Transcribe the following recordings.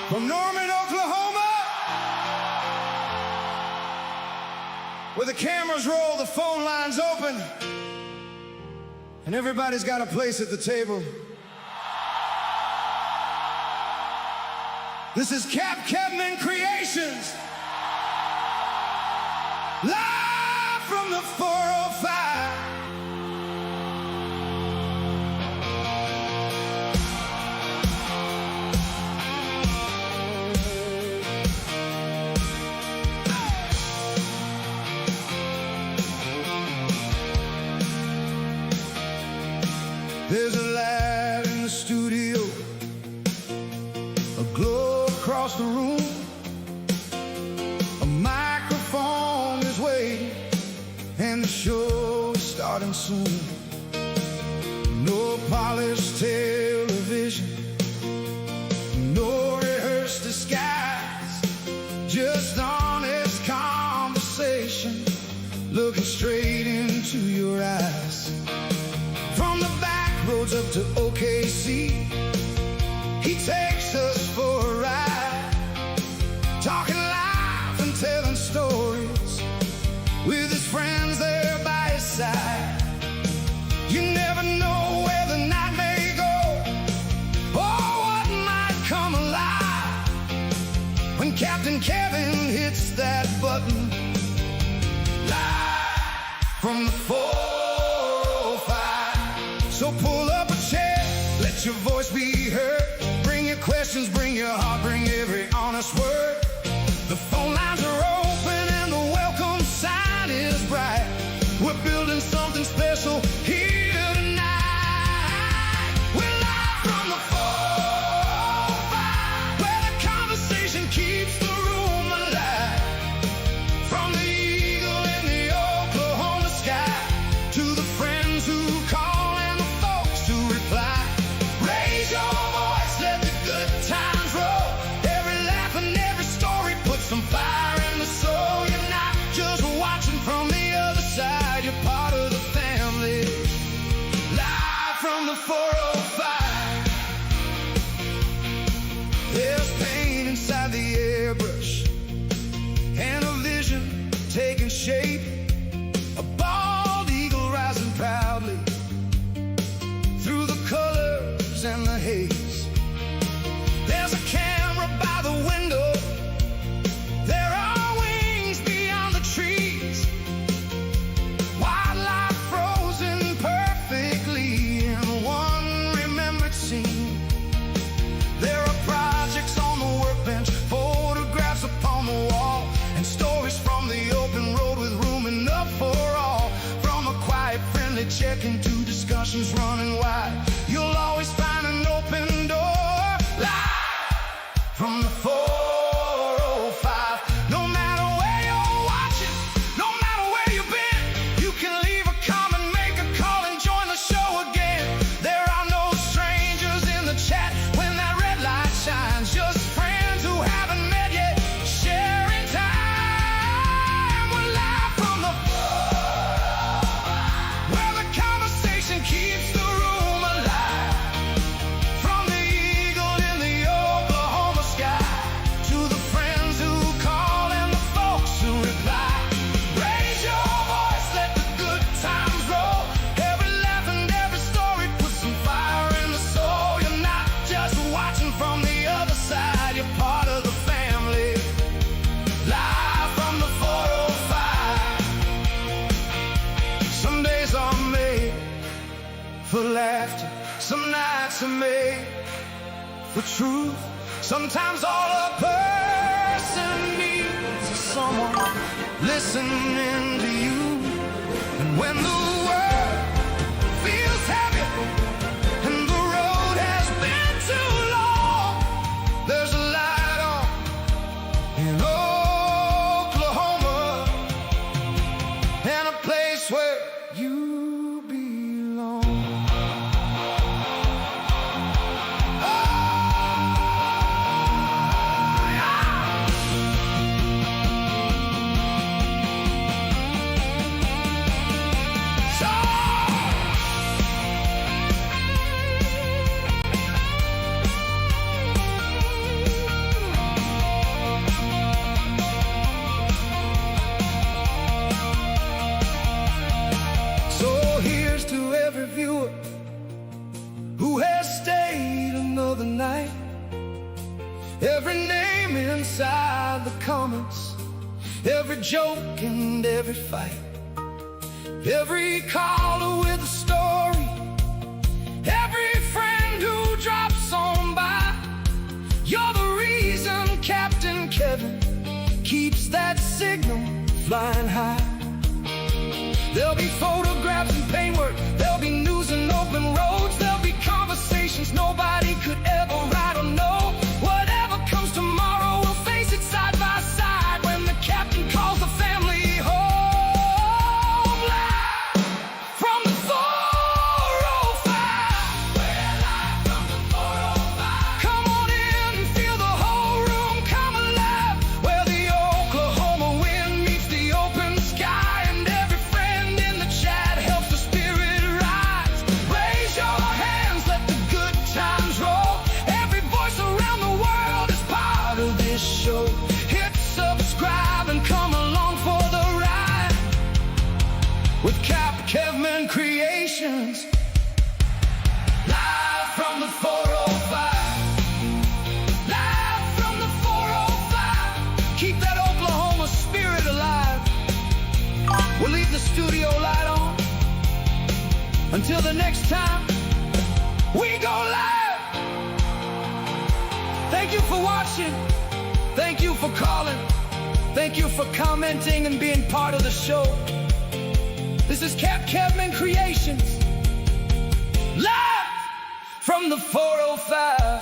From Norman, Oklahoma, where the cameras roll, the phone lines open, and everybody's got a place at the table. This is CAPT KEVman Creations, live from the 405. There's a light in the studio, a glow across the room, a microphone is waiting, and the show is starting soon. No polished television, no rehearsed disguise, just honest conversation, looking straight into your eyes. From the back roads up to OKC, he takes us for a ride, talking live and telling stories with his friends there by his side. You never know where the night may go or what might come alive when Captain Kevin hits that button. Live from the 405. So pull up a chair, let your voice be heard. Bring your questions, bring your heart, bring every honest word. The phone lines are open and the welcome sign is bright. We're building something special here tonight. We're live from the 405, where the conversation keeps the room alive. From the eagle in the Oklahoma sky to the friends who call and the folks who reply. Raise your voice, let the good times roll. Every laugh and every story puts some fire in the soul. You're not just watching from the other side, you're part of the family. Live from the 405. There's pain inside the airbrush and a vision taking shape. A bald eagle rising proudly through the colors and the haze. There's a camera by the window. There are wings beyond the trees. Wildlife frozen perfectly in one remembered scene. There are projects on the workbench, photographs upon the wall, and stories from the open road with room enough for all. From a quiet, friendly check-in to discussions running wide, you'll always find an open door. Live from the 405. No matter where you're watching, no matter where you've been, you can leave a comment, make a call, and join the show again. There are no strangers in the chat when that red light shines. Just friends who haven't met yet, sharing time. We're live from the 405, where the conversation keeps the room alive. From the eagle in the Oklahoma sky to the friends who call and the folks who reply. Raise your voice, let the good times roll. Every laugh and every story puts some fire in the soul. You're not just watching from the other side, you're part of the family. Live from the 405. Some days are made for laughter, some nights are made for truth. Sometimes all a person needs is someone listening to you. And when the world feels heavy and the road has been too long, there's a light on in Oklahoma, and a place where you belong. So inside the comments, every joke and every fight, every caller with a story, every friend who drops on by. You're the reason Captain Kevin keeps that signal flying high. There'll be photographs and paintwork, there'll be news and open roads, there'll be conversations nobody could ever write or know. Whatever comes tomorrow, we'll face it side by side when the captain calls the family home. Live from the 405. We're live from the 405. Come on in and feel the whole room come alive, where the Oklahoma wind meets the open sky, and every friend in the chat helps the spirit rise. Raise your hands, let the good times roll. Every voice around the world is part of this show. Hit subscribe and come along for the ride with CAPT KEVman Creations. Live from the 405. Live from the 405. Keep that Oklahoma spirit alive. We'll leave the studio light on until the next time we go live. Thank you for watching. Thank you for calling. Thank you for commenting and being part of the show. This is CAPT KEVman Creations, live from the 405.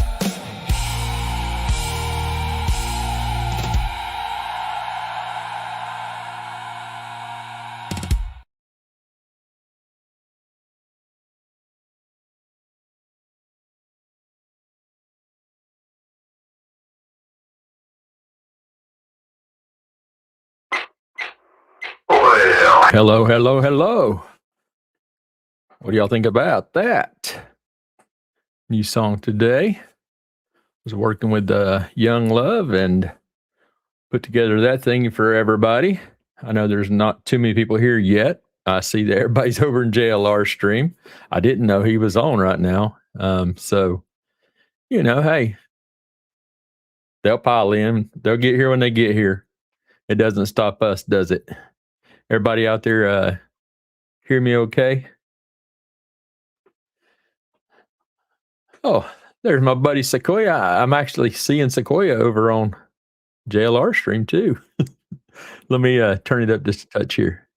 Hello, hello, hello. What do y'all think about that? New song today. Was working with Young Love and put together that thing for everybody. I know there's not too many people here yet. I see that everybody's over in JLR stream. I didn't know he was on right now. So, you know, hey, they'll pile in. They'll get here when they get here. It doesn't stop us, does it? Everybody out there, hear me okay? Oh, there's my buddy Sequoia. I'm actually seeing Sequoia over on JLR stream too. Let me turn it up just a touch here.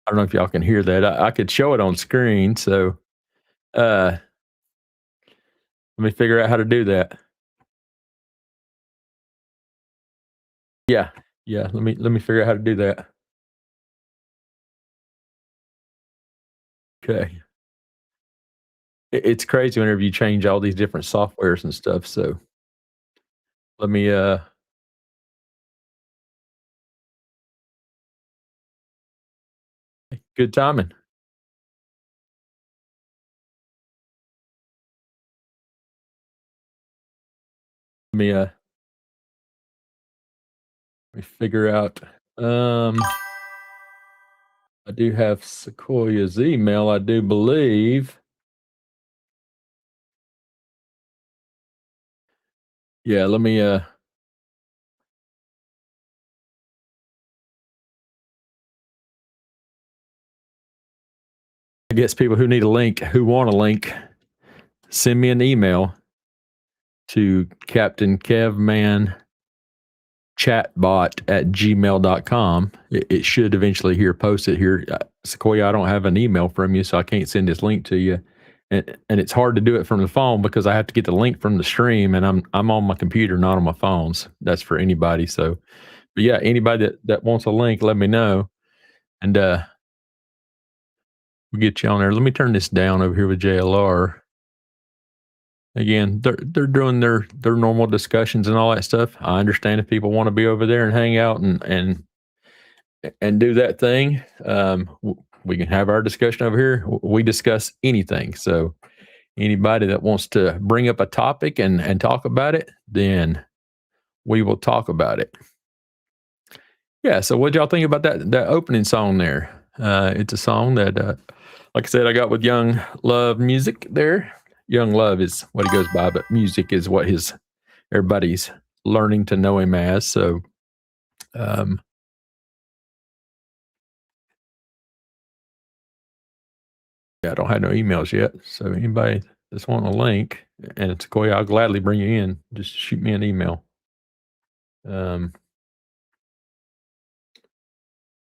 I don't know if y'all can hear that. I could show it on screen, so let me figure out how to do that. Yeah. Let me figure out how to do that. Okay. It's crazy whenever you change all these different softwares and stuff. So let me good timing. Let me figure out. I do have Sequoia's email, I do believe. Yeah, let me I guess people who need a link, who want a link, send me an email to Captain KEVman chatbot@gmail.com. It should eventually here post it here. Sequoia, I don't have an email from you, so I can't send this link to you. And it's hard to do it from the phone because I have to get the link from the stream, and I'm on my computer, not on my phones. That's for anybody. So, but yeah, anybody that wants a link, let me know, and we'll get you on there. Let me turn this down over here with JLR. Again, they're doing their normal discussions and all that stuff. I understand if people want to be over there and hang out and do that thing. We can have our discussion over here. We discuss anything. So anybody that wants to bring up a topic and talk about it, then we will talk about it. Yeah. So what y'all think about that opening song there? It's a song that, like I said, I got with Young Love Music there. Young Love is what he goes by, but music is what everybody's learning to know him as. So, yeah, I don't have no emails yet. So anybody that's wanting a link, and it's Sequoia, I'll gladly bring you in. Just shoot me an email. I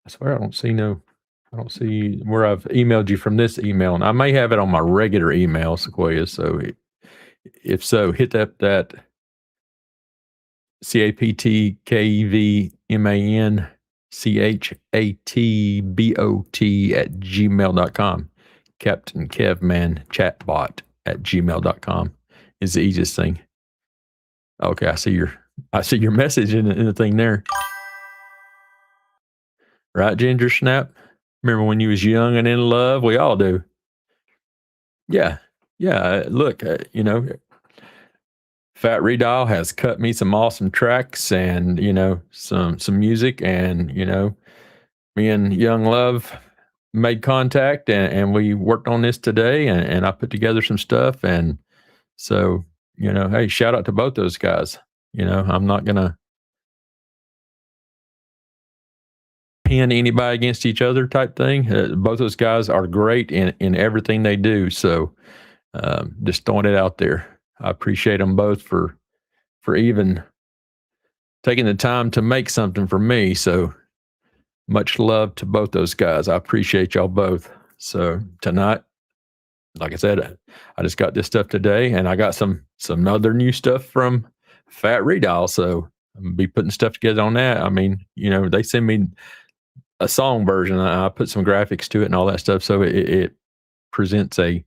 swear I don't see where I've emailed you from this email, and I may have it on my regular email, Sequoia. So if so, hit that CAPT KEVman CHATBOT Captain KEVman chatbot @gmail.com is the easiest thing. Okay, I see your message in the thing there. Right, Ginger Snap? Remember when you was young and in love? We all do. Yeah. Yeah. Look, Fat Redial has cut me some awesome tracks and, some music, and, me and Young Love made contact, and we worked on this today, and I put together some stuff. And so, hey, shout out to both those guys. I'm not going to pin anybody against each other type thing. Both those guys are great in everything they do. So just throwing it out there. I appreciate them both for even taking the time to make something for me. So much love to both those guys. I appreciate y'all both. So tonight, like I said, I just got this stuff today, and I got some other new stuff from Fat Redial. So I'm gonna be putting stuff together on that. I mean, they send me a song version. I put some graphics to it and all that stuff. So it presents a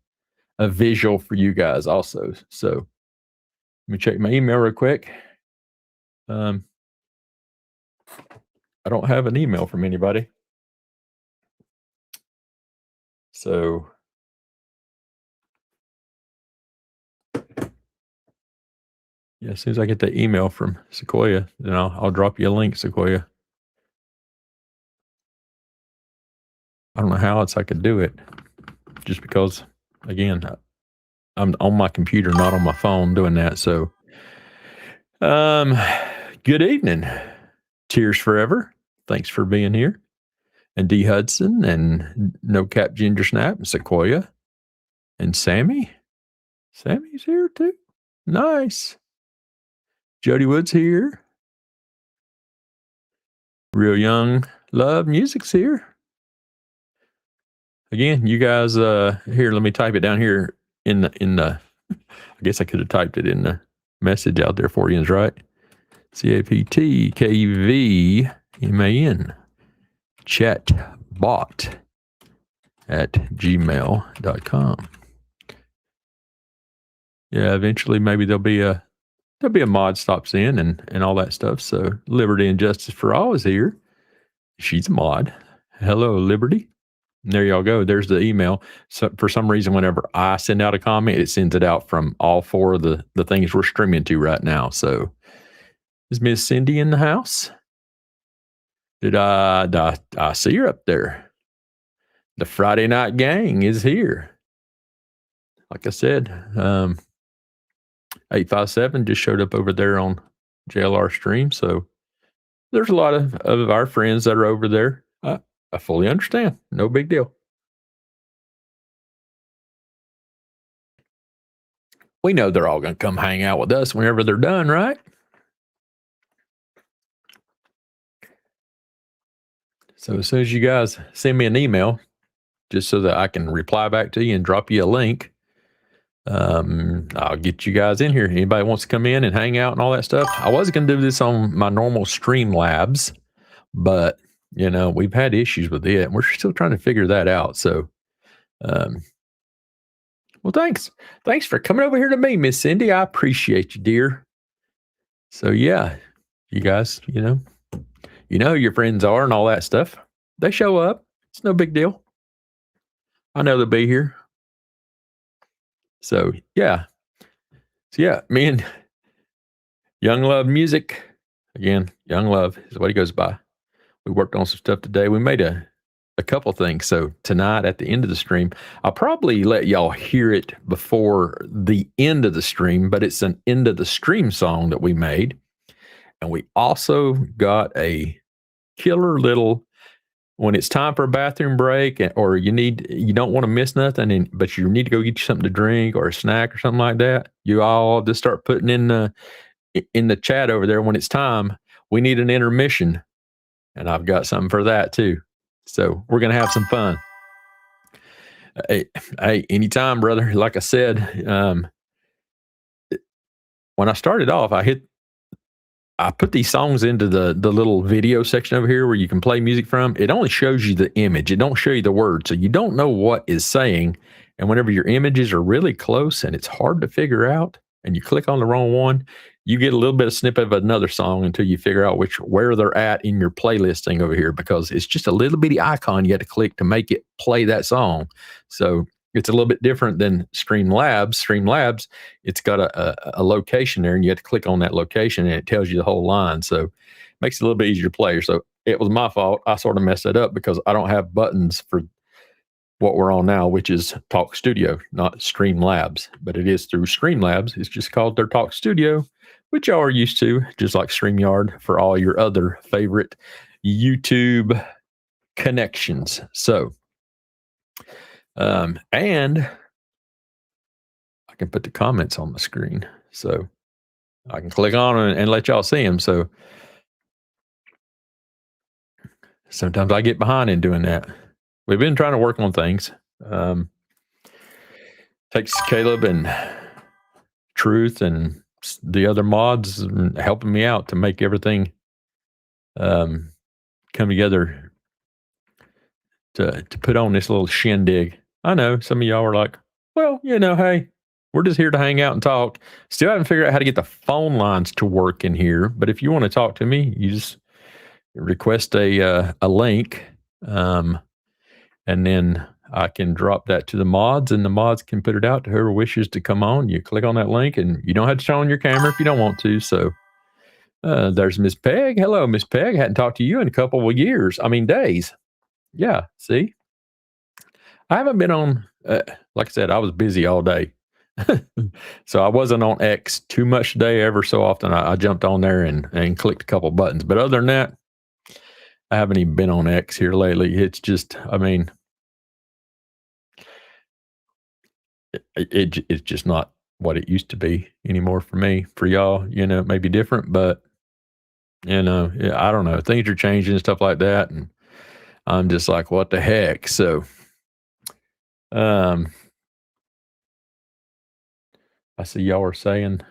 visual for you guys also. So let me check my email real quick. I don't have an email from anybody. So yeah, as soon as I get the email from Sequoia, then I'll drop you a link, Sequoia. I don't know how else I could do it, just because, again, I'm on my computer, not on my phone doing that. So, good evening. Tears Forever. Thanks for being here. And D Hudson, and No Cap Ginger Snap, and Sequoia, and Sammy. Sammy's here too. Nice. Jody Wood's here. Real Young Love Music's here. Again, you guys, here, let me type it down here in the I guess I could have typed it in the message out there for you, right? CAPT KEVman chatbot @gmail.com. Yeah, eventually maybe there'll be a mod stops in and all that stuff. So Liberty and Justice for All is here. She's a mod. Hello, Liberty. And there y'all go. There's the email. So for some reason, whenever I send out a comment, it sends it out from all four of the things we're streaming to right now. So is Miss Cindy in the house? Did I see her up there? The Friday Night Gang is here. Like I said, 857 just showed up over there on JLR stream. So there's a lot of our friends that are over there. I fully understand. No big deal. We know they're all going to come hang out with us whenever they're done, right? So as soon as you guys send me an email, just so that I can reply back to you and drop you a link, I'll get you guys in here. Anybody wants to come in and hang out and all that stuff. I was going to do this on my normal Streamlabs, but we've had issues with it, and we're still trying to figure that out. So, well, thanks for coming over here to me, Miss Cindy. I appreciate you, dear. So yeah, you guys, who your friends are and all that stuff. They show up. It's no big deal. I know they'll be here. So yeah. Me and Young Love Music, again, Young Love is what he goes by. We worked on some stuff today. We made a a couple things. So tonight at the end of the stream, I'll probably let y'all hear it before the end of the stream, but it's an end of the stream song that we made. And we also got a killer little, when it's time for a bathroom break, or you don't want to miss nothing, but you need to go get you something to drink or a snack or something like that, you all just start putting in the chat over there when it's time. We need an intermission, and I've got something for that too. So we're gonna have some fun. Hey, anytime, brother. Like I said, when I started off, I put these songs into the little video section over here where you can play music from. It only shows you the image. It don't show you the word. So you don't know what is saying. And whenever your images are really close and it's hard to figure out and you click on the wrong one, you get a little bit of snippet of another song until you figure out where they're at in your playlist thing over here, because it's just a little bitty icon you have to click to make it play that song. So it's a little bit different than Streamlabs. Streamlabs, it's got a location there, and you have to click on that location, and it tells you the whole line. So it makes it a little bit easier to play. So it was my fault. I sort of messed it up because I don't have buttons for what we're on now, which is Talk Studio, not Streamlabs. But it is through Streamlabs. It's just called their Talk Studio, which y'all are used to, just like StreamYard for all your other favorite YouTube connections. So, and I can put the comments on the screen, so I can click on them and let y'all see them. So sometimes I get behind in doing that. We've been trying to work on things. Takes Kaleb and Truth and the other mods helping me out to make everything come together to put on this little shindig. I know some of y'all are like, well, hey, we're just here to hang out and talk. Still haven't figured out how to get the phone lines to work in here. But if you want to talk to me, you just request a link, and then I can drop that to the mods, and the mods can put it out to whoever wishes to come on. You click on that link, and you don't have to show on your camera if you don't want to. So there's Miss Peg. Hello, Miss Peg. Hadn't talked to you in a couple of years. I mean, days. Yeah, see? I haven't been on, like I said, I was busy all day. So I wasn't on X too much today. Ever so often I jumped on there and clicked a couple buttons. But other than that, I haven't even been on X here lately. It's just, I mean, it's just not what it used to be anymore for me. For y'all, it may be different, but I don't know. Things are changing and stuff like that. And I'm just like, what the heck? So, I see y'all are saying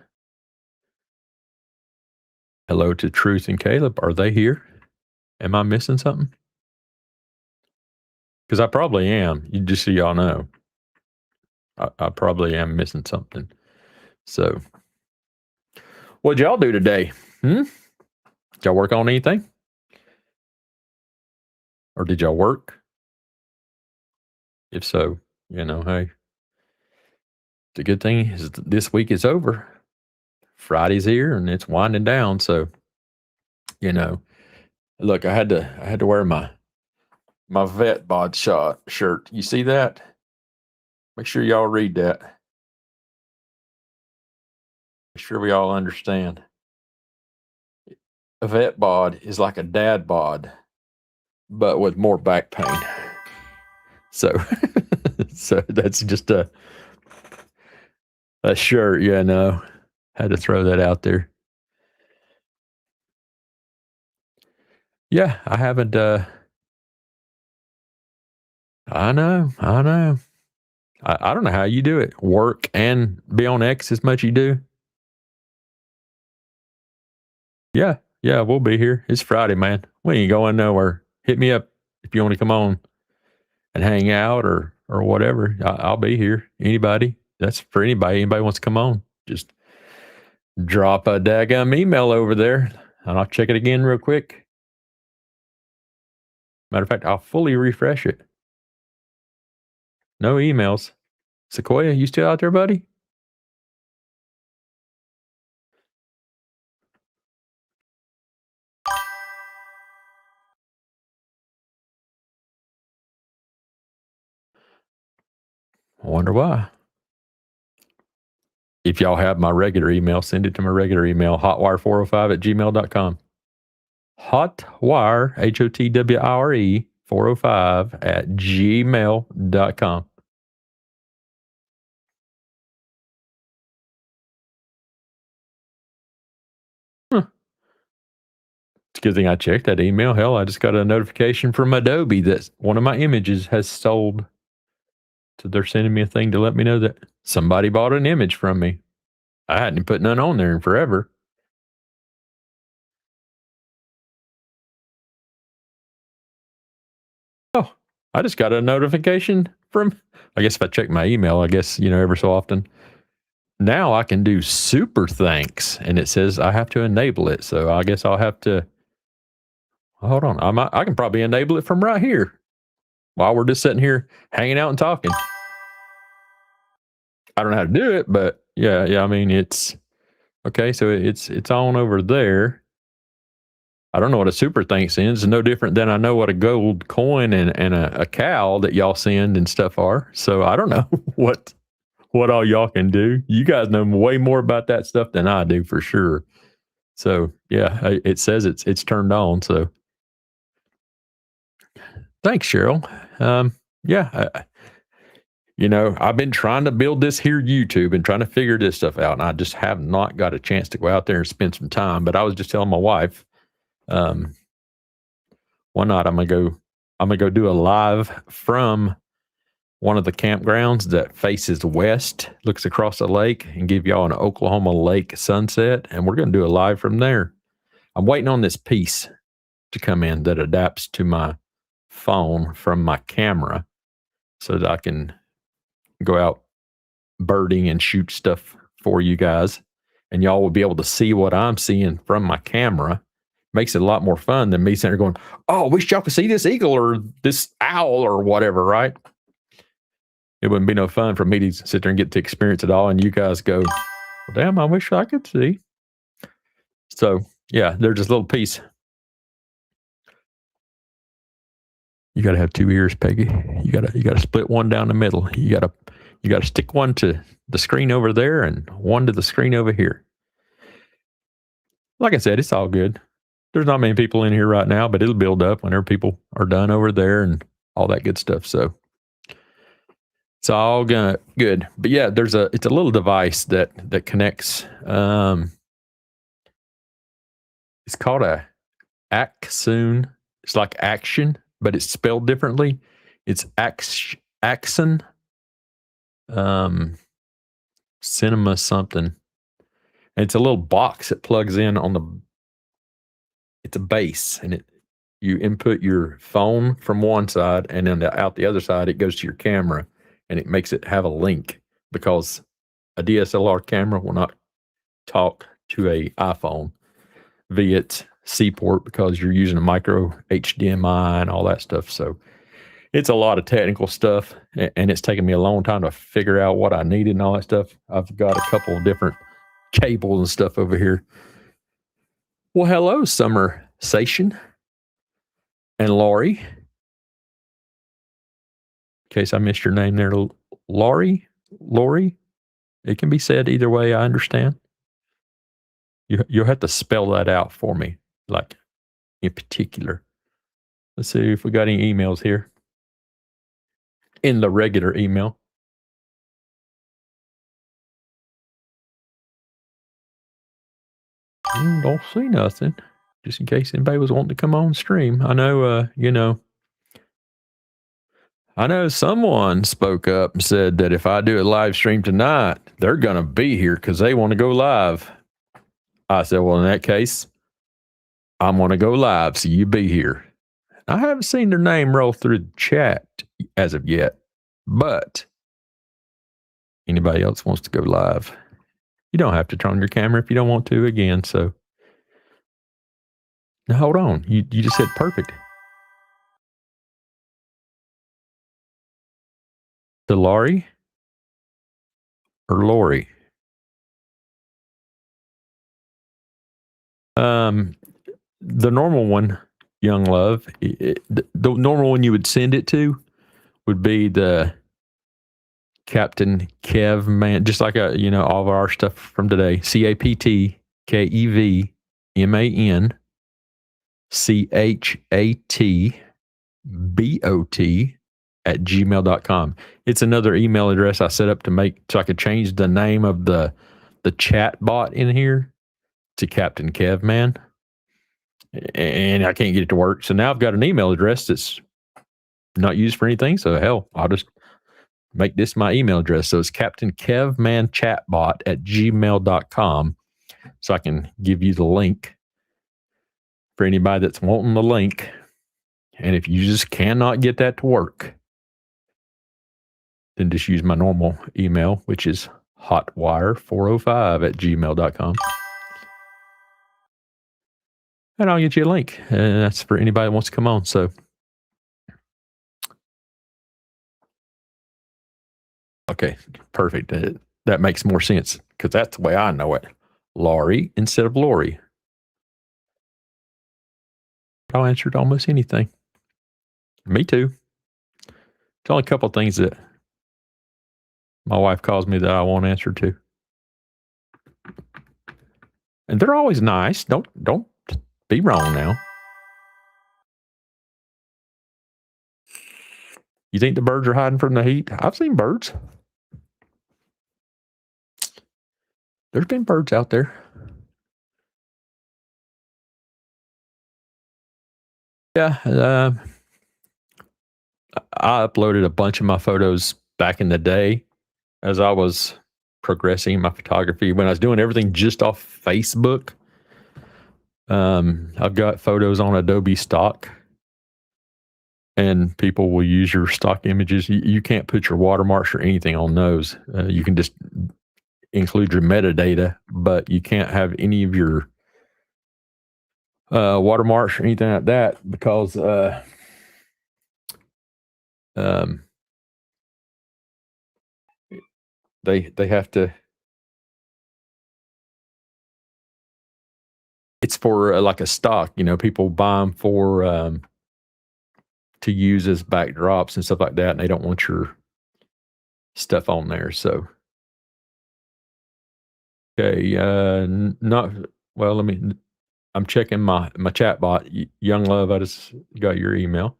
hello to Truth and Kaleb. Are they here? Am I missing something? Because I probably am. You just so y'all know, I probably am missing something. So, what'd y'all do today? Did y'all work on anything? Or did y'all work? If so, hey, the good thing is this week is over. Friday's here and it's winding down. So, look, I had to wear my vet bod shirt. You see that? Make sure y'all read that. Make sure we all understand. A vet bod is like a dad bod, but with more back pain. So, so that's just a shirt, had to throw that out there. Yeah, I haven't, I know. I don't know how you do it. Work and be on X as much as you do. Yeah, we'll be here. It's Friday, man. We ain't going nowhere. Hit me up if you want to come on and hang out or whatever. I'll be here. Anybody. That's for anybody. Anybody wants to come on. Just drop a daggum email over there and I'll check it again real quick. Matter of fact, I'll fully refresh it. No emails. Sequoia, you still out there, buddy? I wonder why. If y'all have my regular email, send it to my regular email, hotwire405@gmail.com. Hotwire, HOTWIRE 405@gmail.com. Huh. It's a good thing I checked that email. Hell, I just got a notification from Adobe that one of my images has sold. So they're sending me a thing to let me know that somebody bought an image from me. I hadn't put none on there in forever. Oh, I just got a notification from, I guess if I check my email, I guess, every so often. Now I can do super thanks, and it says I have to enable it. So I guess I'll have to, hold on. I can probably enable it from right here while we're just sitting here hanging out and talking. I don't know how to do it, but yeah. I mean, it's okay. So it's on over there. I don't know what a super thanks is. It's no different than I know what a gold coin and a cow that y'all send and stuff are. So I don't know what all y'all can do. You guys know way more about that stuff than I do for sure. So yeah, it says it's turned on. So thanks, Cheryl. Yeah, I've been trying to build this here YouTube and trying to figure this stuff out, and I just have not got a chance to go out there and spend some time. But I was just telling my wife, one night I'm gonna go do a live from one of the campgrounds that faces west, looks across the lake, and give y'all an Oklahoma lake sunset. And we're going to do a live from there. I'm waiting on this piece to come in that adapts to my phone from my camera so that I can go out birding and shoot stuff for you guys. And y'all will be able to see what I'm seeing from my camera. Makes it a lot more fun than me sitting there going, oh, wish y'all could see this eagle or this owl or whatever, right? It wouldn't be no fun for me to sit there and get to experience it all. And you guys go, well, damn, I wish I could see. So yeah, there's this little piece. You got to have two ears, Peggy. You got to split one down the middle. You got to stick one to the screen over there and one to the screen over here. Like I said, it's all good. There's not many people in here right now, but it'll build up whenever people are done over there and all that good stuff. So it's all good. But yeah, it's a little device that connects. It's called a Axon. It's like action, but it's spelled differently. It's Axon cinema something. And it's a little box that plugs in on it's a base, and you input your phone from one side, and then out the other side it goes to your camera, and it makes it have a link, because a DSLR camera will not talk to a iPhone via its C port because you're using a micro HDMI and all that stuff. So it's a lot of technical stuff, and it's taken me a long time to figure out what I needed and all that stuff. I've got a couple of different cables and stuff over here. Well, hello, Summer Sation and Laurie. In case I missed your name there, Laurie. It can be said either way. I understand. You'll have to spell that out for me, like in particular. Let's see if we got any emails here. In the regular email. Don't see nothing. Just in case anybody was wanting to come on stream. I know, I know someone spoke up and said that if I do a live stream tonight, they're going to be here because they want to go live. I said, well, in that case, I'm going to go live, so you be here. I haven't seen their name roll through the chat as of yet, but anybody else wants to go live, you don't have to turn on your camera if you don't want to again. So now hold on. You just said perfect. To Laurie or Lori? The normal one, Young Love, the normal one you would send it to would be the Captain KEVman, just like all of our stuff from today. CAPT KEVman CHATBOT at gmail.com. It's another email address I set up so I could change the name of the chat bot in here to Captain KEVman. And I can't get it to work. So now I've got an email address that's not used for anything. So hell, I'll just make this my email address. So it's Captain KEVman chatbot at gmail.com. So I can give you the link for anybody that's wanting the link. And if you just cannot get that to work, then just use my normal email, which is hotwire405 at gmail.com. And I'll get you a link. And that's for anybody that wants to come on. So, okay, perfect. That makes more sense because that's the way I know it. Laurie instead of Lori. I'll answer to almost anything. Me too. It's only a couple of things that my wife calls me that I won't answer to. And they're always nice. Don't be wrong now. You think the birds are hiding from the heat? I've seen birds. There's been birds out there. Yeah. I uploaded a bunch of my photos back in the day as I was progressing in my photography. When I was doing everything just off Facebook, I've got photos on Adobe Stock, and people will use your stock images. You can't put your watermarks or anything on those. You can just include your metadata, but you can't have any of your watermarks or anything like that because they have to. It's for like a stock, people buy them for to use as backdrops and stuff like that, and they don't want your stuff on there. So, okay, not well. I'm checking my chat bot. Young Love, I just got your email.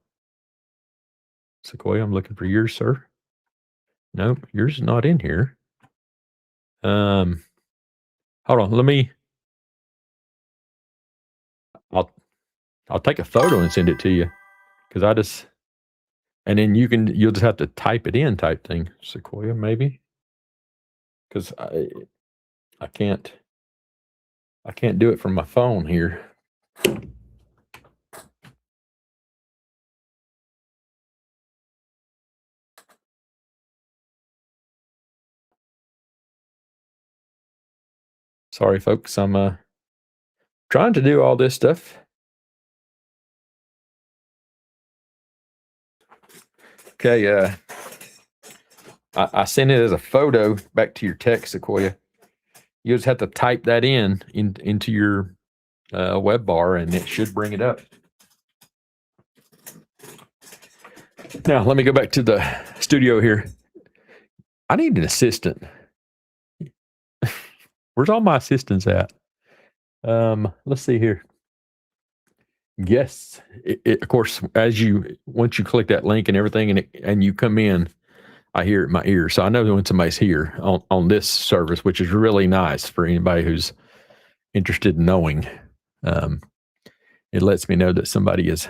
Sequoia, I'm looking for yours, sir. Nope, yours is not in here. Hold on. I'll take a photo and send it to you because and then you'll just have to type it in type thing. Sequoia, maybe, because I can't do it from my phone here. Sorry, folks. I'm trying to do all this stuff. Okay, I sent it as a photo back to your text, Sequoia. You just have to type that into your web bar, and it should bring it up. Now, let me go back to the studio here. I need an assistant. Where's all my assistants at? Let's see here. Yes, of course, once you click that link and everything, and you come in, I hear it in my ear. So I know when somebody's here on this service, which is really nice for anybody who's interested in knowing. It lets me know that somebody is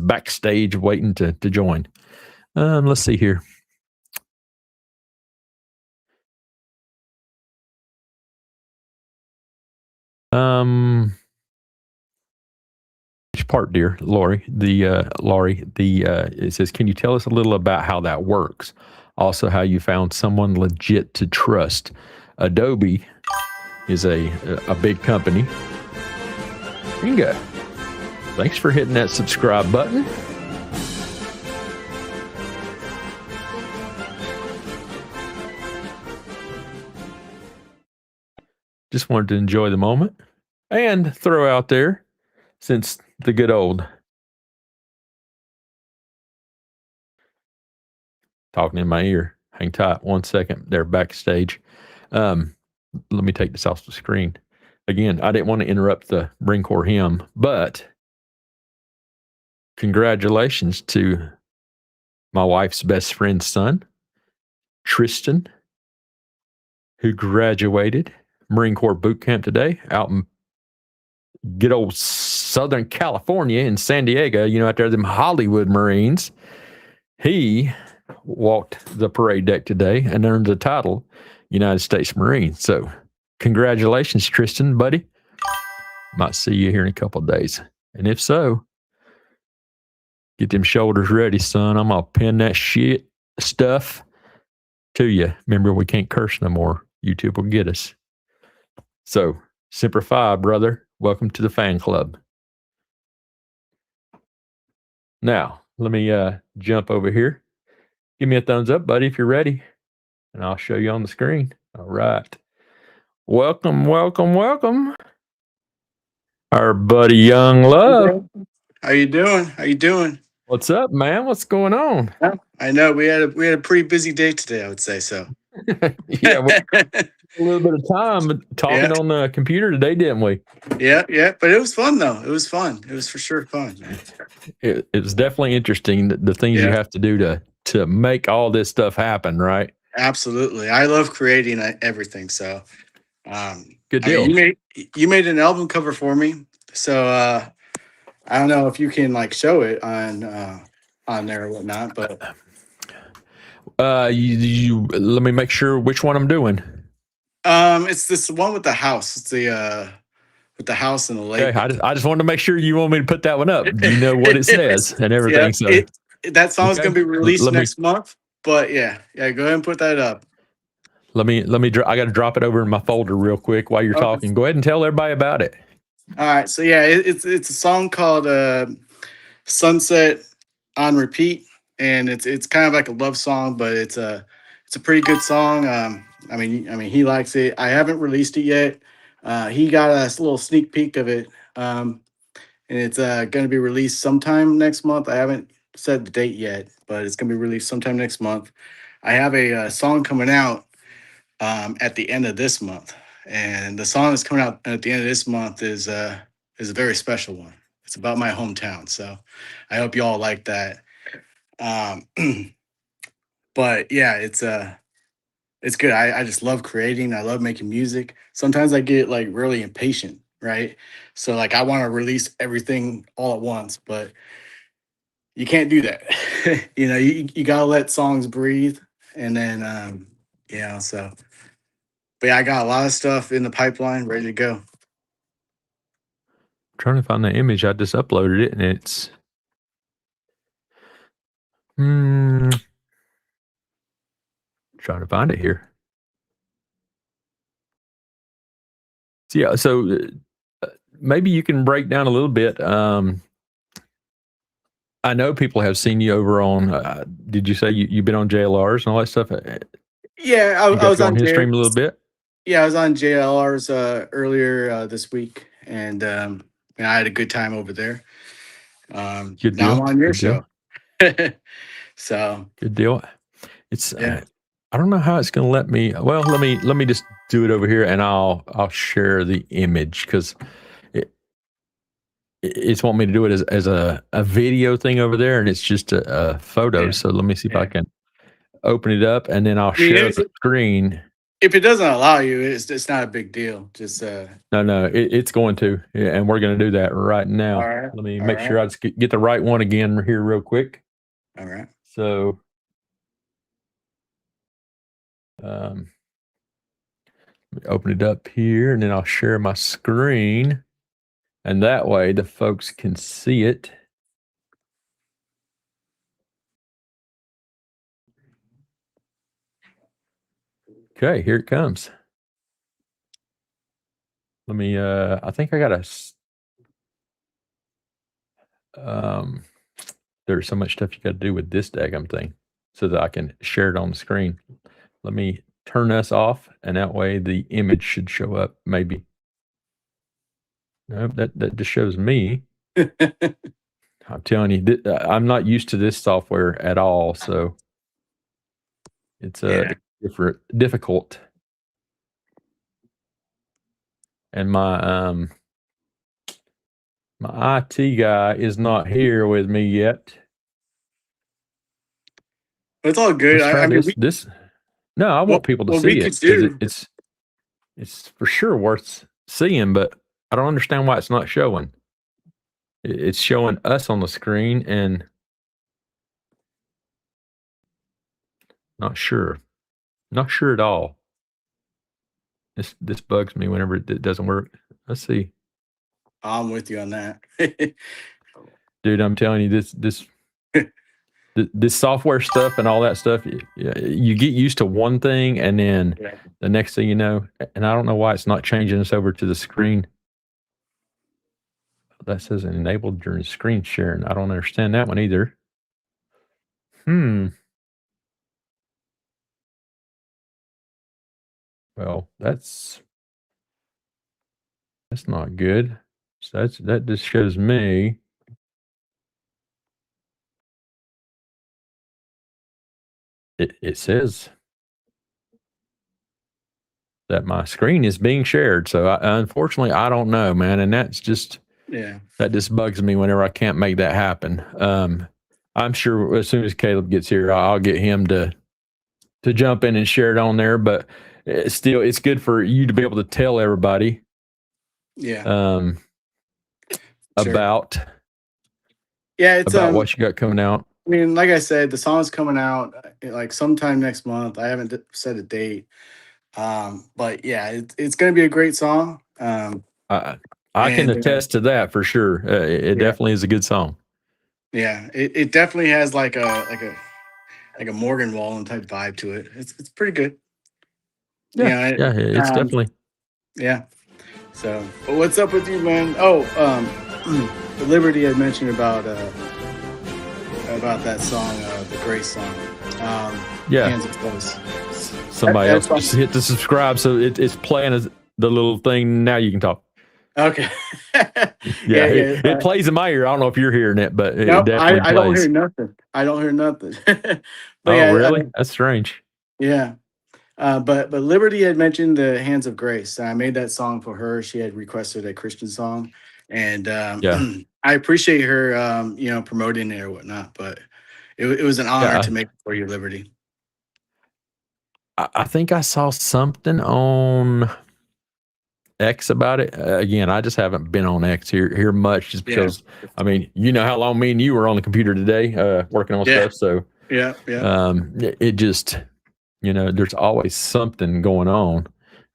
backstage waiting to join. Let's see here. Which part, dear Laurie? It says, can you tell us a little about how that works? Also, how you found someone legit to trust. Adobe is a big company. Bingo. Thanks for hitting that subscribe button. Just wanted to enjoy the moment and throw out there, since the good old talking in my ear. hang tight 1 second. They're backstage. Let me take this off the screen. Again, I didn't want to interrupt the Marine Corps hymn, but congratulations to my wife's best friend's son, Tristan, who graduated Marine Corps boot camp today out in good old Southern California in San Diego, out there, them Hollywood Marines. He walked the parade deck today and earned the title United States Marine. So congratulations, Tristan, buddy. Might see you here in a couple of days. And if so, get them shoulders ready, son. I'm going to pin that shit stuff to you. Remember, we can't curse no more. YouTube will get us. So, Semper Fi, brother. Welcome to the fan club. Now, let me jump over here. Give me a thumbs up, buddy, if you're ready. And I'll show you on the screen. All right. Welcome, welcome, welcome. Our buddy Young Love. How you doing? How you doing? What's up, man? What's going on? I know we had a pretty busy day today, I would say so. Yeah, a little bit of time talking on the computer today, didn't we? Yeah, but it was fun though. It was fun. It was for sure fun. It was definitely interesting, the things you have to do to make all this stuff happen, right? Absolutely. I love creating everything. So good deal. You made an album cover for me. So I don't know if you can show it on there or whatnot, but you let me make sure which one I'm doing. It's this one with the house. It's the with the house and the lake. Okay, I just wanted to make sure you want me to put that one up. Do you know what it says and everything? That song's gonna be released next month. But yeah, go ahead and put that up. Let me. I got to drop it over in my folder real quick while you're talking. Go ahead and tell everybody about it. All right, so yeah, it's a song called "Sunset on Repeat," and it's kind of like a love song, but it's a pretty good song. I mean, he likes it. I haven't released it yet. He got a little sneak peek of it, and it's going to be released sometime next month. I haven't set the date yet, but it's going to be released sometime next month. I have a song coming out at the end of this month, and the song that's coming out at the end of this month is a very special one. It's about my hometown, so I hope you all like that. But yeah, it's good. I just love creating. I love making music. Sometimes I get really impatient, right? So I want to release everything all at once, but you can't do that. You gotta let songs breathe, and then so. But yeah, I got a lot of stuff in the pipeline ready to go. I'm trying to find the image. I just uploaded it, and it's trying to find it here. So yeah, so maybe you can break down a little bit. I know people have seen you over on. Did you say you've been on JLRs and all that stuff? Yeah, I was on his stream a little bit. Yeah, I was on JLRs earlier this week, and I had a good time over there. Good deal. Now I'm on your show. So good deal. It's I don't know how it's going to let me. Well, let me just do it over here, and I'll share the image because it's want me to do it as a video thing over there, and it's just a photo. Yeah. So let me see if I can open it up, and then I'll share the screen. If it doesn't allow you, it's not a big deal. Just no, it's going to, and we're going to do that right now. All right. Let me make sure I just get the right one again here real quick. All right. So, let me open it up here, and then I'll share my screen, and that way the folks can see it. Okay, here it comes. Let me, I think I got there's so much stuff you got to do with this daggum thing so that I can share it on the screen. Let me turn us off, and that way the image should show up, maybe. No, that just shows me. I'm telling you, I'm not used to this software at all, so It's Yeah. difficult. And my IT guy is not here with me yet. But it's all good. Let's try I mean, this. No, I want people to what we see could it because do. it's for sure worth seeing, but I don't understand why it's not showing. It's showing us on the screen and not sure. Not sure at all. This bugs me whenever it doesn't work. Let's see. I'm with you on that. Dude, I'm telling you, this software stuff and all that stuff, you get used to one thing and then the next thing you know, and I don't know why it's not changing us over to the screen. That says enabled during screen sharing. I don't understand that one either. Well, that's not good. So that just shows me. It says that my screen is being shared. So unfortunately, I don't know, man. And that's just, that just bugs me whenever I can't make that happen. I'm sure as soon as Caleb gets here, I'll get him to jump in and share it on there. But still, it's good for you to be able to tell everybody. Sure. About it's what you got coming out. I mean, like I said, the song's coming out like sometime next month. I haven't set a date. But yeah, it's going to be a great song. I can attest to that for sure. It definitely is a good song. Yeah, it definitely has like a Morgan Wallen type vibe to it. It's pretty good. Yeah, it's definitely. Yeah. So, but what's up with you, man? Oh, the Liberty had mentioned about that song, the Grace song. Hands of Close. Somebody else just hit the subscribe, so it's playing as the little thing. Now you can talk. Okay. It plays in my ear. I don't know if you're hearing it, but it definitely plays. I don't hear nothing. I don't hear nothing. Really? That's strange. Yeah. But Liberty had mentioned the Hands of Grace. I made that song for her. She had requested a Christian song, and I appreciate her, promoting it or whatnot. But it was an honor to make it for you, Liberty. I think I saw something on X about it. Again, I just haven't been on X here much, just because I mean, you know how long me and you were on the computer today, working on stuff. So it just, there's always something going on.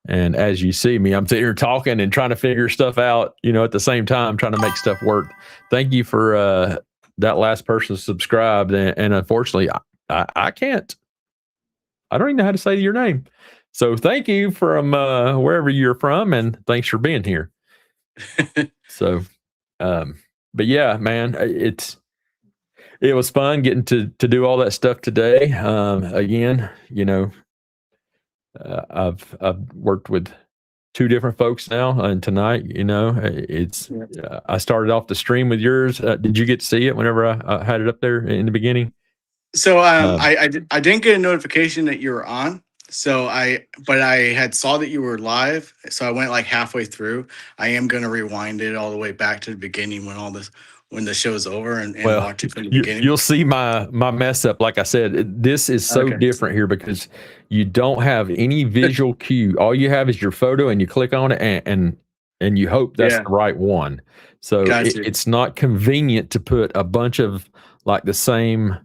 And as you see me, I'm sitting here talking and trying to figure stuff out, at the same time, trying to make stuff work. Thank you for that last person subscribed. And unfortunately, I can't. I don't even know how to say your name. So thank you from wherever you're from, and thanks for being here. So, but yeah, man, it was fun getting to do all that stuff today. Again, I've worked with 2 different folks now, and tonight, I started off the stream with yours. Did you get to see it whenever I had it up there in the beginning? So I didn't get a notification that you were on. So but I had saw that you were live. So I went like halfway through. I am going to rewind it all the way back to the beginning when the show's over and watch it from the beginning. You'll see my mess up. Like I said, this is so different here because you don't have any visual cue. All you have is your photo, and you click on it and you hope that's the right one. So it's not convenient to put a bunch of like the same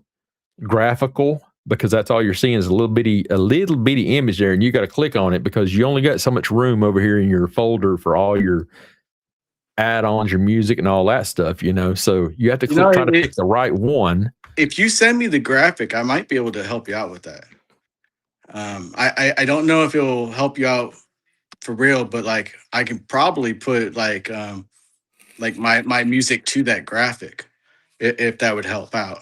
graphical, because that's all you're seeing is a little bitty image there, and you got to click on it because you only got so much room over here in your folder for all your add-ons, your music, and all that stuff. So you have to try to pick the right one. If you send me the graphic, I might be able to help you out with that. I don't know if it will help you out for real, but like I can probably put like my music to that graphic if that would help out.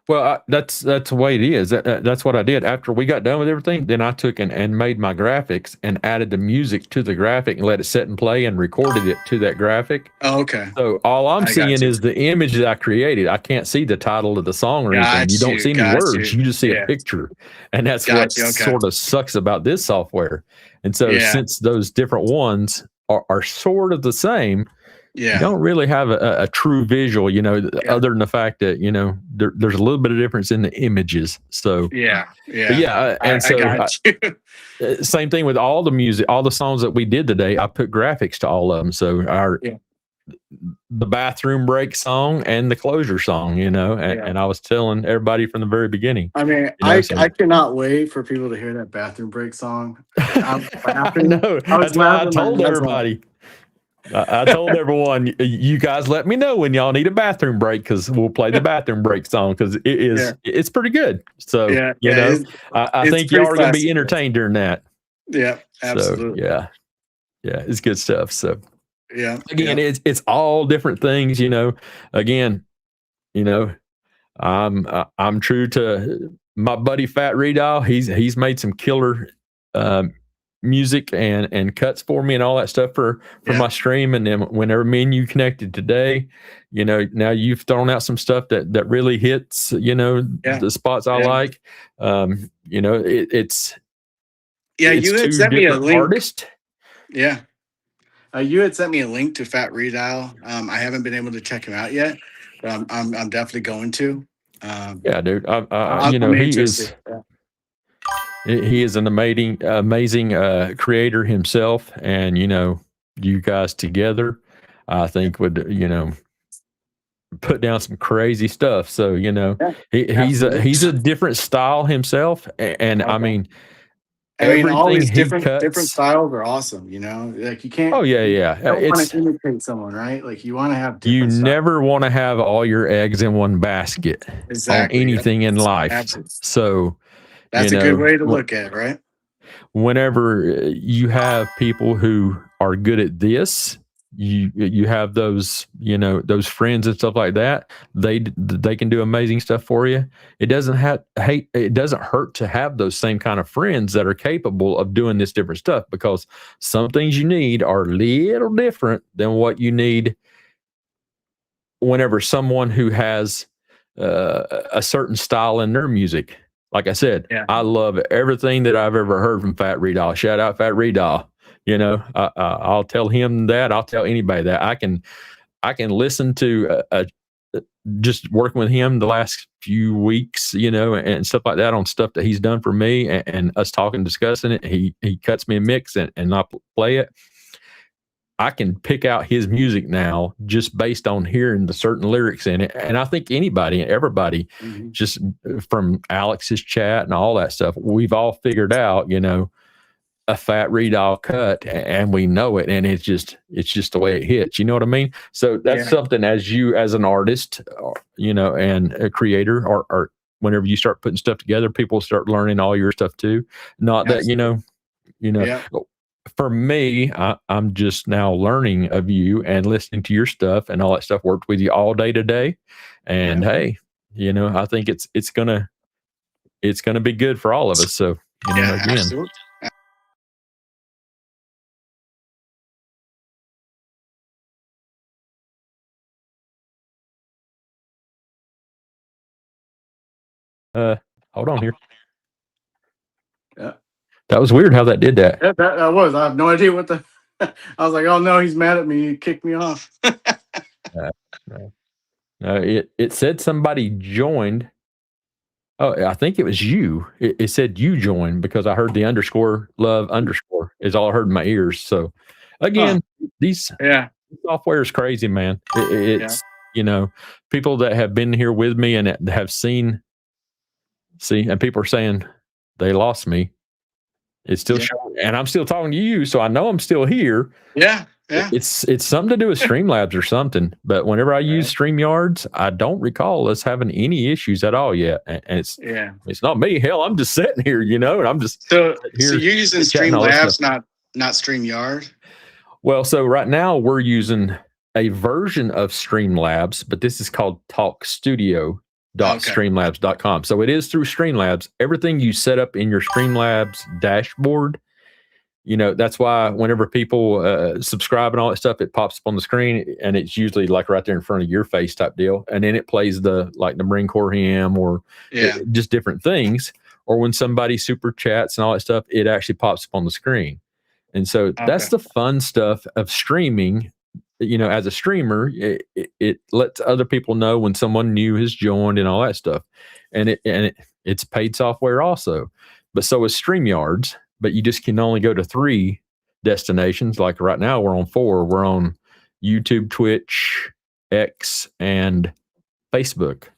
Well, that's the way it is. That's what I did after we got done with everything. Then I took and made my graphics and added the music to the graphic and let it sit and play and recorded it to that graphic. Oh, okay. So all I'm I got seeing you. is the image that I created. I can't see the title of the song or anything. Got You don't you, see any got words. you. You just see Yeah. a picture, and that's Got what you, okay. sort of sucks about this software. And so Yeah. since those different ones are sort of the same, Yeah. you don't really have a true visual, you know, Yeah. other than the fact that, you know, there's a little bit of difference in the images. So, Yeah. Yeah. but yeah, and so I got you. same thing with all the music, all the songs that we did today. I put graphics to all of them. So Yeah. the bathroom break song and the closure song, you know, and I was telling everybody from the very beginning. I mean, You know, I cannot wait for people to hear that bathroom break song. I'm laughing. No, I was that's why I laughing told my ass off. everybody. I told everyone, you guys let me know when y'all need a bathroom break because we'll play the bathroom break song because it's pretty good. So, Yeah, you yeah, know, it's- I it's think y'all pretty are going to be classic. entertained during that. Yeah, absolutely. So, yeah, it's good stuff. So, Yeah. again, yeah. it's all different things, you know. Again, you know, I'm true to my buddy Fat Redall. He's made some killer music and cuts for me and all that stuff for my stream. And then whenever me and you connected today, you know, now you've thrown out some stuff that really hits, you know, the spots I like. You know, it's you had two sent me a different link. artists. Yeah. You had sent me a link to Fat Redall. I haven't been able to check him out yet, but I'm definitely going to. Yeah, dude. I'm You know, he interested. he is an amazing creator himself, and you know, you guys together, I think would, you know, put down some crazy stuff. So, you know, he's a different style himself, and I mean, all everything these he different cuts. styles are awesome. You know, like you can't. Oh yeah, You don't want it's to imitate someone, right? Like you want to have. you Different styles. never want to have all your eggs in one basket Exactly. on anything in life. Absolutely. So That's you a good know, way to look at it, right? whenever you have people who are good at this, you have those, you know, those friends and stuff like that, they can do amazing stuff for you. It doesn't hurt to have those same kind of friends that are capable of doing this different stuff, because some things you need are a little different than what you need whenever someone who has a certain style in their music. Like I said, I love everything that I've ever heard from Fat Redall. Shout out Fat Redall. You know, I'll tell him that. I'll tell anybody that. I can listen to just working with him the last few weeks, you know, and stuff like that on stuff that he's done for me, and us talking, discussing it. He cuts me a mix and I play it. I can pick out his music now just based on hearing the certain lyrics in it. And I think everybody, just from Alex's chat and all that stuff, we've all figured out, you know, a Fat Redall cut, and we know it. And it's just the way it hits. You know what I mean? So that's something as an artist, you know, and a creator, or whenever you start putting stuff together, people start learning all your stuff too. Not that, you know, for me, I'm just now learning of you and listening to your stuff and all that stuff. Worked with you all day today, and hey, you know, I think it's gonna be good for all of us. So, you know, again. Absolutely. Hold on here. Yeah. That was weird how that did that. Yeah, that was. I have no idea what the. I was like, oh no, he's mad at me. He kicked me off. No, it said somebody joined. Oh, I think it was you. It said you joined because I heard the _love_ is all I heard in my ears. So again, these software is crazy, man. It's you know, people that have been here with me and have seen, and people are saying they lost me. It's still showing, and I'm still talking to you, so I know I'm still here. Yeah. It's something to do with Streamlabs or something. But whenever I use StreamYards, I don't recall us having any issues at all yet. And it's not me. Hell, I'm just sitting here, you know, and I'm just so here. So you're using Streamlabs, not StreamYard? Well, so right now we're using a version of Streamlabs, but this is called Talk Studio. streamlabs.com. So it is through Streamlabs. Everything you set up in your Streamlabs dashboard, you know, that's why whenever people subscribe and all that stuff, it pops up on the screen, and it's usually like right there in front of your face type deal. And then it plays the Marine Corps hymn or just different things. Or when somebody super chats and all that stuff, it actually pops up on the screen. And so that's the fun stuff of streaming. You know, as a streamer, it lets other people know when someone new has joined and all that stuff. And it's paid software also. But so is StreamYards, but you just can only go to 3 destinations. Like right now we're on 4. We're on YouTube, Twitch, X, and Facebook.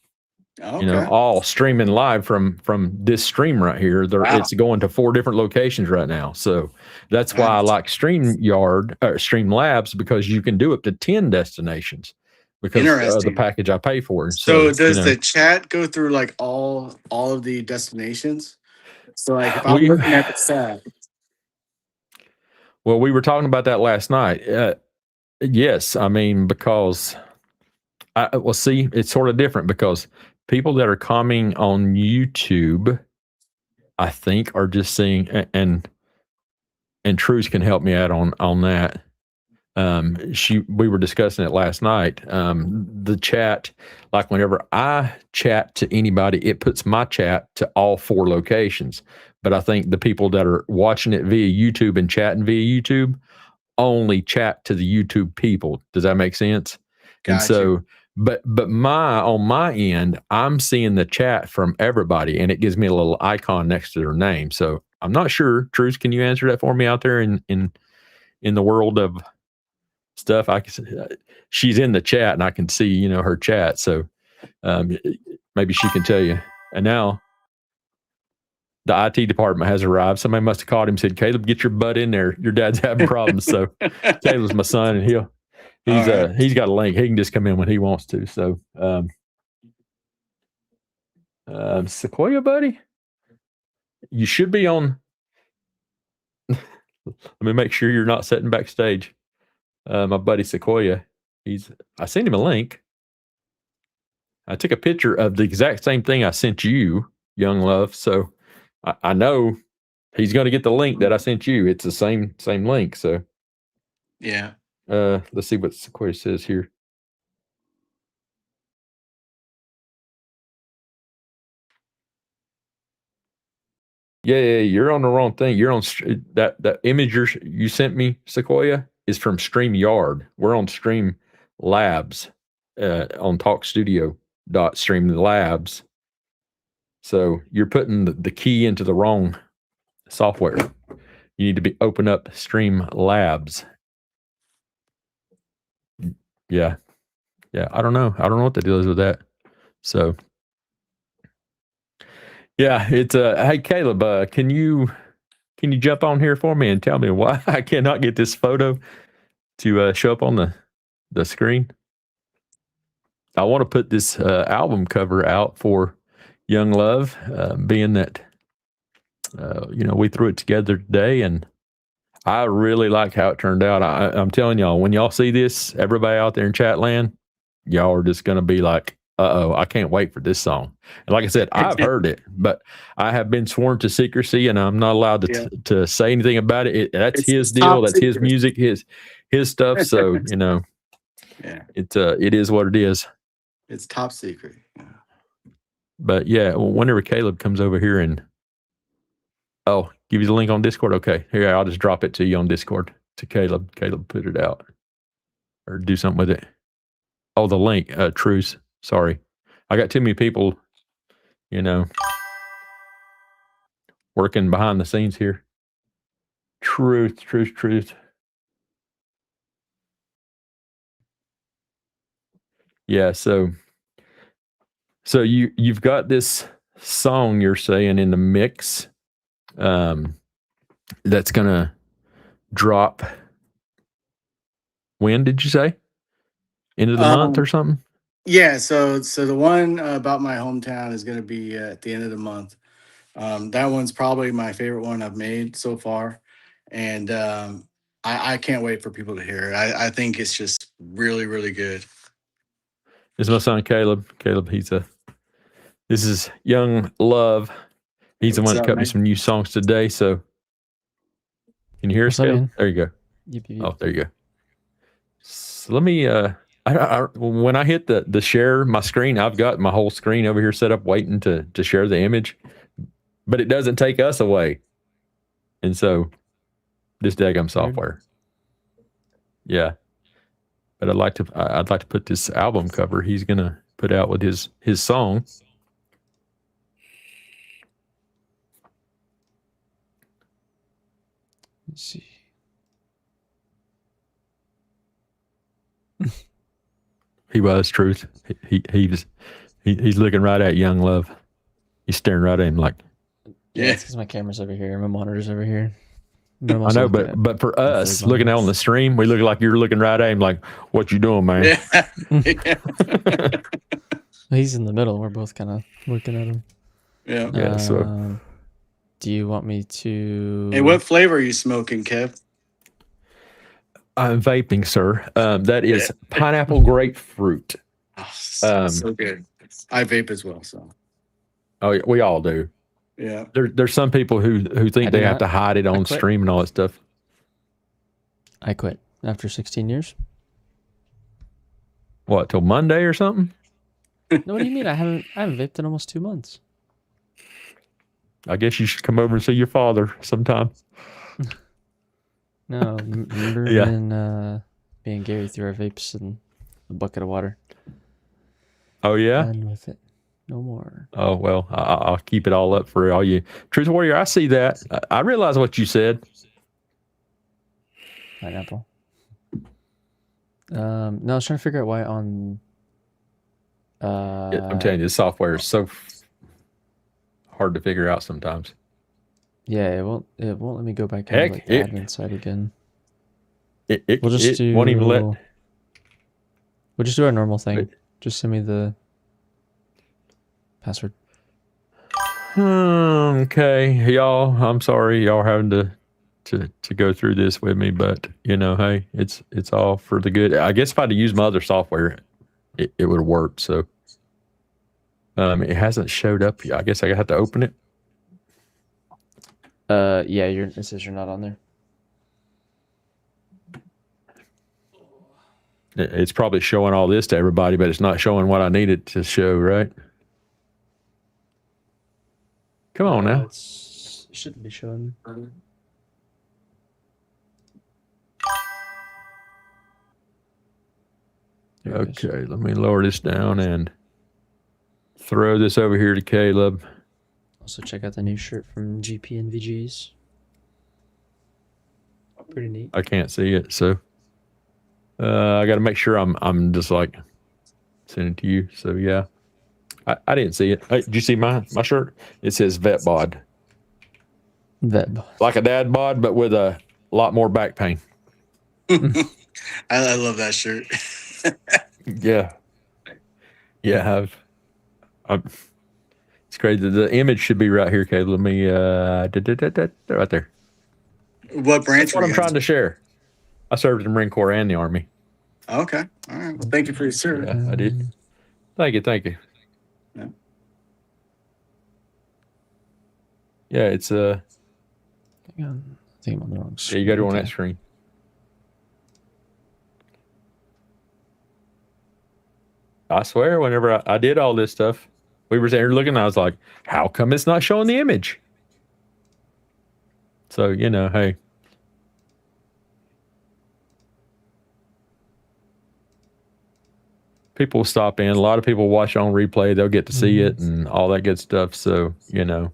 You know, all streaming live from this stream right here. It's going to 4 different locations right now. So that's why I like Streamlabs, because you can do up to 10 destinations because of the package I pay for. So does the chat go through like all of the destinations? So like if I'm looking at the chat. Well, we were talking about that last night. Yes, I mean, because see, it's sort of different because people that are commenting on YouTube, I think, are just seeing, and Truce can help me out on that. We were discussing it last night. The chat, like whenever I chat to anybody, it puts my chat to all 4 locations. But I think the people that are watching it via YouTube and chatting via YouTube only chat to the YouTube people. Does that make sense? Gotcha. And so, but on my end, I'm seeing the chat from everybody, and it gives me a little icon next to their name. So I'm not sure. Truce, can you answer that for me out there in the world of stuff? She's in the chat, and I can see, you know, her chat. So maybe she can tell you. And now the IT department has arrived. Somebody must have called him and said, "Caleb, get your butt in there. Your dad's having problems." So Caleb's my son, and he's got a link. He can just come in when he wants to. So Sequoia, buddy, you should be on. Let me make sure you're not sitting backstage. My buddy Sequoia, I sent him a link. I took a picture of the exact same thing I sent you, Young Love. So I know he's going to get the link that I sent you. It's the same link. So yeah. Let's see what Sequoia says here. Yeah, you're on the wrong thing. You're on that image you sent me, Sequoia, is from StreamYard. We're on Streamlabs on TalkStudio.Streamlabs. So you're putting the key into the wrong software. You need to open up Streamlabs. Yeah. I don't know what the deal is with that. So yeah, it's hey Caleb, can you jump on here for me and tell me why I cannot get this photo to show up on the screen? I want to put this album cover out for Young Love, being that you know, we threw it together today, and I really like how it turned out. I'm telling y'all, when y'all see this, everybody out there in chat land, y'all are just going to be like, I can't wait for this song. And like I said, I've heard it, but I have been sworn to secrecy, and I'm not allowed to say anything about it. That's his deal. That's his music, his stuff. So, you know, it is what it is. It's top secret. Yeah. But yeah, whenever Caleb comes over here and give you the link on Discord. Okay, here, I'll just drop it to you on Discord to Caleb. Caleb put it out or do something with it. Oh, the link, Truce. Sorry. I got too many people, you know, working behind the scenes here. Truth. Yeah, so you've got this song you're saying in the mix that's gonna drop. When did you say? End of the month or something? Yeah, so the one about my hometown is going to be at the end of the month. That one's probably my favorite one I've made so far, and I can't wait for people to hear it. I think it's just really, really good. This is my son Caleb. Caleb, he's a This is Young Love. He's the What's one that up, cut me man? some new songs today. So, can you hear us? What's up, Caleb? man? There you go. Yep. Oh, there you go. So let me. When I hit the share my screen, I've got my whole screen over here set up, waiting to share the image, but it doesn't take us away. And so, this daggum software. Yeah, but I'd like to put this album cover he's gonna put out with his song. Let's see. He was truth. He's looking right at Young Love. He's staring right at him like. Yeah, Yeah. it's because my camera's over here, my monitor's over here. I know, but for us looking out on the stream, we look like you're looking right at him like, "What you doing, man?" Yeah. Yeah. He's in the middle. We're both kind of looking at him. Yeah. Yeah, so do you want me to? Hey, what flavor are you smoking, Kev? I'm vaping, sir. That is pineapple grapefruit. Oh, so good. I vape as well, so Oh, yeah, we all do. yeah. There's some people who think I they do have not. to hide it I on quit. stream and all that stuff. I quit after 16 years. What, till Monday or something? No, what do you mean? I haven't vaped in almost 2 months. I guess you should come over and see your father sometime. No, remember Yeah. when me and Gary threw our vapes in a bucket of water? Oh yeah. Done with it. No more. Oh well, I'll keep it all up for all you. Truth Warrior, I see that. I realize what you said. Pineapple. No, I was trying to figure out why on. I'm telling you, this software is so hard to figure out sometimes. Yeah, it won't let me go back Heck, into like, the admin side again. It We'll just won't even let. We'll just do our normal thing. Wait. Just send me the password. Okay, y'all. I'm sorry, y'all having to go through this with me, but you know, hey, it's all for the good. I guess if I'd use my other software, it would have worked. So, it hasn't showed up yet. I guess I have to open it. Yeah, it says you're not on there. It's probably showing all this to everybody, but it's not showing what I need it to show, right? Come on now. It shouldn't be showing. There it is. Okay, let me lower this down and throw this over here to Caleb. Also, check out the new shirt from GP and VGs. Pretty neat. I can't see it, so I got to make sure I'm just like sending it to you. So yeah, I didn't see it. Hey, did you see my shirt? It says vet bod, Veb. like a dad bod, but with a lot more back pain. I love that shirt. Yeah, yeah. It's crazy. The image should be right here, Caleb. Let me right there. What branch? That's what I'm trying to share. I served in the Marine Corps and the Army. Okay. All right. Well, thank you for your service. Yeah, I did. Thank you. Yeah. Yeah, it's Hang on. I think I'm on the wrong yeah, screen. you got it on Okay. that screen. I swear, whenever I did all this stuff, we were there looking, I was like, how come it's not showing the image? So, you know, hey. People stop in. A lot of people watch on replay. They'll get to see it and all that good stuff. So, you know,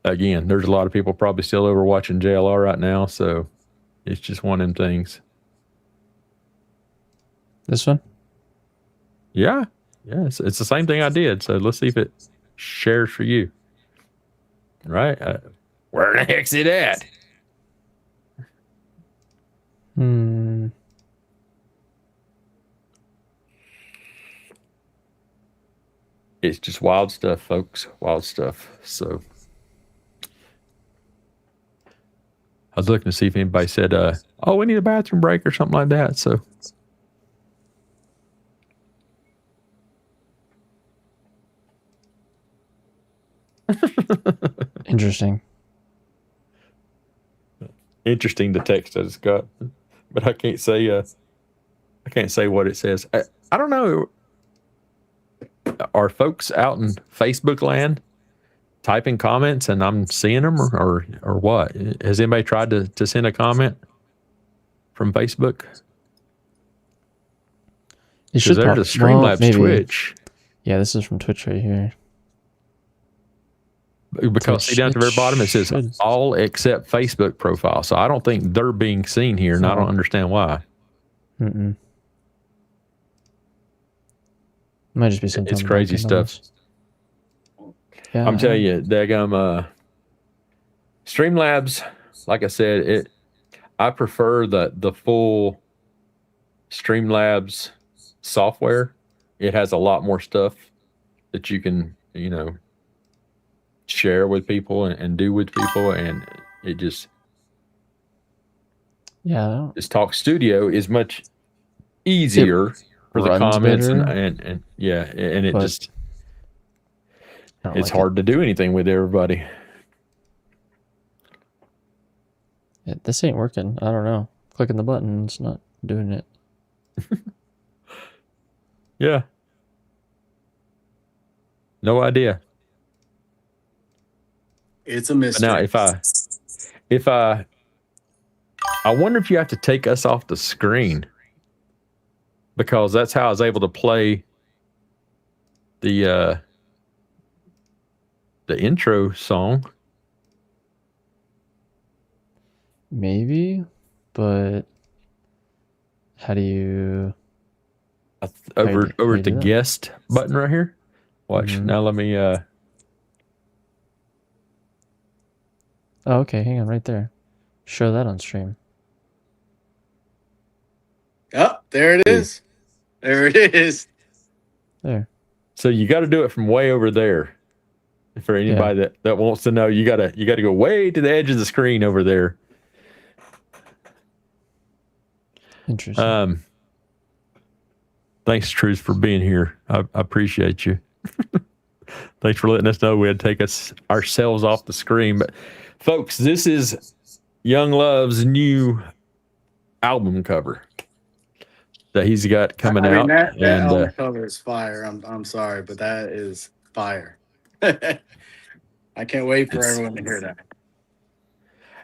again, there's a lot of people probably still over watching JLR right now. So it's just one of them things. This one? Yeah. Yeah. It's the same thing I did. So let's see if it shares for you. Right? Where the heck's it at? It's just wild stuff, folks. Wild stuff. So I was looking to see if anybody said, oh, we need a bathroom break or something like that. So Interesting. Interesting, the text that it's got, but I can't say what it says. I don't know. Are folks out in Facebook land typing comments and I'm seeing them, or what? Has anybody tried to send a comment from Facebook? It should There's pop. a Streamlabs maybe. Twitch. Yeah, this is from Twitch right here. Because Twitch, see down at the very bottom, it says should. all except Facebook profile. So I don't think they're being seen here, and I don't understand why. Mm-mm. Might just be something. It's crazy stuff. Yeah, I'm telling you, daggum, Streamlabs, like I said, I prefer the full Streamlabs software. It has a lot more stuff that you can, share with people and do with people, and it just this Talk Studio is much easier for the comments and yeah, and it just it's hard to do anything with everybody. Yeah, this ain't working. I don't know. Clicking the button, it's not doing it. Yeah. No idea. It's a mystery. Now, if I wonder if you have to take us off the screen, because that's how I was able to play the intro song. Maybe, but how do you over at the guest button right here? Watch. Now let me Oh, okay, hang on right there. Show that on stream. Oh, there it is. There it is. There. So you got to do it from way over there. For anybody that wants to know, you gotta go way to the edge of the screen over there. Interesting. Thanks, Truth, for being here. I appreciate you. Thanks for letting us know we had to take ourselves off the screen. But folks, this is Young Love's new album cover that he's got coming out. That album cover is fire. I'm sorry, but that is fire. I can't wait for everyone to hear that.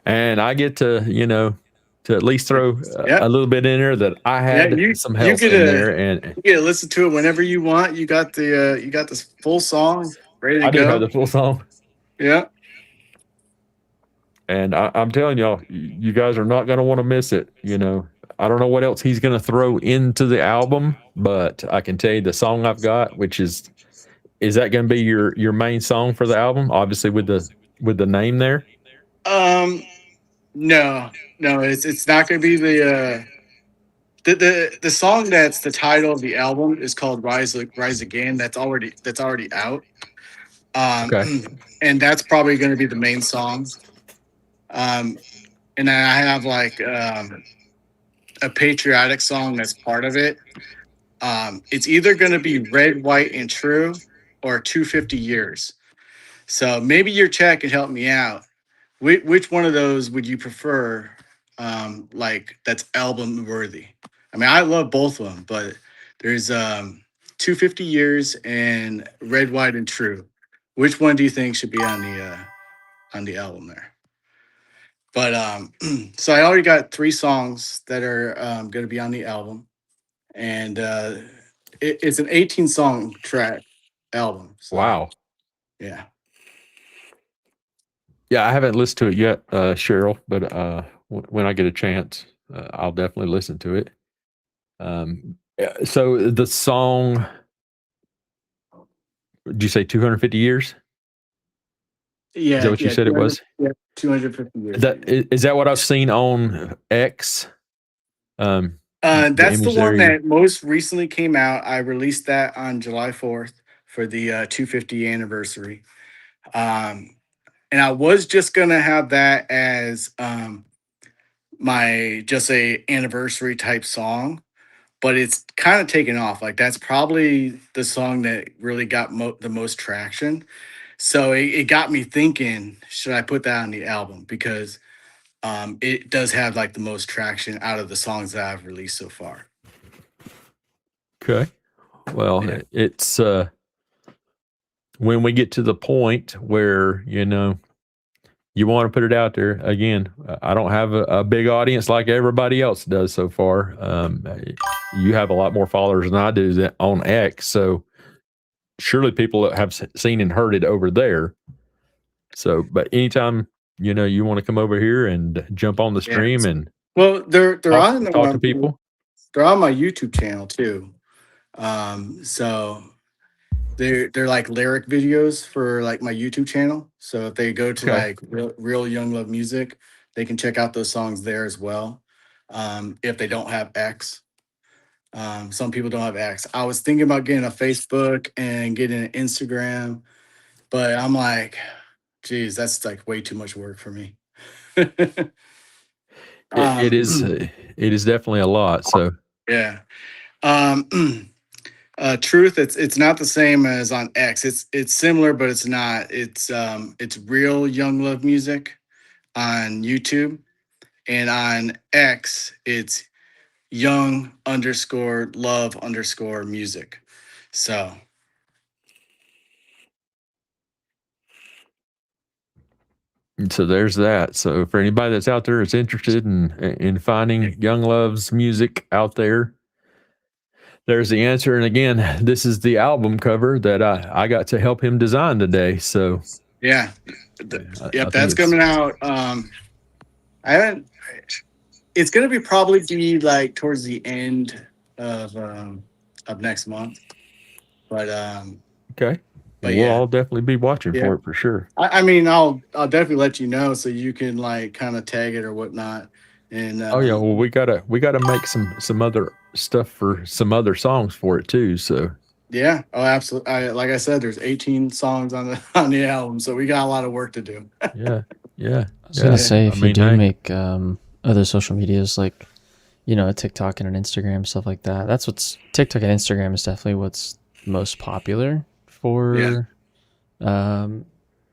And I get to, to at least throw a little bit in there that I had some help in there, and you get to listen to it whenever you want. You got this full song ready to go. I do have the full song. Yeah. And I'm telling y'all, you guys are not going to want to miss it. I don't know what else he's going to throw into the album, but I can tell you the song I've got, which is that going to be your main song for the album? Obviously with the name there. No, it's not going to be the song that's the title of the album is called Rise Again. That's already out. Okay. And that's probably going to be the main song. And then I have like a patriotic song that's part of it. It's either going to be Red, White, and True or 250 Years. So maybe your chat can help me out. Which one of those would you prefer? Like that's album worthy. I mean, I love both of them, but there's 250 Years and Red, White, and True. Which one do you think should be on the album there? But so I already got 3 songs that are going to be on the album, and it's an 18-song track album. So, wow. Yeah. Yeah, I haven't listened to it yet, Cheryl, but when I get a chance, I'll definitely listen to it. So the song, did you say 250 years? Yeah. Is that what you said it was? Yeah, 250 years. Is that what I've seen on X? That's the one that most recently came out. I released that on July 4th for the 250 anniversary. And I was just gonna have that as my just a anniversary type song, but it's kind of taken off. Like that's probably the song that really got the most traction. So it got me thinking, should I put that on the album? Because it does have like the most traction out of the songs that I've released so far. Okay. Well, Yeah. it's when we get to the point where, you know, you want to put it out there again. I don't have a big audience like everybody else does so far. You have a lot more followers than I do on X. So surely people have seen and heard it over there. So, but anytime, you know, you want to come over here and jump on the stream and well, they're talk to people. They're on my YouTube channel too. So they're like lyric videos for like my YouTube channel. So if they go to like real Young Love Music, they can check out those songs there as well. If they don't have X, some people don't have X. I was thinking about getting a Facebook and getting an Instagram, but I'm like, geez, that's like way too much work for me. It is definitely a lot. So yeah. Truth, it's not the same as on X. It's similar, but it's not. It's real Young Love Music on YouTube, and on X it's young_love_music. So there's that. So for anybody that's out there that's interested in finding Young Love's music out there, there's the answer. And again, this is the album cover that I got to help him design today. So yeah, yep, that's coming out. I haven't. It's gonna be probably like towards the end of next month, but okay. But we'll all definitely be watching for it for sure. I mean, I'll definitely let you know so you can like kind of tag it or whatnot. And oh yeah, well we gotta make some other stuff for some other songs for it too. So yeah, oh absolutely. Like I said, there's 18 songs on the album, so we got a lot of work to do. yeah. I was gonna say if you do make other social medias like, you know, a TikTok and an Instagram, stuff like that. That's what's TikTok and Instagram is definitely what's most popular for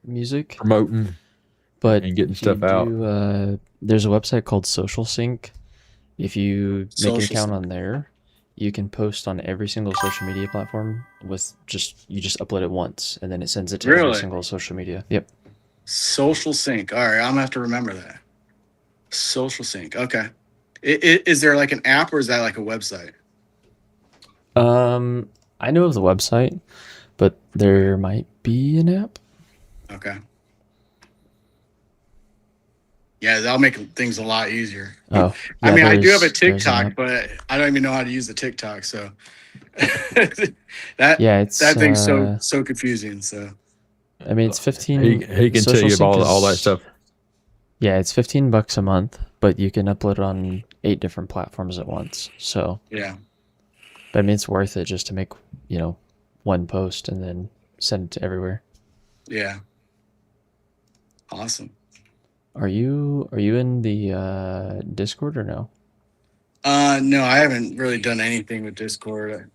music promoting, but and getting stuff out. There's a website called Social Sync. If you make an account on there, you can post on every single social media platform with you just upload it once and then it sends it to every single social media. Yep. Social Sync. All right, I'm gonna have to remember that. Social Sync. Okay. Is there like an app or is that like a website? I know of the website, but there might be an app. Okay. Yeah, that'll make things a lot easier. Oh, yeah, I mean, I do have a TikTok, but I don't even know how to use the TikTok. So that thing's so confusing. So I mean, it's 15. He can tell you about all that stuff. Yeah, it's $15 a month, but you can upload it on 8 different platforms at once. So yeah, but I mean, it's worth it just to make, you know, one post and then send it to everywhere. Yeah. Awesome. Are you in the Discord or no? No, I haven't really done anything with Discord.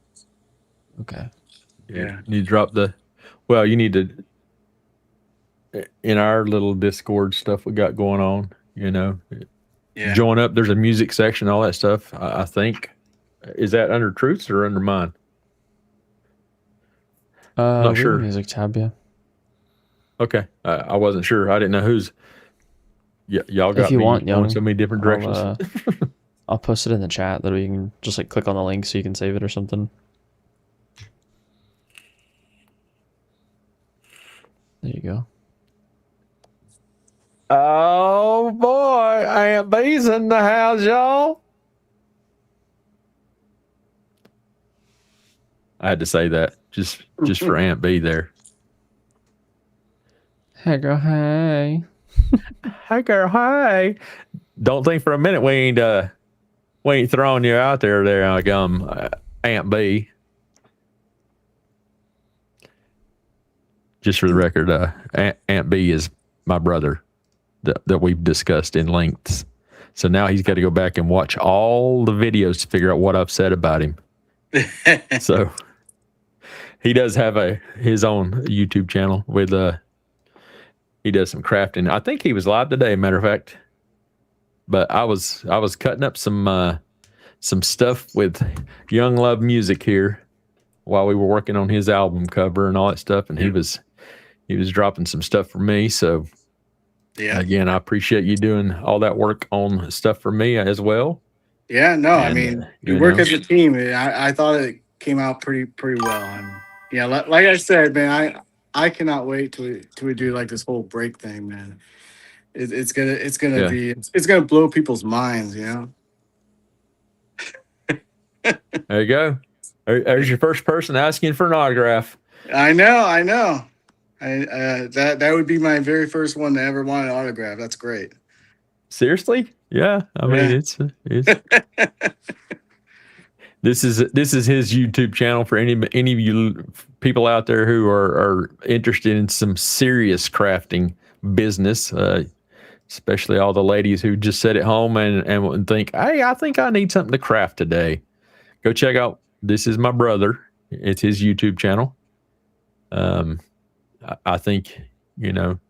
Okay. Yeah. You need to drop you need to, in our little Discord stuff we got going on, you know, join up. There's a music section, all that stuff. I think. Is that under Truths or under mine? Not sure. Music tab, yeah. Okay. I wasn't sure. I didn't know who's. Yeah, y'all got going so many different directions. I'll post it in the chat that you can just like click on the link so you can save it or something. There you go. Oh boy, Aunt B's in the house, y'all. I had to say that just for Aunt B there. Hey girl, hey. Hey girl, hey. Don't think for a minute we ain't throwing you out there like Aunt B. Just for the record, Aunt B is my brother that we've discussed in lengths. So now he's got to go back and watch all the videos to figure out what I've said about him. So he does have his own YouTube channel with he does some crafting. I think he was live today, matter of fact. But I was cutting up some stuff with Young Love Music here while we were working on his album cover and all that stuff, and he was dropping some stuff for me. So again, I appreciate you doing all that work on stuff for me as well. Yeah, no, I mean, we work as a team. I thought it came out pretty well. And yeah, like I said, man, I cannot wait till we do like this whole break thing, man. It's gonna blow people's minds, you know. There you go. There's your first person asking for an autograph. I know. That would be my very first one to ever want an autograph. That's great. Seriously? Yeah. I mean, it's this is his YouTube channel for any of you people out there who are interested in some serious crafting business, especially all the ladies who just sit at home and think, hey, I think I need something to craft today. Go check out This Is My Brother. It's his YouTube channel. I think, you know,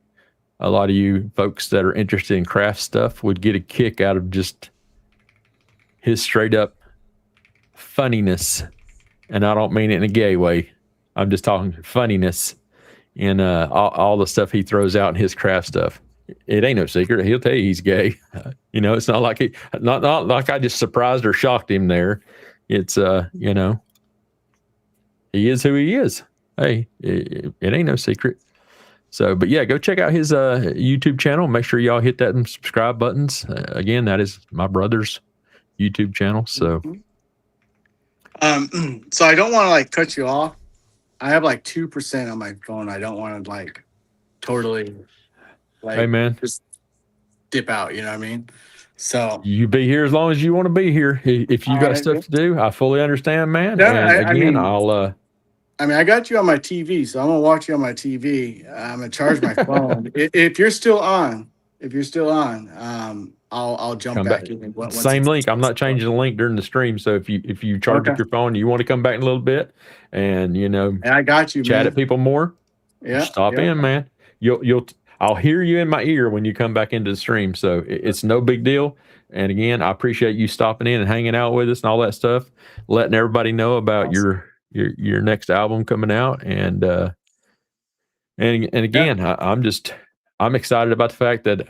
a lot of you folks that are interested in craft stuff would get a kick out of just his straight up funniness. And I don't mean it in a gay way. I'm just talking funniness in all the stuff he throws out in his craft stuff. It ain't no secret. He'll tell you he's gay. You know, it's not like not like I just surprised or shocked him there. It's you know, he is who he is. Hey, it ain't no secret. So, but yeah, go check out his YouTube channel. Make sure y'all hit that and subscribe buttons. Again, that is my brother's YouTube channel. So, so I don't want to like cut you off. I have like 2% on my phone. I don't want to like totally like, hey man, just dip out. You know what I mean? So you be here as long as you want to be here. If you got stuff to do, I fully understand, man. No, and again, I got you on my TV, so I'm gonna watch you on my TV. I'm gonna charge my phone. If you're still on, I'll jump back in. Same link. I'm not changing the link during the stream. So if you charge up your phone, you want to come back in a little bit, and you know, and I got you. Chat at people more. Yeah, stop in, man. I'll hear you in my ear when you come back into the stream. So it's no big deal. And again, I appreciate you stopping in and hanging out with us and all that stuff, letting everybody know about your next album coming out. And again, I'm excited about the fact that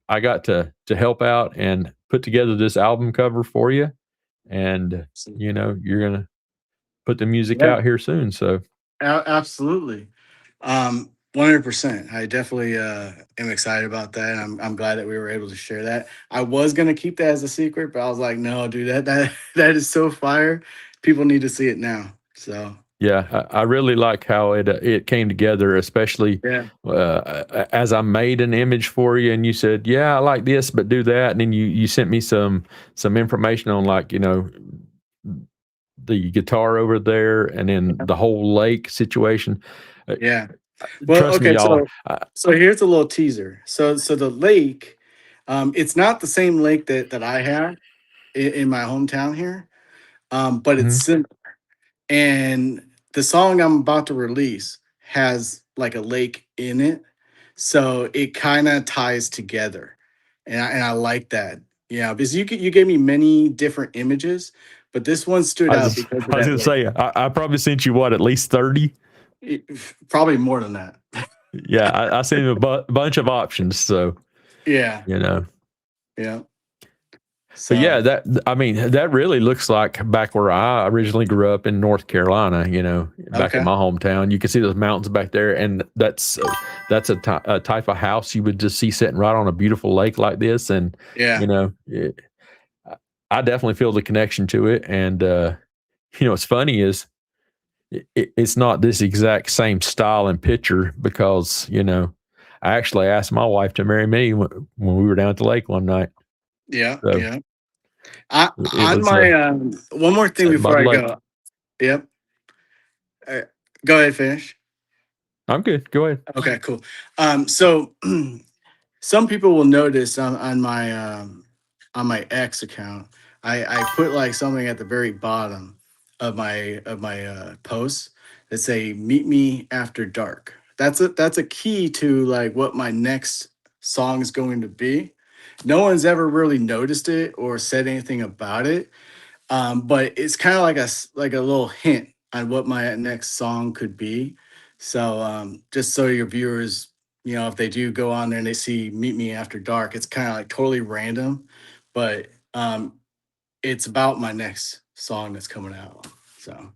I got to help out and put together this album cover for you. And you know, you're going to put the music out here soon. So absolutely. 100%. I definitely am excited about that. And I'm glad that we were able to share that. I was going to keep that as a secret, but I was like, no, dude, that is so fire. People need to see it now. So yeah, I really like how it came together, especially as I made an image for you and you said, yeah, I like this, but do that. And then you sent me some information on, like, you know, the guitar over there and then the whole lake situation. Yeah. Well, okay, so here's a little teaser. So the lake, it's not the same lake that I have in my hometown here, but it's similar. And the song I'm about to release has like a lake in it, so it kind of ties together, and I like that. Yeah, because you gave me many different images, but this one stood out because I was going to say I probably sent you at least 30. Probably more than that. Yeah, I sent him a bunch of options. So yeah, you know, yeah. So yeah, that really looks like back where I originally grew up in North Carolina. You know, back in my hometown, you can see those mountains back there, and that's a type of house you would just see sitting right on a beautiful lake like this. And you know, I definitely feel the connection to it. And you know, what's funny is, it's not this exact same style and picture because, you know, I actually asked my wife to marry me when we were down at the lake one night. Yeah. So yeah. On my one more thing before I go. Yep. Go ahead, finish. I'm good. Go ahead. Okay, cool. So some people will notice on my X account, I put like something at the very bottom of my posts. that say "Meet me after dark." That's a key to like what my next song is going to be. No one's ever really noticed it or said anything about it, but it's kind of like like a little hint on what my next song could be. So just so your viewers, if they do go on there and they see "Meet Me After Dark," it's kind of like totally random, but it's about my next song that's coming out. So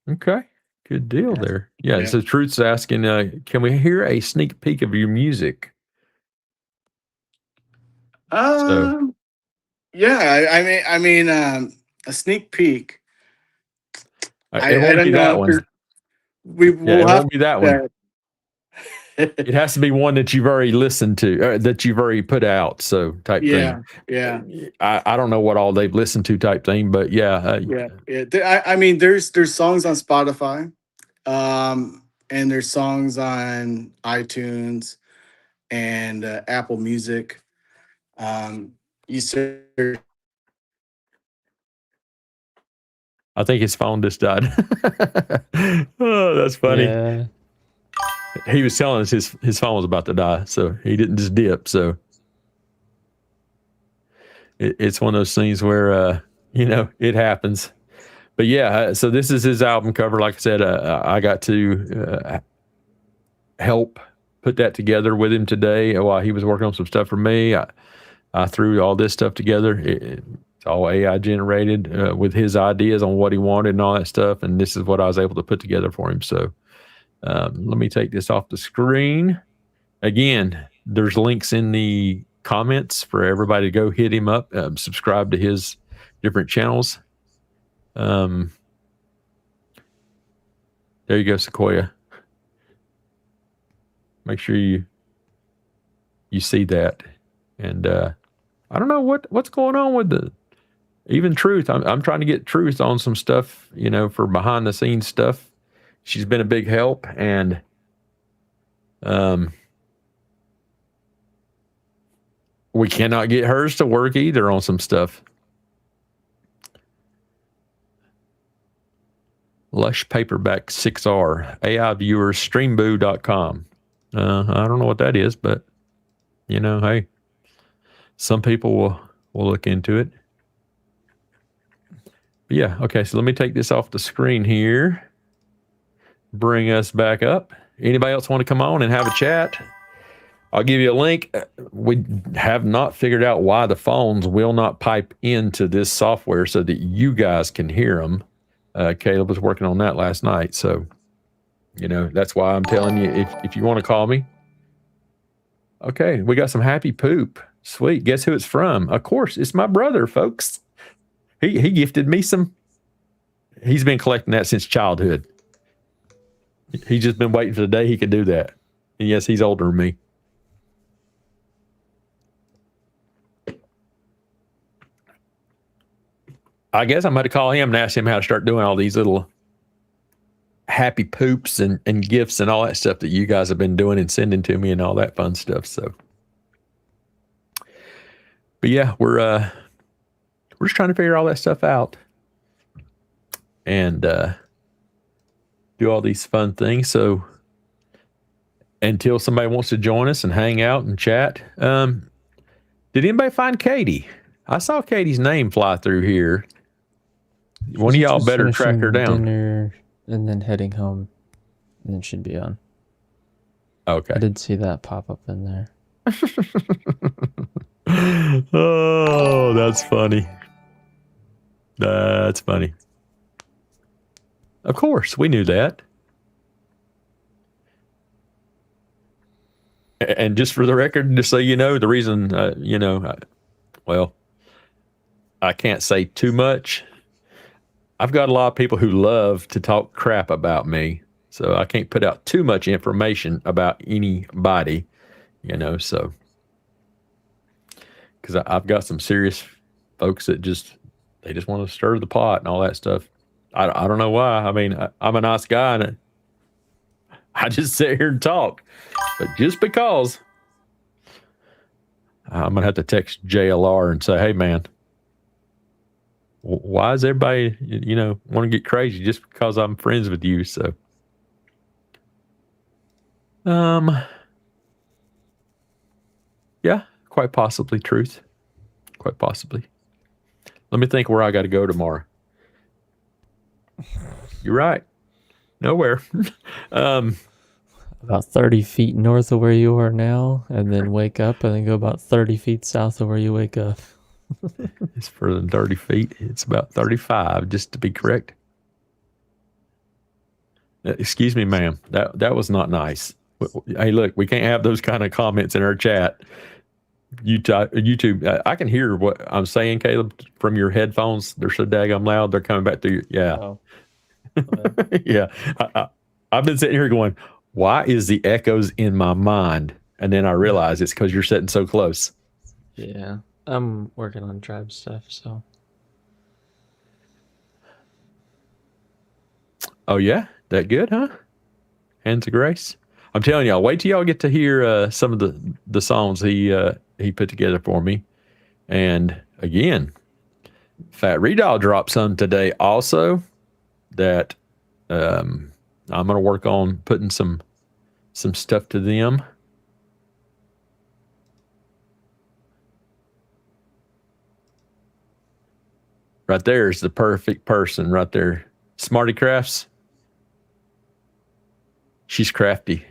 Okay. Good deal yeah, there. Yeah. yeah. So Truth's asking, can we hear a sneak peek of your music? So Um, yeah. A sneak peek. it I won't be don't know that if one. we Yeah, will it have won't be that one. that. It has to be one that you've already listened to, that you've already put out. So type thing. Yeah. I don't know what all they've listened to type thing, but yeah. Yeah. I mean, there's songs on Spotify, and there's songs on iTunes and Apple Music. You search. I think his phone just died. Oh, that's funny. Yeah. He was telling us his phone was about to die, so he didn't just dip. So it's one of those things where it happens. But yeah, so this is his album cover. Like I said, I got to help put that together with him today while he was working on some stuff for me. I threw all this stuff together. It's all AI generated with his ideas on what he wanted and all that stuff. And this is what I was able to put together for him. So let me take this off the screen. Again, there's links in the comments for everybody to go hit him up, subscribe to his different channels. There you go, Sequoia. Make sure you see that. And I don't know what's going on with even Truth. I'm trying to get Truth on some stuff, for behind the scenes stuff. She's been a big help, and we cannot get hers to work either on some stuff. Lush Paperback 6R, AI Viewers, streamboo.com. I don't know what that is, but, hey, some people will look into it. But yeah, okay, so let me take this off the screen here. Bring us back up. Anybody else want to come on and have a chat? I'll give you a link. We have not figured out why the phones will not pipe into this software so that you guys can hear them. Kaleb was working on that last night. So, that's why I'm telling you, if you want to call me. Okay, we got some happy poop. Sweet. Guess who it's from? Of course, it's my brother, folks. He gifted me some. He's been collecting that since childhood. He's just been waiting for the day he could do that. And yes, he's older than me. I guess I'm going to call him and ask him how to start doing all these little happy poops and gifts and all that stuff that you guys have been doing and sending to me and all that fun stuff. So, but yeah, we're just trying to figure all that stuff out and do all these fun things. So until somebody wants to join us and hang out and chat, did anybody find Katie? I saw Katie's name fly through here. One of y'all better track her down. Dinner and then heading home, and then she'd be on. Okay. I did see that pop up in there. Oh, that's funny. That's funny. Of course, we knew that. And just for the record, just so you know, the reason, I can't say too much. I've got a lot of people who love to talk crap about me, so I can't put out too much information about anybody, so. Because I've got some serious folks that just want to stir the pot and all that stuff. I don't know why. I mean, I'm a nice guy and I just sit here and talk. But just because, I'm going to have to text JLR and say, hey, man, why is everybody, want to get crazy just because I'm friends with you? So, yeah, quite possibly truth. Quite possibly. Let me think where I got to go tomorrow. You're right. Nowhere. About 30 feet north of where you are now, and then wake up, and then go about 30 feet south of where you wake up. It's further than 30 feet. It's about 35, just to be correct. Excuse me, ma'am. That was not nice. Hey, look, we can't have those kind of comments in our chat. YouTube, I can hear what I'm saying, Caleb, from your headphones. They're so daggum loud. They're coming back through you. Yeah. Oh. Yeah. I've been sitting here going, why is the echoes in my mind? And then I realize it's because you're sitting so close. Yeah. I'm working on tribe stuff, so. Oh, yeah? That good, huh? Hands of Grace? I'm telling y'all, wait till y'all get to hear some of the songs he put together for me. And again, Fat Redoll dropped some today also that I'm going to work on putting some stuff to them. Right there is the perfect person right there. Smarty Crafts. She's crafty.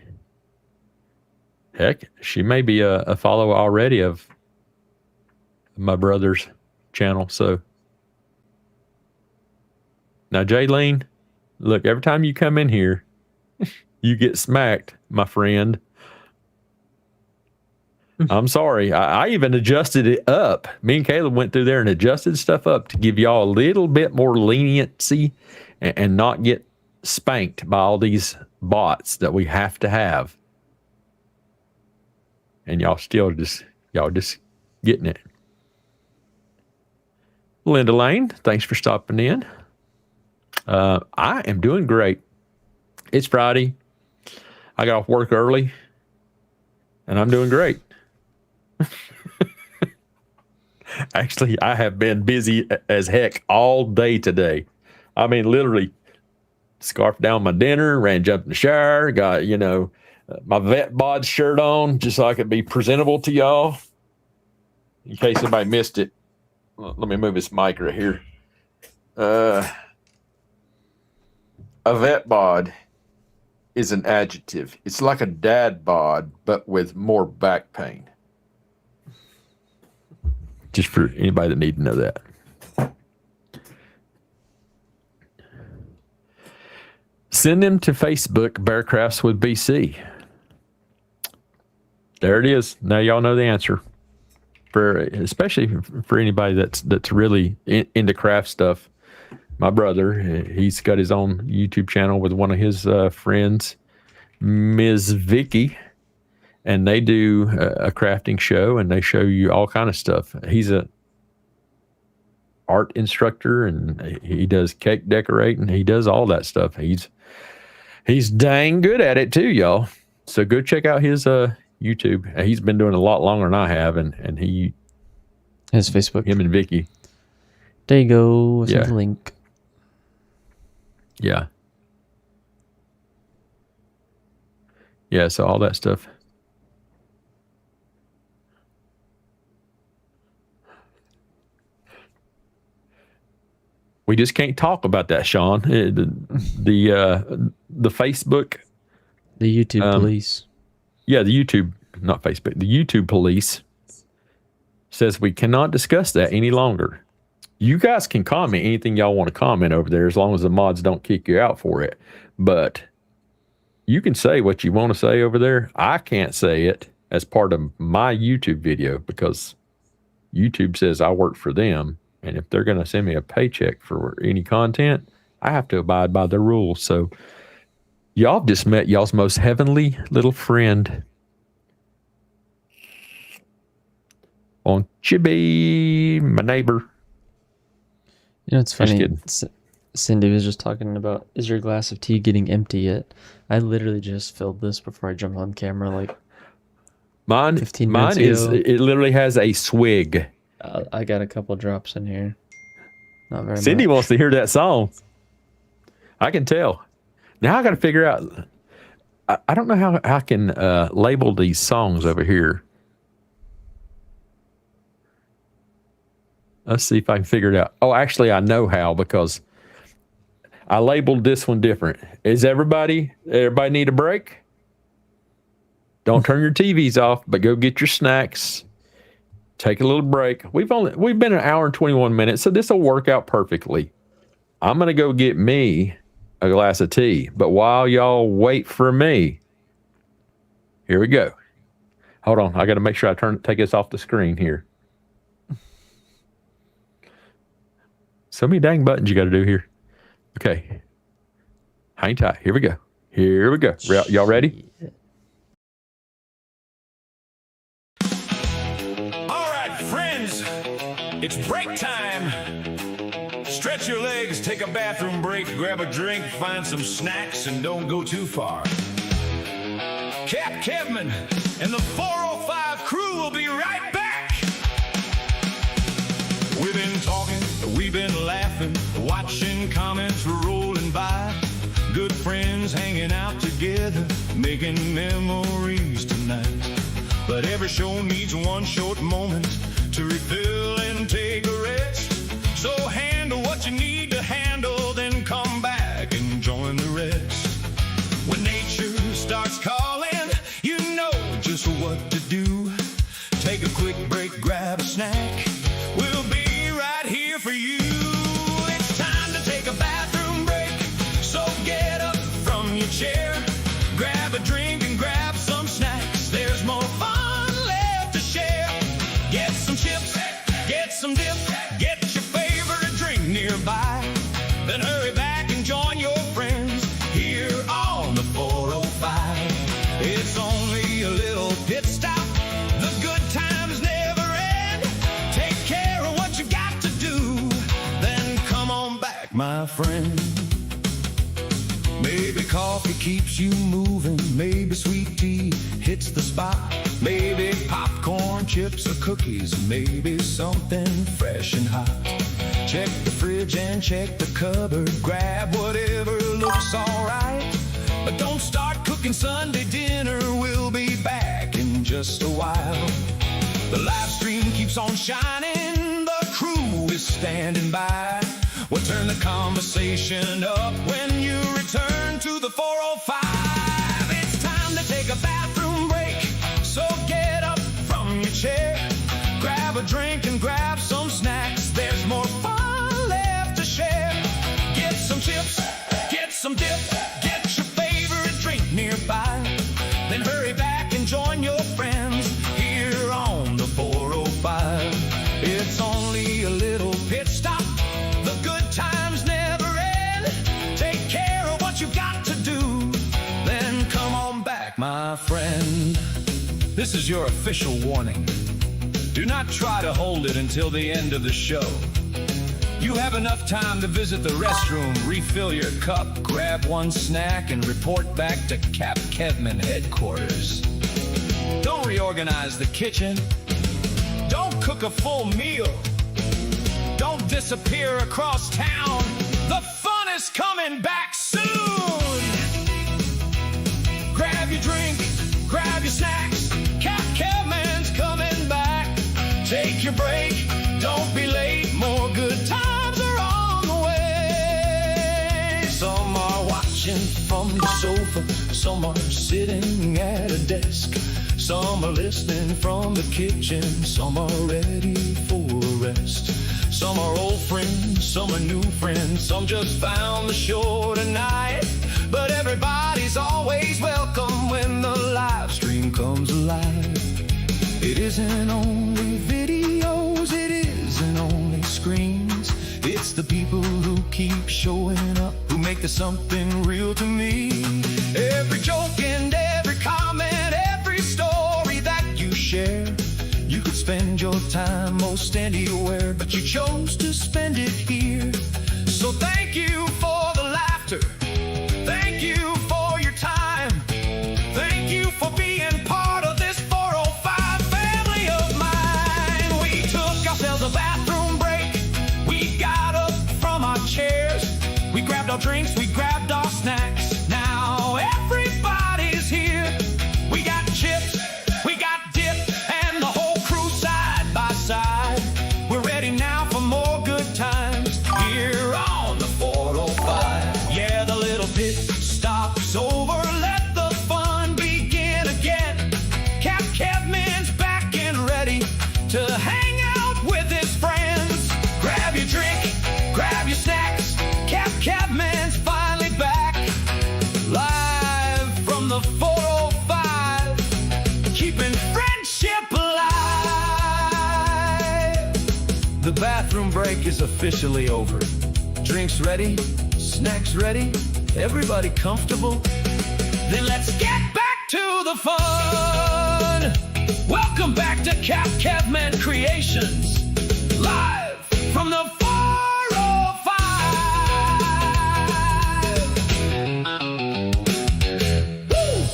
Heck, she may be a follower already of my brother's channel. So now, Jaylene, look, every time you come in here, you get smacked, my friend. I'm sorry. I even adjusted it up. Me and Caleb went through there and adjusted stuff up to give y'all a little bit more leniency and not get spanked by all these bots that we have to have. And y'all just getting it. Linda Lane, thanks for stopping in. I am doing great. It's Friday. I got off work early, and I'm doing great. Actually, I have been busy as heck all day today. I mean, literally scarfed down my dinner, jumped in the shower, got, my vet bod shirt on just so I could be presentable to y'all. In case somebody missed it. Let me move this mic right here. A vet bod is an adjective. It's like a dad bod, but with more back pain. Just for anybody that needs to know that. Send them to Facebook, Bearcrafts with BC. There it is. Now y'all know the answer. Especially for anybody that's really into craft stuff. My brother, he's got his own YouTube channel with one of his friends, Ms. Vicky, and they do a crafting show, and they show you all kind of stuff. He's a art instructor, and he does cake decorating. He does all that stuff. He's dang good at it too, y'all. So go check out his YouTube. He's been doing it a lot longer than I have, and his Facebook. Him and Vicky. There you go. With the link. Yeah. Yeah, so all that stuff. We just can't talk about that, Sean. The Facebook. The YouTube police. Yeah, the YouTube, not Facebook. The YouTube police says we cannot discuss that any longer. You guys can comment anything y'all want to comment over there as long as the mods don't kick you out for it. But you can say what you want to say over there. I can't say it as part of my YouTube video because YouTube says I work for them. And if they're going to send me a paycheck for any content, I have to abide by their rules. So y'all just met y'all's most heavenly little friend on Chibi, my neighbor. It's funny. Cindy was just talking about, is your glass of tea getting empty yet? I literally just filled this before I jumped on camera, like mine 15 minutes ago. It literally has a swig. I got a couple drops in here. Not very Cindy much. wants to hear that song. I can tell. Now I got to figure out. I don't know how I can label these songs over here. Let's see if I can figure it out. Oh, actually, I know how, because I labeled this one different. Is everybody need a break? Don't turn your TVs off, but go get your snacks. Take a little break. We've been an hour and 21 minutes, so this will work out perfectly. I'm gonna go get me a glass of tea, but while y'all wait for me, here we go. Hold on, I got to make sure I take this off the screen here. So many dang buttons you got to do here. Okay, hang tight. Here we go. Here we go. Y'all ready? All right, friends, it's break time. Stretch your legs, take a bathroom break, grab a drink, find some snacks, and don't go too far. CAPT KEVman and the 405 crew will be right back. We've been talking, we've been laughing, watching comments rolling by. Good friends hanging out together, making memories tonight. But every show needs one short moment to refill and take a rest. So handle what you need to handle, then come back and join the rest. When nature starts calling, you know just what to do. Take a quick break, grab a snack. We'll be right here for you. It's time to take a bathroom break, so get up from your chair. Grab a drink and grab some snacks. There's more fun left to share. Get some chips, get some dip, get your favorite drink nearby. Then hurry back and join your friends here on the 405. It's only a little pit stop. The good times never end. Take care of what you got to do, then come on back, my friend. Maybe coffee keeps you moving, maybe sweet tea hits the spot, maybe popcorn, chips, or cookies, maybe something fresh and hot. Check the fridge and check the cupboard, grab whatever looks alright. But don't start cooking Sunday dinner, we'll be back in just a while. The live stream keeps on shining, the crew is standing by. We'll turn the conversation up when you return to the 405. It's time to take a bathroom break, so get up from your chair. Grab a drink and grab some snacks. There's more fun left to share. Get some chips, get some dip, get your favorite drink nearby. Then hurry back and join your friends here on the 405. It's only a little pit stop. The good times never end. Take care of what you got to do, then come on back, my friend. This is your official warning. Do not try to hold it until the end of the show. You have enough time to visit the restroom, refill your cup, grab one snack, and report back to CAPT KEVman headquarters. Don't reorganize the kitchen. Don't cook a full meal. Don't disappear across town. The fun is coming back soon. Grab your drink, grab your snacks. CAPT KEVman's coming back. Take your break, don't be late. More good times are on the way. Some are watching from the sofa, some are sitting at a desk. Some are listening from the kitchen, some are ready for a rest. Some are old friends, some are new friends, some just found the show tonight. But everybody's always welcome when the live stream comes alive. It isn't only videos, it isn't only screens. It's the people who keep showing up, who make this something real to me. Every joke and every comment, every story that you share. You could spend your time most anywhere, but you chose to spend it here. So thank you for the laughter. Thank you for your time. Thank you for being part of this 405 family of mine. We took ourselves a bathroom break. We got up bathroom break is officially over. Drinks ready, snacks ready, everybody comfortable? Then let's get back to the fun. Welcome back to CAPT KEVman Creations, live from the 405. Woo!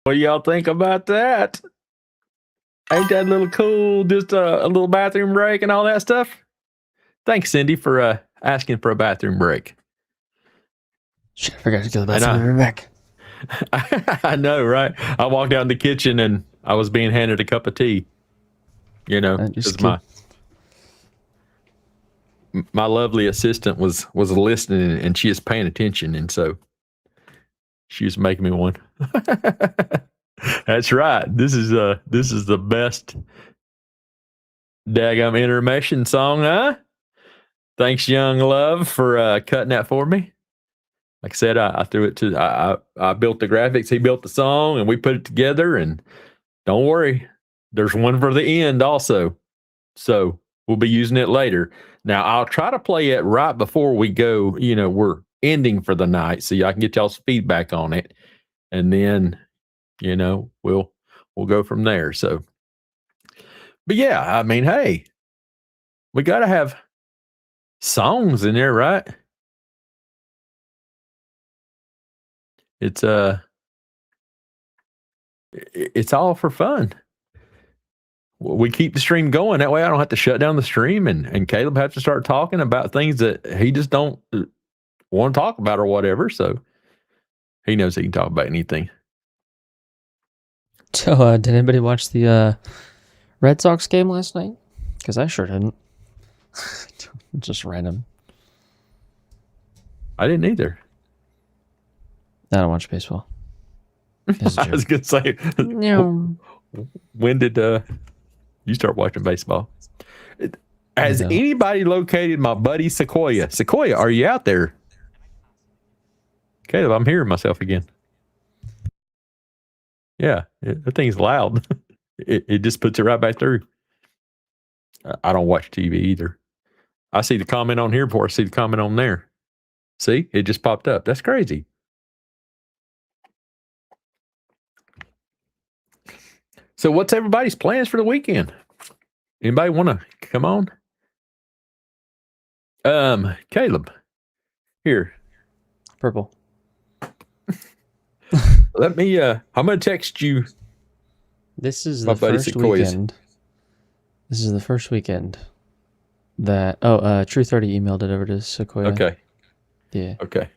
What do y'all think about that? Ain't that a little cool? Just a little bathroom break and all that stuff. Thanks, Cindy, for asking for a bathroom break. Shit, I forgot to go to the bathroom back. I know, right? I walked out in the kitchen and I was being handed a cup of tea. You know, because my lovely assistant was listening and she is paying attention, and so she was making me one. That's right. This is the best daggum intermission song, huh? Thanks, Young Love, for cutting that for me. Like I said, I threw it to I built the graphics, he built the song, and we put it together. And don't worry, there's one for the end also. So we'll be using it later. Now I'll try to play it right before we go. You know, we're ending for the night, so I can get y'all's feedback on it, and then, you know, we'll go from there. So, but yeah, I mean, hey, we got to have songs in there, right? It's all for fun. We keep the stream going. That way I don't have to shut down the stream and Caleb have to start talking about things that he just don't want to talk about or whatever. So he knows he can talk about anything. So, did anybody watch the Red Sox game last night? Because I sure didn't. Just random. I didn't either. I don't watch baseball. I was going to say, No. when did you start watching baseball? Has anybody located my buddy Sequoia? Sequoia, are you out there? Caleb, I'm hearing myself again. Yeah, that thing's loud. It just puts it right back through. I don't watch TV either. I see the comment on here before I see the comment on there. See, it just popped up. That's crazy. So what's everybody's plans for the weekend? Anybody want to come on? Caleb, here. Purple. Let me, I'm going to text you. This is the first weekend. This is the first weekend that, Truth already emailed it over to Sequoia. Okay. Yeah. Okay.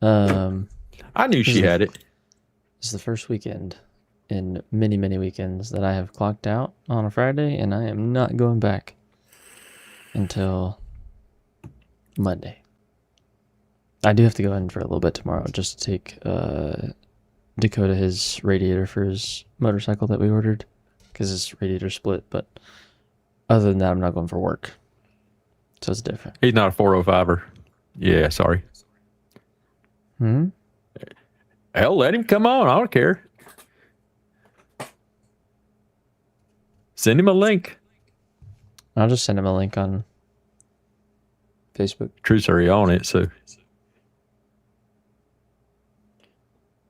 I knew she had it. This is the first weekend in many, many weekends that I have clocked out on a Friday, and I am not going back until Monday. I do have to go in for a little bit tomorrow just to take Dakota his radiator for his motorcycle that we ordered, because his radiator split. But other than that, I'm not going for work, so it's different. He's not a 405er. Yeah, sorry. Hell, let him come on. I don't care. Send him a link. I'll just send him a link on Facebook. Truth's already on it, so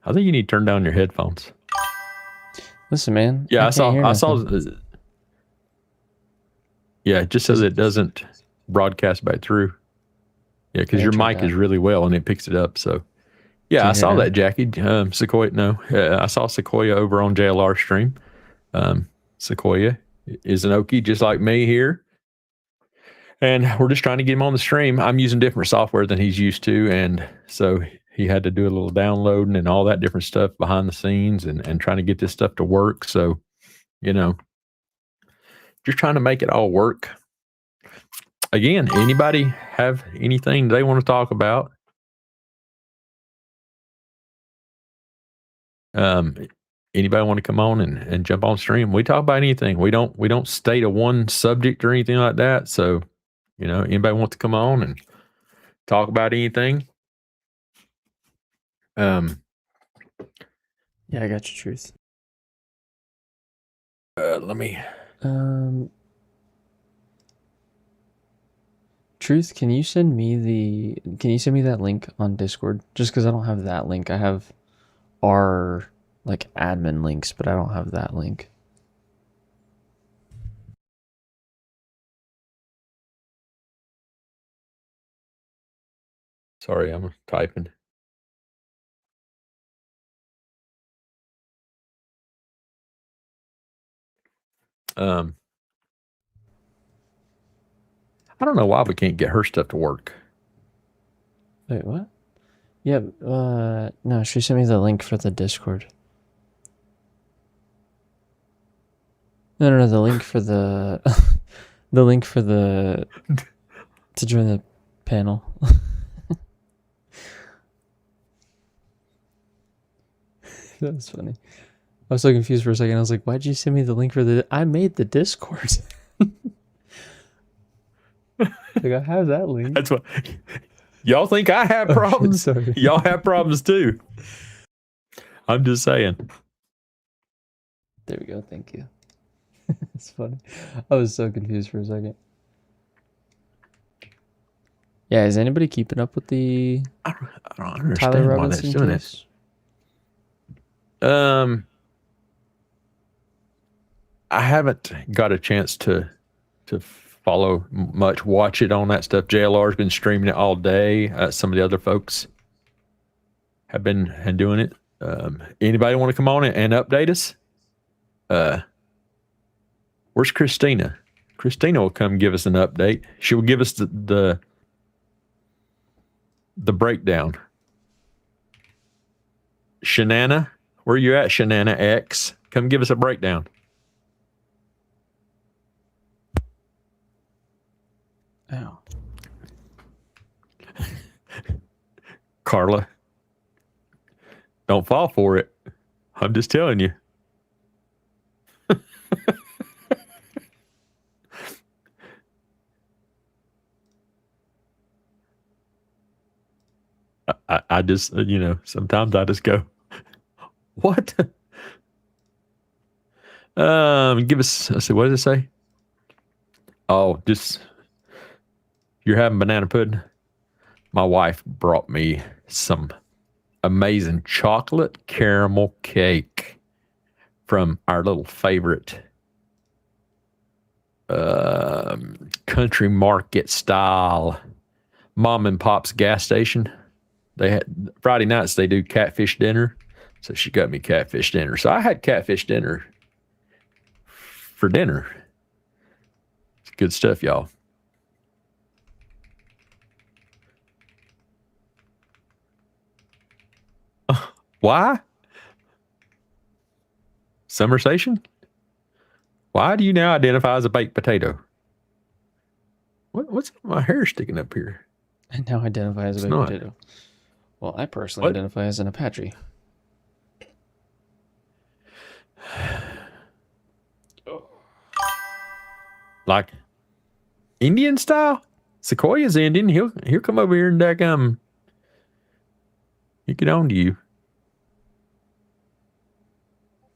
I think you need to turn down your headphones. Listen, man. Yeah, I saw. Yeah, just so that it doesn't broadcast back through. Yeah, because your mic is really well and it picks it up. So, yeah, I saw that, Jackie. Sequoia, no, I saw Sequoia over on JLR stream. Sequoia is an Okie just like me here. And we're just trying to get him on the stream. I'm using different software than he's used to. And so he had to do a little downloading and all that different stuff behind the scenes and trying to get this stuff to work. So, you know, just trying to make it all work. Again, anybody have anything they want to talk about? Anybody want to come on and jump on stream? We talk about anything. We don't state a one subject or anything like that. So, you know, anybody want to come on and talk about anything? Yeah, I got your truth. Let me Truth, can you send me that link on Discord? Just because I don't have that link. I have our like admin links, but I don't have that link. Sorry, I'm typing. I don't know why we can't get her stuff to work. Wait, what? Yeah, no, she sent me the link for the Discord. No, the link for the the link for the to join the panel. That was funny. I was so confused for a second. I was like, why'd you send me the link for the... I made the Discord. Like, I have that link. That's what y'all think I have problems. Sorry. Y'all have problems too. I'm just saying. There we go. Thank you. It's funny. I was so confused for a second. Yeah, is anybody keeping up with the I don't understand Tyler why that's Robinson doing case? it. I haven't got a chance to follow much, watch it on that stuff. JLR's been streaming it all day. Some of the other folks have been doing it. Anybody want to come on and update us? Where's Christina? Christina will come give us an update. She will give us the breakdown. Shanana, where you at, Shanana X? Come give us a breakdown. Ow. Carla, don't fall for it. I'm just telling you. I just, sometimes I just go, what? Give us, let's see, what does it say? Oh, just, you're having banana pudding? My wife brought me some amazing chocolate caramel cake from our little favorite country market style mom and pop's gas station. They had Friday nights, they do catfish dinner. So she got me catfish dinner. So I had catfish dinner for dinner. It's good stuff, y'all. Why? Summer station? Why do you now identify as a baked potato? What's my hair sticking up here? I now identify as a baked potato. Well, I personally identify as an Apache. Like Indian style? Sequoia's Indian. He'll come over here and he'll get on to you.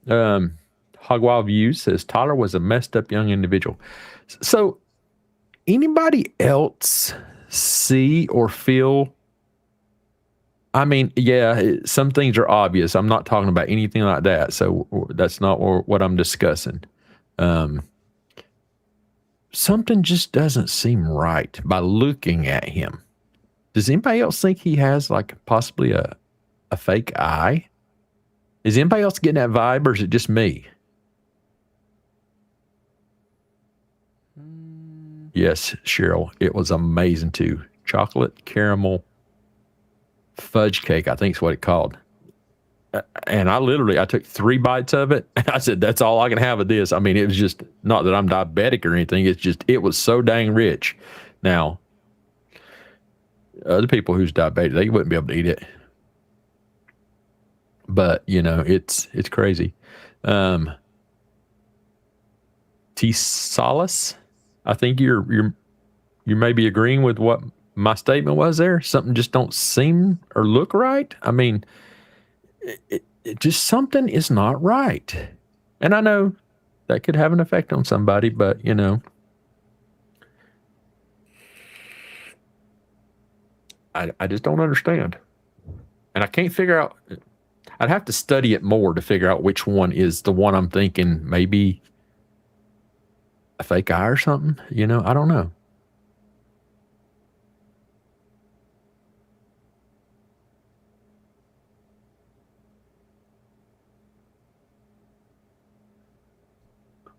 Hogwild Views says Tyler was a messed up young individual. So anybody else see or feel? I mean, yeah, some things are obvious. I'm not talking about anything like that. So that's not what I'm discussing. Something just doesn't seem right by looking at him. Does anybody else think he has like possibly a fake eye? Is anybody else getting that vibe, or is it just me? Yes, Cheryl, it was amazing too. Chocolate caramel fudge cake, I think is what it called. And I took 3 bites of it. And I said, that's all I can have of this. I mean, it was just, not that I'm diabetic or anything. It's just, it was so dang rich. Now, other people who's diabetic, they wouldn't be able to eat it. But, it's crazy. T. Solace, I think you may be agreeing with what my statement was there. Something just don't seem or look right. I mean, it just something is not right. And I know that could have an effect on somebody, but you know, I just don't understand. And I can't figure out, I'd have to study it more to figure out which one is the one I'm thinking maybe a fake eye or something. You know, I don't know.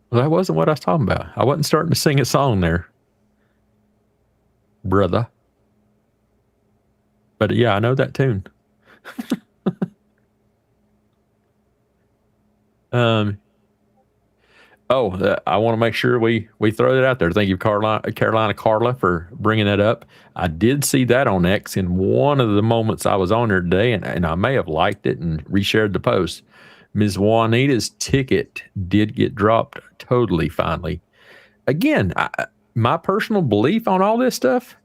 Well, that wasn't what I was talking about. I wasn't starting to sing a song there, brother. But yeah, I know that tune. I want to make sure we throw that out there. Thank you, Carolina Carla, for bringing that up. I did see that on X in one of the moments I was on there today, and I may have liked it and reshared the post. Ms. Juanita's ticket did get dropped totally finally. Again, my personal belief on all this stuff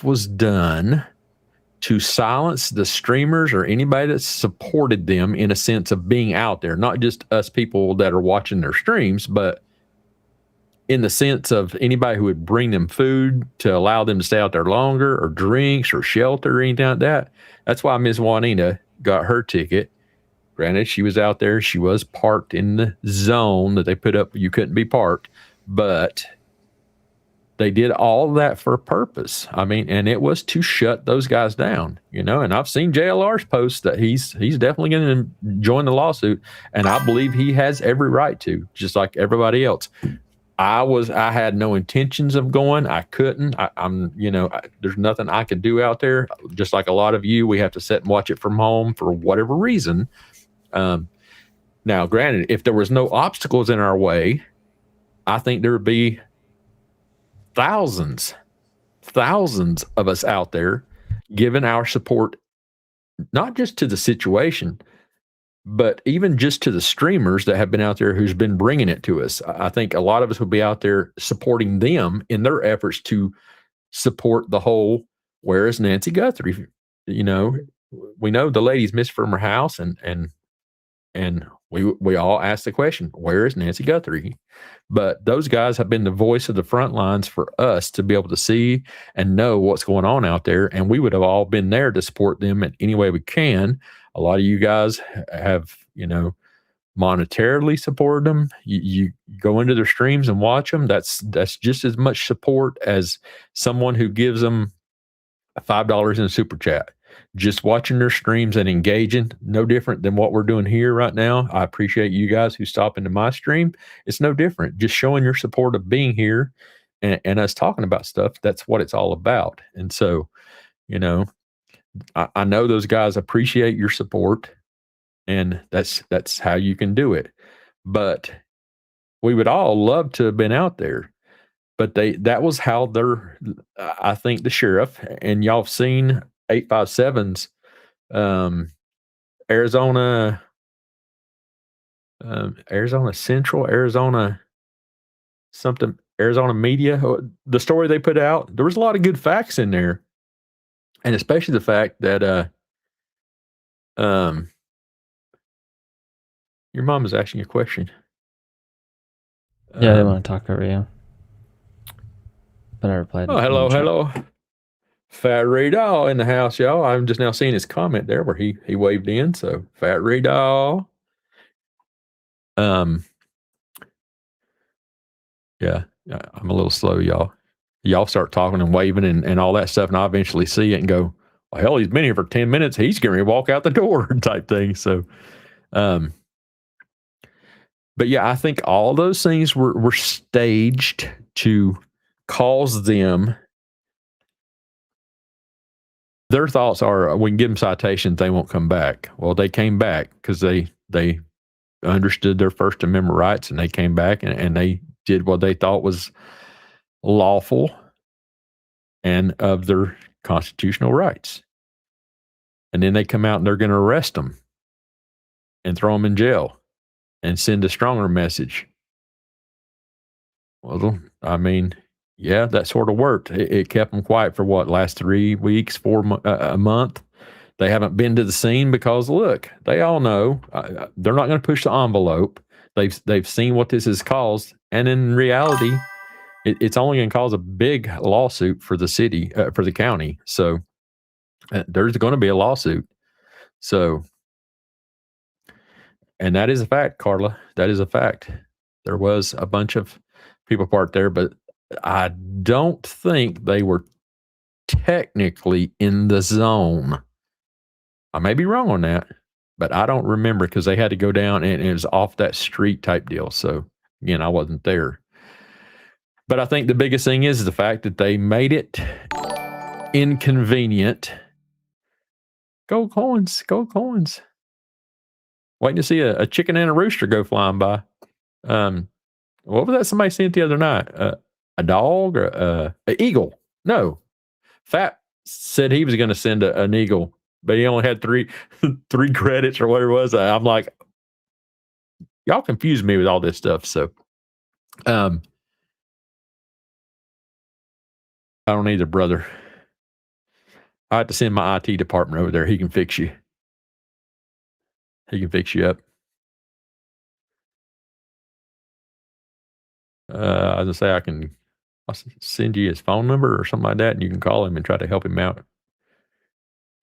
was done to silence the streamers or anybody that supported them in a sense of being out there, not just us people that are watching their streams, but in the sense of anybody who would bring them food to allow them to stay out there longer, or drinks or shelter or anything like that. That's why Ms. Juanita got her ticket. Granted, she was out there. She was parked in the zone that they put up. You couldn't be parked, but they did all that for a purpose. I mean, and it was to shut those guys down, you know, and I've seen JLR's posts that he's definitely going to join the lawsuit. And I believe he has every right to, just like everybody else. I had no intentions of going. I couldn't. There's nothing I could do out there. Just like a lot of you, we have to sit and watch it from home for whatever reason. Now, granted, if there was no obstacles in our way, I think there would be thousands of us out there giving our support, not just to the situation, but even just to the streamers that have been out there who's been bringing it to us. I think a lot of us would be out there supporting them in their efforts to support the whole, where is Nancy Guthrie? You know, we know the lady's missed from her house, and we all ask the question, where is Nancy Guthrie? But those guys have been the voice of the front lines for us to be able to see and know what's going on out there. And we would have all been there to support them in any way we can. A lot of you guys have, you know, monetarily supported them. You go into their streams and watch them. That's just as much support as someone who gives them $5 in a super chat. Just watching their streams and engaging, no different than what we're doing here right now. I appreciate you guys who stop into my stream. It's no different. Just showing your support of being here and us talking about stuff. That's what it's all about. And so, you know, I know those guys appreciate your support, and that's how you can do it. But we would all love to have been out there. But that was how I think the sheriff, and y'all have seen 857's Arizona Central, Arizona Media, the story they put out. There was a lot of good facts in there, and especially the fact that your mom is asking you a question. Yeah, they want to talk over you, but I replied. Oh, hello. Fat Ray Doll in the house, y'all. I'm just now seeing his comment there where he waved in. So Fat Ray Doll. Yeah, I'm a little slow, y'all. Y'all start talking and waving and all that stuff, and I eventually see it and go, well, hell, he's been here for 10 minutes. He's going to walk out the door type thing. So, but yeah, I think all those things were staged to cause them. Their thoughts are, we can give them citations, they won't come back. Well, they came back because they understood their First Amendment rights, and they came back and they did what they thought was lawful and of their constitutional rights. And then they come out and they're going to arrest them and throw them in jail and send a stronger message. Well, I mean, yeah, that sort of worked. It kept them quiet for last 3 weeks, a month. They haven't been to the scene because, look, they all know they're not going to push the envelope. They've seen what this has caused, and in reality, it's only going to cause a big lawsuit for the city, for the county. So there's going to be a lawsuit. So, and that is a fact, Carla. That is a fact. There was a bunch of people parked there, but I don't think they were technically in the zone. I may be wrong on that, but I don't remember because they had to go down and it was off that street type deal. So again, I wasn't there. But I think the biggest thing is the fact that they made it inconvenient. Go coins, go coins. Waiting to see a chicken and a rooster go flying by. What was that somebody sent the other night? A dog or an eagle? No. Fat said he was going to send an eagle, but he only had three credits or whatever it was. I'm like, y'all confuse me with all this stuff. So, I don't either, brother. I have to send my IT department over there. He can fix you. He can fix you up. I was gonna say I'll send you his phone number or something like that, and you can call him and try to help him out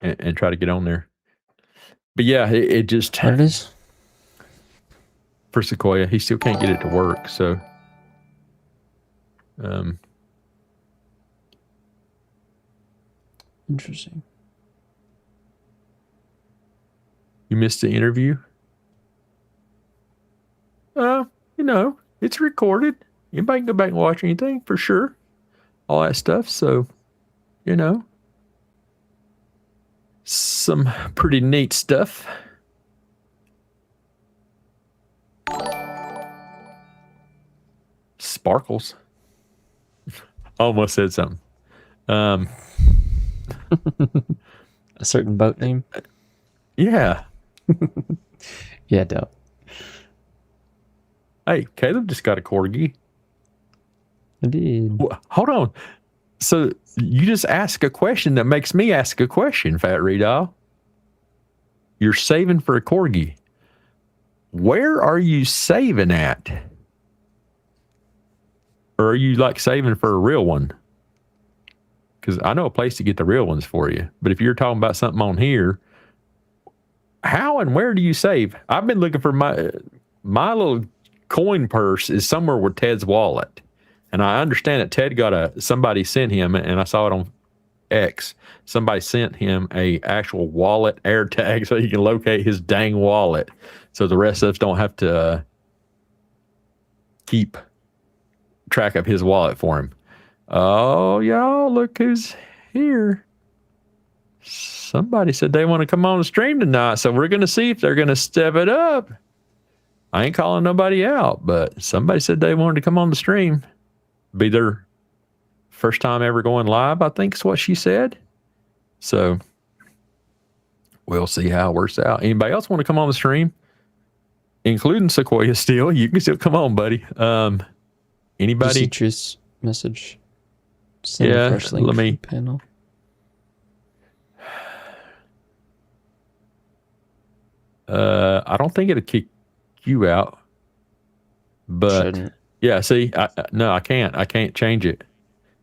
and try to get on there. But yeah, it just What it is? For Sequoia, he still can't get it to work. So, Interesting. You missed the interview? It's recorded. Anybody can go back and watch anything for sure. All that stuff. So, some pretty neat stuff. Sparkles. Almost said something. A certain boat name? Yeah. Yeah, dope. Hey, Caleb just got a corgi. I did. Hold on. So you just ask a question that makes me ask a question, Fat Redall. You're saving for a corgi. Where are you saving at? Or are you like saving for a real one? Because I know a place to get the real ones for you. But if you're talking about something on here, how and where do you save? I've been looking for my little coin purse is somewhere with Ted's wallet. And I understand that Ted somebody sent him, and I saw it on X. Somebody sent him a actual wallet air tag so he can locate his dang wallet. So the rest of us don't have to keep track of his wallet for him. Oh, y'all, look who's here. Somebody said they want to come on the stream tonight, so we're going to see if they're going to step it up. I ain't calling nobody out, but somebody said they wanted to come on the stream. Be their first time ever going live, I think is what she said. So we'll see how it works out. Anybody else want to come on the stream? Including Sequoia still. You can still come on, buddy. Anybody? Citrus message. Send a fresh link let me. Panel. I don't think it'll kick you out. But Shouldn't. yeah, see, no, I can't. I can't change it.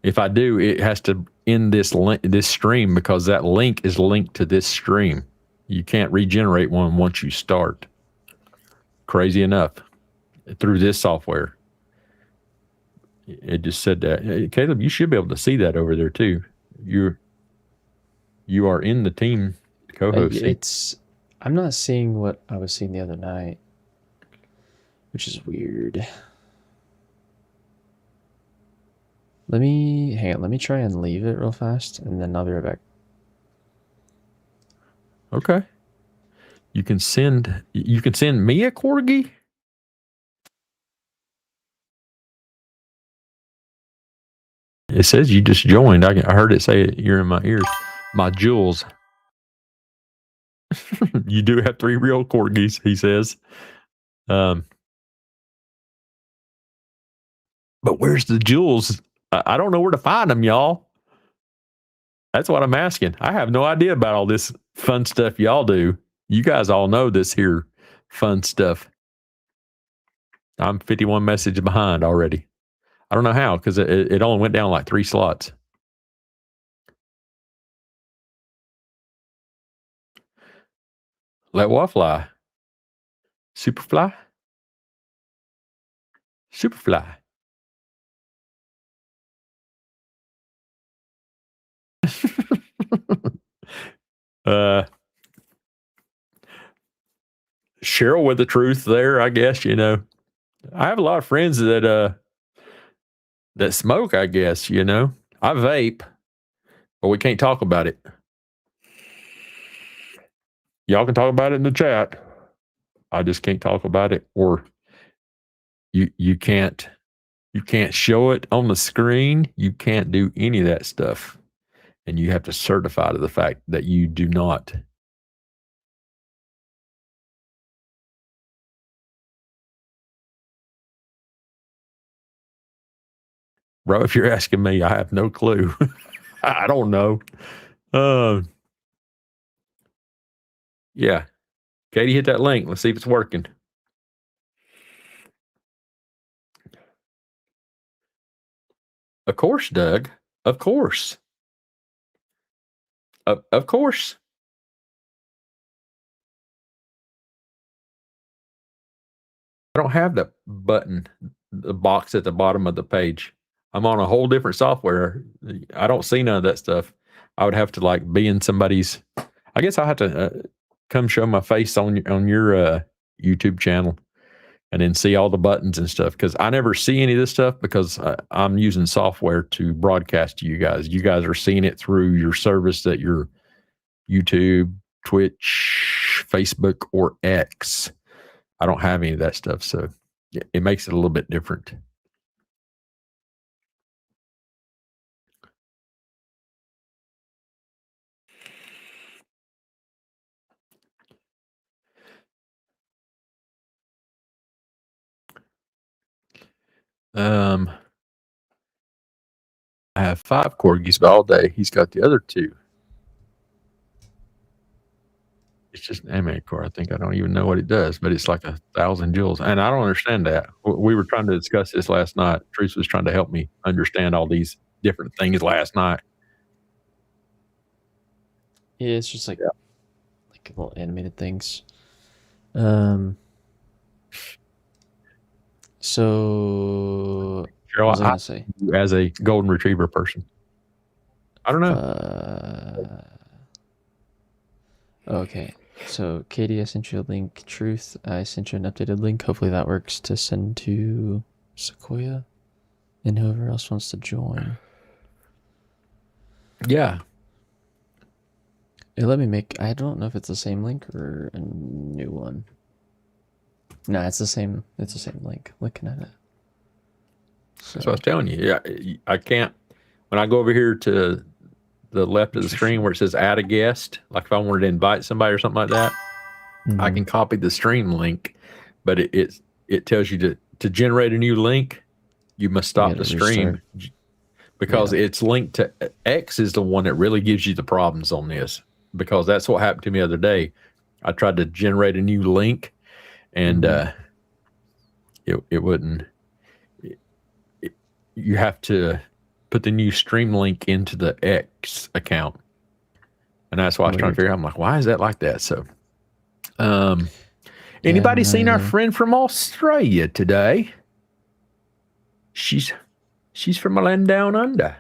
If I do, it has to end this stream because that link is linked to this stream. You can't regenerate one once you start. Crazy enough, through this software. It just said that. Hey, Caleb, you should be able to see that over there too. You are in the team co-host. I'm not seeing what I was seeing the other night, which is weird. Let me try and leave it real fast, and then I'll be right back. Okay. You can send me a corgi? It says you just joined. I heard it say you're in my ears. My jewels. You do have 3 real corgis, he says. But where's the jewels? I don't know where to find them, y'all. That's what I'm asking. I have no idea about all this fun stuff y'all do. You guys all know this here fun stuff. I'm 51 messages behind already. I don't know how, because it only went down like 3 slots. Let what fly? Superfly? Superfly. Cheryl with the truth there, I guess, you know. I have a lot of friends that smoke, I guess, you know. I vape, but we can't talk about it. Y'all can talk about it in the chat. I just can't talk about it, or you can't show it on the screen. You can't do any of that stuff. And you have to certify to the fact that you do not. Bro, if you're asking me, I have no clue. I don't know. Yeah. Katie, hit that link. Let's see if it's working. Of course, Doug. Of course. Of course. I don't have that button, the box at the bottom of the page. I'm on a whole different software. I don't see none of that stuff. I would have to like be in somebody's. I guess I'll have to come show my face on your YouTube channel, and then see all the buttons and stuff, because I never see any of this stuff because I'm using software to broadcast to you guys. You guys are seeing it through your service that your YouTube, Twitch, Facebook, or X. I don't have any of that stuff, so it makes it a little bit different. I have 5 corgis all day. He's got the other 2. It's just an AMAC core. I think I don't even know what it does, but it's like 1,000 joules. And I don't understand that. We were trying to discuss this last night. Teresa was trying to help me understand all these different things last night. Yeah, it's just like little animated things. So Cheryl, what was I gonna say? As a golden retriever person, I don't know. Okay, so Katie, I sent you a link. Truth, I sent you an updated link. Hopefully that works to send to Sequoia and whoever else wants to join. Yeah. Let me make. I don't know if it's the same link or a new one. No, it's the same. It's the same link. Looking at it. So. That's what I was telling you. Yeah, I can't. When I go over here to the left of the screen where it says add a guest, like if I wanted to invite somebody or something like that, I can copy the stream link, but it tells you to generate a new link, you must stop the stream because it's linked to X is the one that really gives you the problems on this, because that's what happened to me the other day. I tried to generate a new link and it wouldn't. You have to put the new stream link into the X account. And that's why I was trying to figure out. I'm like, why is that like that? So, anybody seen our friend from Australia today? She's from a land down under.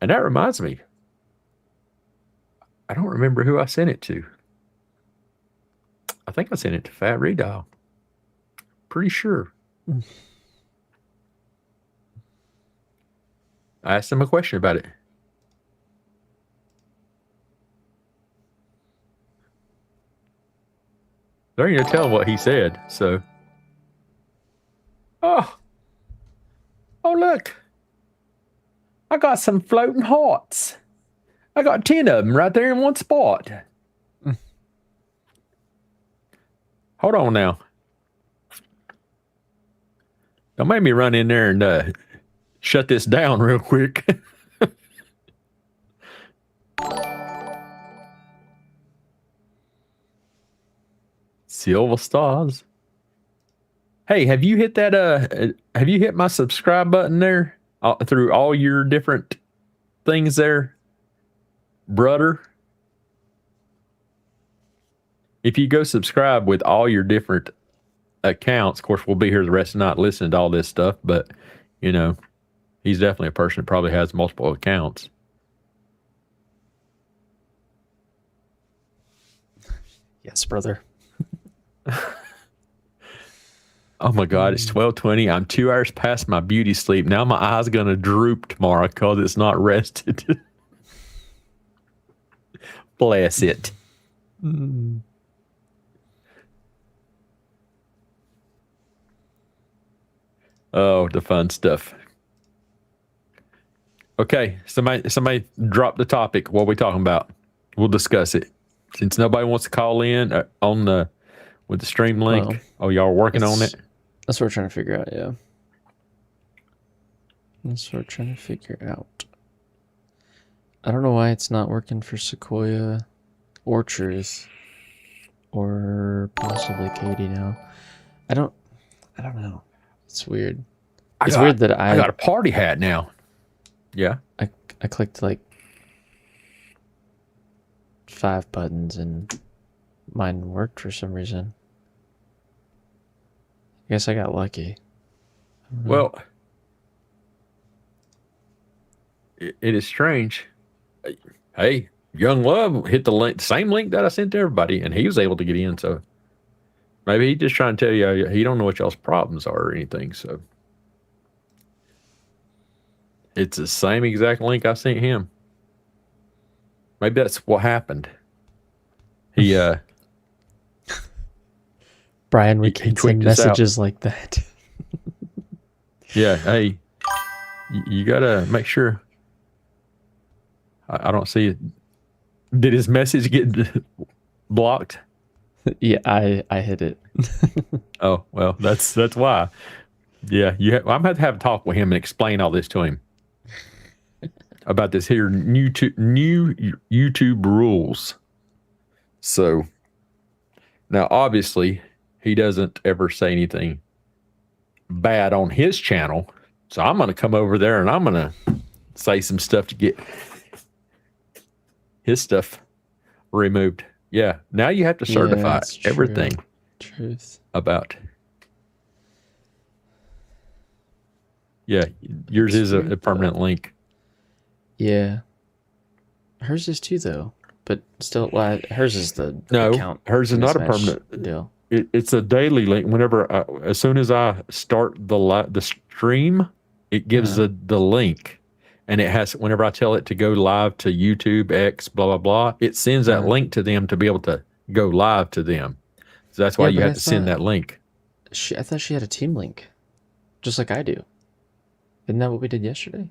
And that reminds me, I don't remember who I sent it to. I think I sent it to Fat Redall. Pretty sure. I asked him a question about it. I don't even tell what he said, so. Oh, look. I got some floating hearts. I got 10 of them right there in one spot. Hold on now. Don't make me run in there and shut this down real quick. Silver stars. Hey, have you hit that? Have you hit my subscribe button there through all your different things there, brother? If you go subscribe with all your different accounts, of course, we'll be here the rest of the night listening to all this stuff. But you know, he's definitely a person that probably has multiple accounts. Yes, brother. Oh my God, it's 12:20. I'm 2 hours past my beauty sleep. Now my eyes gonna droop tomorrow because it's not rested. Bless it. Oh, the fun stuff. Okay, somebody drop the topic. What are we talking about? We'll discuss it. Since nobody wants to call in with the stream link. Oh, y'all are working on it? That's what we're trying to figure out, yeah. That's what we're trying to figure out. I don't know why it's not working for Sequoia or Truth or possibly Katie now. I don't know. It's weird. It's weird that I got a party hat now. Yeah. I clicked like 5 buttons and mine worked for some reason. I guess I got lucky. Well, it is strange. Hey, Young Love hit the link, same link that I sent to everybody, and he was able to get in. So maybe he's just trying to tell you he don't know what y'all's problems are or anything. So it's the same exact link I sent him. Maybe that's what happened. He Brian, we can't send messages like that. Yeah, hey, you gotta make sure. I don't see it. Did his message get blocked? Yeah, I hit it. Oh well, that's why. Yeah, I'm gonna have to have a talk with him and explain all this to him about this here new YouTube rules. So now, obviously, he doesn't ever say anything bad on his channel. So I'm going to come over there and I'm going to say some stuff to get his stuff removed. Yeah. Now you have to certify everything about. Yeah. Yours is a permanent link. Yeah. Hers is too, though. But still, hers is the account. Hers is not a permanent deal. It's a daily link. Whenever, as soon as I start the stream, it gives the link, and it has. Whenever I tell it to go live to YouTube, X, blah blah blah, it sends that link to them to be able to go live to them. So that's why you have to send that link. I thought she had a team link, just like I do. Isn't that what we did yesterday?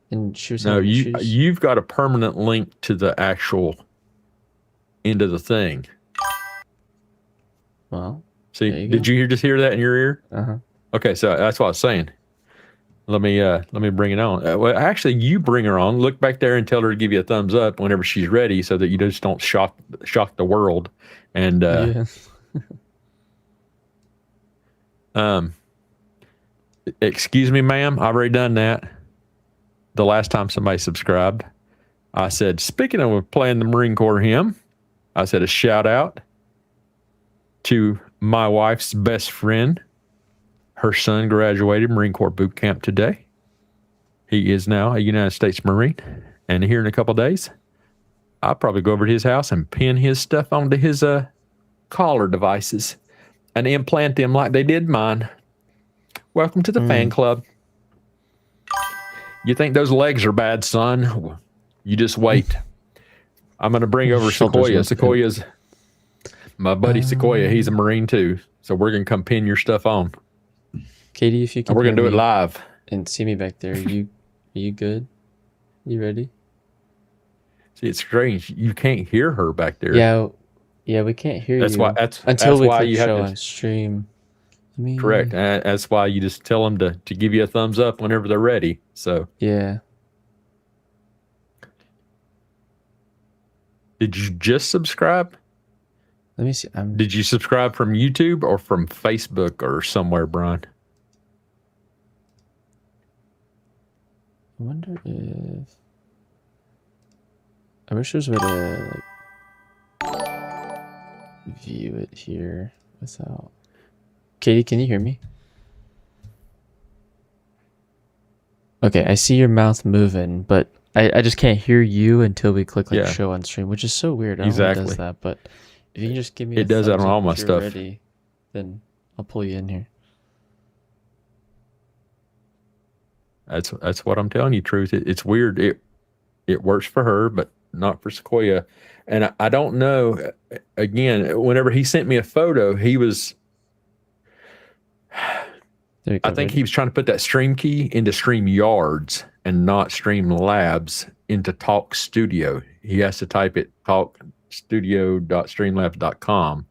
And she was no. You've got a permanent link to the actual end of the thing. Well, see, did you just hear that in your ear? Okay, so that's what I was saying. Let me bring it on. Well, actually, you bring her on. Look back there and tell her to give you a thumbs up whenever she's ready, so that you just don't shock the world. And excuse me, ma'am, I've already done that. The last time somebody subscribed, I said, speaking of playing the Marine Corps hymn, I said a shout out to my wife's best friend. Her son graduated Marine Corps boot camp today. He is now a United States Marine. And here in a couple of days, I'll probably go over to his house and pin his stuff onto his collar devices and implant them like they did mine. Welcome to the fan club. You think those legs are bad, son? You just wait. I'm going to bring over Sequoia. Sequoia's my buddy Sequoia. He's a Marine too. So we're going to come pin your stuff on. Katie, if you can, we're going to do it live. And see me back there. Are you good? You ready? See, it's strange. You can't hear her back there. Yeah, we can't hear you. Until we you show on stream. Correct. That's why you just tell them to give you a thumbs up whenever they're ready. So yeah. Did you just subscribe? Let me see. Did you subscribe from YouTube or from Facebook or somewhere, Brian? I wonder if I wish there's a way to like, view it here without. Katie, can you hear me? Okay, I see your mouth moving, but I just can't hear you until we click like show on stream, which is so weird. I don't know why it does that, but if you can just give me it does that on all my stuff. Ready, then I'll pull you in here. That's what I'm telling you, Truth. It's weird. It works for her, but not for Sequoia. And I don't know. Again, whenever he sent me a photo, he was. I think he was trying to put that stream key into StreamYards and not Streamlabs into Talk Studio. He has to type it talkstudio.streamlabs.com,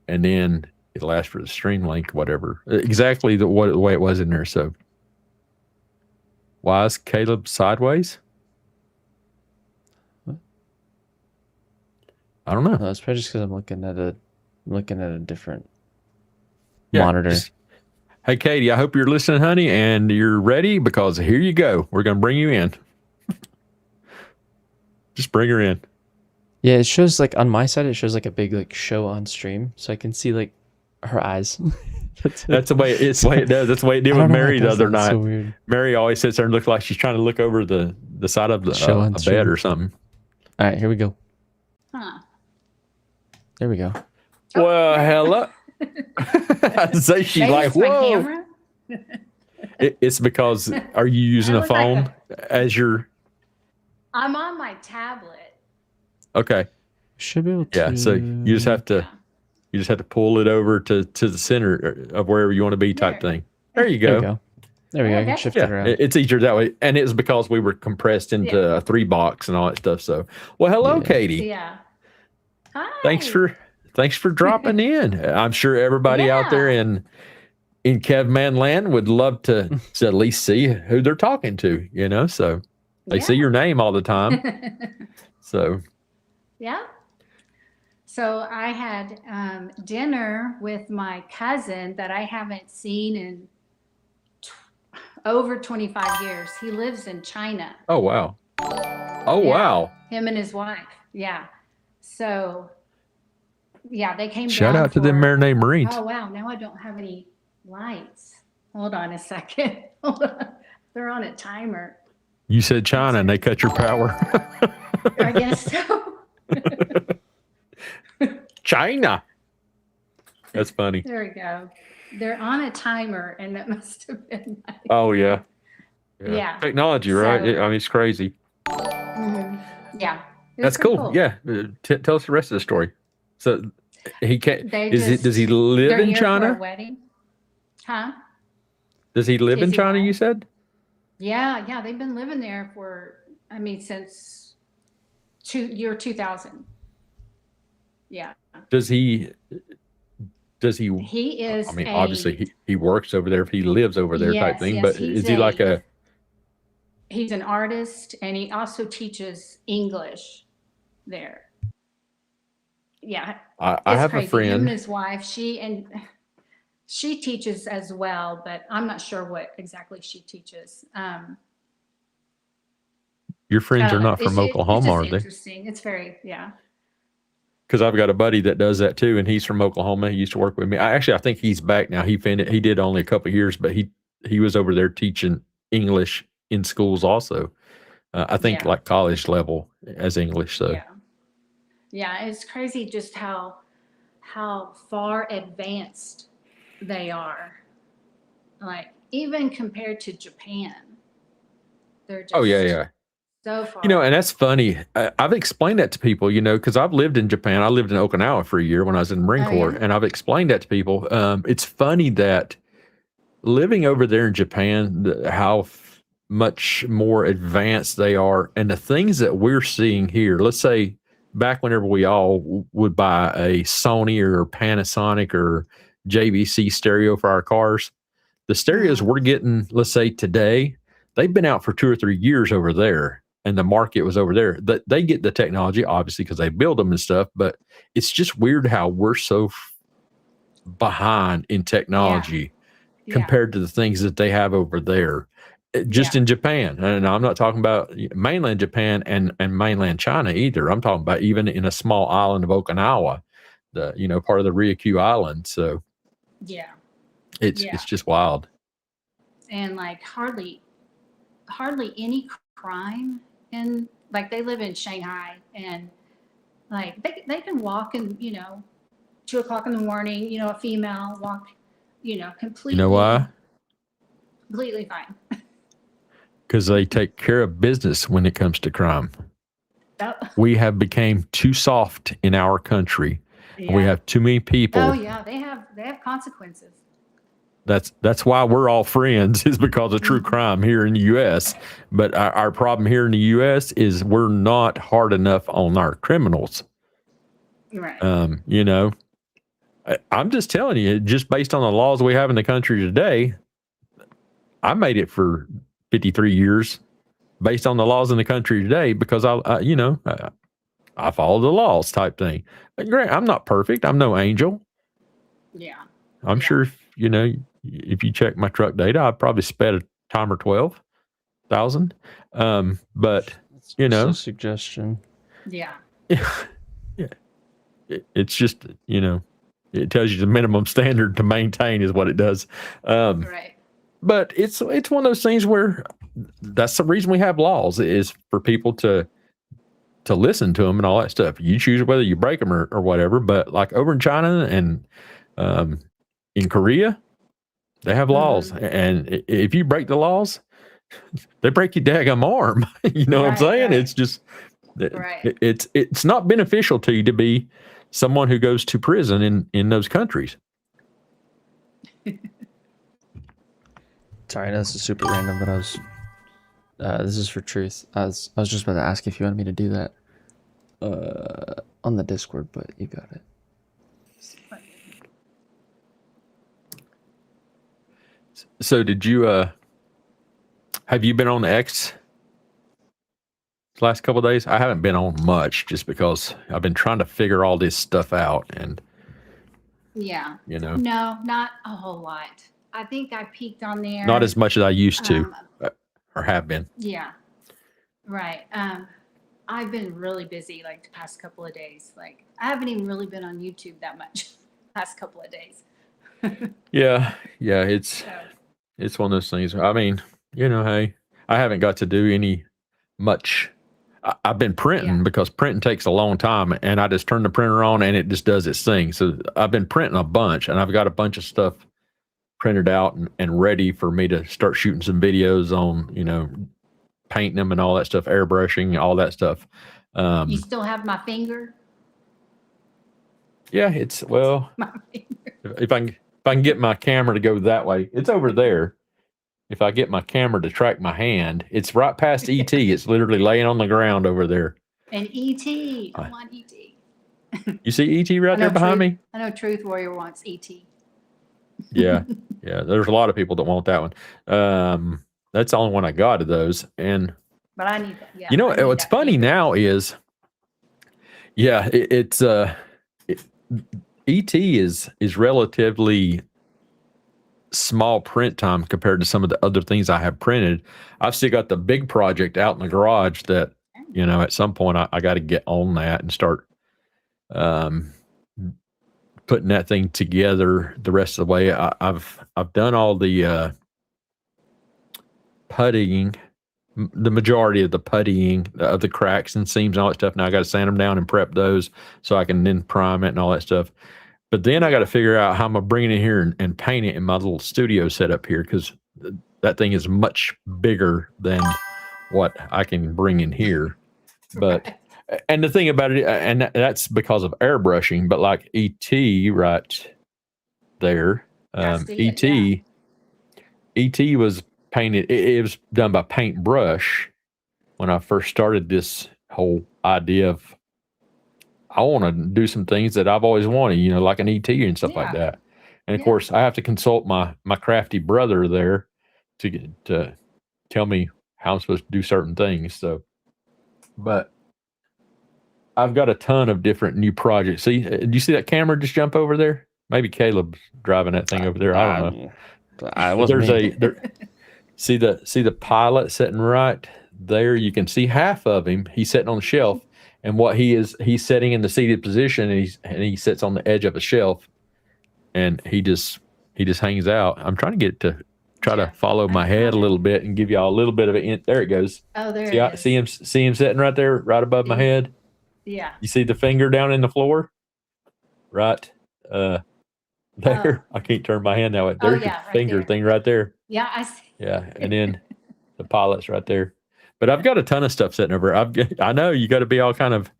and then it'll ask for the stream link, whatever. Exactly the way it was in there. So, why is Kaleb sideways? What? I don't know. No, it's probably just because I'm looking at a different monitor. Hey, Katie, I hope you're listening, honey, and you're ready because here you go. We're going to bring you in. Just bring her in. Yeah, it shows like on my side, it shows like a big like show on stream, so I can see like her eyes. That's the way it does. That's the way it did with Mary the other night. So weird. Mary always sits there and looks like she's trying to look over the side of the a bed or something. All right, here we go. Huh. There we go. Well, hello. So she's Maybe like, it's my whoa. camera? It's because, are you using a phone as your? I'm on my tablet. Okay. Should be able to. Yeah. So you just have to pull it over to the center of wherever you want to be type thing. There you go. There we go. I can shift it around. It's easier that way. And it was because we were compressed into a 3-box and all that stuff. So, well, hello, Katie. Yeah. Hi. Thanks for dropping in. I'm sure everybody out there in KEVman land would love to at least see who they're talking to, so they see your name all the time. So yeah. So I had dinner with my cousin that I haven't seen in over 25 years. He lives in China. Oh, wow. Wow. Him and his wife. Yeah. So they came Shout down out to them Marinade Marines. Oh, wow. Now I don't have any lights. Hold on a second. Hold on. They're on a timer. You said China and they cut your power. I guess so. China. That's funny. There we go. They're on a timer, and that must have been nice. Oh, yeah. Yeah. Technology, right? So- I mean, it's crazy. Yeah. That's cool. Yeah. Tell us the rest of the story. So he can't. Does he live They're in here China? for a wedding. Huh? Does he live in China? You said. Yeah. They've been living there since year 2000. Yeah. Does he? He is. I mean, obviously he works over there. If he lives over there, type thing. But is he like a? He's an artist, and he also teaches English there. Yeah. I have a friend. Him and his wife, she teaches as well, but I'm not sure what exactly she teaches. Your friends are not from Oklahoma, are they? Interesting. It's very, Because I've got a buddy that does that too, and he's from Oklahoma. He used to work with me. I think he's back now. He did only a couple of years, but he was over there teaching English in schools also. I think like college level as English. So yeah, it's crazy just how far advanced they are. Like even compared to Japan, they're just so far. And that's funny. I've explained that to people, because I've lived in Japan. I lived in Okinawa for a year when I was in the Marine Corps, and I've explained that to people. It's funny that living over there in Japan, how much more advanced they are, and the things that we're seeing here. Let's say back whenever we all would buy a Sony or Panasonic or JVC stereo for our cars, the stereos we're getting, let's say today, they've been out for 2 or 3 years over there. and the market was over there. They get the technology, obviously, because they build them and stuff, but it's just weird how we're so behind in technology compared to the things that they have over there. Just in Japan. And I'm not talking about mainland Japan and mainland China either. I'm talking about even in a small island of Okinawa, part of the Ryukyu Island. So it's just wild. And like hardly any crime, and like they live in Shanghai, and like they can walk and 2:00 in the morning, a female walk, completely. You know why? Completely fine. Because they take care of business when it comes to crime. We have become too soft in our country. We have too many people. Oh yeah, they have consequences. That's why we're all friends, is because of true crime here in the U.S. But our problem here in the U.S. is we're not hard enough on our criminals. Right. I'm just telling you, just based on the laws we have in the country today, I made it for 53 years based on the laws in the country today because I follow the laws type thing. But great, I'm not perfect. I'm no angel. Yeah. I'm sure if you check my truck data, I probably sped a time or 12,000. But It's a suggestion. Yeah. It's just, it tells you the minimum standard to maintain is what it does. Right. But it's one of those things where that's the reason we have laws, is for people to listen to them and all that stuff. You choose whether you break them or whatever. But like over in China and in Korea, they have laws. And if you break the laws, they break your daggum arm. You know what I'm saying? Right. It's just, it's not beneficial to you to be someone who goes to prison in those countries. Sorry, this is super random, but I was. This is for truth. I was just about to ask if you wanted me to do that on the Discord, but you got it. So did you have you been on the X the last couple of days? I haven't been on much just because I've been trying to figure all this stuff out, and no, not a whole lot. I think I peaked on there. Not as much as I used to or have been. Yeah. Right. I've been really busy like the past couple of days. Like I haven't even really been on YouTube that much past couple of days. Yeah, it's one of those things. I mean, hey, I haven't got to do any much. I've been printing because printing takes a long time, and I just turn the printer on and it just does its thing. So I've been printing a bunch, and I've got a bunch of stuff printed out and ready for me to start shooting some videos on, painting them and all that stuff, airbrushing, all that stuff. You still have my finger? Yeah, My finger. if I can get my camera to go that way, it's over there. If I get my camera to track my hand, it's right past ET. It's literally laying on the ground over there. And ET, I want ET. You see ET right there behind me? I know Truth Warrior wants ET. Yeah. There's a lot of people that want that one. That's the only one I got of those. But I need that. Yeah. What's funny now is, it's ET is relatively small print time compared to some of the other things I have printed. I've still got the big project out in the garage that, at some point I got to get on that and start putting that thing together the rest of the way. I've done all the puttying, the majority of the puttying of the cracks and seams and all that stuff. Now I got to sand them down and prep those so I can then prime it and all that stuff. But then I got to figure out how I'm going to bring it in here and paint it in my little studio setup here, because that thing is much bigger than what I can bring in here. But and the thing about it, and that's because of airbrushing, but like ET right there, ET was painted. It was done by paintbrush when I first started this whole idea of I want to do some things that I've always wanted, like an ET and stuff like that. And of course, I have to consult my crafty brother there to tell me how I'm supposed to do certain things. So but I've got a ton of different new projects. See, do you see that camera just jump over there? Maybe Caleb's driving that thing over there. I don't know. I But wasn't there's me. see the pilot sitting right there. You can see half of him. He's sitting on the shelf, and he's sitting in the seated position, and he sits on the edge of a shelf, and he just hangs out. I'm trying to get it to try to follow my head a little bit and give y'all a little bit of it. There it goes. Oh, there See, it is. see him sitting right there, right above my head. Yeah. You see the finger down in the floor, right there. I can't turn my hand that way. There's your right finger there. thing right there. Yeah, I see. Yeah, and then the pilot's right there. But I've got a ton of stuff sitting over. I know you got to be all kind of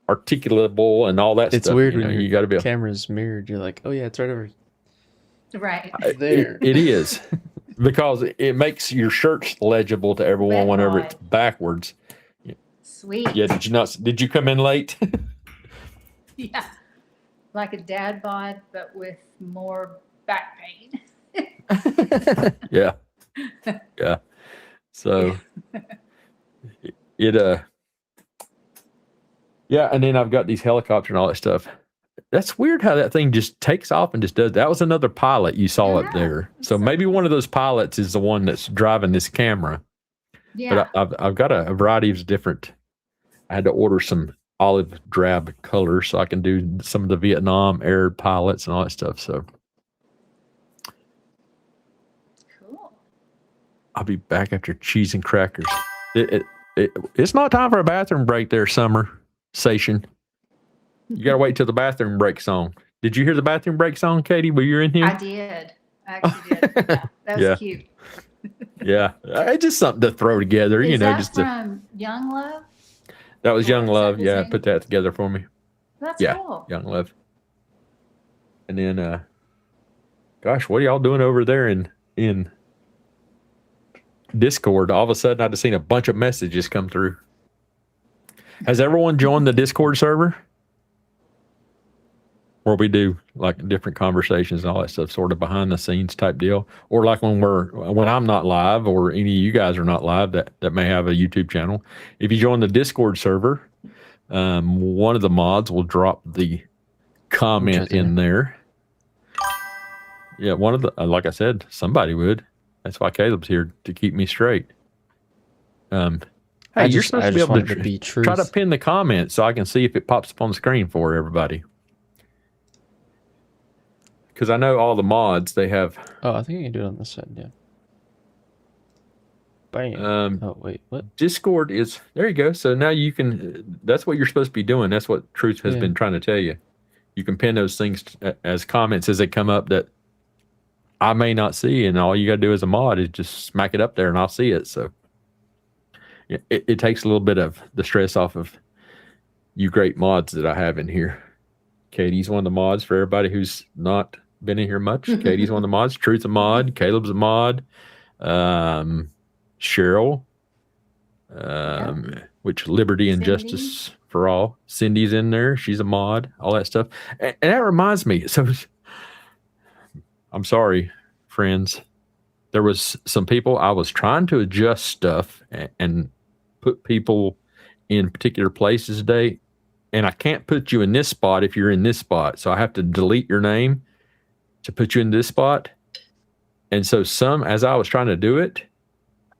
articulable and all that It's stuff. weird you know, when you your got to be. camera's mirrored. You're like, oh yeah, it's right over Right. there. It is because it makes your shirts legible to everyone whenever it's backwards. Sweet. Yeah, did you come in late? Yeah. Like a dad bod, but with more back pain. Yeah. Yeah. So yeah, and then I've got these helicopters and all that stuff. That's weird how that thing just takes off and just does. That was another pilot you saw up there. So maybe one of those pilots is the one that's driving this camera. Yeah. But I've got a variety of different. I had to order some olive drab colors so I can do some of the Vietnam Air pilots and all that stuff. So Cool. I'll be back after cheese and crackers. It's not time for a bathroom break there, Summer Station. You got to wait till the bathroom break song. Did you hear the bathroom break song, Katie, when you were in here? I did. I actually did. Yeah, that was cute. Yeah. It's just something to throw together, Is that just from Young Love? that was Young is that Love. his Yeah, name? put that together for me. That's Yeah, cool. Young Love. And then gosh, what are y'all doing over there in Discord? All of a sudden I just seen a bunch of messages come through. Has everyone joined the Discord server? Where we do like different conversations and all that stuff, sort of behind the scenes type deal, or like when I'm not live, or any of you guys are not live that may have a YouTube channel. If you join the Discord server, one of the mods will drop the comment in there. Yeah, one of the like I said, somebody would. That's why Caleb's here to keep me straight. Hey, you're supposed to be able to try to pin the comment so I can see if it pops up on the screen for everybody. Because I know all the mods, they have... Oh, I think you can do it on this side, yeah. Bam. Oh, wait, what? Discord is... There you go. So now you can... That's what you're supposed to be doing. That's what Truth has been trying to tell you. You can pin those things as comments as they come up that I may not see, and all you got to do as a mod is just smack it up there and I'll see it. So it takes a little bit of the stress off of you great mods that I have in here. Katie's one of the mods for everybody who's not been in here much. Katie's one of the mods. Truth's a mod. Caleb's a mod. Cheryl, which Liberty and Justice for All. Cindy's in there. She's a mod. All that stuff. And that reminds me. So I'm sorry, friends. There was some people I was trying to adjust stuff and put people in particular places today. And I can't put you in this spot if you're in this spot. So I have to delete your name to put you in this spot. And so as I was trying to do it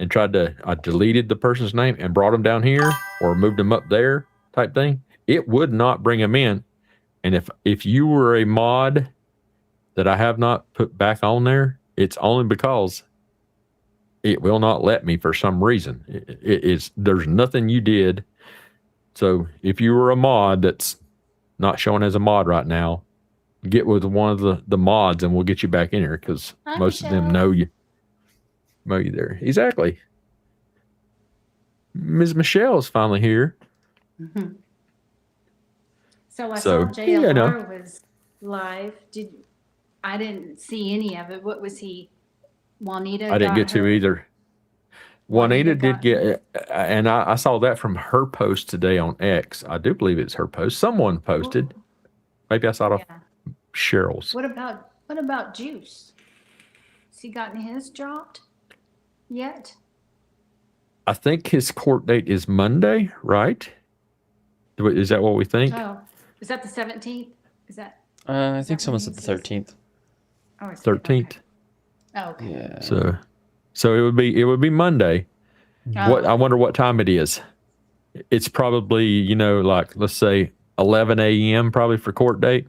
and I deleted the person's name and brought them down here or moved them up there type thing, it would not bring them in. And if you were a mod that I have not put back on there, it's only because it will not let me for some reason. There's nothing you did. So if you were a mod that's not showing as a mod right now, get with one of the mods and we'll get you back in here because most of them know you there. Exactly. Ms. Michelle's finally here. Mm-hmm. So I saw JLR was live. I didn't see any of it. What was he? Juanita? I didn't get to either. Juanita did get, and I saw that from her post today on X. I do believe it's her post. Someone posted. Maybe I saw it off Cheryl's. What about Juice? Has he gotten his dropped yet? I think his court date is Monday, right? Is that what we think? Oh, is that the 17th? Is that? I Is think that someone when said the he says- 13th. Oh, it's 13th. Okay. Oh, okay. Yeah. So it would be Monday. Oh, What I wonder what time it is. It's probably, like let's say 11 a.m. probably for court date.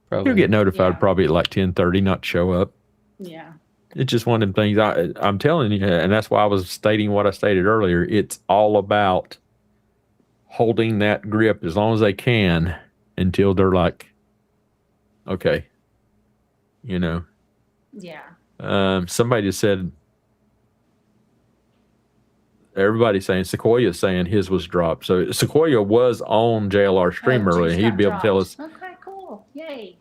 Probably. You'll get notified Yeah. probably at like 10:30 not to show up. Yeah. It's just one of them things. I'm telling you, and that's why I was stating what I stated earlier. It's all about holding that grip as long as they can until they're like, okay, Yeah. Somebody just said, everybody's saying Sequoia's saying his was dropped. So Sequoia was on JLR stream earlier. Juice He'd got be able to tell us. dropped. Okay, cool. Yay.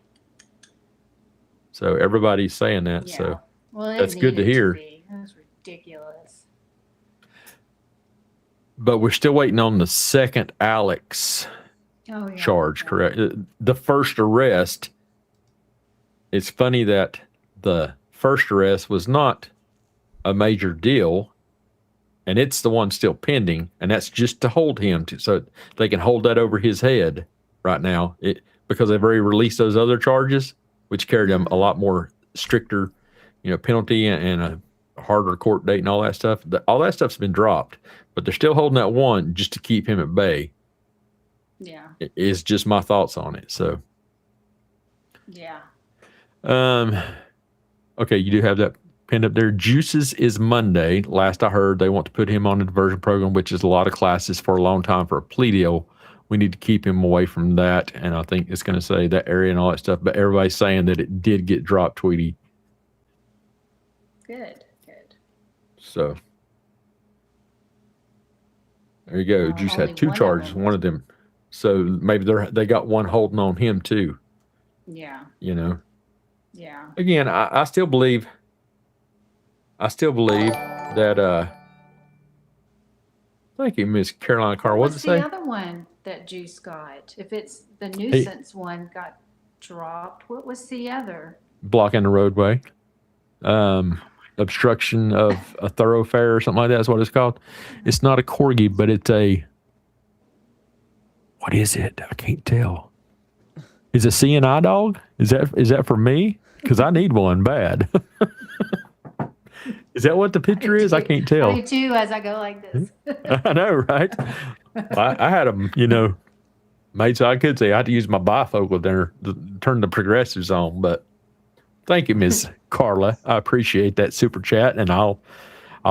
So everybody's saying that. Yeah. So Well, it that's good to needed hear. be. That was ridiculous. But we're still waiting on the second Alex Oh, yeah. charge, correct? The first arrest. It's funny that the first arrest was not a major deal, and it's the one still pending, and that's just to hold him so they can hold that over his head right now. Because they've already released those other charges, which carried them a lot more stricter, penalty and a harder court date and all that stuff. All that stuff's been dropped, but they're still holding that one just to keep him at bay. Yeah. Is just my thoughts on it. So, Yeah. okay, you do have that pinned up there. Juices is Monday. Last I heard, they want to put him on a diversion program, which is a lot of classes for a long time for a plea deal. We need to keep him away from that. And I think it's going to say that area and all that stuff. But everybody's saying that it did get dropped, Tweety. Good. So there you go. Well, Juice only had two one of charges. them. One of them. So maybe they got one holding on him too. Yeah. Yeah. Yeah. Again, I still believe that thank you, Miss Carolina Carr. What did it say? What's the other one that Juice got? If it's the nuisance one got dropped, what was the other? Blocking the roadway. Obstruction of a thoroughfare or something like that is what it's called. It's not a corgi, but it's a, what is it? I can't tell. Is a CNI dog? Is that for me? Because I need one bad. Is that what the picture is? I can't tell. I do too, as I go like this. I know, right? I had them, made so I could say I had to use my bifocal there to turn the progressives on. But thank you, Miss Carla. I appreciate that super chat, and I'll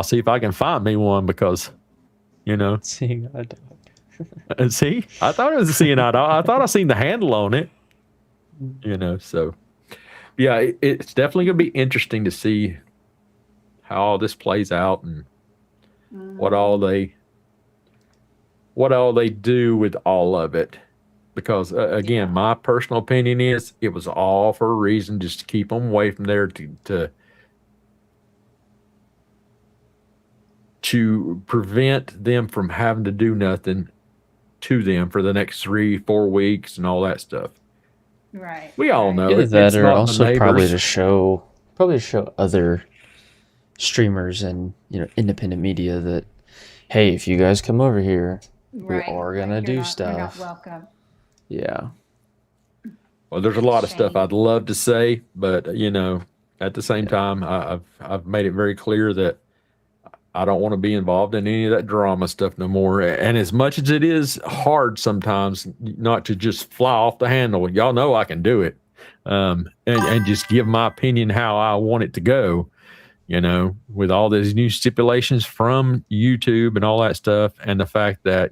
see if I can find me one because, Seeing a dog. see, I thought it was a CNI dog. I thought I seen the handle on it, So yeah, it's definitely gonna be interesting to see how all this plays out and what all they do with all of it. Because again, my personal opinion is it was all for a reason, just to keep them away from there to prevent them from having to do nothing to them for the next 3-4 weeks and all that stuff. Right. We all know Either it. that It's or not the also probably neighbors. to show other streamers and independent media that, hey, if you guys come over here, Right. we are gonna You're do not- You're stuff. not welcome. Yeah. Well, there's a lot of stuff Shame. I'd love to say, but at the same time, I've made it very clear that I don't want to be involved in any of that drama stuff no more. And as much as it is hard sometimes not to just fly off the handle, y'all know I can do it, and just give my opinion how I want it to go. With all these new stipulations from YouTube and all that stuff, and the fact that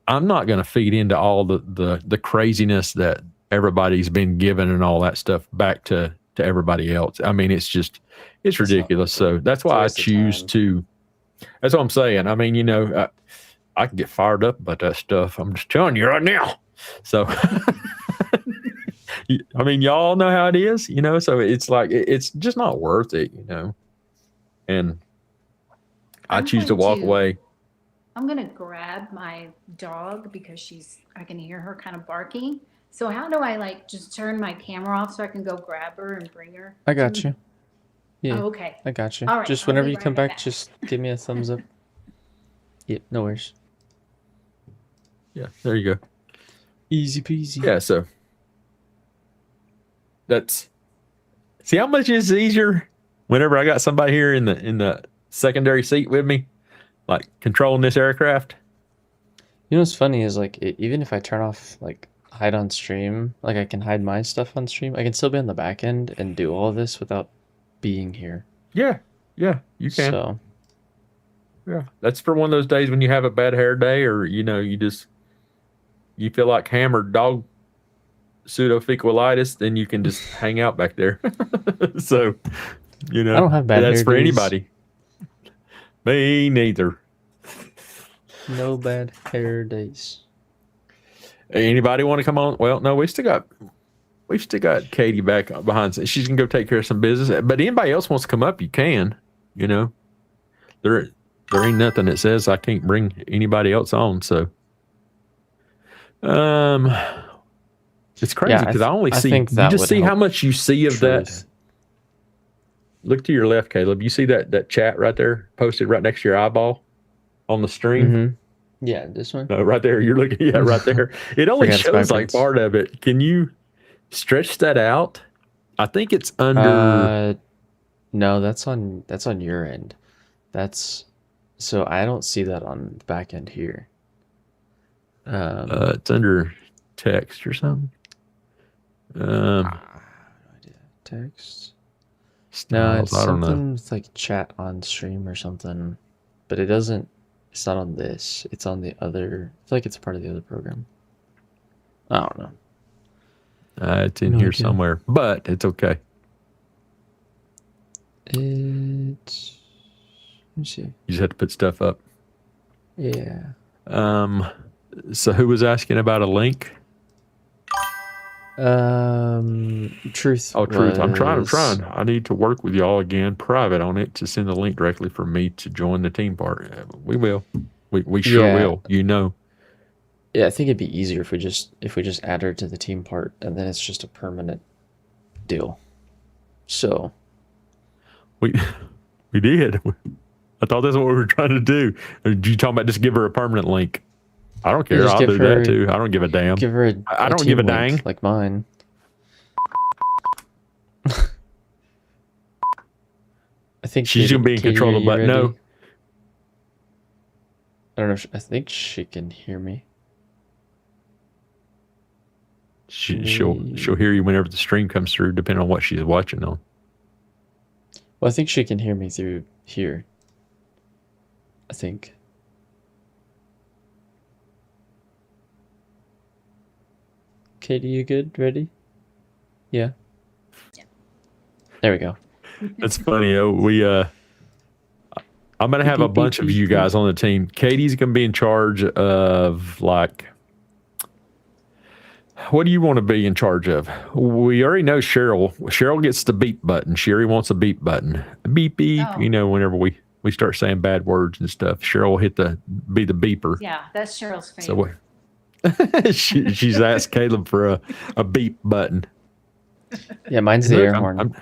I'm not going to feed into all the craziness that everybody's been given and all that stuff back to everybody else. I mean, it's ridiculous. So that's why I choose to. That's what I'm saying. I mean, I can get fired up about that stuff. I'm just telling you right now. So, I mean, y'all know how it is, So it's like it's just not worth it, And I choose to walk away. I'm going to grab my dog because I can hear her kind of barking. So how do I just turn my camera off so I can go grab her and bring her? I got you. Yeah. Oh, okay. I got you. All right, Just I'll whenever be you come right back, back. just give me a thumbs up. Yep, no worries. Yeah, there you go. Easy peasy. Yeah, so that's see how much it's easier whenever I got somebody here in the secondary seat with me, like controlling this aircraft. You know what's funny is like even if I turn off like hide on stream, like I can hide my stuff on stream, I can still be on the back end and do all of this without being here. Yeah, you can. So yeah, that's for one of those days when you have a bad hair day, or you feel like hammered dog pseudofeculitis, then you can just hang out back there. So, I don't have bad that's hair for days. anybody. Me neither. No bad hair days. Anybody want to come on? Well, no, we still got Katie back behind. She's gonna go take care of some business. But anybody else wants to come up, you can. There ain't nothing that says I can't bring anybody else on. So, it's crazy because I only see. You just see how much you see of that. Look to your left, Caleb. You see that chat right there, posted right next to your eyeball on the stream. Mm-hmm. Yeah, this one. No, right there. You're looking. Yeah, right there. It only shows like part of it. Can you stretch that out? I think it's under. No, that's on your end. So I don't see that on the back end here. It's under text or something. Text. Styles, No, it's I don't know. something with like chat on stream or something, but it doesn't. It's not on this. It's on the other. I feel like it's part of the other program. I don't know. It's in here somewhere, but it's okay. Let me see. You just have to put stuff up. Yeah. So who was asking about a link? Truth. Oh, Truth. I'm trying. I need to work with y'all again, private on it, to send the link directly for me to join the team part. We will. We sure will. Yeah, I think it'd be easier if we just add her to the team part, and then it's just a permanent deal. So we did. I thought that's what we were trying to do. Or you talking about just give her a permanent link? I don't care. I'll do that too. I don't give a damn. Give her I don't give a dang. Like mine. I think she's gonna be in control of the button. No. I don't know. I think she can hear me. She'll hear you whenever the stream comes through, depending on what she's watching on. Well, I think she can hear me through here. I think. Katie, you good? Ready? Yeah. There we go. That's funny. I'm gonna have a bunch of you guys on the team. Katie's gonna be in charge of like. What do you want to be in charge of? We already know Cheryl. Cheryl gets the beep button. Sherry wants a beep button. Beep beep. Oh. Whenever we start saying bad words and stuff, Cheryl will be the beeper. Yeah, that's Cheryl's favorite. So she's asked Caleb for a beep button. Yeah, mine's the air horn.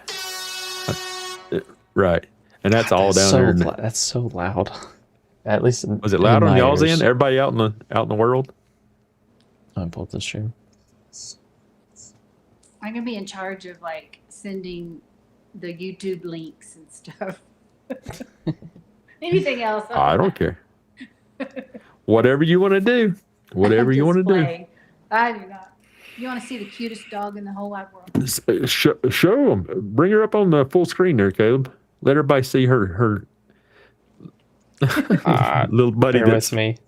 Right, and that's all down there. That's so loud. At least was it loud on y'all's end? Everybody out in the world. I'm pulled the stream. I'm gonna be in charge of like sending the YouTube links and stuff. Anything else? I don't care. Whatever you want to do. Whatever you want to do. I do not. You want to see the cutest dog in the whole wide world? Show them. Bring her up on the full screen there, Caleb. Let everybody see her little buddy. Bear with me.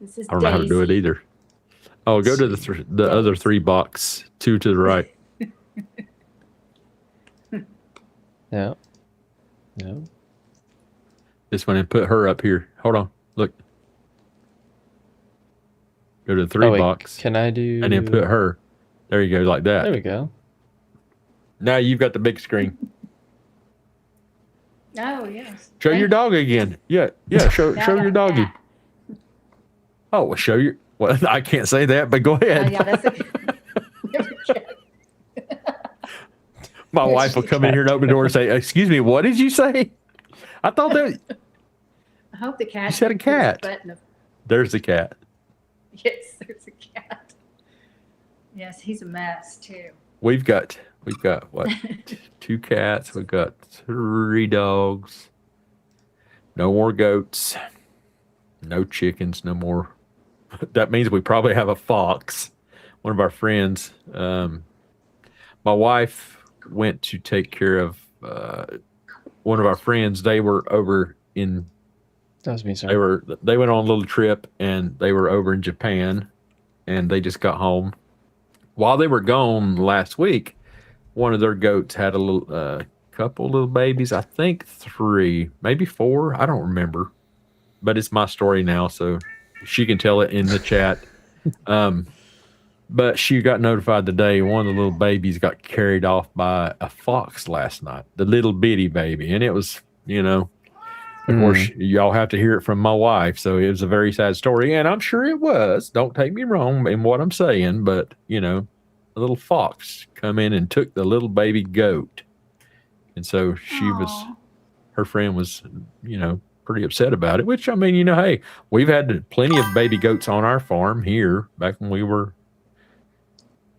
This is I don't know how to do it either. Oh, go to the other 3 box, 2 to the right. No. This one, and put her up here. Hold on. Look. Go to the 3 box. Can I do? And then put her. There you go, like that. There we go. Now you've got the big screen. Oh yes. Show your dog again. Yeah. Show your doggy. Oh, well, show your. Well, I can't say that, but go ahead. Yeah, that's My wife will come in here and open the door and say, "Excuse me, what did you say?" I thought that. I hope the cat. You said a didn't put his cat. butt in the- There's the cat. Yes, there's a cat. Yes, he's a mess too. We've got what? 2 cats. We've got 3 dogs. No more goats. No chickens. No more. That means we probably have a fox. One of our friends. My wife went to take care of one of our friends. They were over in. That was me, sorry. They went on a little trip and they were over in Japan, and they just got home. While they were gone last week, one of their goats had a little couple little babies. I think 3, maybe 4. I don't remember, but it's my story now, so she can tell it in the chat. But she got notified today one of the little babies got carried off by a fox last night, the little bitty baby. And it was, of course, y'all have to hear it from my wife. So it was a very sad story. And I'm sure it was. Don't take me wrong in what I'm saying. But, a little fox come in and took the little baby goat. And so her friend was, pretty upset about it, which, hey, we've had plenty of baby goats on our farm here back when we were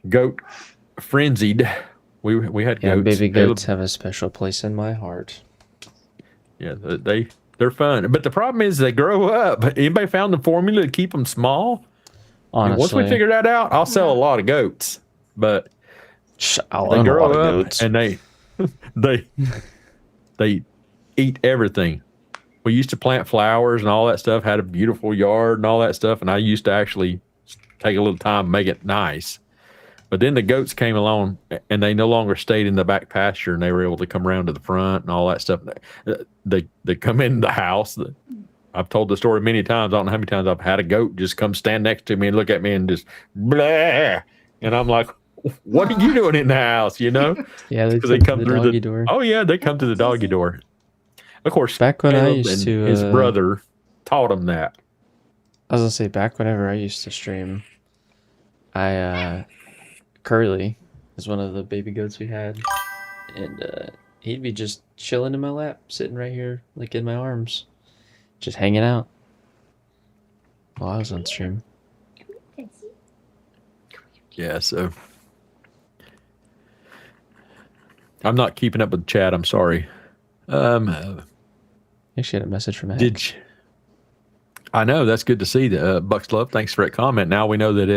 goat frenzied. We had goats. Baby goats have a special place in my heart. Yeah, they're fun, but the problem is they grow up. Anybody found the formula to keep them small? Honestly, once we figure that out, I'll sell a lot of goats. But they grow up and they eat everything. We used to plant flowers and all that stuff. Had a beautiful yard and all that stuff, and I used to actually take a little time to make it nice. But then the goats came along, and they no longer stayed in the back pasture, and they were able to come around to the front and all that stuff. They come in the house. I've told the story many times. I don't know how many times I've had a goat just come stand next to me and look at me and just blah, and I'm like, "What are you doing in the house?" Yeah, because they come through the door. Oh yeah, they come to the doggy door. Of course, back when I Caleb used to, his brother taught him that. I was gonna say, back whenever I used to stream, Curly is one of the baby goats we had, and he'd be just chilling in my lap, sitting right here, like in my arms, just hanging out while I was on stream. Yeah, so I'm not keeping up with the chat. I'm sorry. I actually had a message from Hank. I know, that's good to see. Bucks Love, thanks for that comment. Now we know that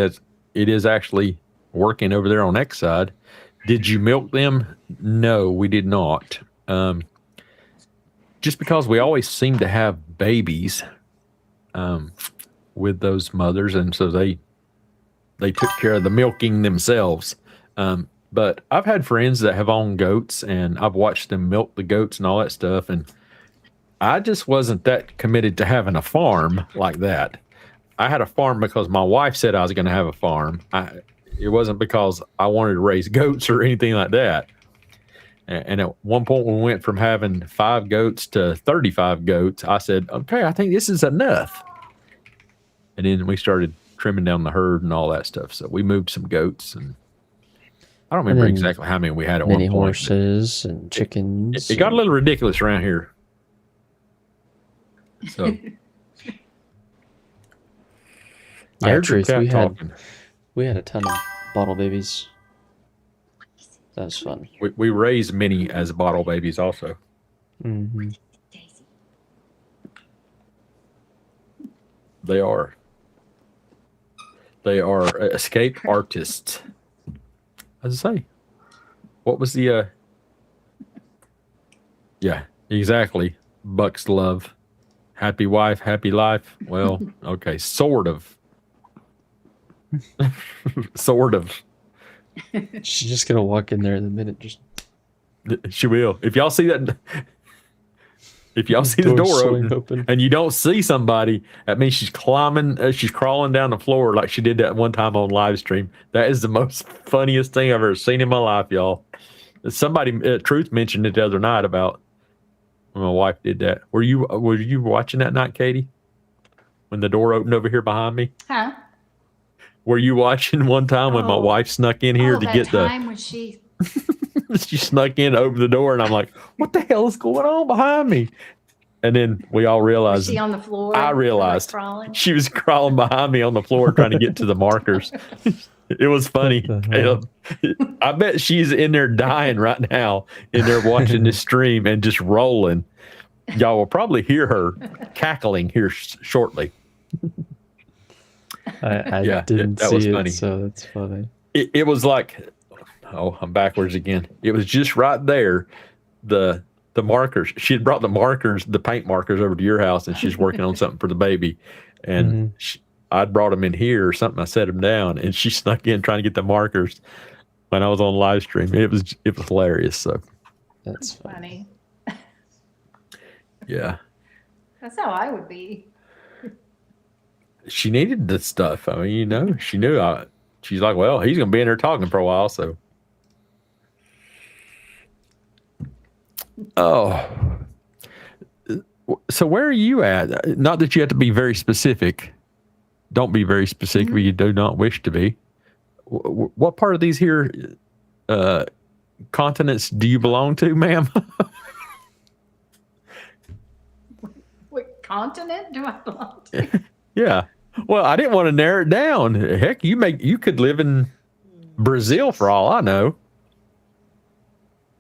it is actually working over there on X side. Did you milk them? No, we did not. Just because we always seem to have babies with those mothers, and so they took care of the milking themselves. But I've had friends that have owned goats, and I've watched them milk the goats and all that stuff, and I just wasn't that committed to having a farm like that. I had a farm because my wife said I was going to have a farm. It wasn't because I wanted to raise goats or anything like that. And at one point, when we went from having 5 goats to 35 goats, I said, okay, I think this is enough. And then we started trimming down the herd and all that stuff. So we moved some goats, and I don't remember exactly how many we had at one point. Many horses and chickens. It got a little ridiculous around here. So I heard your cat talking. We had a ton of bottle babies. That was fun. We raised many as bottle babies also. Mm-hmm. They are escape artists. As I say, what was the yeah, exactly. Bucks Love. Happy wife, happy life. Well, okay, sort of. Sort of. She's just gonna walk in there in a minute. She will. If y'all see that, if y'all see the door open and you don't see somebody, that means she's climbing. She's crawling down the floor like she did that one time on live stream. That is the most funniest thing I've ever seen in my life, y'all. Somebody, Truth mentioned it the other night about when my wife did that. Were you watching that night, Katie? When the door opened over here behind me? Huh? Were you watching one time when my wife snuck in here to get the time when she she snuck in, opened the door, and I'm like, what the hell is going on behind me? And then we all Was realized, she on the floor? I like, realized crawling. she was crawling behind me on the floor trying to get to the markers. It was funny. What the hell? Caleb. I bet she's in there dying right now, in there watching this stream and just rolling. Y'all will probably hear her cackling here shortly. I Yeah, didn't that see was it, funny. so that's funny. It was like, oh, I'm backwards again. It was just right there. The markers. She had brought the markers, the paint markers, over to your house, and she's working on something for the baby. And I'd brought them in here or something. I set them down, and she snuck in trying to get the markers when I was on live stream. It was hilarious. So That's funny. Funny. yeah, That's how I would be. she needed the stuff. I mean, she knew. She's like, well, he's gonna be in there talking for a while, so. Oh, so where are you at? Not that you have to be very specific. Don't be very specific if you do not wish to be. What part of these here continents do you belong to, ma'am? What continent do I belong to? Yeah. Well, I didn't want to narrow it down. Heck, you could live in Brazil for all I know.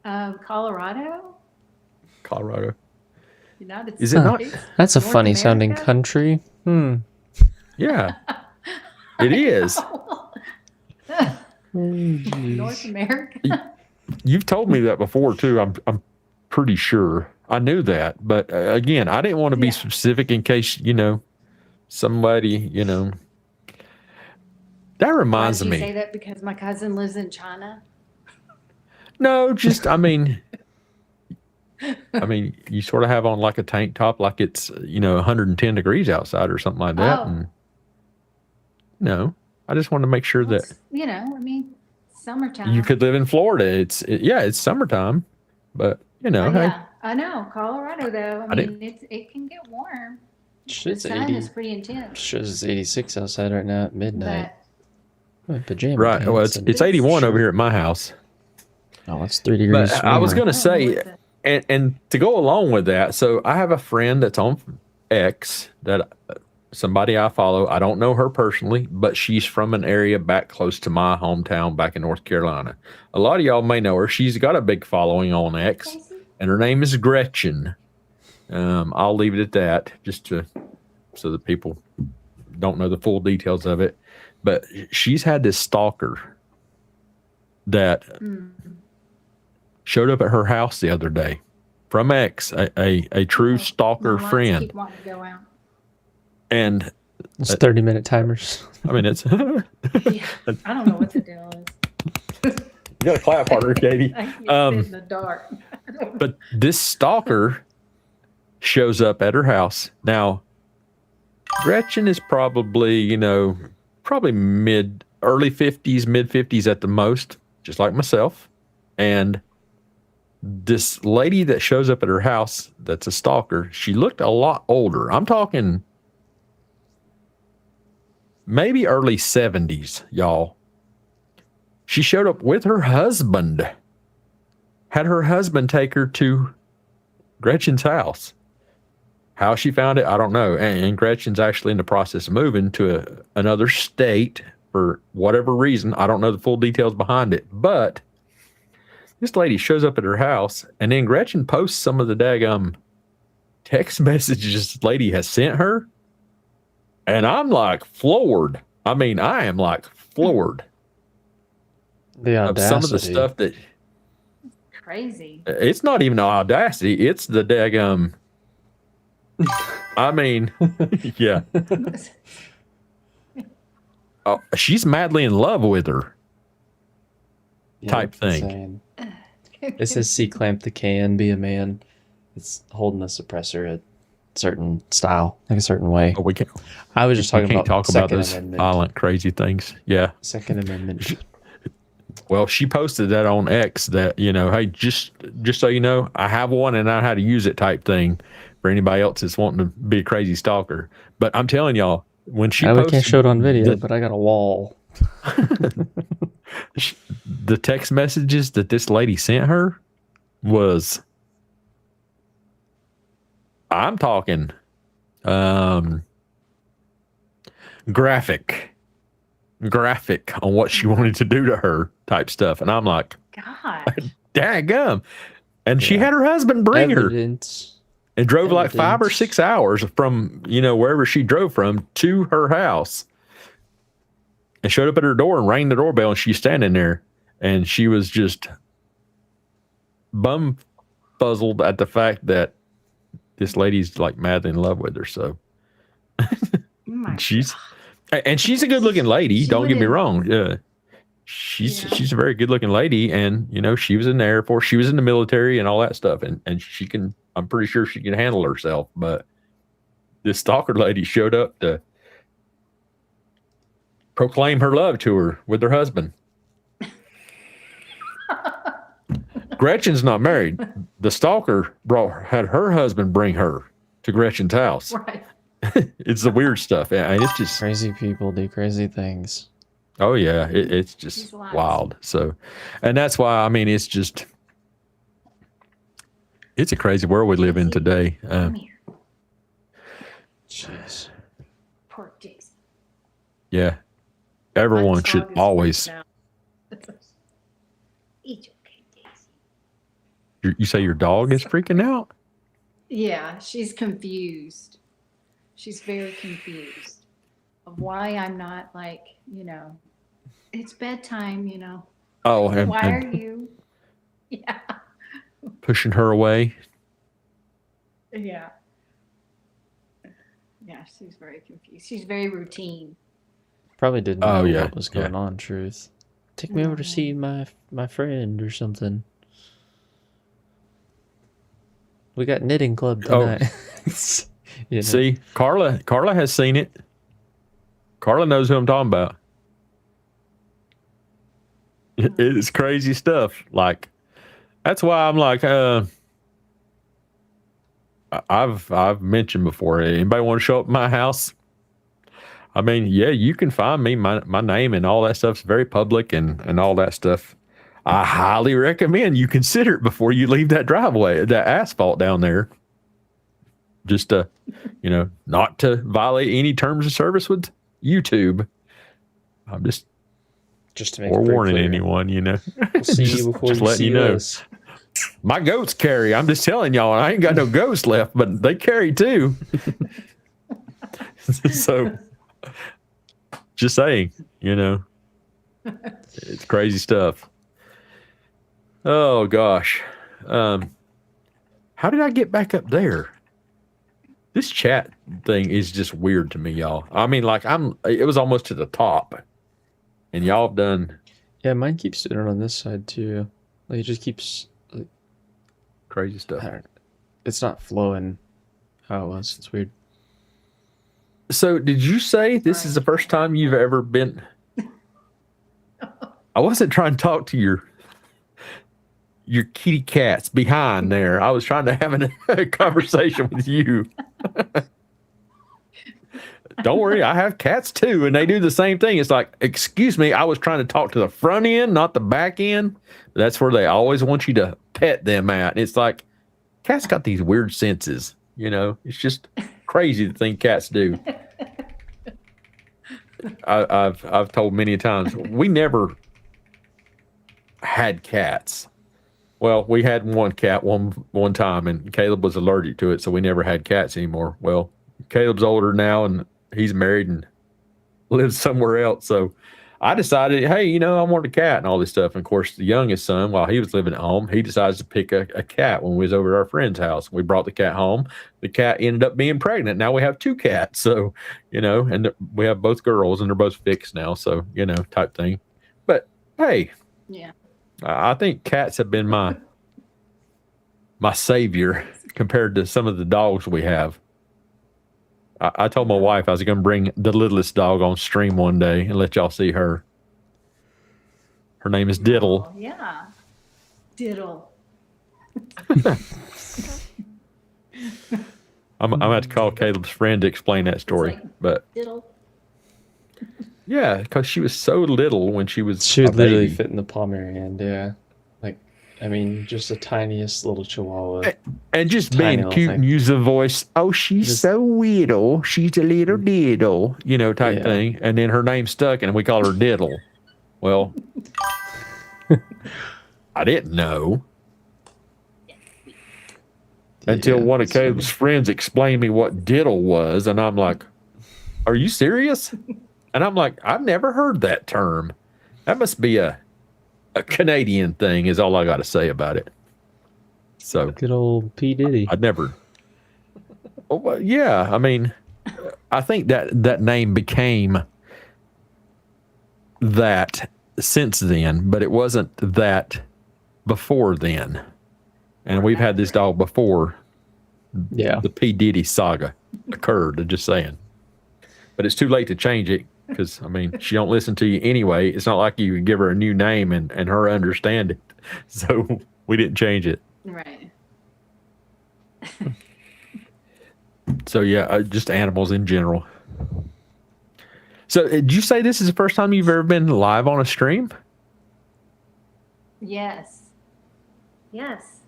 Colorado? Colorado. United Is it not? States? That's a North funny sounding America? country. Yeah. It is. North America? You've told me that before too. I'm pretty sure. I knew that, but again, I didn't want to be Yeah. specific in case somebody That reminds Why did you me. say that because my cousin lives in China? No, just I mean, you sort of have on like a tank top, like it's 110 degrees outside or something like that, Oh. and I just wanted to make sure Well, that summertime. you could live in Florida. It's summertime, but Oh, hey, yeah, I know. Colorado, though, I didn't- it can get warm. The Shit's sun 80. is pretty intense. Shows it's 86 outside right now at midnight. But My pajama right. Well, pants it's and- 81 over here at my house. Oh, it's 3 degrees. But I was warmer. going to say, and to go along with that, so I have a friend that's on X that somebody I follow. I don't know her personally, but she's from an area back close to my hometown back in North Carolina. A lot of y'all may know her. She's got a big following on X, and her name is Gretchen. I'll leave it at that, just so that people don't know the full details of it. But she's had this stalker that showed up at her house the other day from X, a true stalker my lights friend. keep wanting to go out. And It's 30-minute timers. I mean, it's you Yeah, I don't know what the deal is. got a clap harder, Katie. I can't sit in the dark. But this stalker shows up at her house. Now, Gretchen is probably, probably early 50s, mid 50s at the most, just like myself. And this lady that shows up at her house that's a stalker, she looked a lot older. I'm talking maybe early 70s, y'all. She showed up with her husband, had her husband take her to Gretchen's house. How she found it, I don't know. And Gretchen's actually in the process of moving to another state for whatever reason. I don't know the full details behind it. But this lady shows up at her house, and then Gretchen posts some of the daggum text messages this lady has sent her. And I'm like floored. I mean, I am like floored The of audacity. some of the stuff that Crazy. it's not even the audacity. It's the daggum. I mean, yeah. Oh, she's madly in love with her. Yeah, type it's thing. insane. It says C-clamp the can, be a man. It's holding a suppressor a certain style, like a certain way. Oh, we can't. I was just We talking can't about talk about Second those Amendment. violent, crazy things. Yeah. Second Amendment. Well, she posted that on X that, hey, just so you know, I have one and I know how to use it type thing for anybody else that's wanting to be a crazy stalker. But I'm telling y'all, when she We posted can't show it on video, the- but I got a wall. the text messages that this lady sent her was I'm talking graphic on what she wanted to do to her type stuff. And I'm like, Gosh. daggum. And she Yeah. had her husband bring her and drove like 5 or 6 hours from, wherever she drove from to her house and showed up at her door and rang the doorbell. And she's standing there and she was just bum-fuzzled at the fact that this lady's like madly in love with her. So she's a good-looking lady. Don't get me wrong. Yeah, she's a very good-looking lady, and she was in the Air Force, she was in the military, and all that stuff. And she can. I'm pretty sure she can handle herself. But this stalker lady showed up to proclaim her love to her with her husband. Gretchen's not married. The stalker had her husband bring her to Gretchen's house. Right. It's the weird stuff. And it's just crazy people do crazy things. Oh yeah, it's just wild. So, and that's why it's just it's a crazy world we live in today. Jeez. Poor Jason. Yeah, everyone should always. It's okay, Daisy. You say your dog is freaking out? Yeah, she's confused. She's very confused of why I'm not like, it's bedtime, Oh, why are you? Yeah. Pushing her away? Yeah. Yeah, she's very confused. She's very routine. Probably didn't know what was going on, truth. Take me over to see my friend or something. We got knitting club tonight. See, Carla has seen it. Carla knows who I'm talking about. It's crazy stuff. Like, that's why I'm like, I've mentioned before. Anybody want to show up at my house? You can find me. My name and all that stuff's very public and all that stuff. I highly recommend you consider it before you leave that driveway, that asphalt down there. Just to, not to violate any terms of service with YouTube. I'm just to make forewarning anyone, We'll see you before just you letting see you know. us. My goats carry. I'm just telling y'all, I ain't got no ghosts left, but they carry too. So, just saying, it's crazy stuff. Oh gosh, how did I get back up there? This chat thing is just weird to me, y'all. It was almost to the top, and y'all have done. Yeah, mine keeps doing it on this side too. Like, it just keeps crazy stuff. It's not flowing how it was. It's weird. So, did you say this is the first time you've ever been? I wasn't trying to talk to your kitty cats behind there. I was trying to have a conversation with you. Don't worry, I have cats too, and they do the same thing. It's like, excuse me, I was trying to talk to the front end, not the back end. That's where they always want you to pet them at. And it's like, cats got these weird senses, It's just crazy the thing cats do. I've told many times, we never had cats. Well, we had one cat one time, and Caleb was allergic to it, so we never had cats anymore. Well, Caleb's older now, and he's married and lives somewhere else. So I decided, hey, I want a cat and all this stuff. And of course, the youngest son, while he was living at home, he decides to pick a cat when we was over at our friend's house. We brought the cat home. The cat ended up being pregnant. Now we have 2 cats. So, and we have both girls, and they're both fixed now. So, type thing. But hey, yeah, I think cats have been my savior compared to some of the dogs we have. I told my wife I was going to bring the littlest dog on stream one day and let y'all see her. Her name is Diddle. Oh, yeah. Diddle. I'm going to have to call Caleb's friend to explain that story. But Diddle. Yeah, because she was so little when she was She would literally baby. fit in the palm of your hand, yeah. Like, I mean, just the tiniest little chihuahua. And just Tiny being little cute thing. and use the voice. Oh, she's Just- so little. She's a little diddle, type Yeah. thing. And then her name's stuck, and we call her Diddle. Well, I didn't know until Yeah, one of it's funny. Caleb's friends explained me what diddle was, and I'm like, "Are you serious?" And I'm like, "I've never heard that term. That must be a Canadian thing." Is all I got to say about it. So Good old P Diddy. I'd never. Oh, well, yeah, I mean, I think that name became that since then, but it wasn't that before then. And we've had this dog before Yeah. the P. Diddy saga occurred. I'm just saying. But it's too late to change it because, I mean, she don't listen to you anyway. It's not like you can give her a new name and her understand it. So we didn't change it. Right. So, yeah, just animals in general. So did you say this is the first time you've ever been live on a stream? Yes. Yes.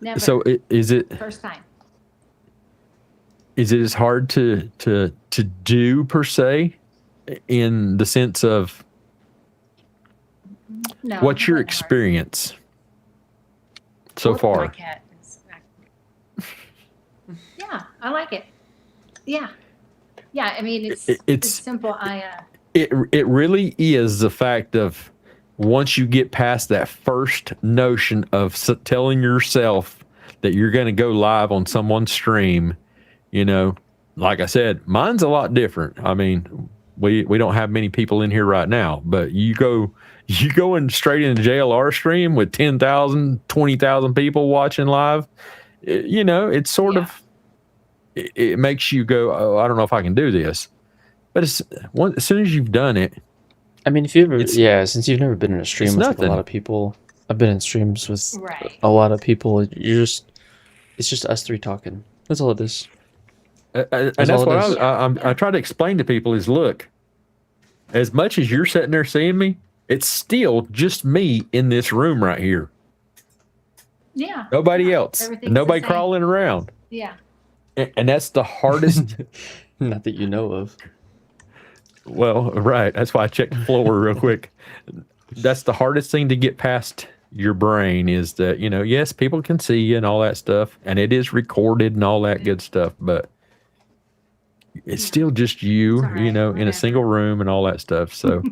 Never. So is it First time. is it as hard to do per se, in the sense of No. what's your it wasn't hard. experience so Both of far? my cat is yeah, I like it. Yeah. Yeah, I mean, it's It's- simple. It really is the fact of once you get past that first notion of telling yourself that you're going to go live on someone's stream, like I said, mine's a lot different. I mean, we don't have many people in here right now, but you go in straight into JLR stream with 10,000, 20,000 people watching live, it's sort of, it makes you go, oh, I don't know if I can do this. But as soon as you've done it, I mean, if you ever, since you've never been in a stream it's with like, a nothing. lot of people, I've been in streams with Right. a lot of people. It's just us three talking. That's all it is. And That's that's all it what is. I try to explain to people is, look, as much as you're sitting there seeing me, it's still just me in this room right here. Yeah. Nobody yeah, else. everything's Nobody the same. crawling around. Yeah. And that's the hardest. Not that you know of. Well, right. That's why I checked the floor real quick. That's the hardest thing to get past your brain is that, yes, people can see you and all that stuff, and it is recorded and all that good stuff, but it's still just you, It's all right, in a whatever. single room and all that stuff. So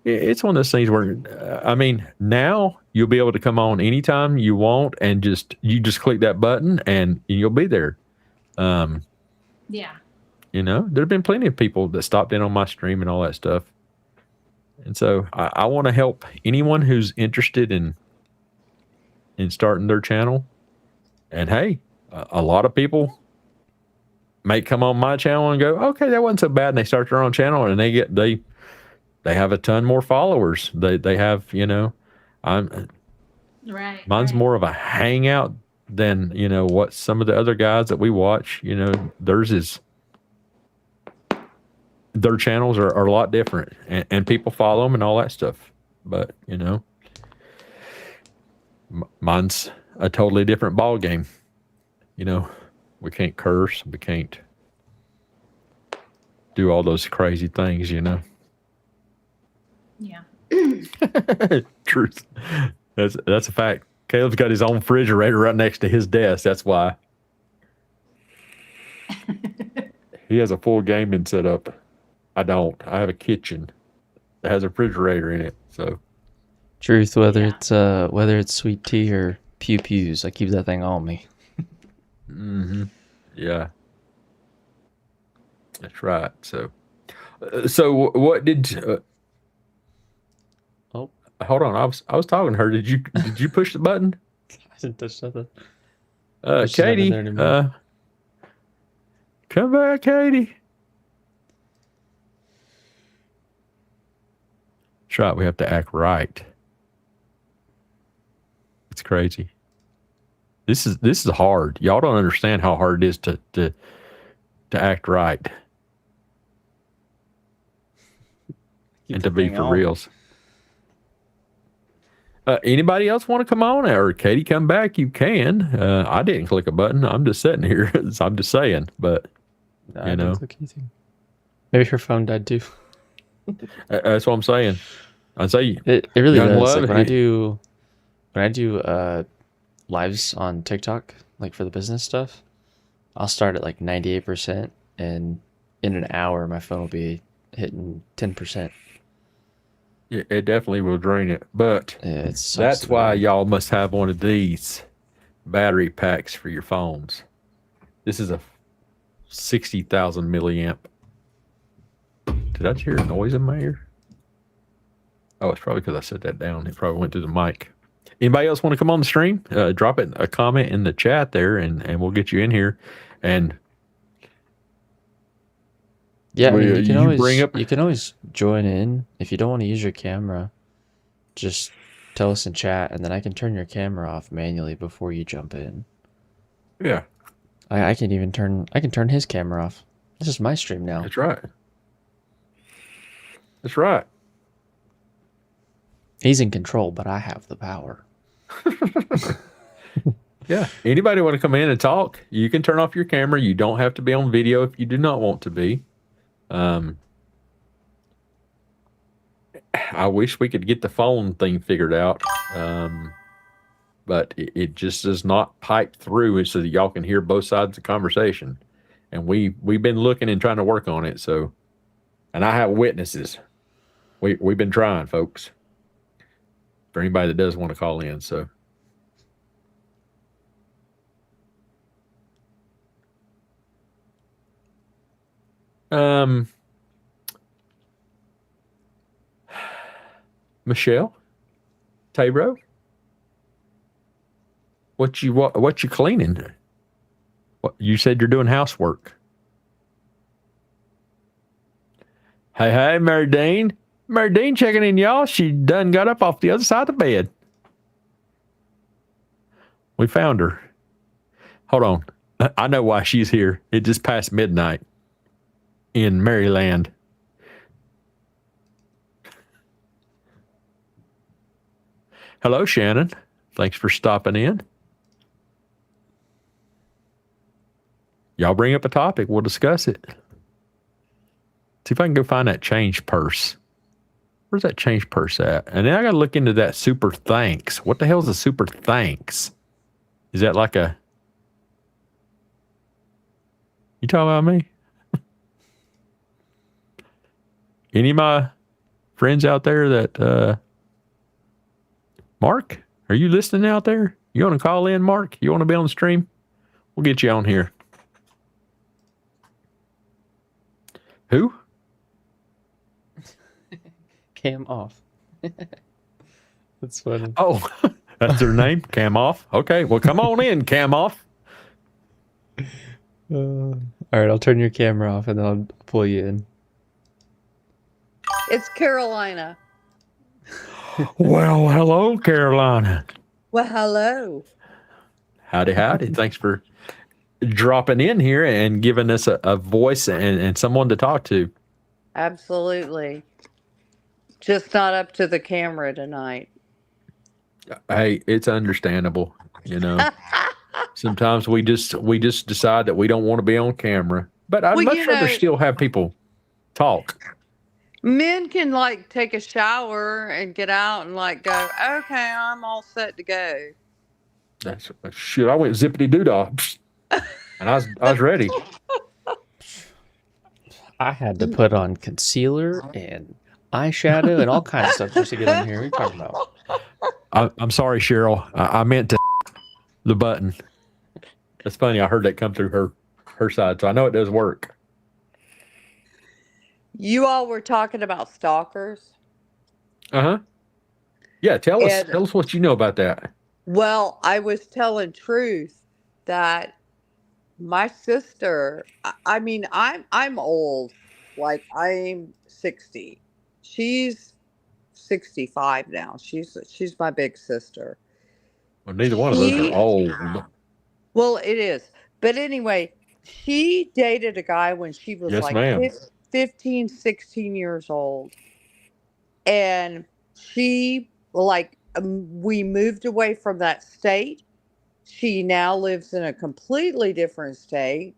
it's one of those things where, I mean, now you'll be able to come on anytime you want and you just click that button and you'll be there. Yeah. There have been plenty of people that stopped in on my stream and all that stuff. And so I want to help anyone who's interested in starting their channel. And hey, a lot of people may come on my channel and go, okay, that wasn't so bad. And they start their own channel and they have a ton more followers. They have, Right. mine's right. more of a hangout than, what some of the other guys that we watch, their channels are a lot different and people follow them and all that stuff. But, mine's a totally different ball game. We can't curse. We can't do all those crazy things, Yeah. Truth. That's a fact. Caleb's got his own refrigerator right next to his desk. That's why. He has a full gaming setup. I don't. I have a kitchen that has a refrigerator in it. So Truth, whether Yeah. it's sweet tea or pew pews, I keep that thing on me. yeah, that's right. So what did? Oh, Hold on. I was talking to her. Did you push the button? I didn't touch nothing. She's not in Katie. there anymore. Come back, Katie. That's right. We have to act right. It's crazy. This is hard. Y'all don't understand how hard it is to act right Keep and the to be thing for on. reals. Anybody else want to come on, or Katie come back? You can. I didn't click a button. I'm just sitting here. I'm just saying, but No, you I know, didn't click anything. Maybe her phone died too. that's what I'm saying. I say It really young does. love. Like when I do lives on TikTok, like for the business stuff, I'll start at like 98%, and in an hour my phone will be hitting 10%. It definitely will drain it, but Yeah, it sucks that's to be why honest. y'all must have one of these battery packs for your phones. This is a 60,000 milliamp. Did I hear a noise in my ear? Oh, it's probably because I set that down. It probably went through the mic. Anybody else want to come on the stream? Drop it a comment in the chat there, and we'll get you in here. And Yeah, I mean, bring up. you can always join in if you don't want to use your camera. Just tell us in chat, and then I can turn your camera off manually before you jump in. Yeah, I can turn his camera off. This is my stream now. that's right. That's right. He's in control, but I have the power. Yeah. Anybody want to come in and talk? You can turn off your camera. You don't have to be on video if you do not want to be. I wish we could get the phone thing figured out, but it just does not pipe through so that y'all can hear both sides of the conversation. And we've been looking and trying to work on it. So, and I have witnesses. We've been trying, folks. For anybody that does want to call in, so. Michelle, Tayro, what you cleaning? What you said you're doing housework? Hey, Mary Dean. Mary Dean checking in, y'all. She done got up off the other side of the bed. We found her. Hold on. I know why she's here. It just passed midnight in Maryland. Hello, Shannon. Thanks for stopping in. Y'all bring up a topic. We'll discuss it. See if I can go find that change purse. Where's that change purse at? And then I got to look into that super thanks. What the hell is a super thanks? Is that like a... You talking about me? Any of my friends out there that... Mark, are you listening out there? You want to call in, Mark? You want to be on the stream? We'll get you on here. Who? Cam off. That's funny. Oh, that's their name? Cam off? Okay, well, come on in, Cam off. All right, I'll turn your camera off and then I'll pull you in. It's Carolina. Well, hello, Carolina. Well, hello. Howdy, howdy. Thanks for dropping in here and giving us a voice and someone to talk to. Absolutely. Just not up to the camera tonight. Hey, it's understandable. You know, sometimes we just decide that we don't want to be on camera, but I'd much rather still have people talk. Men can like take a shower and get out and like go, okay, I'm all set to go. That's shit. I went zippity doo dah, and I was ready. I had to put on concealer and eyeshadow and all kinds of stuff just to get on here. What are you talking about? I'm sorry, Cheryl. I meant to the button. That's funny. I heard that come through her side, so I know it does work. You all were talking about stalkers. Uh-huh. Yeah, tell us what you know about that. Well, I was telling truth that my sister, I mean, I'm old. Like I'm 60. She's 65 now. She's my big sister. Well, neither one of us are old. Well, it is. But anyway, she dated a guy when she was Yes, like ma'am. 15, 16 years old. And she like we moved away from that state. She now lives in a completely different state.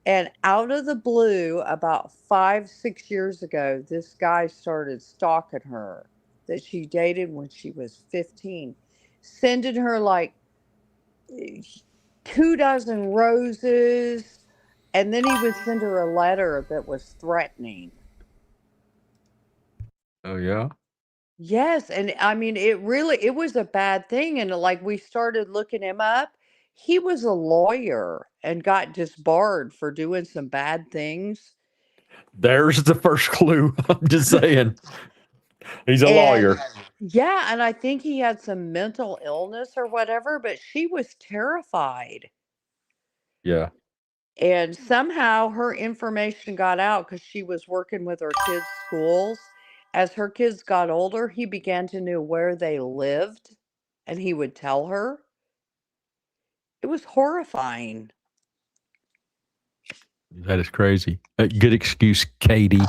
And out of the blue, about 5, 6 years ago, this guy started stalking her that she dated when she was 15, sending her like 2 dozen roses. And then he would send her a letter that was threatening. Oh yeah. Yes, and I mean, it was a bad thing, and, like, we started looking him up. He was a lawyer and got disbarred for doing some bad things, There's the first clue. I'm just saying. He's a and lawyer. yeah, and I think he had some mental illness or whatever, but she was terrified, Yeah. and somehow her information got out because she was working with her kids' schools. As her kids got older, he began to know where they lived, and he would tell her. It was horrifying. That is crazy. Good excuse, Katie.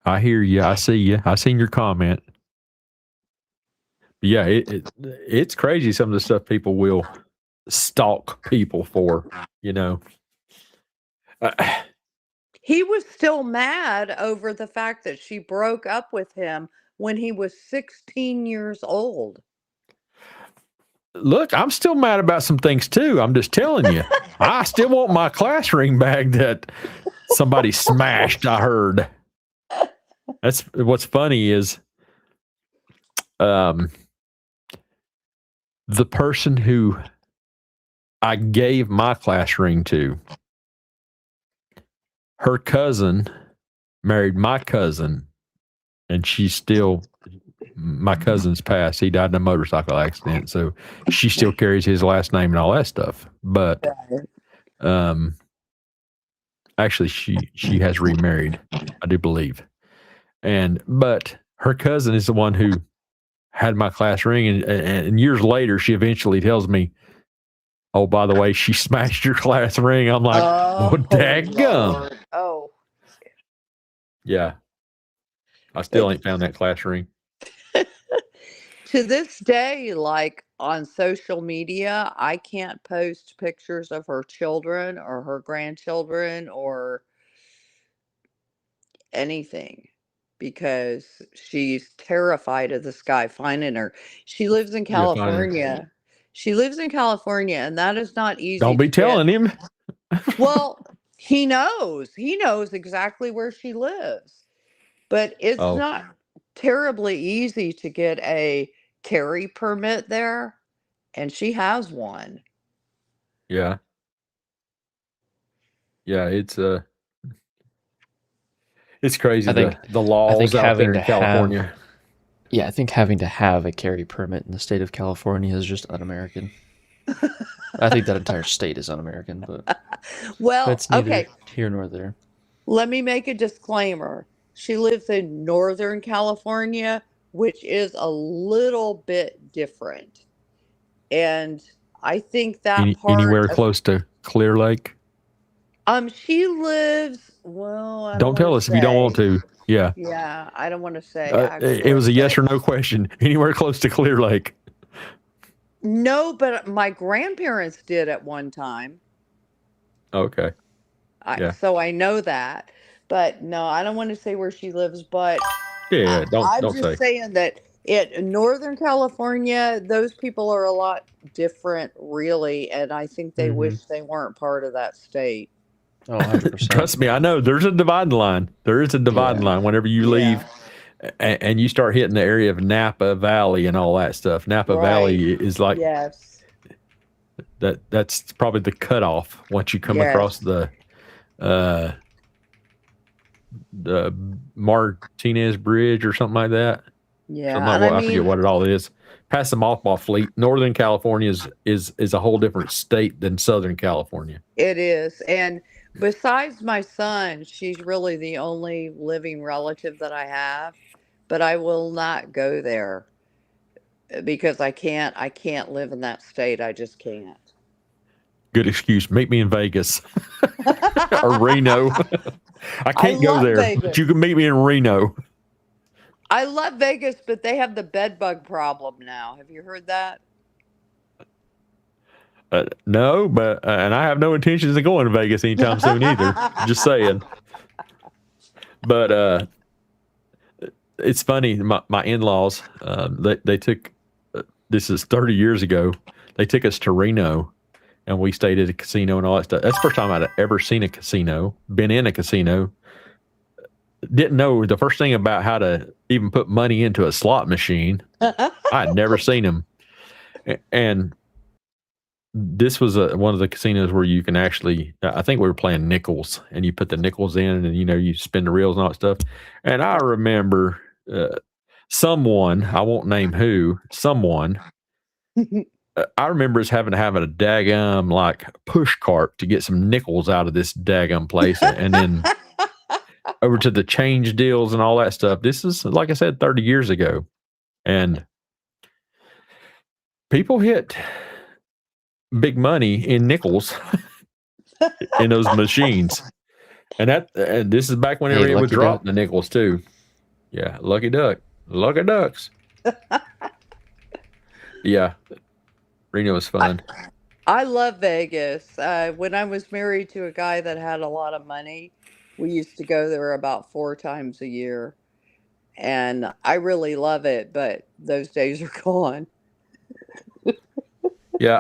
I hear you. I see you. I seen your comment. But yeah, it's crazy some of the stuff people will stalk people for, you know. He was still mad over the fact that she broke up with him when he was 16 years old. Look, I'm still mad about some things too. I'm just telling you. I still want my class ring bag that somebody smashed, I heard. That's what's funny is the person who I gave my class ring to, her cousin married my cousin, and she's still, my cousin's passed. He died in a motorcycle accident, so she still carries his last name and all that stuff. But actually, she has remarried, I do believe. But her cousin is the one who had my class ring, and years later, she eventually tells me, "Oh, by the way, she smashed your class ring." I'm like, "Oh, dadgum." Oh. Yeah. I still ain't found that class ring. To this day, like on social media, I can't post pictures of her children or her grandchildren or anything because she's terrified of this guy finding her. She lives in Yeah, fine. California. She lives in California, and that is not easy. Don't be to telling get. him. Well, he knows. He knows exactly where she lives. But it's Oh. not terribly easy to get a carry permit there, and she has one. Yeah. Yeah, it's crazy I think the laws out there in California. I think having to have a carry permit in the state of California is just un-American. I think that entire state is un-American, but Well, that's neither okay. here nor there. Let me make a disclaimer. She lives in Northern California, which is a little bit different. And I think that Anywhere close to Clear Lake? She lives, well, I Don't tell us if you don't want to. Yeah. Yeah, I don't want to say. It was a yes or no question. Anywhere close to Clear Lake? No, but my grandparents did at one time. Okay. Yeah. So I know that. But no, I don't want to say where she lives, but Yeah, I'm don't just say. saying that in Northern California, those people are a lot different, really, and I think they wish they weren't part of that state. Oh, 100%. Trust me, I know there's a dividing line. There is a dividing line whenever you leave and you start hitting the area of Napa Valley and all that stuff. Napa Valley is like, that's probably the cutoff once you come across the Martinez Bridge or something like that. Yeah, I forget what it all is. Past the Mothball Fleet, Northern California is a whole different state than Southern California. It is, and besides my son, she's really the only living relative that I have. But I will not go there because I can't live in that state. I just can't. Good excuse. Meet me in Vegas or Reno. I can't go there, Vegas. but you can meet me in Reno. I love Vegas, but they have the bed bug problem now. Have you heard that? No, but and I have no intentions of going to Vegas anytime soon either. Just saying. But it's funny. My in-laws, they took, this is 30 years ago. They took us to Reno, and we stayed at a casino and all that stuff. That's the first time I'd ever seen a casino, been in a casino. Didn't know the first thing about how to even put money into a slot machine. I'd never seen them. And this was one of the casinos where you can actually, I think we were playing nickels, and you put the nickels in and, you spin the reels and all that stuff. And I remember someone, I won't name who, someone, I remember us having to have a daggum like push cart to get some nickels out of this daggum place. And then over to the change deals and all that stuff. This is, like I said, 30 years ago. And people hit big money in nickels in those machines. And this is back when it would drop the nickels too. Yeah, lucky ducks. Yeah, Reno was fun. I love Vegas. When I was married to a guy that had a lot of money, we used to go there about 4 times a year. And I really love it, but those days are gone. Yeah,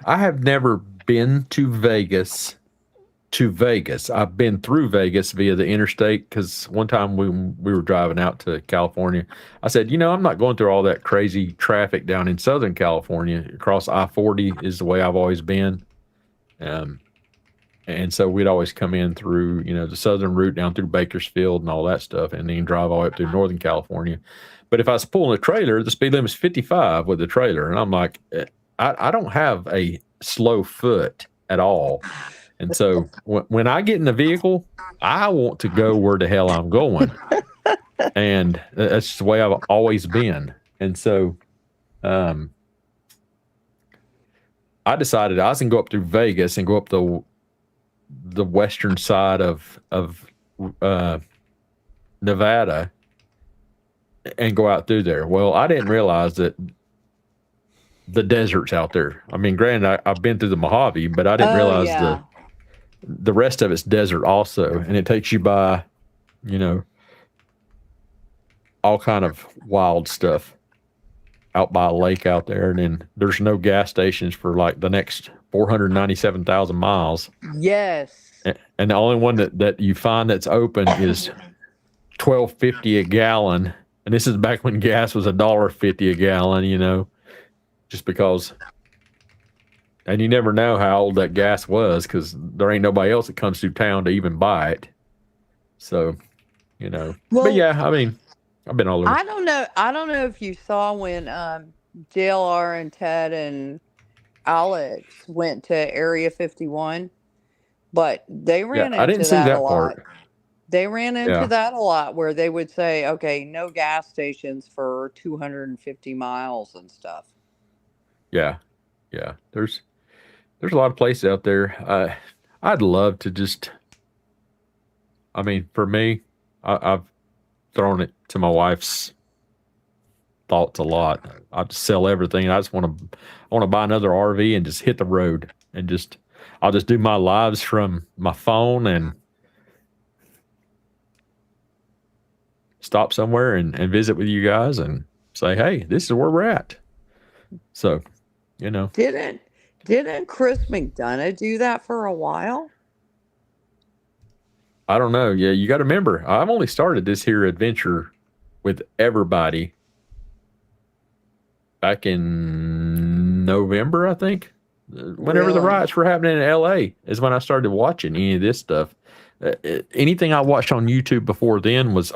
I have never been to Vegas. I've been through Vegas via the interstate, because one time when we were driving out to California, I said, I'm not going through all that crazy traffic down in Southern California. Across I-40 is the way I've always been. And so we'd always come in through, the southern route down through Bakersfield and all that stuff, and then drive all the way up through Northern California. But if I was pulling a trailer, the speed limit's 55 with the trailer. And I'm like, I don't have a slow foot at all. And so when I get in the vehicle, I want to go where the hell I'm going. And that's just the way I've always been. And so I decided I was going to go up through Vegas and go up the western side of Nevada and go out through there. Well, I didn't realize that the desert's out there. I mean, granted, I've been through the Mojave, but I didn't realize the rest of it's desert also. And it takes you by, all kind of wild stuff out by a lake out there. And then there's no gas stations for like the next 497,000 miles. Yes. And the only one that you find that's open is $12.50 a gallon. And this is back when gas was $1.50 a gallon, just because. And you never know how old that gas was, because there ain't nobody else that comes through town to even buy it. So, Well, but yeah, I mean, I've been all over. I don't know if you saw when JLR and Ted and Alex went to Area 51, but they ran into I didn't see that a lot. part. They ran into that a lot, where they would say, okay, no gas stations for 250 miles and stuff. Yeah. There's a lot of places out there. I'd love to just, I mean, for me, I've thrown it to my wife's thoughts a lot. I just sell everything. I want to buy another RV and just hit the road, and I'll just do my lives from my phone and stop somewhere and visit with you guys and say, hey, this is where we're at. So, Didn't Chris McDonough do that for a while? I don't know. Yeah, you got to remember, I've only started this here adventure with everybody back in November, I think. Whenever the riots were happening in LA is when I started watching any of this stuff. Anything I watched on YouTube before then was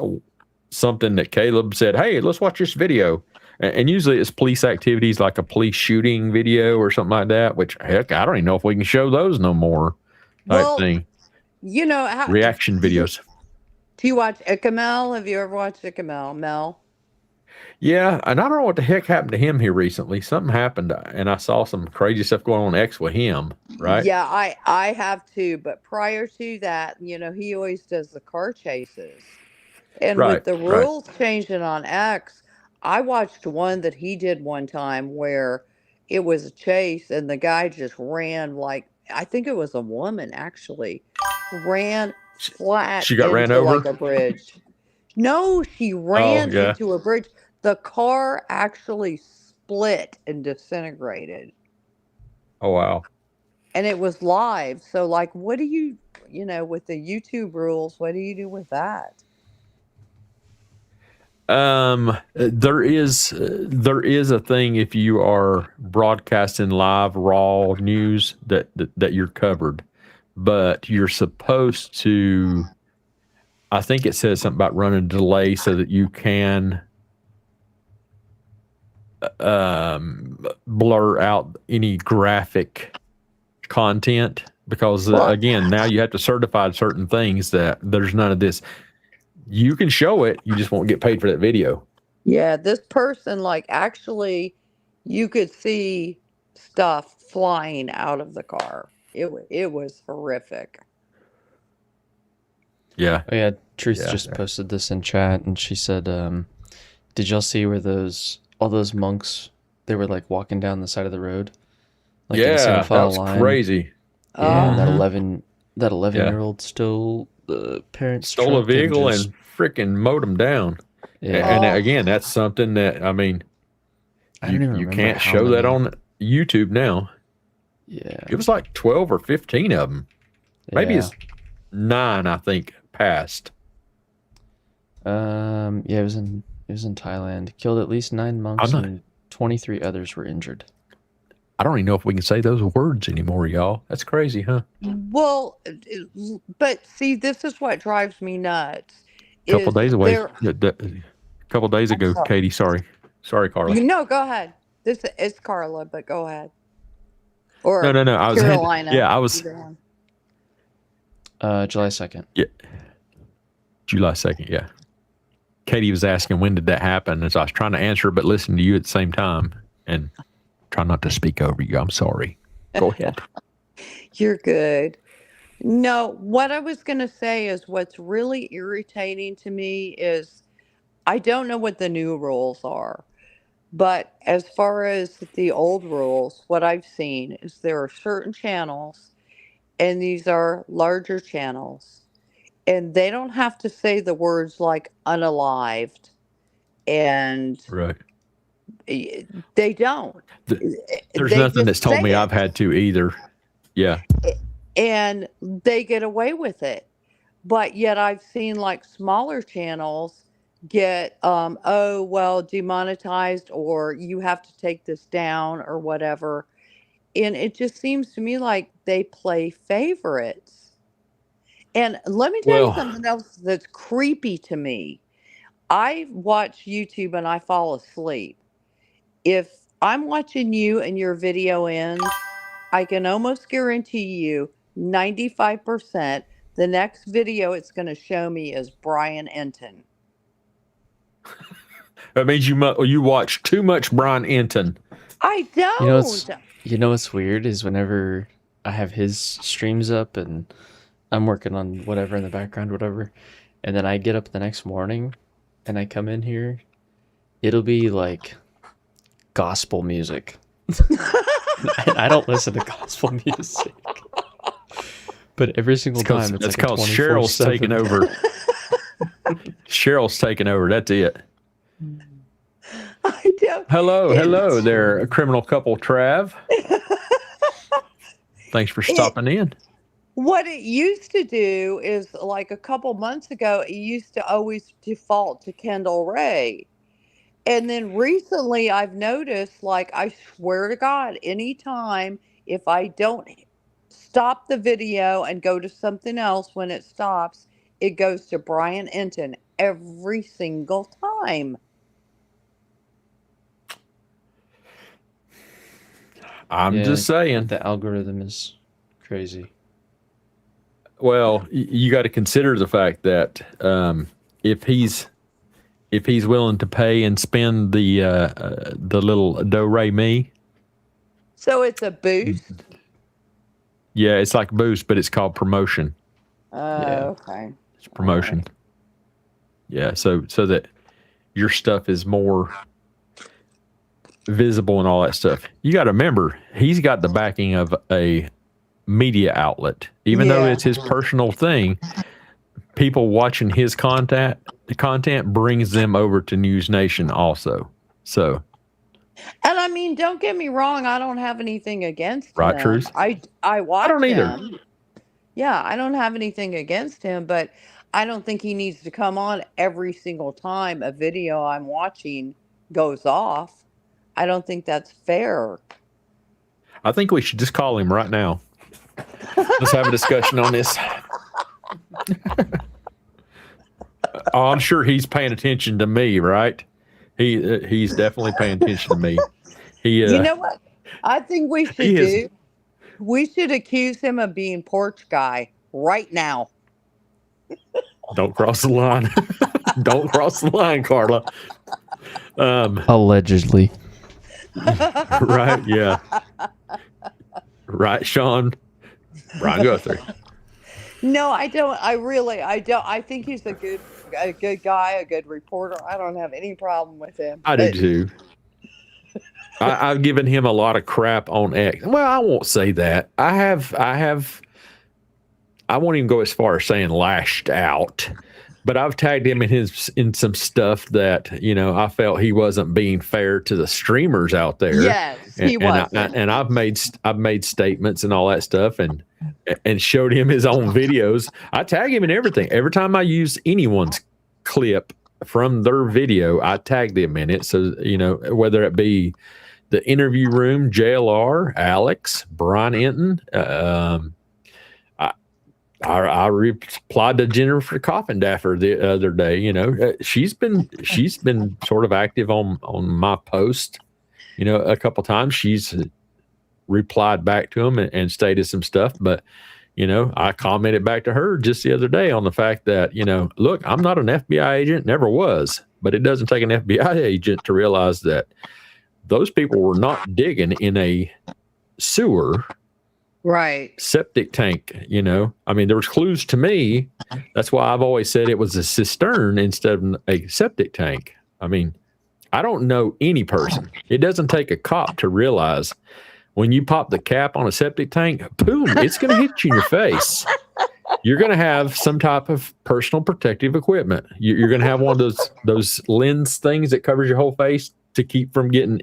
something that Kaleb said, hey, let's watch this video. And usually it's police activities, like a police shooting video or something like that, which, heck, I don't even know if we can show those no more type thing. Reaction videos. Do you watch Icamel? Have you ever watched Icamel, Mel? Yeah, and I don't know what the heck happened to him here recently. Something happened, and I saw some crazy stuff going on X with him, right? Yeah, I have too. But prior to that, he always does the car chases. And with Right, the right. rules changing on X, I watched one that he did one time where it was a chase and the guy just ran like, I think it was a woman actually, ran She, flat she got ran into like over. a bridge. No, she Oh ran yeah. into a bridge. The car actually split and disintegrated. Oh wow. And it was live. So, like, what do you, with the YouTube rules, what do you do with that? There is a thing if you are broadcasting live raw news that you're covered, but you're supposed to. I think it says something about running a delay so that you can blur out any graphic content because Well, again, now you have to certify certain things that there's none of this. You can show it, you just won't get paid for that video. yeah, this person, like, actually, you could see stuff flying out of the car. It was horrific. Yeah. Oh yeah, Truth Yeah. just posted this in chat, and she said, "Did y'all see where all those monks? They were like walking down the side of the road, like in a single Yeah, that file was line." crazy. Yeah, and that Oh, 11-year-old stole the parents' Stole a truck vehicle just and freaking mowed them down. And oh, again, that's something that I mean, I don't even you remember can't how show that many. on YouTube now. Yeah, It was like 12 or 15 of them. Maybe yeah. it's 9, I think, passed. Yeah, it was in Thailand. Killed at least 9 monks I'm not. and 23 others were injured. I don't even know if we can say those words anymore, y'all. That's crazy, huh? well, but see, this is what drives me nuts. Couple Is days away. there? Couple days I'm ago, sorry. Katie. Sorry, Carla. Go ahead. This is Carla, but go ahead. No, Or no, no. I was. Carolina. Yeah, I was. Either one. July 2nd. Yeah, July 2nd. Yeah. Katie was asking when did that happen, and so I was trying to answer, but listen to you at the same time, and try not to speak over you. I'm sorry. Go ahead. You're good. No, what I was going to say is what's really irritating to me is I don't know what the new rules are, but as far as the old rules, what I've seen is there are certain channels, and these are larger channels, and they don't have to say the words like unalived, and Right. they don't. There's They nothing that's just told say me I've it. had to either. Yeah. And they get away with it. But yet I've seen like smaller channels get oh well demonetized, or you have to take this down or whatever. And it just seems to me like they play favorites. And let me tell you Well, something else that's creepy to me. I watch YouTube and I fall asleep. If I'm watching you and your video ends, I can almost guarantee you 95% the next video it's going to show me is Brian Enton. that means you watch too much Brian Enton. I You know what's don't. weird is whenever I have his streams up and I'm working on whatever in the background, whatever, and then I get up the next morning and I come in here, it'll be like gospel music. And I don't listen to gospel music. But every single time it's That's like a called Cheryl's 24/7. taking over. Cheryl's taking over. That's it. I don't. Hello there, criminal couple Trav. Thanks for stopping in. What it used to do is like a couple months ago, it used to always default to Kendall Ray. And then recently I've noticed, like, I swear to God, anytime if I don't stop the video and go to something else when it stops, it goes to Brian Enton every single time. I'm just saying. The algorithm is crazy. Well, you got to consider the fact that if he's willing to pay and spend the little do re mi. So it's a boost. Yeah, it's like boost, but it's called promotion. Oh, Yeah. okay. It's promotion. Yeah, so that your stuff is more visible and all that stuff. You got to remember, he's got the backing of a media outlet. Even though Yeah. it's his personal thing, people watching his content, the content brings them over to News Nation also. So, And I mean, don't get me wrong, I don't have anything against right, him. Truth? I watch don't either. him. Yeah, I don't have anything against him, but I don't think he needs to come on every single time a video I'm watching goes off. I don't think that's fair. I think we should just call him right now. Let's have a discussion on this. Oh, I'm sure he's paying attention to me, right? He's definitely paying attention to me. You know what? I think we should He is- do? We should accuse him of being porch guy right now. Don't cross the line. Don't cross the line, Carla. Allegedly. Right? Yeah. Right, Sean. Brian Guthrie. No, I don't. I don't. I think he's a good guy, a good reporter. I don't have any problem with him. I do too. I've given him a lot of crap on X. Well, I won't say that. I won't even go as far as saying lashed out, but I've tagged him in some stuff that, you know, I felt he wasn't being fair to the streamers out there. Yes, he was. And I've made statements and all that stuff and showed him his own videos. I tag him in everything. Every time I use anyone's clip from their video, I tag them in it. So, you know, whether it be the interview room, JLR, Alex, Brian Enton, I replied to Jennifer Coffindaffer the other day. You know, she's been sort of active on my post. You know, a couple times she's replied back to him and stated some stuff. But you know, I commented back to her just the other day on the fact that, you know, look, I'm not an FBI agent, never was, but it doesn't take an FBI agent to realize that those people were not digging in a sewer. Right. Septic tank, you know. I mean, there was clues to me. That's why I've always said it was a cistern instead of a septic tank. I mean, I don't know any person. It doesn't take a cop to realize when you pop the cap on a septic tank, boom, it's going to hit you in your face. You're going to have some type of personal protective equipment. You're going to have one of those lens things that covers your whole face to keep from getting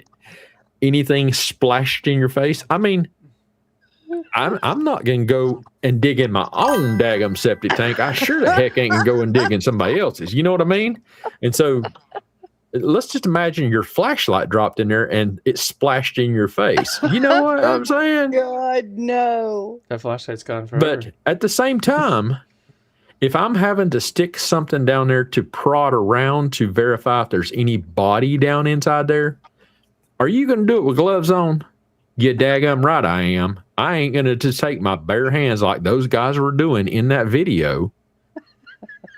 anything splashed in your face. I mean, I'm not going to go and dig in my own daggum septic tank. I sure the heck ain't going to go and dig in somebody else's. You know what I mean? And so let's just imagine your flashlight dropped in there and it splashed in your face. You know what I'm saying? God, no. That flashlight's gone forever. But at the same time, if I'm having to stick something down there to prod around to verify if there's any body down inside there, are you going to do it with gloves on? You daggum right I am. I ain't going to just take my bare hands like those guys were doing in that video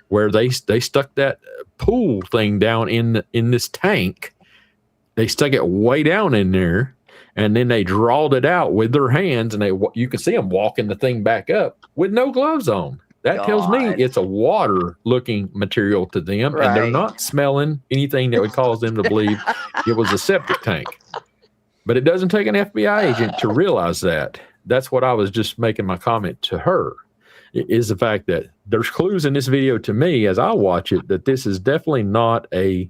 where they stuck that pool thing down in this tank. They stuck it way down in there, and then they drawed it out with their hands, and you can see them walking the thing back up with no gloves on. That tells me it's a water-looking material to them, and they're not smelling anything that would cause them to believe it was a septic tank. But it doesn't take an FBI agent to realize that. That's what I was just making my comment to her, is the fact that there's clues in this video to me as I watch it that this is definitely not a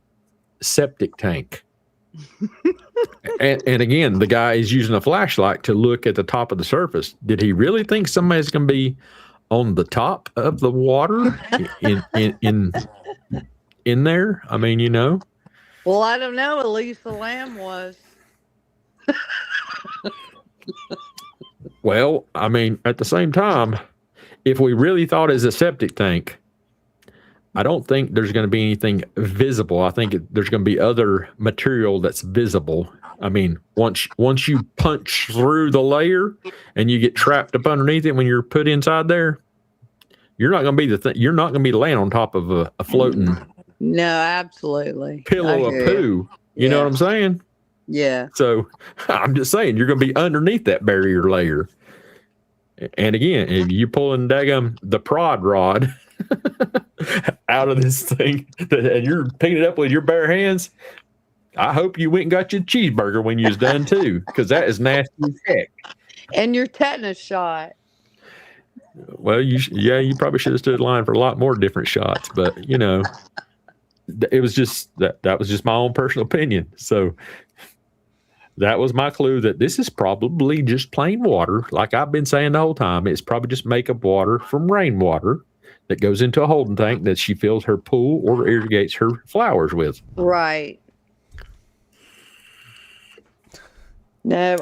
septic tank. and again, the guy is using a flashlight to look at the top of the surface. Did he really think somebody's going to be on the top of the water in there? I mean, you know. Well, I don't know. Elisa Lamb was. Well, I mean, at the same time, if we really thought it's a septic tank, I don't think there's going to be anything visible. I think there's going to be other material that's visible. I mean, once you punch through the layer and you get trapped up underneath it when you're put inside there, you're not going to be you're not going to be laying on top of a floating No, absolutely. pillow of poo. You know what I'm saying? Yeah. So I'm just saying you're going to be underneath that barrier layer. And again, if you're pulling daggum the prod rod out of this thing, and you're picking it up with your bare hands, I hope you went and got your cheeseburger when you was done too, because that is nasty as heck. And your tetanus shot. Well, you probably should have stood in line for a lot more different shots, but it was just that was just my own personal opinion. So that was my clue that this is probably just plain water. Like I've been saying the whole time, it's probably just makeup water from rainwater that goes into a holding tank that she fills her pool or irrigates her flowers with. Right. No,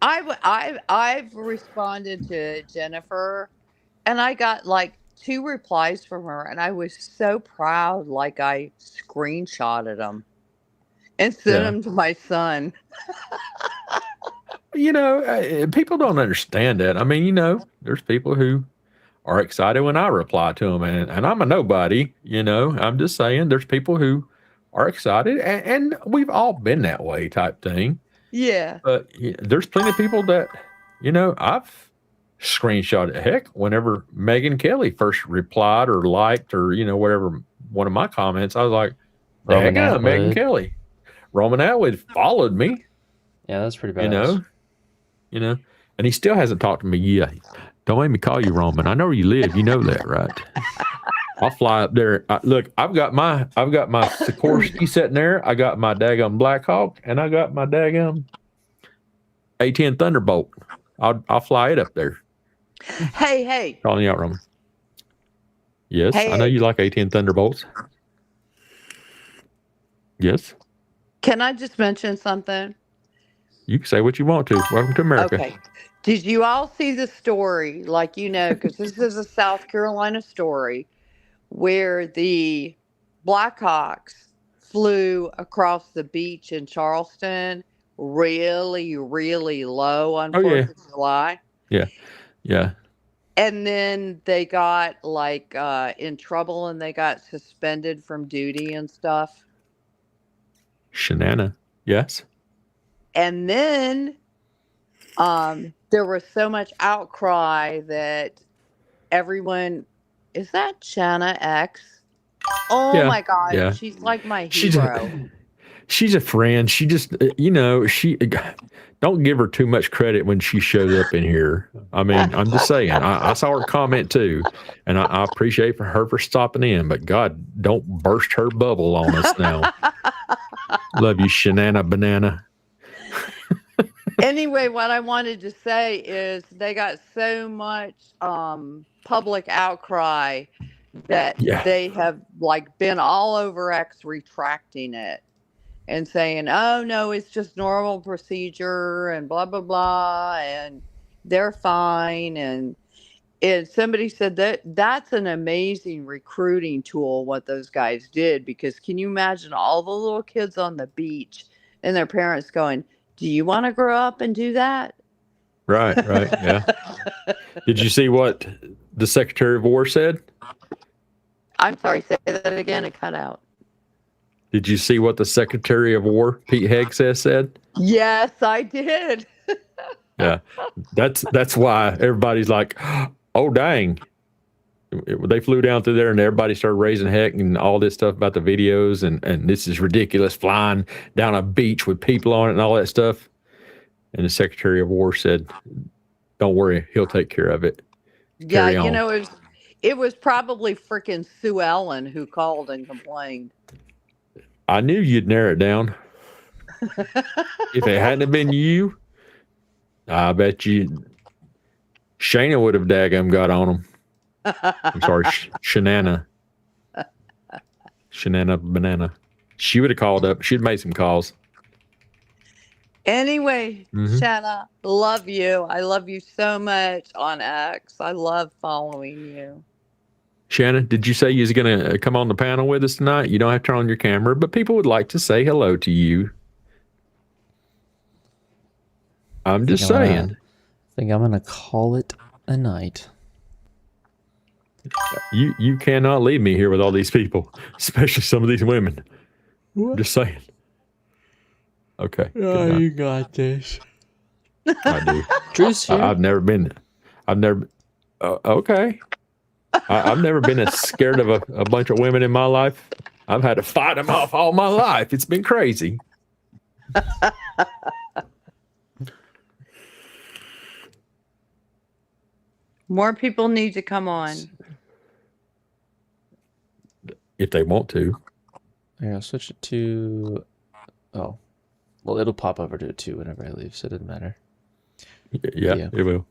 I've responded to Jennifer, and I got like 2 replies from her, and I was so proud. Like I screenshotted them and sent them to my son. People don't understand that. I mean, there's people who are excited when I reply to them, and I'm a nobody. I'm just saying, there's people who are excited, and we've all been that way, type thing. Yeah. But there's plenty of people that, I've screenshotted. Heck, whenever Megan Kelly first replied or liked or, whatever, one of my comments, I was like, daggone, Megan Kelly. Roman Atwood followed me. Yeah, that's pretty bad. And he still hasn't talked to me yet. Don't make me call you Roman. I know where you live. You know that, right? I'll fly up there. Look, I've got my Sikorsky sitting there. I got my daggum Blackhawk, and I got my daggum ATTN Thunderbolt. I'll fly it up there. Hey. Calling you out, Roman. Yes, hey. I know you like ATTN Thunderbolts. Yes. Can I just mention something? You can say what you want to. Welcome to America. Okay. Did you all see the story? Because this is a South Carolina story where the Blackhawks flew across the beach in Charleston really, really low on 4th of July. Yeah. And then they got in trouble and they got suspended from duty and stuff. Shanana. Yes. And then there was so much outcry that everyone, is that Shanna X? Oh my God. She's like my hero. She's a friend. She just, she don't give her too much credit when she shows up in here. I mean, I'm just saying, I saw her comment too, and I appreciate her for stopping in, but God, don't burst her bubble on us now. Love you, Shanana Banana. Anyway, what I wanted to say is they got so much public outcry that they have been all over X retracting it and saying, oh no, it's just normal procedure and blah, blah, blah. And they're fine. And somebody said that's an amazing recruiting tool, what those guys did, because can you imagine all the little kids on the beach and their parents going, do you want to grow up and do that? Right. Yeah. Did you see what the Secretary of War said? I'm sorry, say that again. It cut out. Did you see what the Secretary of War, Pete Hegseth, said? Yes, I did. Yeah. That's why everybody's like, oh, dang. They flew down through there and everybody started raising heck and all this stuff about the videos and this is ridiculous, flying down a beach with people on it and all that stuff. And the Secretary of War said, don't worry, he'll take care of it. Carry on. It was probably freaking Sue Ellen who called and complained. I knew you'd narrow it down. If it hadn't have been you, I bet you Shayna would have daggum got on them. I'm sorry, Shanana Banana. She would have called up. She'd made some calls. Anyway, Shanna, love you. I love you so much on X. I love following you. Shanna, did you say you was going to come on the panel with us tonight? You don't have to turn on your camera, but people would like to say hello to you. I'm just saying. I think I'm going to call it a night. You cannot leave me here with all these people, especially some of these women. I'm just saying. Okay. Oh, you got this. I do. Drew's here. I've never been. Okay. I've never been as scared of a bunch of women in my life. I've had to fight them off all my life. It's been crazy. More people need to come on. If they want to. Yeah, I'll switch it to. Oh, well, it'll pop over to 2 whenever I leave, so it doesn't matter. Yeah. It will.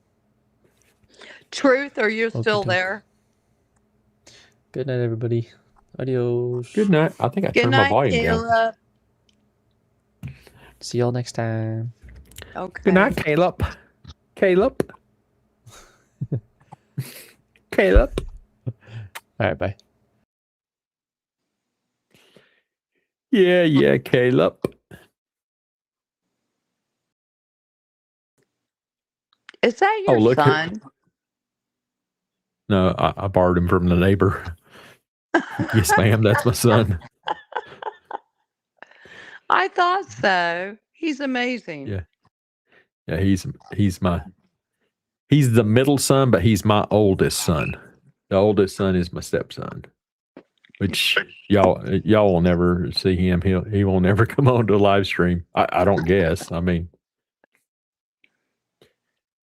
Truth, are you Okay, still good. there? Good night, everybody. Adios. Good night. I think I Good turned my night, volume down. Caleb. See y'all next time. Okay. Good night, Caleb. Caleb. Caleb. All right, bye. Yeah, Caleb. Is that your look, son? No, I borrowed him from the neighbor. Yes, ma'am. That's my son. I thought so. He's amazing. Yeah. He's the middle son, but he's my oldest son. The oldest son is my stepson, which y'all will never see him. He won't ever come on to a live stream. I don't guess. I mean,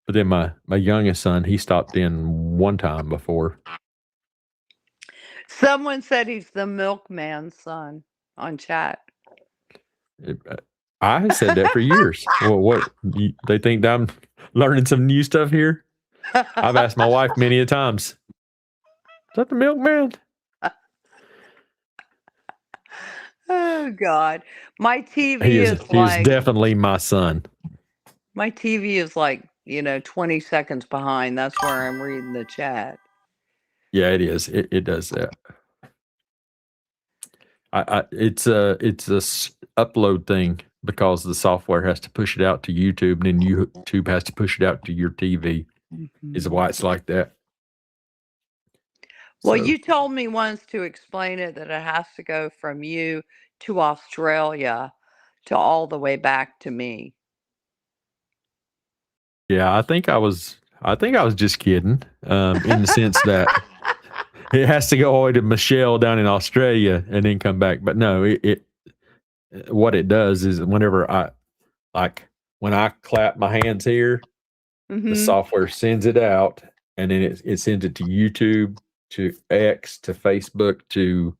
but then my youngest son, he stopped in one time before. Someone said he's the milkman's son on chat. I said that for years. Well, they think that I'm learning some new stuff here? I've asked my wife many a times, is that the milkman? Oh God, my TV He is like definitely my son. my TV is like 20 seconds behind. That's where I'm reading the chat. Yeah, it is. It does that. It's a upload thing because the software has to push it out to YouTube, and then YouTube has to push it out to your TV. Is why it's like that. Well, So, you told me once to explain it that it has to go from you to Australia to all the way back to me. yeah, I think I was just kidding, in the sense that it has to go all the way to Michelle down in Australia and then come back. But no, what it does is whenever when I clap my hands here, the software sends it out, and then it sends it to YouTube, to X, to Facebook, to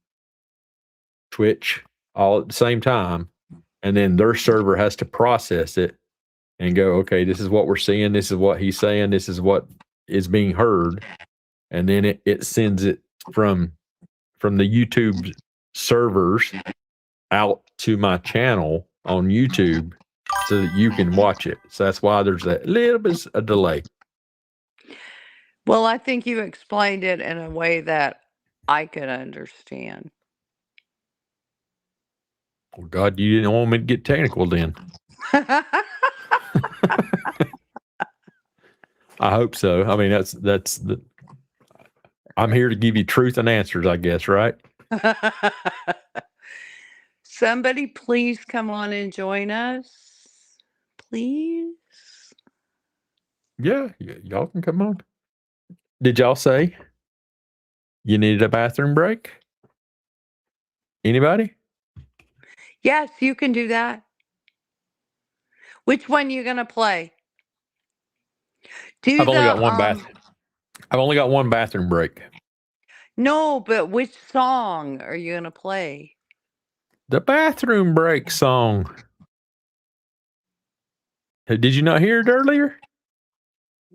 Twitch, all at the same time. And then their server has to process it and go, okay, this is what we're seeing. This is what he's saying. This is what is being heard. And then it sends it from the YouTube servers out to my channel on YouTube so that you can watch it. So that's why there's a little bit of delay. Well, I think you explained it in a way that I could understand. Well, God, you didn't want me to get technical then. I hope so. I mean, that's I'm here to give you truth and answers, I guess, right? Somebody please come on and join us. Please. Yeah, y'all can come on. Did y'all say you needed a bathroom break? Anybody? Yes, you can do that. Which one you gonna play? I've only got one bathroom break. No, but which song are you gonna play? The bathroom break song. Did you not hear it earlier?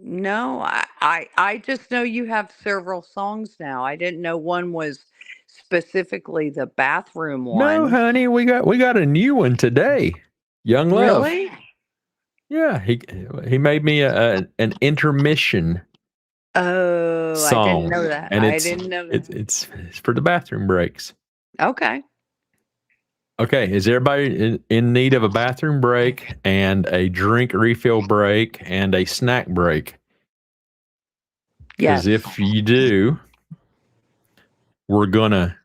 No, I just know you have several songs now. I didn't know one was specifically the bathroom one. No, honey, we got a new one today. Young Love. Really? Yeah, he made me an intermission. Oh, song. I didn't know that. And I didn't know that. It's for the bathroom breaks. Okay. Okay, is everybody in need of a bathroom break and a drink refill break and a snack break? Yes. Because if you do, we're gonna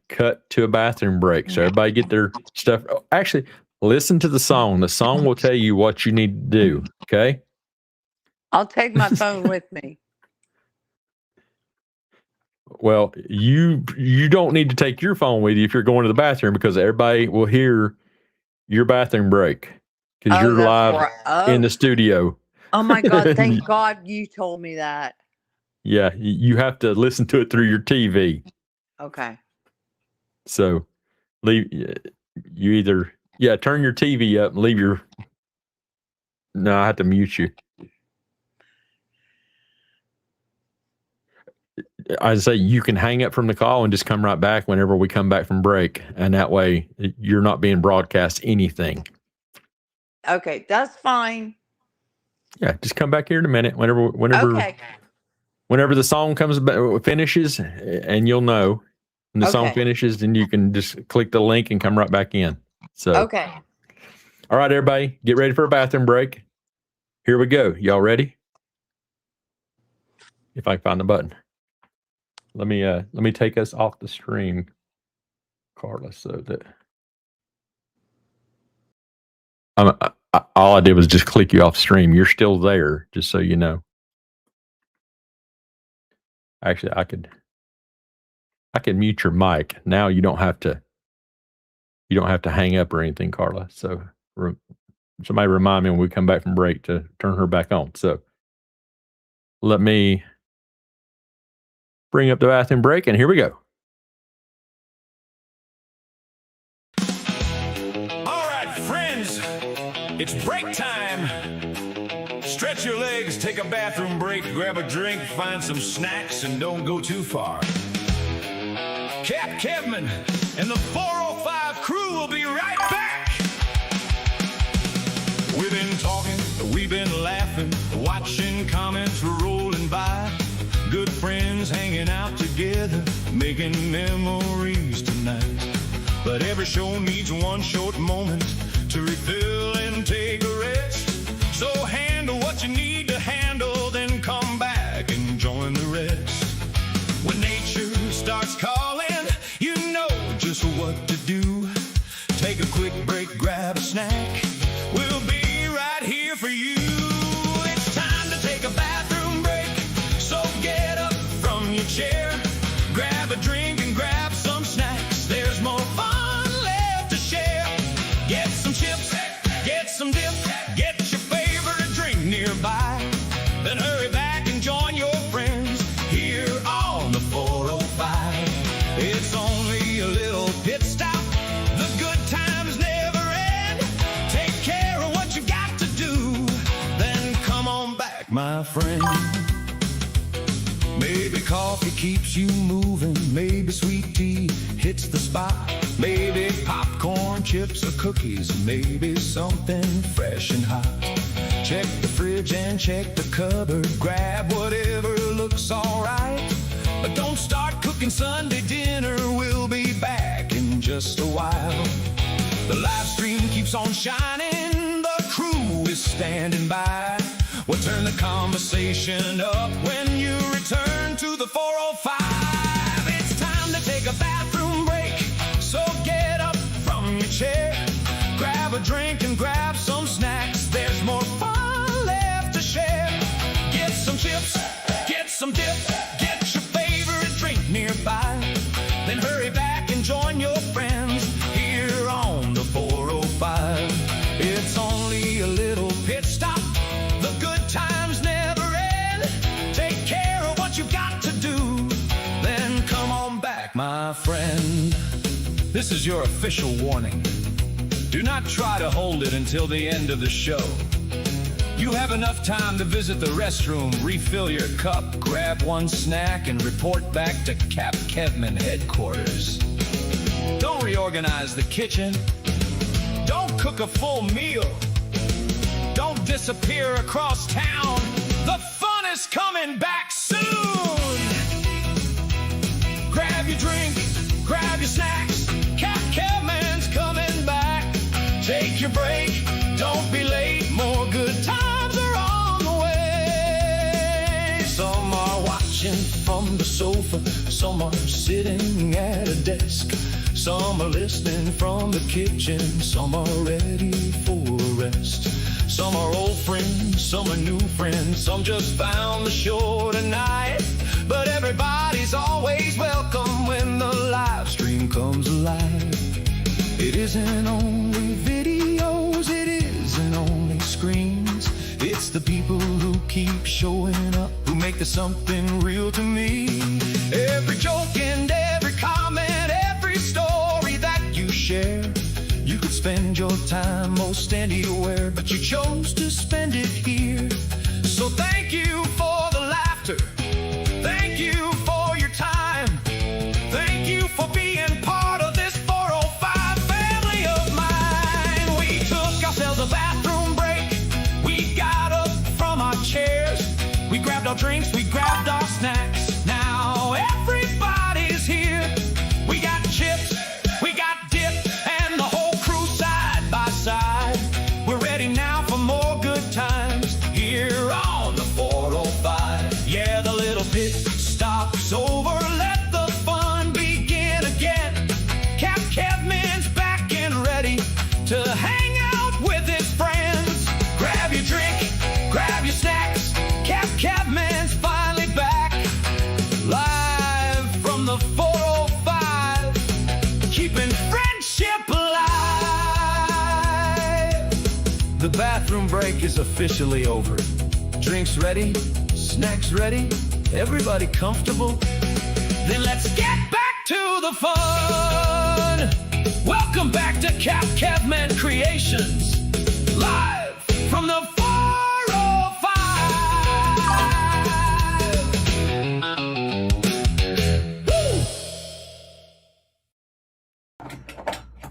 cut to a bathroom break. So everybody get their stuff. Actually, listen to the song. The song will tell you what you need to do. Okay. I'll take my phone with me. Well, you don't need to take your phone with you if you're going to the bathroom, because everybody will hear your bathroom break because you're that's live right. in the studio. Oh my God. Thank God you told me that. Yeah, you have to listen to it through your TV. Okay. So you either turn your TV up and leave your. No, I have to mute you. I say you can hang up from the call and just come right back whenever we come back from break, and that way you're not being broadcast anything. Okay, that's fine. Yeah, just come back here in a minute whenever Okay. whenever the song finishes, and you'll know when the song finishes, then you can just click the link and come right back in. So Okay. All right, everybody, get ready for a bathroom break. Here we go. Y'all ready? If I can find the button. Let me take us off the stream, Carla, so that all I did was just click you off stream. You're still there, just so you know. Actually, I could mute your mic. Now you don't have to hang up or anything, Carla. So somebody remind me when we come back from break to turn her back on. So let me bring up the bathroom break, and here we go. All right, friends, it's break time. Stretch your legs, take a bathroom break, grab a drink, find some snacks, and don't go too far. CAPT KEVman and the 405 crew will be right back. We've been talking, we've been laughing, watching comments rolling by. Good friends hanging out together, making memories tonight. But every show needs one short moment to refill and take a rest. So handle what you need to handle, then come back and join the rest. When nature starts calling, you know just what to do. Take a quick break, grab a snack. We'll be right here for you. It's time to take a bathroom break. So get up from your chair, grab a drink and grab some snacks. There's more fun left to share. Get some chips, get some dip, get your favorite drink nearby. Then hurry back and join your friends here on the 405. It's only a little pit stop. The good times never end. Take care of what you got to do, then come on back, my friend. Maybe coffee keeps you moving, maybe sweet tea hits the spot, maybe popcorn, chips, or cookies, maybe something fresh and hot. Check the fridge and check the cupboard, grab whatever looks alright. But don't start cooking Sunday dinner, we'll be back in just a while. The live stream keeps on shining, the crew is standing by. We'll turn the conversation up when you return to the 405. It's time to take a bathroom break, so get up from your chair, grab a drink and grab some snacks. There's more fun left to share. Get some chips, get some dip, get your favorite drink nearby. Then hurry back and join your friends here on the 405. It's only a little pit stop. The good times never end. Take care of what you've got to do, then come on back, my friend. This is your official warning. Do not try to hold it until the end of the show. You have enough time to visit the restroom, refill your cup, grab one snack, and report back to CAPT KEVman headquarters. Don't reorganize the kitchen. Don't cook a full meal. Don't disappear across town. The fun is coming back soon. Grab your drink, grab your snacks. CAPT KEVman's coming back. Take your break, don't be late. More good times are on the way. Some are watching from the sofa, some are sitting at a desk. Some are listening from the kitchen, some are ready for a rest. Some are old friends, some are new friends, some just found the show tonight. But everybody's always isn't only videos, it isn't only screens. It's the people who keep showing up, who make the something real to me. Every joke and every comment, every story that you share. You could spend your time most anywhere, but you chose to spend it here. So thank you for the laughter. Thank you for your time. Thank you for being part of this 405 family of mine. We took ourselves a bathroom break. We got up from our chairs. We grabbed our drinks, we grabbed our snacks. Now everybody's here. We got chips, we got dip, and the whole crew side by side. We're ready now for more good times here on the 405. Yeah, the little pit stop's over. Let the fun begin again. CAPT KEVman's back and ready to hang out with his friends. Grab your drink, grab your snacks. CAPT KEVman's finally back, live from the 405, keeping friendship alive. The bathroom break is officially over. Drinks ready, snacks ready, everybody comfortable. Then let's get back to the fun. Welcome back to CAPT KEVman Creations, live from the 405.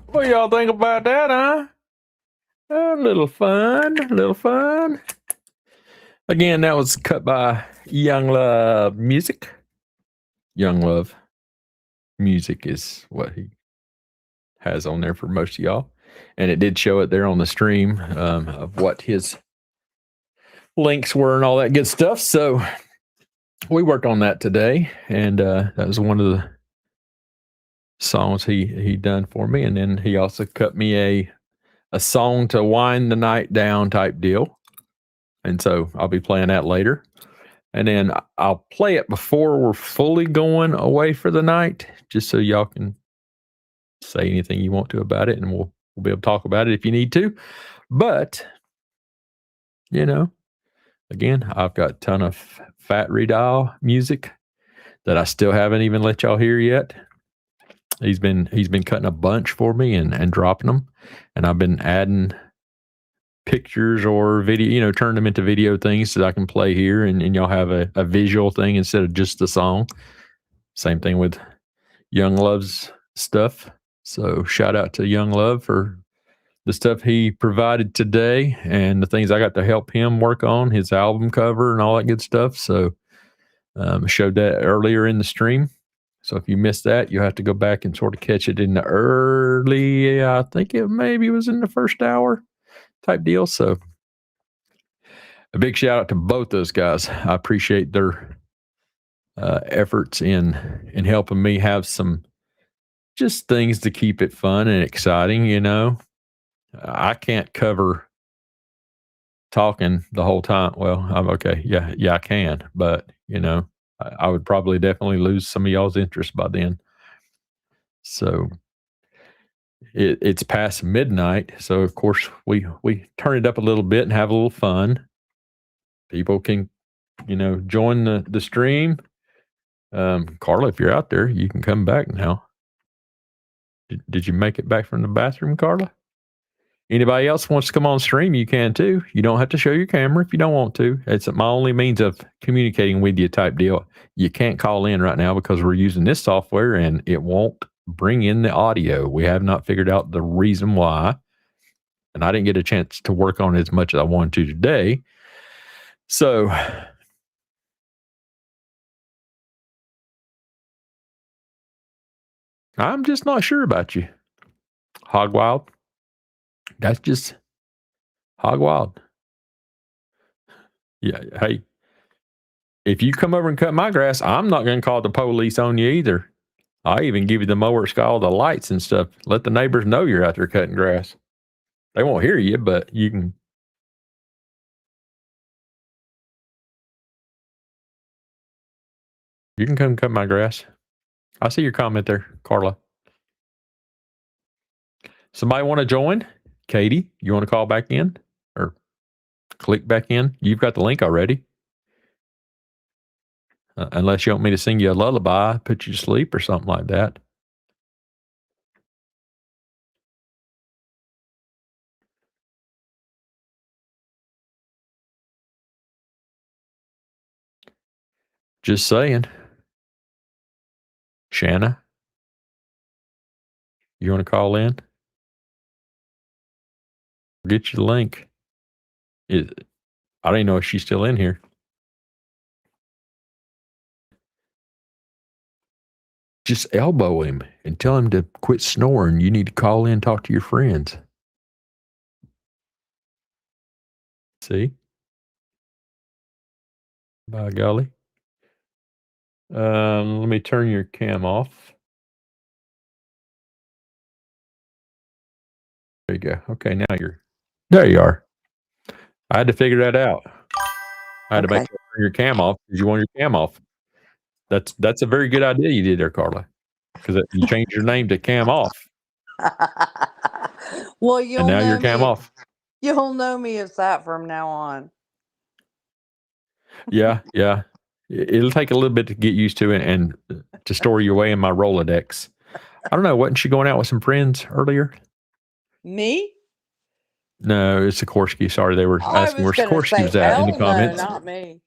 What y'all think about that, huh? A little fun, a little fun. Again, that was cut by Young Love Music. Young Love Music is what he has on there for most of y'all. And it did show it there on the stream of what his links were and all that good stuff. So we worked on that today. And that was one of the songs he done for me. And then he also cut me a song to wind the night down type deal. And so I'll be playing that later. And then I'll play it before we're fully going away for the night, just so y'all can say anything you want to about it, and we'll be able to talk about it if you need to. But, you know, again, I've got a ton of Fat Redial music that I still haven't even let y'all hear yet. He's been cutting a bunch for me and dropping them, and I've been adding pictures or video, turn them into video things so that I can play here and y'all have a visual thing instead of just the song. Same thing with Young Love's stuff. So shout out to Young Love for the stuff he provided today and the things I got to help him work on, his album cover and all that good stuff. So showed that earlier in the stream. So if you missed that, you have to go back and sort of catch it in the early, I think it maybe was in the first hour type deal. So a big shout out to both those guys. I appreciate their efforts in helping me have some just things to keep it fun and exciting. I can't cover talking the whole time. Well, I'm okay. Yeah, I can, but I would probably definitely lose some of y'all's interest by then. So it's past midnight, so of course we turn it up a little bit and have a little fun. People can join the stream. Carla, if you're out there, you can come back now. Did you make it back from the bathroom, Carla? Anybody else wants to come on stream, you can too. You don't have to show your camera if you don't want to. It's my only means of communicating with you type deal. You can't call in right now because we're using this software and it won't bring in the audio. We have not figured out the reason why. And I didn't get a chance to work on it as much as I wanted to today. So I'm just not sure about you. Hog Wild. That's just hog wild. Yeah. Hey, if you come over and cut my grass, I'm not going to call the police on you either. I even give you the mower, all the lights and stuff. Let the neighbors know you're out there cutting grass. They won't hear you, but you can. You can come cut my grass. I see your comment there, Carla. Somebody want to join? Katie, you want to call back in or click back in? You've got the link already. Unless you want me to sing you a lullaby, put you to sleep or something like that. Just saying. Shanna, you want to call in? Get you the link. I don't even know if she's still in here. Just elbow him and tell him to quit snoring. You need to call in, talk to your friends. See? By golly. Let me turn your cam off. There you go. Okay, now there you are. I had to figure that out. I had to make your cam off because you want your cam off. That's a very good idea you did there, Carla, because you changed your name to Cam Off. Well, and now you're Cam Off. You'll know me as that from now on. Yeah. It'll take a little bit to get used to it and to store you away in my Rolodex. I don't know. Wasn't she going out with some friends earlier? Me? No, it's Sikorsky. Sorry, they were asking where Sikorsky was at in the comments. No, not me.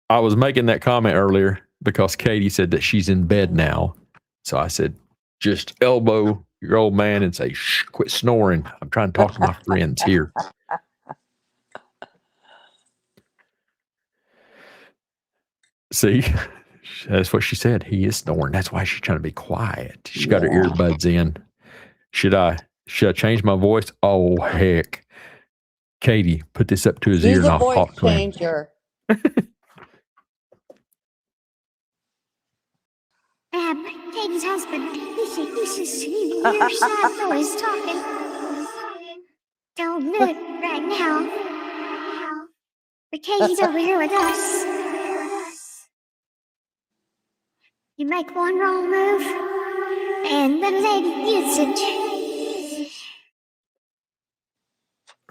I was making that comment earlier because Katie said that she's in bed now. So I said, just elbow your old man and say, shh, quit snoring. I'm trying to talk to my friends here. See, that's what she said. He is snoring. That's why she's trying to be quiet. She got her earbuds in. Should I change my voice? Oh, heck. Katie, put this up to his ear and I'll talk to him. Katie's husband. He's your sad voice talking. Don't do it right now. But Katie's over here with us. You make one wrong move, and then lady usage.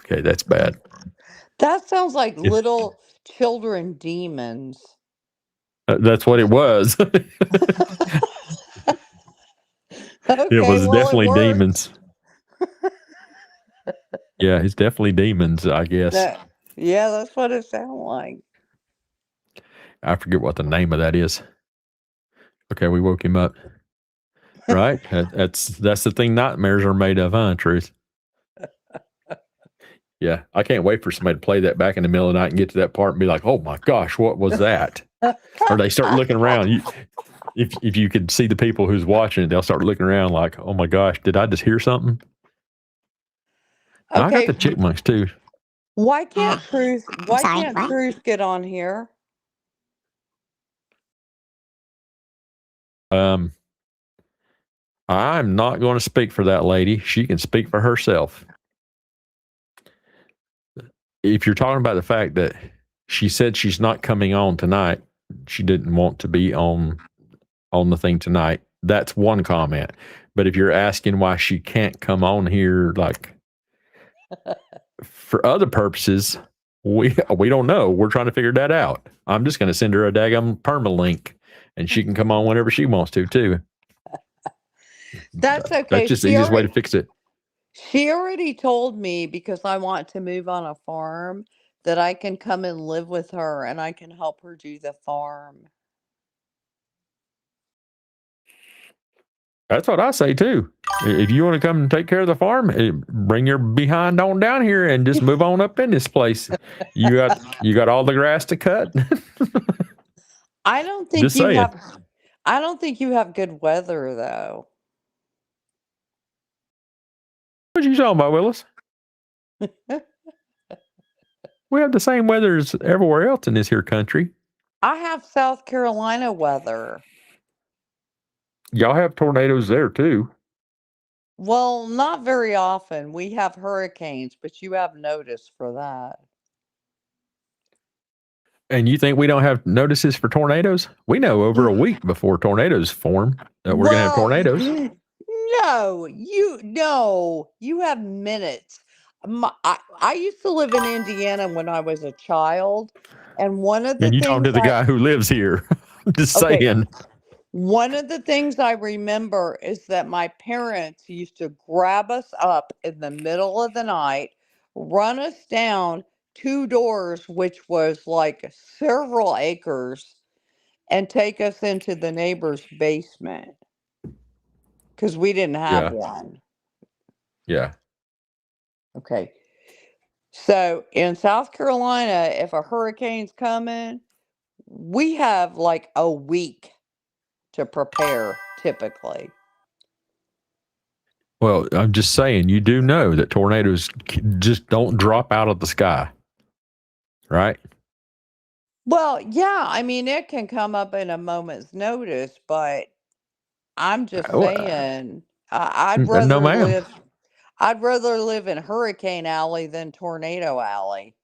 Okay, that's bad. That sounds like little children demons. That's what it was. Okay, it was definitely it demons. Yeah, it's definitely demons, I guess. Yeah, that's what it sounded like. I forget what the name of that is. Okay, we woke him up. Right? That's the thing nightmares are made of, huh, Truth? Yeah, I can't wait for somebody to play that back in the middle of the night and get to that part and be like, oh my gosh, what was that? Or they start looking around. If you could see the people who's watching it, they'll start looking around like, oh my gosh, did I just hear something? Okay. I got the chipmunks too. Why can't Truth get on here? I'm not going to speak for that lady. She can speak for herself. If you're talking about the fact that she said she's not coming on tonight, she didn't want to be on the thing tonight, that's one comment. But if you're asking why she can't come on here, like for other purposes, we don't know. We're trying to figure that out. I'm just going to send her a daggum permalink and she can come on whenever she wants to too. That's okay. That's just the easiest way to fix it. She already told me, because I want to move on a farm, that I can come and live with her and I can help her do the farm. That's what I say too. If you want to come and take care of the farm, bring your behind on down here and just move on up in this place. You got all the grass to cut. I don't think I don't think you have good weather though. What you talking about, Willis? We have the same weather as everywhere else in this here country. I have South Carolina weather. Y'all have tornadoes there too. Well, not very often. We have hurricanes, but you have notice for that. And you think we don't have notices for tornadoes? We know over a week before tornadoes form that we're going to have tornadoes. No, you have minutes. I used to live in Indiana when I was a child, and one of the And you talking things to the guy who lives here. Just okay, saying. one of the things I remember is that my parents used to grab us up in the middle of the night, run us down 2 doors, which was like several acres, and take us into the neighbor's basement because we didn't have Yeah. one. Yeah. Okay. So in South Carolina, if a hurricane's coming, we have like a week to prepare typically. Well, I'm just saying, you do know that tornadoes just don't drop out of the sky, right? Well, yeah, I mean, it can come up in a moment's notice, but I'm just saying, I'd No, rather ma'am. live in Hurricane Alley than Tornado Alley.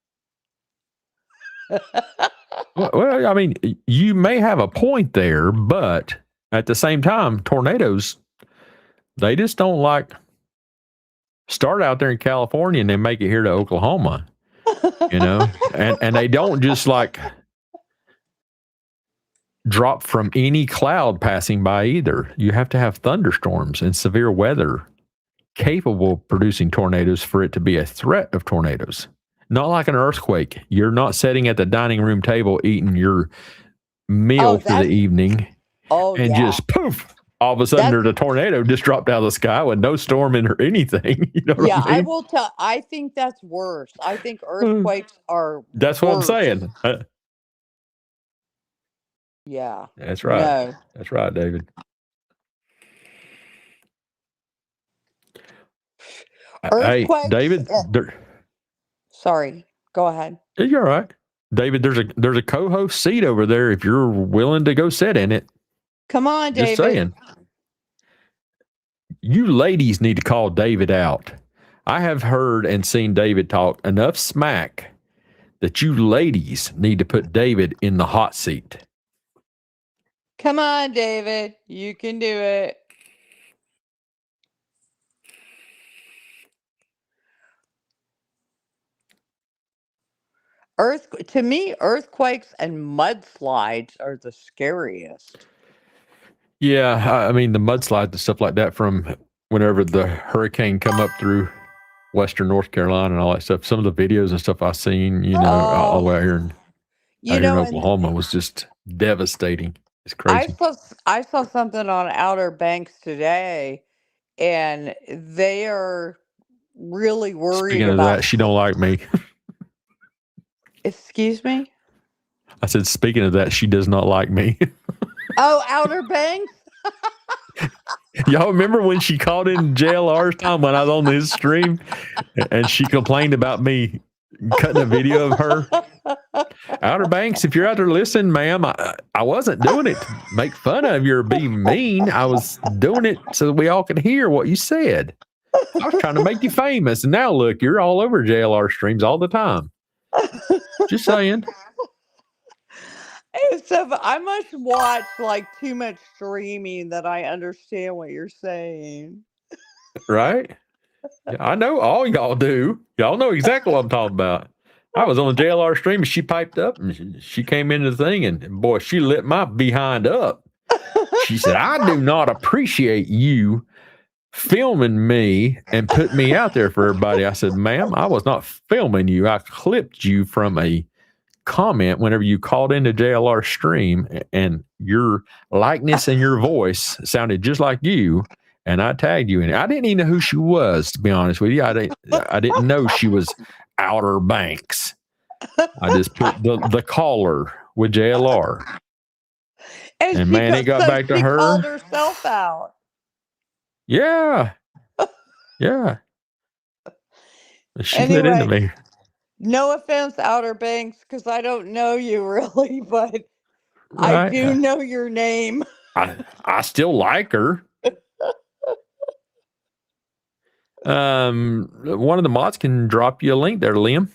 Well, I mean, you may have a point there, but at the same time, tornadoes, they just don't like start out there in California and then make it here to Oklahoma, you know, and they don't just like drop from any cloud passing by either. You have to have thunderstorms and severe weather capable of producing tornadoes for it to be a threat of tornadoes. Not like an earthquake. You're not sitting at the dining room table eating your meal for the evening and just poof, all of a sudden there's a tornado just dropped out of the sky with no storm in or anything. You know what I mean? I will tell. I think that's worse. I think earthquakes are That's what I'm saying. Yeah. That's right. No. That's right, David. Earthquakes. Hey, David. Sorry. Go ahead. You're all right. David, there's a co-host seat over there if you're willing to go sit in it. Come on, David. Just saying. You ladies need to call David out. I have heard and seen David talk enough smack that you ladies need to put David in the hot seat. Come on, David. You can do it. To me, earthquakes and mudslides are the scariest. Yeah, I mean the mudslides and stuff like that from whenever the hurricane come up through Western North Carolina and all that stuff. Some of the videos and stuff I've seen, you know, all the way out here in Oklahoma was just devastating. It's crazy. I saw something on Outer Banks today, and they are really worried Speaking of about that, she don't like me. Excuse me? I said, speaking of that, she does not like me. Oh, Outer Banks? Y'all remember when she called in JLR's time when I was on his stream and she complained about me cutting a video of her? Outer Banks, if you're out there listening, ma'am, I wasn't doing it to make fun of you or be mean. I was doing it so that we all could hear what you said. I was trying to make you famous. And now look, you're all over JLR streams all the time. Just saying. So I must watch like too much streaming that I understand what you're saying. Right? Yeah, I know all y'all do. Y'all know exactly what I'm talking about. I was on JLR stream and she piped up and she came into the thing and boy, she lit my behind up. She said, I do not appreciate you filming me and put me out there for everybody. I said, ma'am, I was not filming you. I clipped you from a comment whenever you called into JLR stream and your likeness and your voice sounded just like you. And I tagged you in it. I didn't even know who she was, to be honest with you. I didn't know she was Outer Banks. I just put the caller with JLR. And man, it got back to her. She called herself out. Yeah. Yeah. She lit into me. No offense, Outer Banks, because I don't know you really, but right. I do know your name. I still like her. One of the mods can drop you a link there, Liam.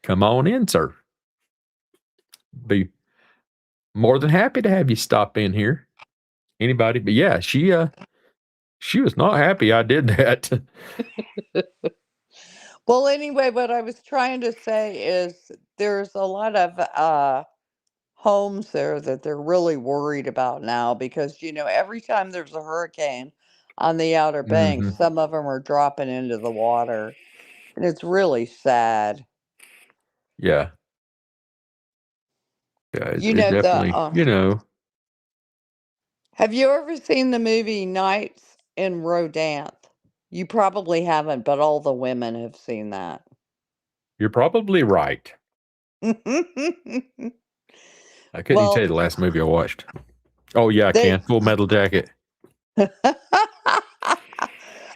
Come on in, sir. Be more than happy to have you stop in here. Anybody? But yeah, she was not happy I did that. Well, anyway, what I was trying to say is there's a lot of homes there that they're really worried about now because, every time there's a hurricane on the Outer Banks, Mhm. some of them are dropping into the water. And it's really sad. Yeah. Yeah, You it know, definitely, have you ever seen the movie Nights in Rodanthe? You probably haven't, but all the women have seen that. you're probably right. I couldn't even tell you the Well, last movie I watched. Oh yeah, I can. Full Metal Jacket.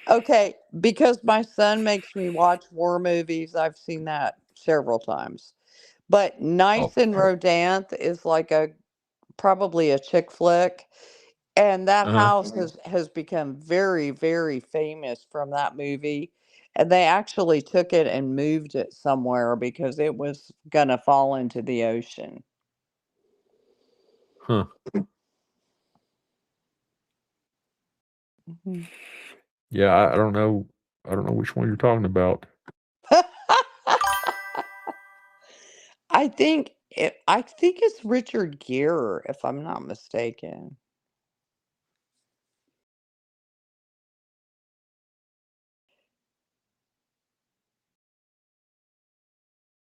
Okay, because my son makes me watch war movies, I've seen that several times. But Nights in Rodanthe is like probably a chick flick. And that house has become very, very famous from that movie. And they actually took it and moved it somewhere because it was gonna fall into the ocean. Huh. Mhm. Yeah, I don't know. I don't know which one you're talking about. I think it's Richard Gere, if I'm not mistaken.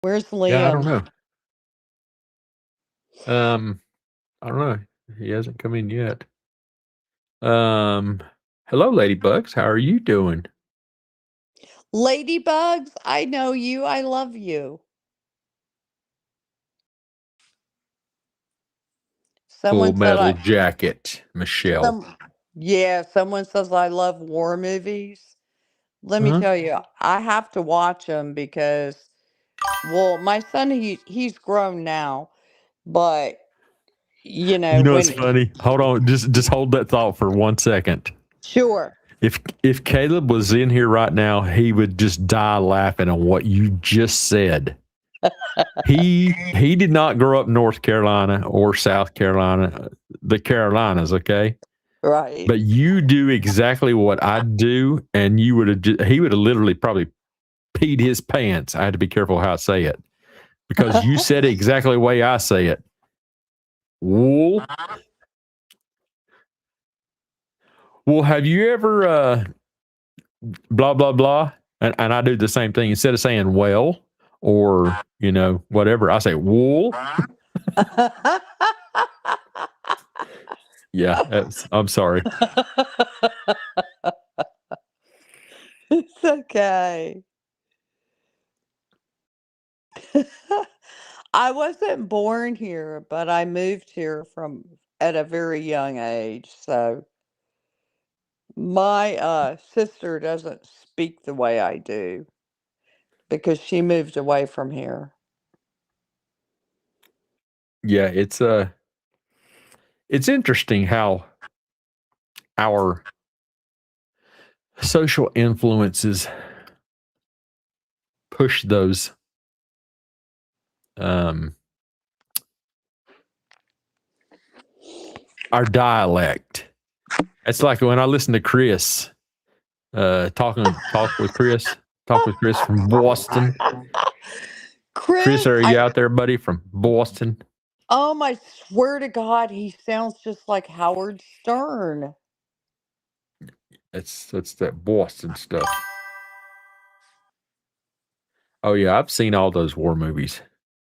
Where's Yeah, I don't Liam? know. I don't know. He hasn't come in yet. Hello, Ladybugs. How are you doing? Ladybugs, I know you. I love you. Full Someone said Metal Jacket, Michelle. someone says I love war movies. Let me Huh? tell you, I have to watch them because, well, my son, he's grown now, but You know, it's when funny. Hold on, just hold that thought for 1 second. sure. If Caleb was in here right now, he would just die laughing on what you just said. He did not grow up in North Carolina or South Carolina, the Carolinas, okay? Right. But you do exactly what I do, and he would have literally probably peed his pants. I had to be careful how I say it because you said it exactly the way I say it. Wool. Well, have you ever blah blah blah? And I do the same thing. Instead of saying well or whatever, I say wool. Yeah, I'm sorry. It's okay. I wasn't born here, but I moved here at a very young age. So my sister doesn't speak the way I do because she moved away from here. Yeah, it's interesting how our social influences push those our dialect. It's like when I listen to Chris talk with Chris from Boston. Chris, are you out there, buddy, from Boston? I swear to God, he sounds just like Howard Stern. It's that Boston stuff. Oh yeah, I've seen all those war movies,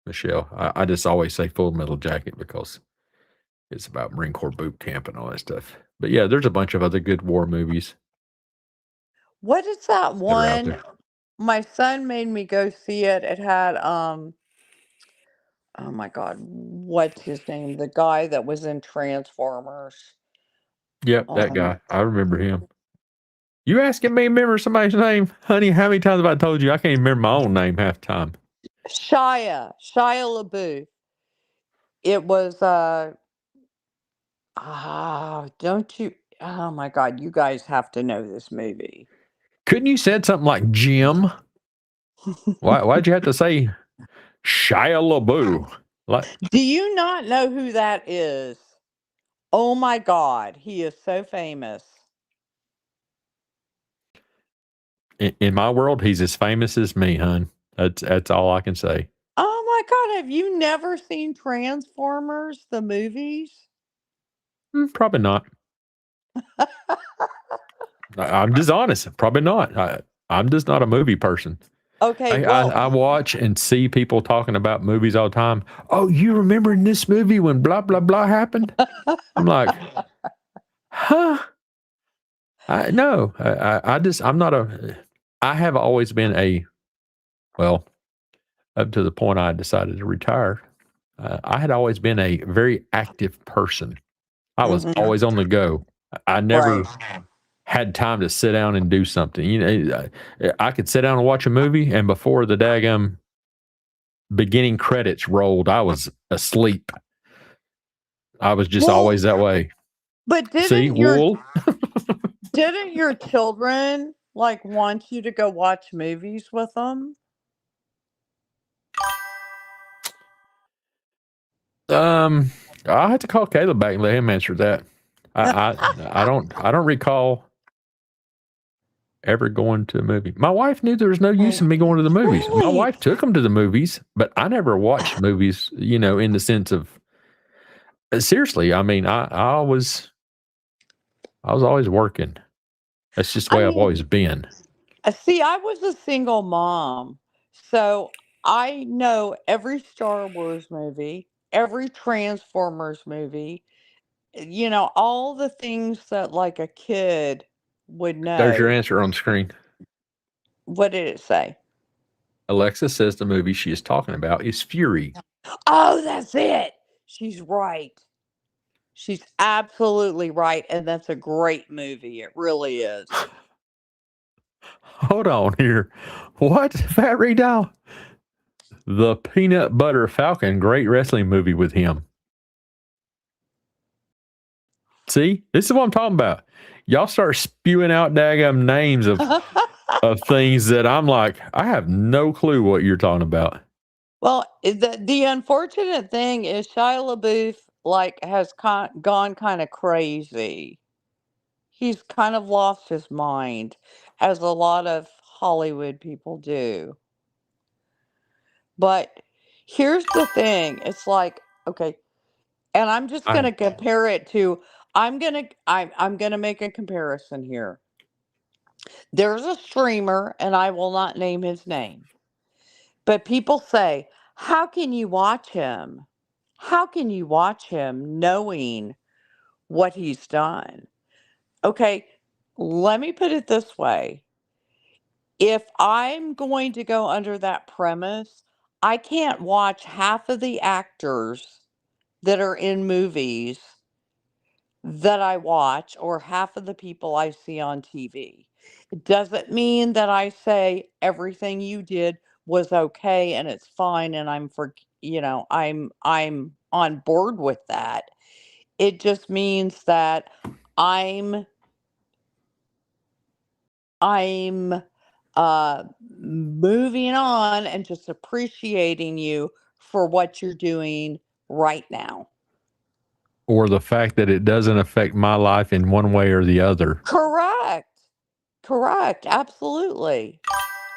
Michelle. I just always say Full Metal Jacket because it's about Marine Corps boot camp and all that stuff. But yeah, there's a bunch of other good war movies What is that that are out one? there. My son made me go see it. It had oh my God, what's his name? The guy that was in Transformers. Yep, that Um, guy. I remember him. You asking me to remember somebody's name? Honey, how many times have I told you I can't even remember my own name half the time? Shia LaBeouf. It was don't you oh my God, you guys have to know this movie. Couldn't you said something like Jim? Why'd you have to say Shia LaBeouf. Like, Do you not know who that is? Oh my God, he is so famous. in my world, he's as famous as me, hon. That's all I can say. Oh my God, have you never seen Transformers, the movies? Probably not. I'm just honest. Probably not. I'm just not a movie person. Okay, I watch and see people talking about movies all the time. Oh, you remember in this movie when blah, blah, blah happened? I'm like, huh? No, I'm not I have always been well, up to the point I decided to retire, I had always been a very active person. I was always on the go. I never had time to sit down and do something. You know, I could sit down and watch a movie, and before the daggum beginning credits rolled, I was asleep. I was just always that way. But See, wool. Didn't your children like want you to go watch movies with them? I'll have to call Kaleb back and let him answer that. I don't recall ever going to a movie. My wife knew there was no use in me going to the movies. My wife took them to the movies, but I never watched movies, you know, in the sense of seriously. I mean, I was always working. That's just the way I've always been. See, I was a single mom, so I know every Star Wars movie, every Transformers movie, you know, all the things that like a kid would know. There's your answer on screen. What did it say? Alexa says the movie she is talking about is Fury. Oh, that's it. She's right. She's absolutely right. And that's a great movie. It really is. Hold on here. What? Fat Ray Doll? The Peanut Butter Falcon, great wrestling movie with him. See? This is what I'm talking about. Y'all start spewing out daggum names of things that I'm like, I have no clue what you're talking about. Well, the unfortunate thing is Shia LaBeouf like has gone kind of crazy. He's kind of lost his mind, as a lot of Hollywood people do. But here's the thing. It's like, okay, and I'm just going to compare it to I'm going to make a comparison here. There's a streamer and I will not name his name. But people say, "How can you watch him? How can you watch him knowing what he's done?" Okay, let me put it this way. If I'm going to go under that premise, I can't watch half of the actors that are in movies that I watch or half of the people I see on TV. It doesn't mean that I say everything you did was okay and it's fine and I'm on board with that. It just means that I'm moving on and just appreciating you for what you're doing right now. Or the fact that it doesn't affect my life in one way or the other. Correct. Absolutely.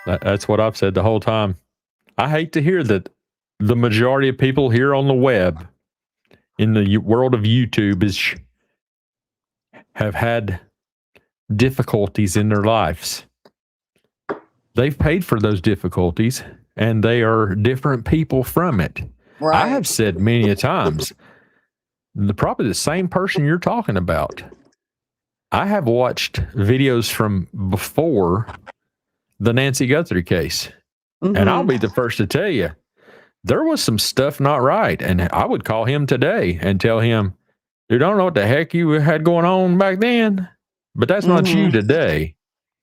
That's what I've said the whole time. I hate to hear that the majority of people here on the web, in the world of YouTube, have had difficulties in their lives. They've paid for those difficulties, and they are different people from it. Right. I have said many a times, probably the same person you're talking about. I have watched videos from before the Nancy Guthrie case, and I'll be the first to tell you, there was some stuff not right, and I would call him today and tell him, dude, I don't know what the heck you had going on back then, but that's not you today.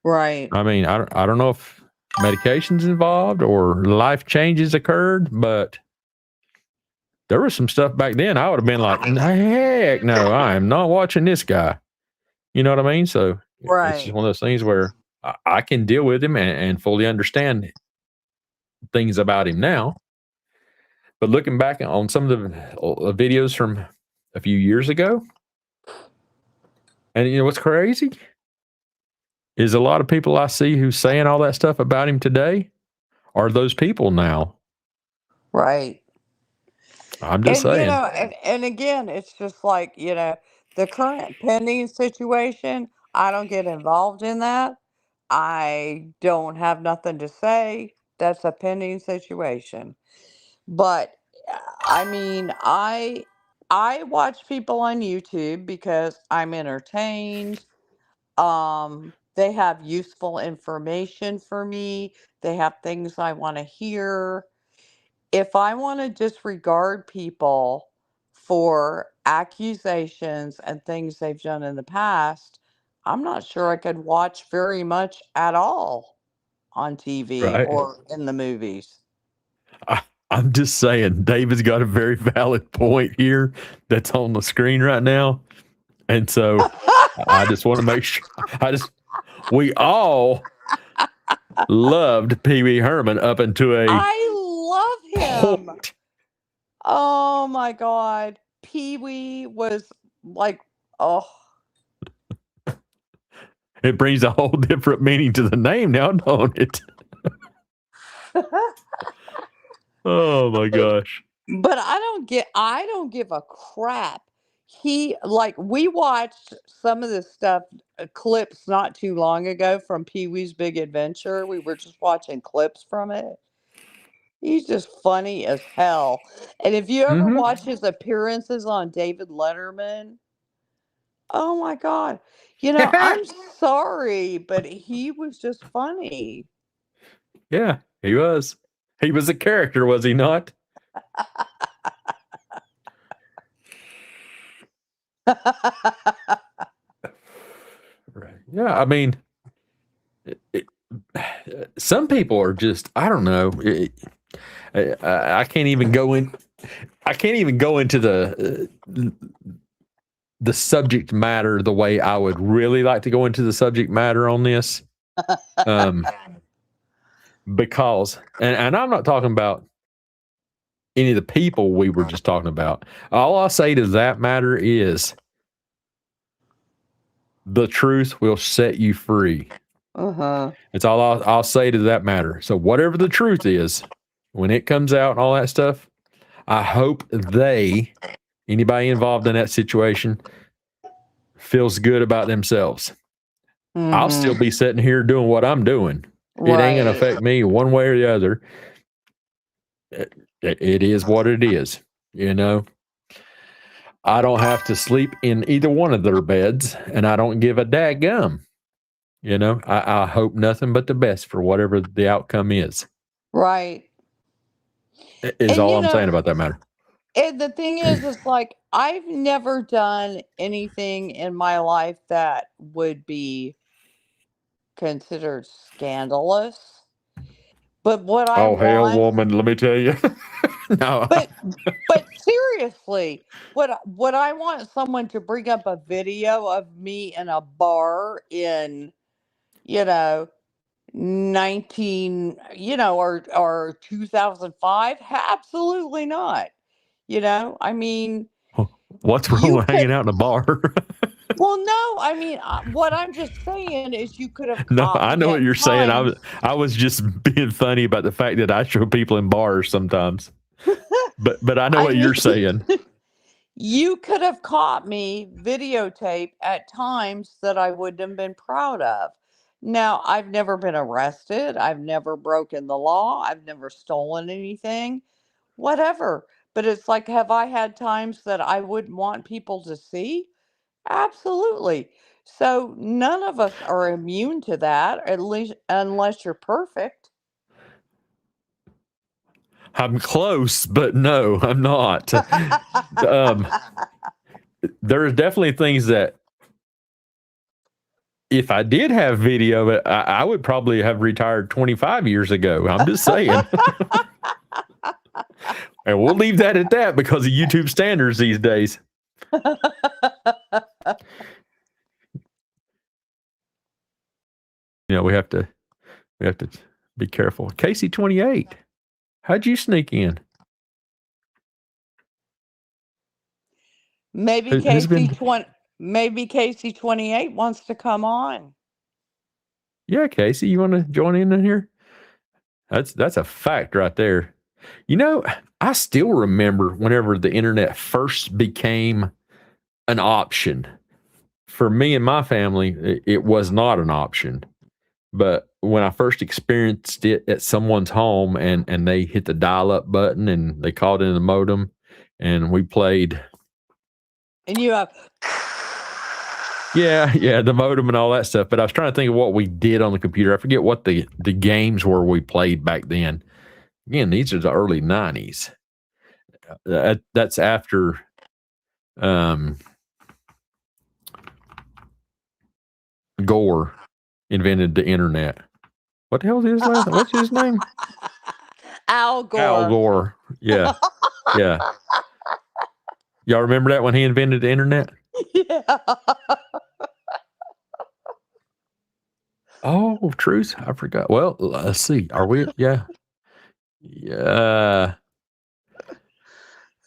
Right. I mean, I don't know if medication's involved or life changes occurred, but there was some stuff back then. I would have been like, heck no, I am not watching this guy. You know what I mean? So it's just one of those things where I can deal with him and fully understand things about him now. But looking back on some of the videos from a few years ago, and you know what's crazy is a lot of people I see who's saying all that stuff about him today are those people now. Right. I'm just And you saying. know, and again, it's just like, you know, the current pending situation, I don't get involved in that. I don't have nothing to say. That's a pending situation. But I mean, I watch people on YouTube because I'm entertained. They have useful information for me. They have things I want to hear. If I want to disregard people for accusations and things they've done in the past, I'm not sure I could watch very much at all on TV Right. or in the movies. I'm just saying, David's got a very valid point here that's on the screen right now. And so I just want to make sure we all loved Pee Wee Herman up into a I love him. point. Oh my God. Pee Wee was like, oh. It brings a whole different meaning to the name now, don't it? Oh my gosh. But I don't give a crap. We watched some of this stuff, clips not too long ago from Pee Wee's Big Adventure. We were just watching clips from it. He's just funny as hell. And if you ever watch his appearances on David Letterman, oh my God. You know, I'm sorry, but he was just funny. Yeah, he was. He was a character, was he not? Right. Yeah, I mean, some people are just, I don't know. I can't even go in. I can't even go into the subject matter the way I would really like to go into the subject matter on this. Because, and I'm not talking about any of the people we were just talking about. All I'll say to that matter is the truth will set you free. It's all I'll say to that matter. So whatever the truth is, when it comes out and all that stuff, I hope anybody involved in that situation, feels good about themselves. I'll still be sitting here doing what I'm doing. It ain't going to affect me one way or the other. It is what it is, you know. I don't have to sleep in either one of their beds, and I don't give a daggum. You know, I hope nothing but the best for whatever the outcome is. Right. Is all I'm saying about that matter. And the thing is like, I've never done anything in my life that would be considered scandalous. But what I Oh, hell, want, woman, let me tell you. No. but seriously, what I want someone to bring up a video of me in a bar in, you know, 19, or 2005? Absolutely not. You know, I mean, What's wrong you with could. hanging out in a bar? Well, no, I mean, what I'm just saying is you could have No, caught I know me what at you're saying. times. I was just being funny about the fact that I show people in bars sometimes. But I know I what you're mean, saying. you could have caught me videotape at times that I wouldn't have been proud of. Now, I've never been arrested. I've never broken the law. I've never stolen anything, whatever. But it's like, have I had times that I wouldn't want people to see? Absolutely. So none of us are immune to that, at least unless you're perfect. I'm close, but no, I'm not. There's definitely things that if I did have video, I would probably have retired 25 years ago. I'm just saying. And we'll leave that at that because of YouTube standards these days. You know, we have to be careful. Casey 28, how'd you sneak in? Maybe Who's been? Maybe Casey 28 wants to come on. Yeah, Casey, you want to join in here? That's a fact right there. You know, I still remember whenever the internet first became an option. For me and my family, it was not an option. But when I first experienced it at someone's home and they hit the dial-up button and they called in the modem and we played. And you have... Yeah, the modem and all that stuff. But I was trying to think of what we did on the computer. I forget what the games were we played back then. Again, these are the early 90s. That's after Gore invented the internet. What the hell is his last? What's his name? Al Gore. Al Gore. Yeah. Yeah. Y'all remember that when he invented the internet? Yeah. Oh, truth. I forgot. Well, let's see. Are we? Yeah. Yeah.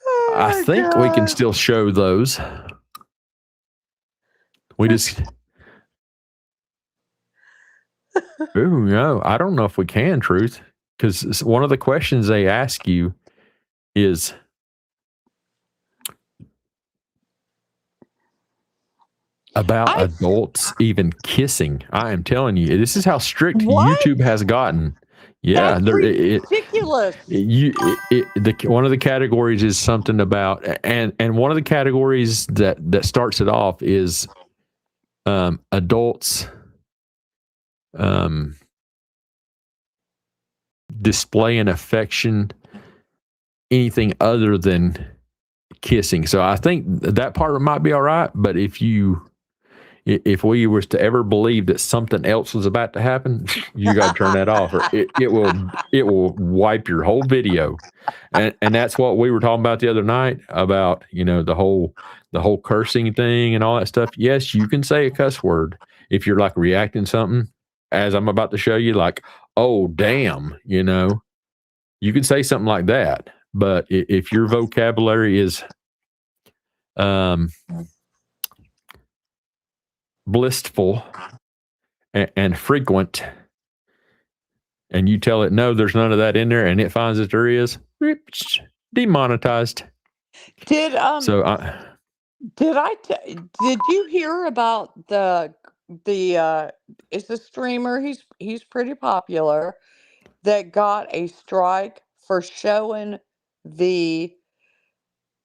Oh I think we can God. still show those. We just. Ooh, no, I don't know if we can, truth, because one of the questions they ask you is about adults even kissing. I am telling you, this is how strict YouTube has gotten. Yeah, that's ridiculous. One of the categories is something about, and one of the categories that starts it off is adults displaying affection, anything other than kissing. So I think that part might be all right, but if we was to ever believe that something else was about to happen, you got to turn that off, or it will wipe your whole video. And that's what we were talking about the other night about, the whole cursing thing and all that stuff. Yes, you can say a cuss word if you're like reacting something, as I'm about to show you, like, oh damn, you can say something like that. But if your vocabulary is blissful and frequent, and you tell it no, there's none of that in there, and it finds that there is, demonetized. Did you hear about the it's a streamer, he's pretty popular, that got a strike for showing the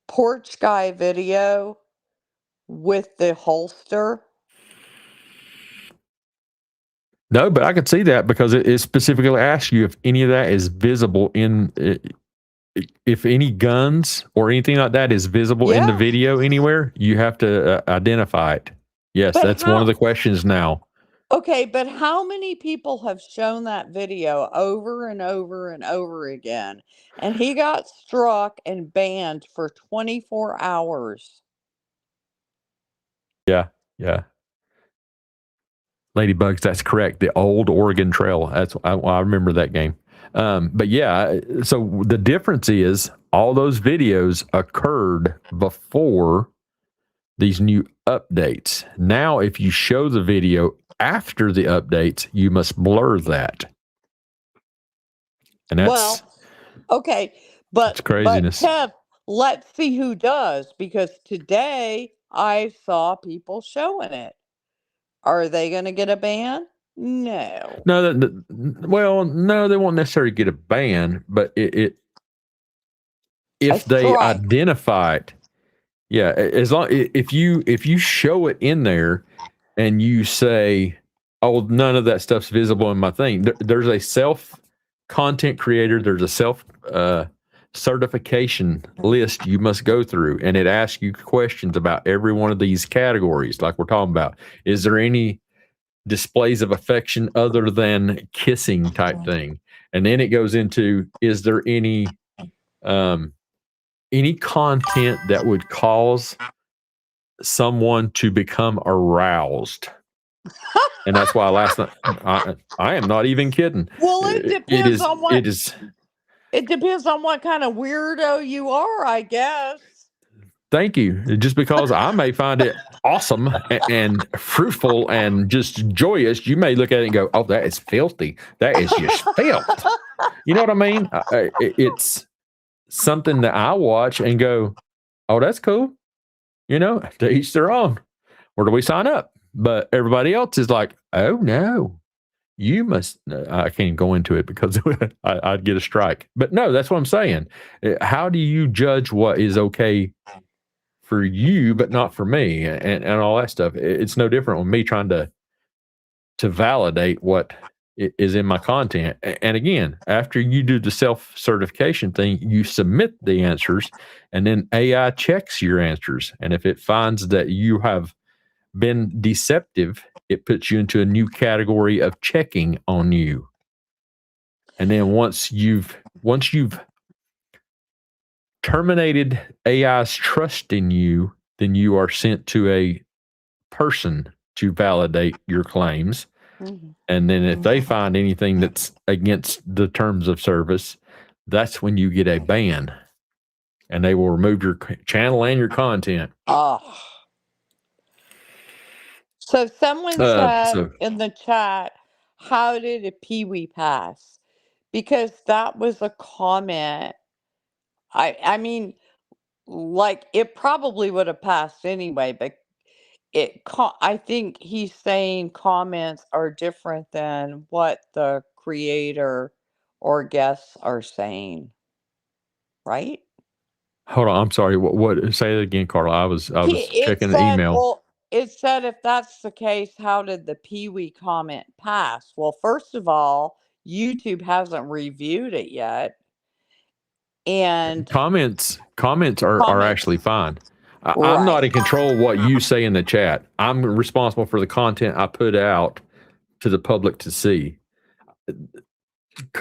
porch guy video with the holster? No, but I could see that because it specifically asks you if any of that is visible if any guns or anything like that is visible in the video anywhere, you have to identify it. Yes, but that's one of the questions now. Okay, but how many people have shown that video over and over and over again? And he got struck and banned for 24 hours. Yeah. Ladybugs, that's correct. The old Oregon Trail. I remember that game. But yeah, so the difference is all those videos occurred before these new updates. Now, if you show the video after the updates, you must blur that. And that's okay, but it's craziness. But Kev, let's see who does, because today I saw people showing it. Are they going to get a ban? No. No, no, they won't necessarily get a ban, but if they identify it, yeah, as long if you show it in there and you say, oh, none of that stuff's visible in my thing. There's a self content creator. There's a self certification list you must go through, and it asks you questions about every one of these categories, like we're talking about. Is there any displays of affection other than kissing type thing? And then it goes into, is there any content that would cause someone to become aroused? And that's why last night, I am not even kidding. Well, it depends it depends on what kind of weirdo you are, I guess. Thank you. Just because I may find it awesome and fruitful and just joyous, you may look at it and go, "Oh, that is filthy. That is just filth." You know what I mean? It's something that I watch and go, "Oh, that's cool." You know, to each their own. Where do we sign up? But everybody else is like, "Oh no, you must." I can't even go into it because I'd get a strike. But no, that's what I'm saying. How do you judge what is okay for you, but not for me, and all that stuff? It's no different with me trying to validate what is in my content. And again, after you do the self-certification thing, you submit the answers, and then AI checks your answers. And if it finds that you have been deceptive, it puts you into a new category of checking on you. And then once you've terminated AI's trust in you, then you are sent to a person to validate your claims. And then if they find anything that's against the terms of service, that's when you get a ban, and they will remove your channel and your content. Oh. So someone said in the chat, how did a Pee-wee pass? Because that was a comment. I mean, like, it probably would have passed anyway, but I think he's saying comments are different than what the creator or guests are saying, right? Hold on, I'm sorry. What? Say it again, Carla. I was checking the email. Well, it said if that's the case, how did the Pee-wee comment pass? Well, first of all, YouTube hasn't reviewed it yet, and Comments are actually fine. I'm not in control of what you say in the chat. I'm responsible for the content I put out to the public to see.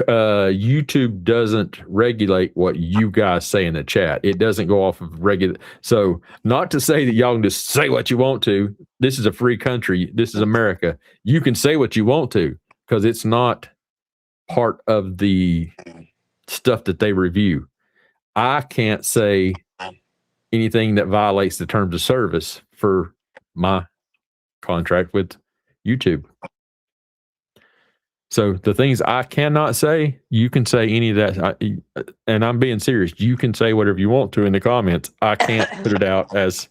YouTube doesn't regulate what you guys say in the chat. It doesn't go off of regular. So not to say that y'all can just say what you want to. This is a free country. This is America. You can say what you want to because it's not part of the stuff that they review. I can't say anything that violates the terms of service for my contract with YouTube. So the things I cannot say, you can say any of that. And I'm being serious. You can say whatever you want to in the comments. I can't put it out as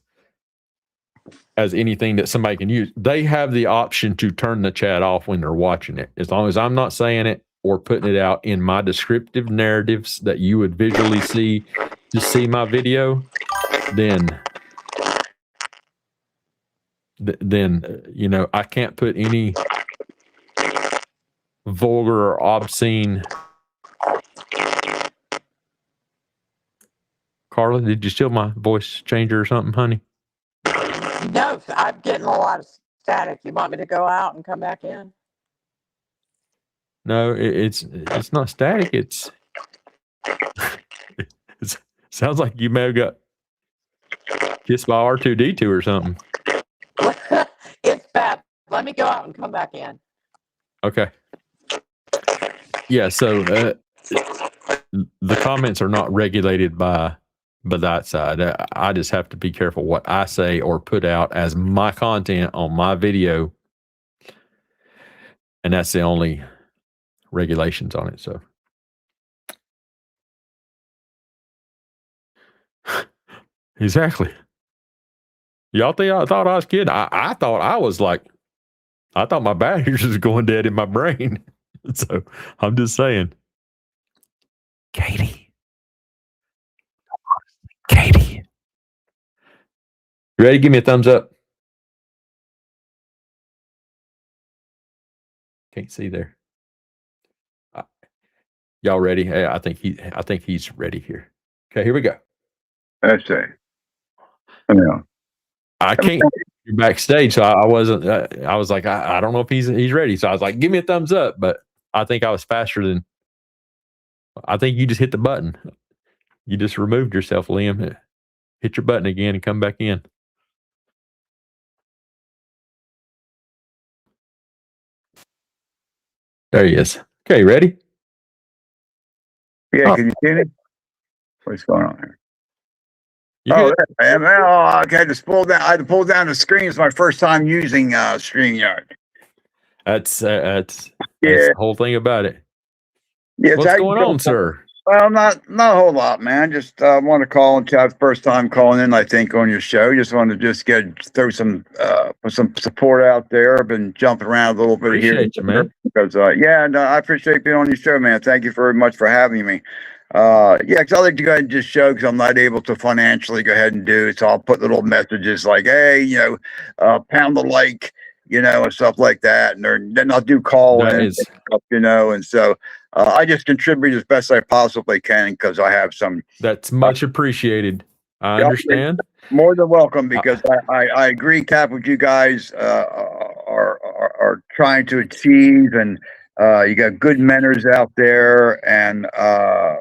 anything that somebody can use. They have the option to turn the chat off when they're watching it. As long as I'm not saying it or putting it out in my descriptive narratives that you would visually see to see my video, then you know, I can't put any vulgar or obscene. Carla, did you steal my voice changer or something, honey? no, I'm getting a lot of static. You want me to go out and come back in? No, it's not static. It sounds like you may have got kissed by R2D2 or something. It's bad. Let me go out and come back in. Okay. Yeah, so the comments are not regulated by that side. I just have to be careful what I say or put out as my content on my video. And that's the only regulations on it. So exactly. Y'all think I thought I was kidding? I thought I was like, I thought my batteries was going dead in my brain. So I'm just saying. Katie. You ready? Give me a thumbs up. Can't see there. Y'all ready? Hey, I think he's ready here. Okay, here we go. Let's see. Yeah. I can't you're backstage, so I wasn't. I was like, I don't know if he's ready. So I was like, give me a thumbs up. But I think I was faster than. I think you just hit the button. You just removed yourself, Liam. Hit your button again and come back in. There he is. Okay, ready? Yeah, can you see it? What's going on here? You Oh, good? there, man. Oh, I had to pull down. I had to pull down the screen. It's my first time using StreamYard. That's the Yeah, whole thing about it. yeah. What's going on, sir? Well, not a whole lot, man. Just want to call and chat. First time calling in, I think, on your show. Just want to throw some put some support out there. I've been jumping around a little bit Appreciate you, man. because yeah, no, I appreciate being on your show, man. Thank you very much for having me. Yeah, because I like to go ahead and just show because I'm not able to financially go ahead and do it. So I'll put little messages like, hey, pound the like, and stuff like that. And then I'll do call That in, is and so I just contribute as best I possibly can because I have some. that's much appreciated. I understand. More than welcome because I agree, Cap, with you guys are trying to achieve, and you got good mentors out there, and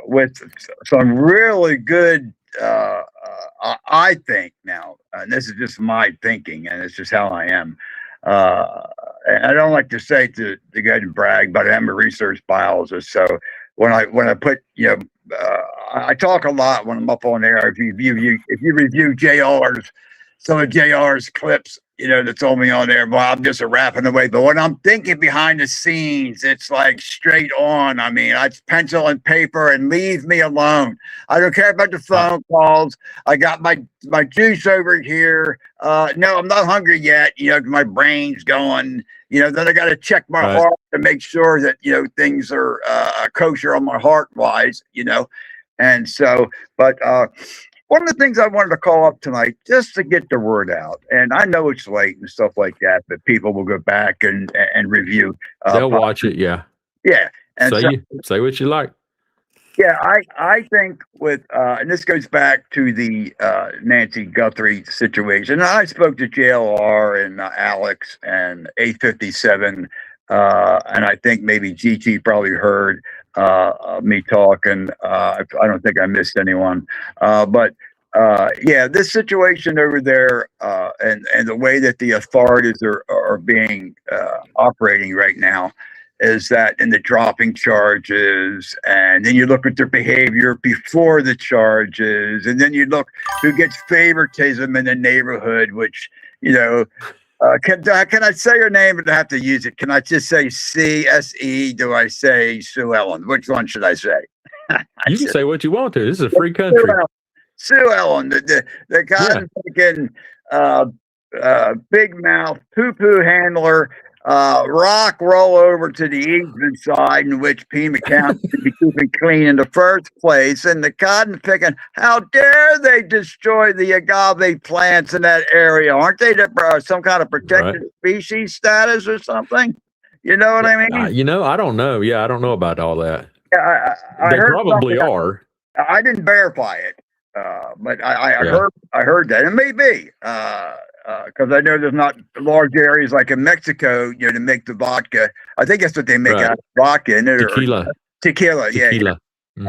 with some really good. I think now, and this is just my thinking, and it's just how I am. And I don't like to say to go ahead and brag, but I am a research biologist. So when I put I talk a lot when I'm up on air. If you review JR's some of JR's clips, that told me on there, well, I'm just rapping away. But when I'm thinking behind the scenes, it's like straight on. I mean, it's pencil and paper and leave me alone. I don't care about the phone calls. I got my juice over here. No, I'm not hungry yet. My brain's going. Then I got to check my heart to make sure that things are kosher on my heart wise. And so, but one of the things I wanted to call up tonight just to get the word out, and I know it's late and stuff like that, but people will go back and review. They'll watch it, yeah. Yeah, and say what you like. Yeah, I think with and this goes back to the Nancy Guthrie situation. I spoke to JLR and Alex and 857, and I think maybe GT probably heard me talk, and I don't think I missed anyone. But yeah, this situation over there and the way that the authorities are being operating right now is that in the dropping charges, and then you look at their behavior before the charges, and then you look who gets favoritism in the neighborhood, which, can I say her name and I have to use it? Can I just say CSE? Do I say Sue Ellen? Which one should I say? You can say what you want to. This is a free country. Sue Ellen, the cotton picking, big mouth, poo-poo handler, rock roll over to the eastern side in which Pima County should be keeping clean in the first place, and the cotton picking, how dare they destroy the agave plants in that area? Aren't they some kind of protected species status or something? You know what I mean? I don't know. Yeah, I don't know about all that. Yeah, I they heard probably are. I didn't verify it, but I heard that. It may be. Because I know there's not large areas like in Mexico, to make the vodka. I think that's what they make out of vodka, in it, tequila. Tequila, yeah. Mm-hmm.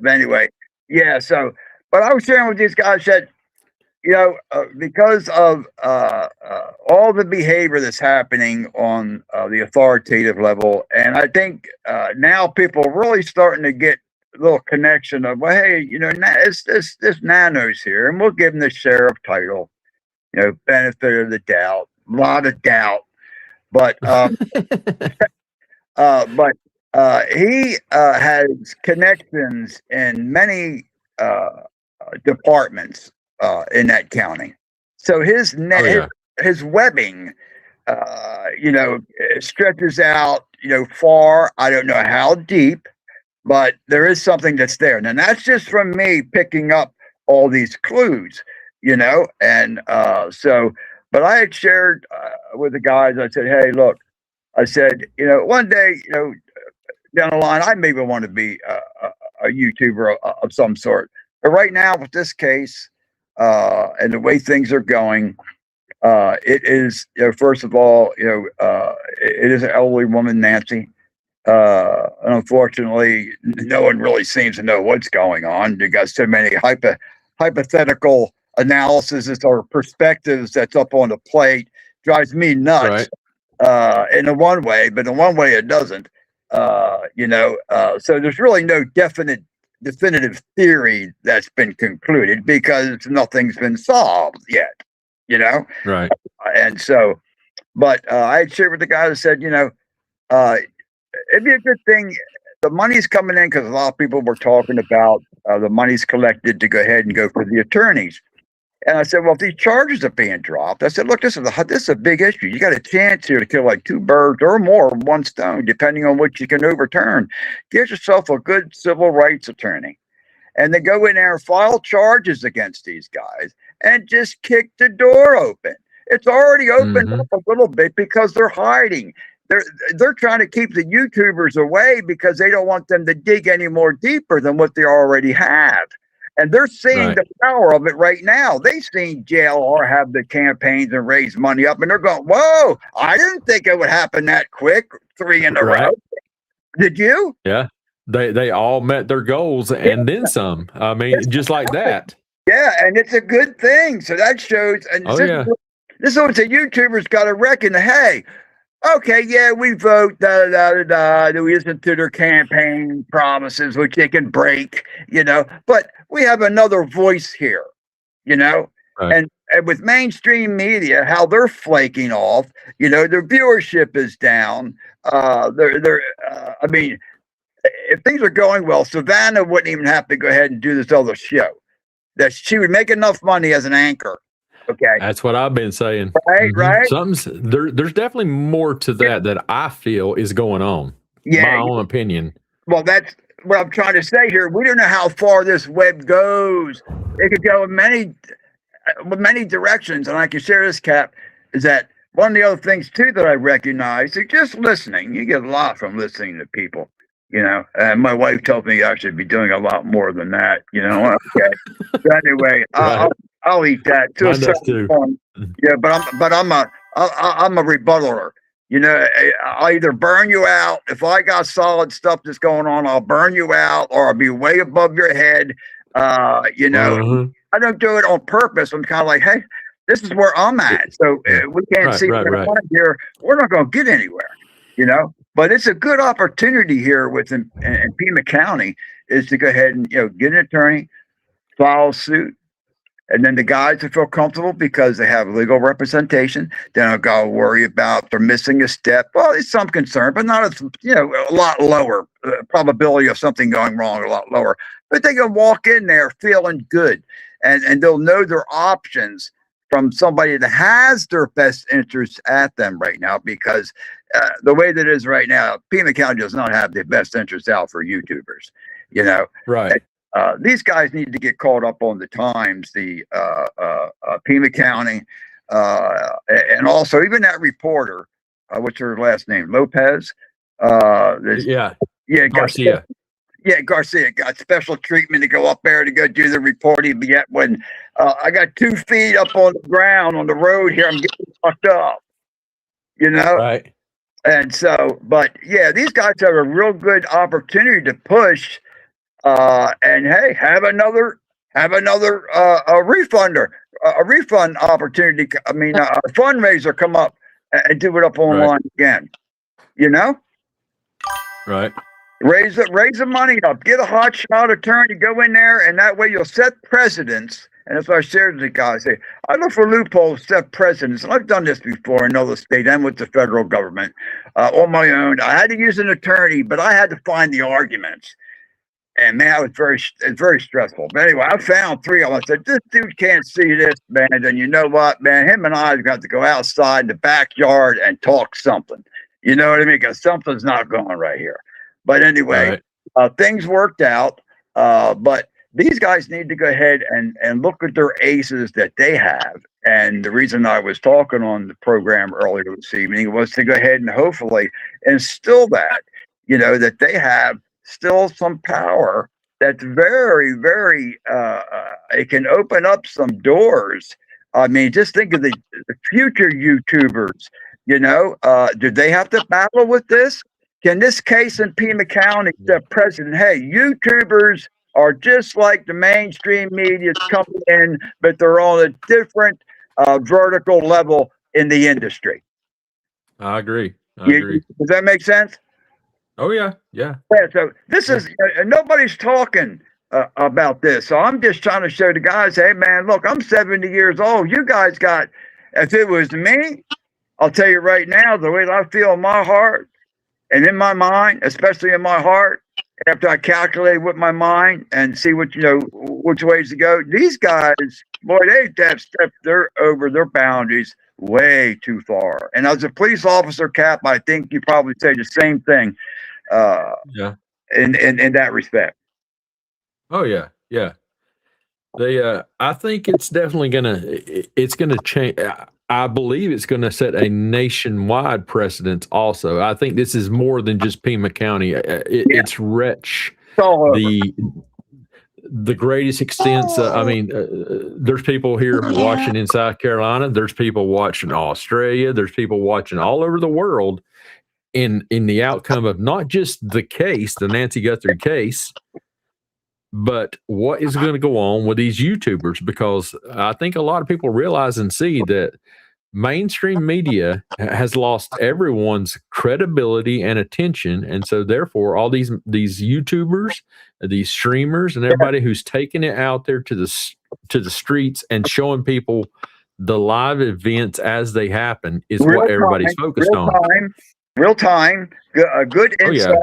But anyway, yeah. So, but I was sharing with these guys that, because of all the behavior that's happening on the authoritative level, and I think now people are really starting to get a little connection of, well, hey, it's this Nano's here, and we'll give him the sheriff title. Benefit of the doubt, a lot of doubt, but he has connections in many departments in that county. So his webbing, stretches out, far. I don't know how deep, but there is something that's there. And that's just from me picking up all these clues. And so, but I had shared with the guys, I said, hey, look, I said, one day, down the line, I maybe want to be a YouTuber of some sort. But right now, with this case and the way things are going, it is, first of all, it is an elderly woman, Nancy. And unfortunately, no one really seems to know what's going on. You got so many hypothetical analysis or perspectives that's up on the plate. Drives me nuts in a one way, but in one way it doesn't. So there's really no definite definitive theory that's been concluded because nothing's been solved yet, you know? Right. And so, but I had shared with the guy that said, it'd be a good thing. The money's coming in because a lot of people were talking about the money's collected to go ahead and go for the attorneys. And I said, well, if these charges are being dropped, I said, look, this is a big issue. You got a chance here to kill like 2 birds or more with 1 stone, depending on what you can overturn. Get yourself a good civil rights attorney. And then go in there and file charges against these guys and just kick the door open. It's already opened up a little bit because they're hiding. They're trying to keep the YouTubers away because they don't want them to dig any more deeper than what they already have. And they're seeing the power of it right now. They've seen JLR have the campaigns and raise money up, and they're going, whoa, I didn't think it would happen that quick, 3 in a row. Did you? Yeah. They all met their goals and then some. I mean, just like that. Yeah, and it's a good thing. So that shows. And this is what the YouTubers got to reckon. Hey, okay, yeah, we vote, we listen to their campaign promises, which they can break, but we have another voice here, and with mainstream media, how they're flaking off, their viewership is down. I mean, if things are going well, Savannah wouldn't even have to go ahead and do this other show. That she would make enough money as an anchor. Okay, that's what I've been saying. Right. There's definitely more to that I feel is going on. My own opinion. Well, that's what I'm trying to say here. We don't know how far this web goes. It could go in many directions, and I can share this, Cap, is that one of the other things too that I recognize is just listening. You get a lot from listening to people. And my wife tells me I should be doing a lot more than that. Okay. So anyway, I'll eat that to a certain point. Yeah, but I'm a rebuttaler. I'll either burn you out if I got solid stuff that's going on. I'll burn you out, or I'll be way above your head. I don't do it on purpose. I'm kind of like, hey, this is where I'm at. So we can't see what I want here. We're not going to get anywhere. But it's a good opportunity here in Pima County is to go ahead and get an attorney, file suit. And then the guys will feel comfortable because they have legal representation. They don't got to worry about they're missing a step. Well, it's some concern, but not as, a lot lower. Probability of something going wrong a lot lower. But they can walk in there feeling good. And they'll know their options from somebody that has their best interests at them right now. Because the way that it is right now, Pima County does not have the best interests out for YouTubers. Right. These guys need to get caught up on the times, the Pima County, and also even that reporter, what's her last name? Lopez? Garcia. Garcia got special treatment to go up there to go do the reporting. But yet when I got 2 feet up on the ground on the road here, I'm getting fucked up, Right. And so, but yeah, these guys have a real good opportunity to push. And hey, have another refund opportunity. I mean, a fundraiser come up and do it up online again. Right. Raise the money up. Get a hotshot attorney. Go in there, and that way you'll set precedents. And that's what I shared with the guys. I look for loopholes, set precedents, and I've done this before in another state and with the federal government on my own. I had to use an attorney, but I had to find the arguments. And man, it's very stressful. But anyway, I found 3 of them. I said, this dude can't see this, man. And you know what, man? Him and I have got to go outside in the backyard and talk something. You know what I mean? Because something's not going right here. But anyway, things worked out. But these guys need to go ahead and look at their aces that they have. And the reason I was talking on the program earlier this evening was to go ahead and hopefully instill that, that they have still some power that's very, very, it can open up some doors. I mean, just think of the future YouTubers, do they have to battle with this? Can this case in Pima County, the president, hey, YouTubers are just like the mainstream media coming in, but they're on a different vertical level in the industry. I agree. Does that make sense? Oh yeah, yeah. Yeah, so this is nobody's talking about this. So I'm just trying to show the guys, hey man, look, I'm 70 years old. You guys got. If it was me, I'll tell you right now, the way that I feel in my heart and in my mind, especially in my heart, after I calculate with my mind and see what which ways to go. These guys, boy, they have stepped over their boundaries way too far. And as a police officer, Cap, I think you probably say the same thing. Yeah. In that respect. Oh yeah, yeah. They, I think it's definitely it's gonna change. I believe it's gonna set a nationwide precedence. Also, I think this is more than just Pima County. It's Wretch, the greatest extents. I mean, there's people here watching in South Carolina. There's people watching Australia. There's people watching all over the world. In the outcome of not just the case, the Nancy Guthrie case, but what is going to go on with these YouTubers? Because I think a lot of people realize and see that mainstream media has lost everyone's credibility and attention, and so therefore all these YouTubers, these streamers, and everybody who's taking it out there to the streets and showing people the live events as they happen is what everybody's focused on. Real time, good insight.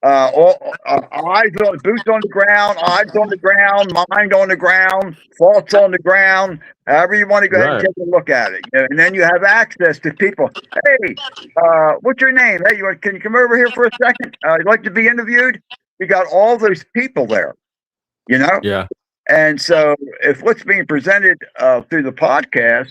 Boots on the ground, eyes on the ground, mind on the ground, thoughts on the ground. However you want to go ahead and take a look at it, and then you have access to people. Hey, what's your name? Hey, can you come over here for a second? You'd like to be interviewed? You got all those people there, Yeah. And so, if what's being presented through the podcast.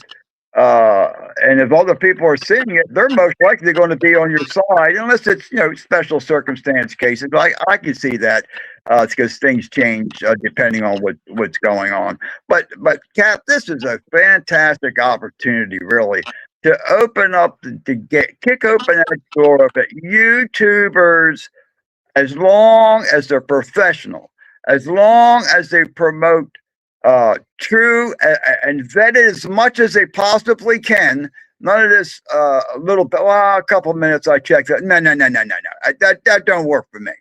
And if other people are seeing it, they're most likely going to be on your side, unless it's special circumstance cases. I can see that it's because things change depending on what's going on. But Cap, this is a fantastic opportunity, really, to open up kick open that door of YouTubers, as long as they're professional, as long as they promote true and vetted as much as they possibly can. None of this little bit. Well, a couple minutes I checked that. No. That don't work for me.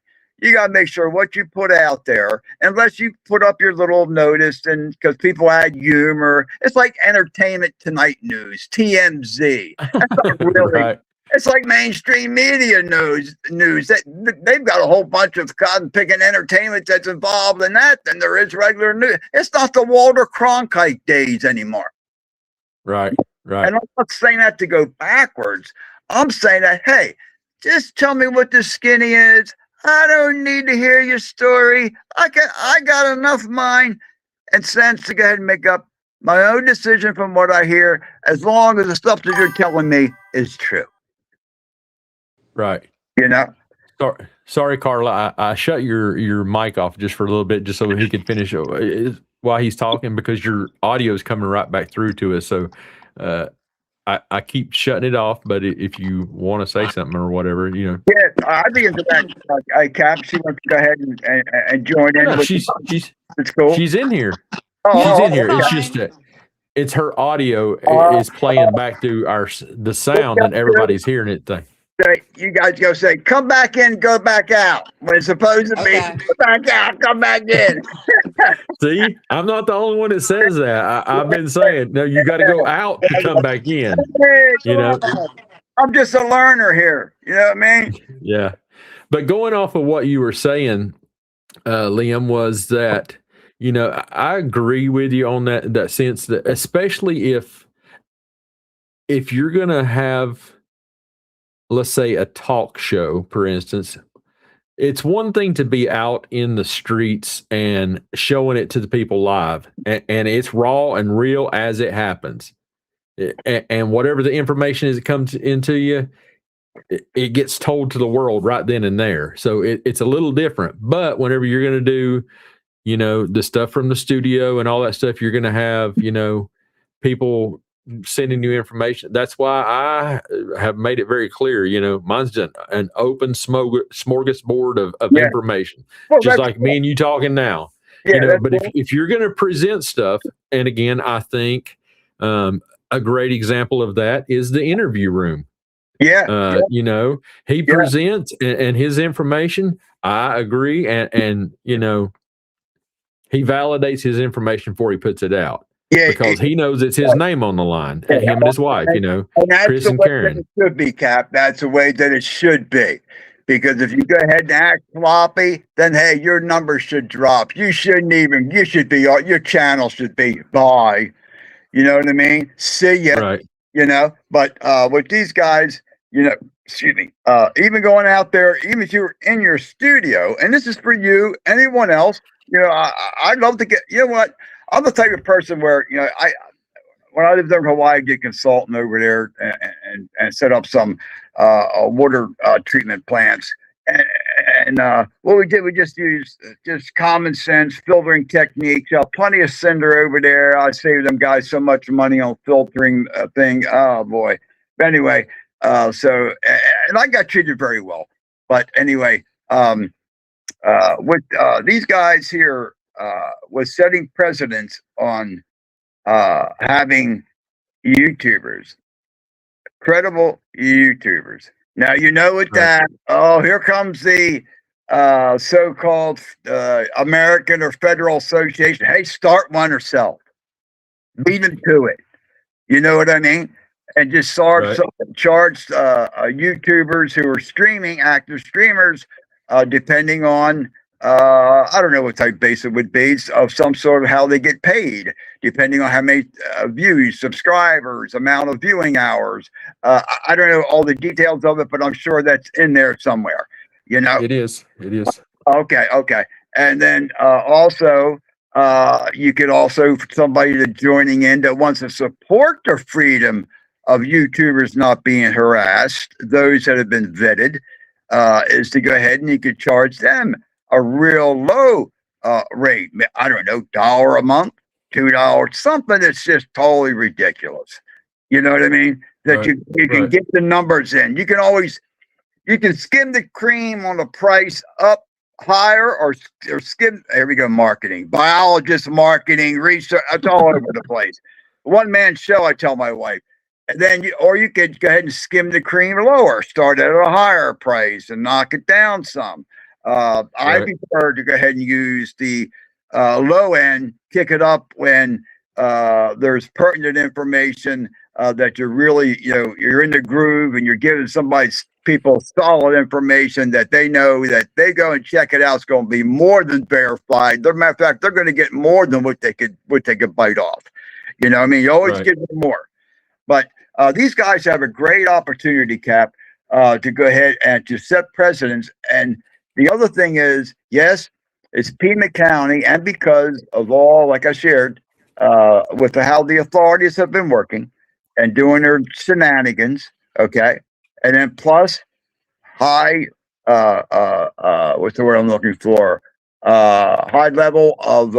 You got to make sure what you put out there, unless you put up your little notice, and because people add humor, it's like Entertainment Tonight News, TMZ. That's not really. Right. It's like mainstream media news. They've got a whole bunch of cotton-picking entertainment that's involved in that than there is regular news. It's not the Walter Cronkite days anymore. Right. And I'm not saying that to go backwards. I'm saying that, hey, just tell me what the skinny is. I don't need to hear your story. I got enough mind and sense to go ahead and make up my own decision from what I hear, as long as the stuff that you're telling me is true. Right. Sorry, Carla. I shut your mic off just for a little bit, just so he could finish while he's talking, because your audio is coming right back through to us. So I keep shutting it off. But if you want to say something or whatever, Yeah, I'd be into that. Cap, she wants to go ahead and join in. No, she's cool. She's in here. She's in here. It's just it's her audio is playing back through the sound, and everybody's hearing it. You guys go say, come back in, go back out. When it's supposed to be, come back out, come back in. See, I'm not the only one that says that. I've been saying, no, you got to go out to come back in. I'm just a learner here. You know what I mean? Yeah. But going off of what you were saying, Liam, was that, I agree with you on that sense, that especially if you're going to have, let's say, a talk show, for instance, it's one thing to be out in the streets and showing it to the people live, and it's raw and real as it happens. And whatever the information is that comes into you, it gets told to the world right then and there. So it's a little different. But whenever you're going to do, the stuff from the studio and all that stuff, you're going to have, people sending you information. That's why I have made it very clear, mine's an open smorgasbord of information, just like me and you talking now. But if you're going to present stuff, and again, I think a great example of that is the interview room. Yeah. You know, he Yeah. presents and his information. I agree, and you know, he validates his information before he puts it out Yeah. because he knows it's his name on the line. Him and his wife, you know, And that's Chris the and way that Karen. it should be, Cap. That's the way that it should be. Because if you go ahead and act sloppy, then hey, your numbers should drop. You shouldn't even. You should be. Your channel should be bye. You know what I mean? See ya. Right. You know. But with these guys, you know, excuse me. Even going out there, even if you're in your studio, and this is for you, anyone else. You know, I'd love to get. You know what? I'm the type of person where you know when I lived over in Hawaii, I did consulting over there and set up some water treatment plants. And what we did, we just used just common sense filtering techniques. Plenty of cinder over there. I saved them guys so much money on filtering thing. Oh boy. But anyway, so and I got treated very well. But anyway, with these guys here was setting precedents on having YouTubers, credible YouTubers. Now you know with that. Oh, here comes the so-called American or Federal Association. Hey, start one yourself. Beat them to it. You know what I mean? And just charge YouTubers who are streaming, active streamers, depending on I don't know what type base it would be of some sort of how they get paid, depending on how many views, subscribers, amount of viewing hours. I don't know all the details of it, but I'm sure that's in there somewhere. You know, It is. It is. Okay. And then also, you could also somebody that's joining in that wants to support the freedom of YouTubers not being harassed, those that have been vetted, is to go ahead and you could charge them a real low rate. I don't know, $1 a month, $2, something that's just totally ridiculous. You know what I mean? That you can get the numbers in. You can skim the cream on the price up higher or skim. Here we go. Marketing, biologist, marketing, research. It's all over the place. One man show. I tell my wife. And then you could go ahead and skim the cream lower, start at a higher price and knock it down some. I prefer to go ahead and use the low end, kick it up when there's pertinent information that you're really, you know, you're in the groove and you're giving people solid information that they know that they go and check it out. It's going to be more than verified. As a matter of fact, they're going to get more than what they could bite off. You know, I mean, you always get more. But these guys have a great opportunity, Cap, to go ahead and to set precedents. And the other thing is, yes, it's Pima County, and because of all, like I shared, with how the authorities have been working and doing their shenanigans, okay, and then plus high, what's the word I'm looking for? High level of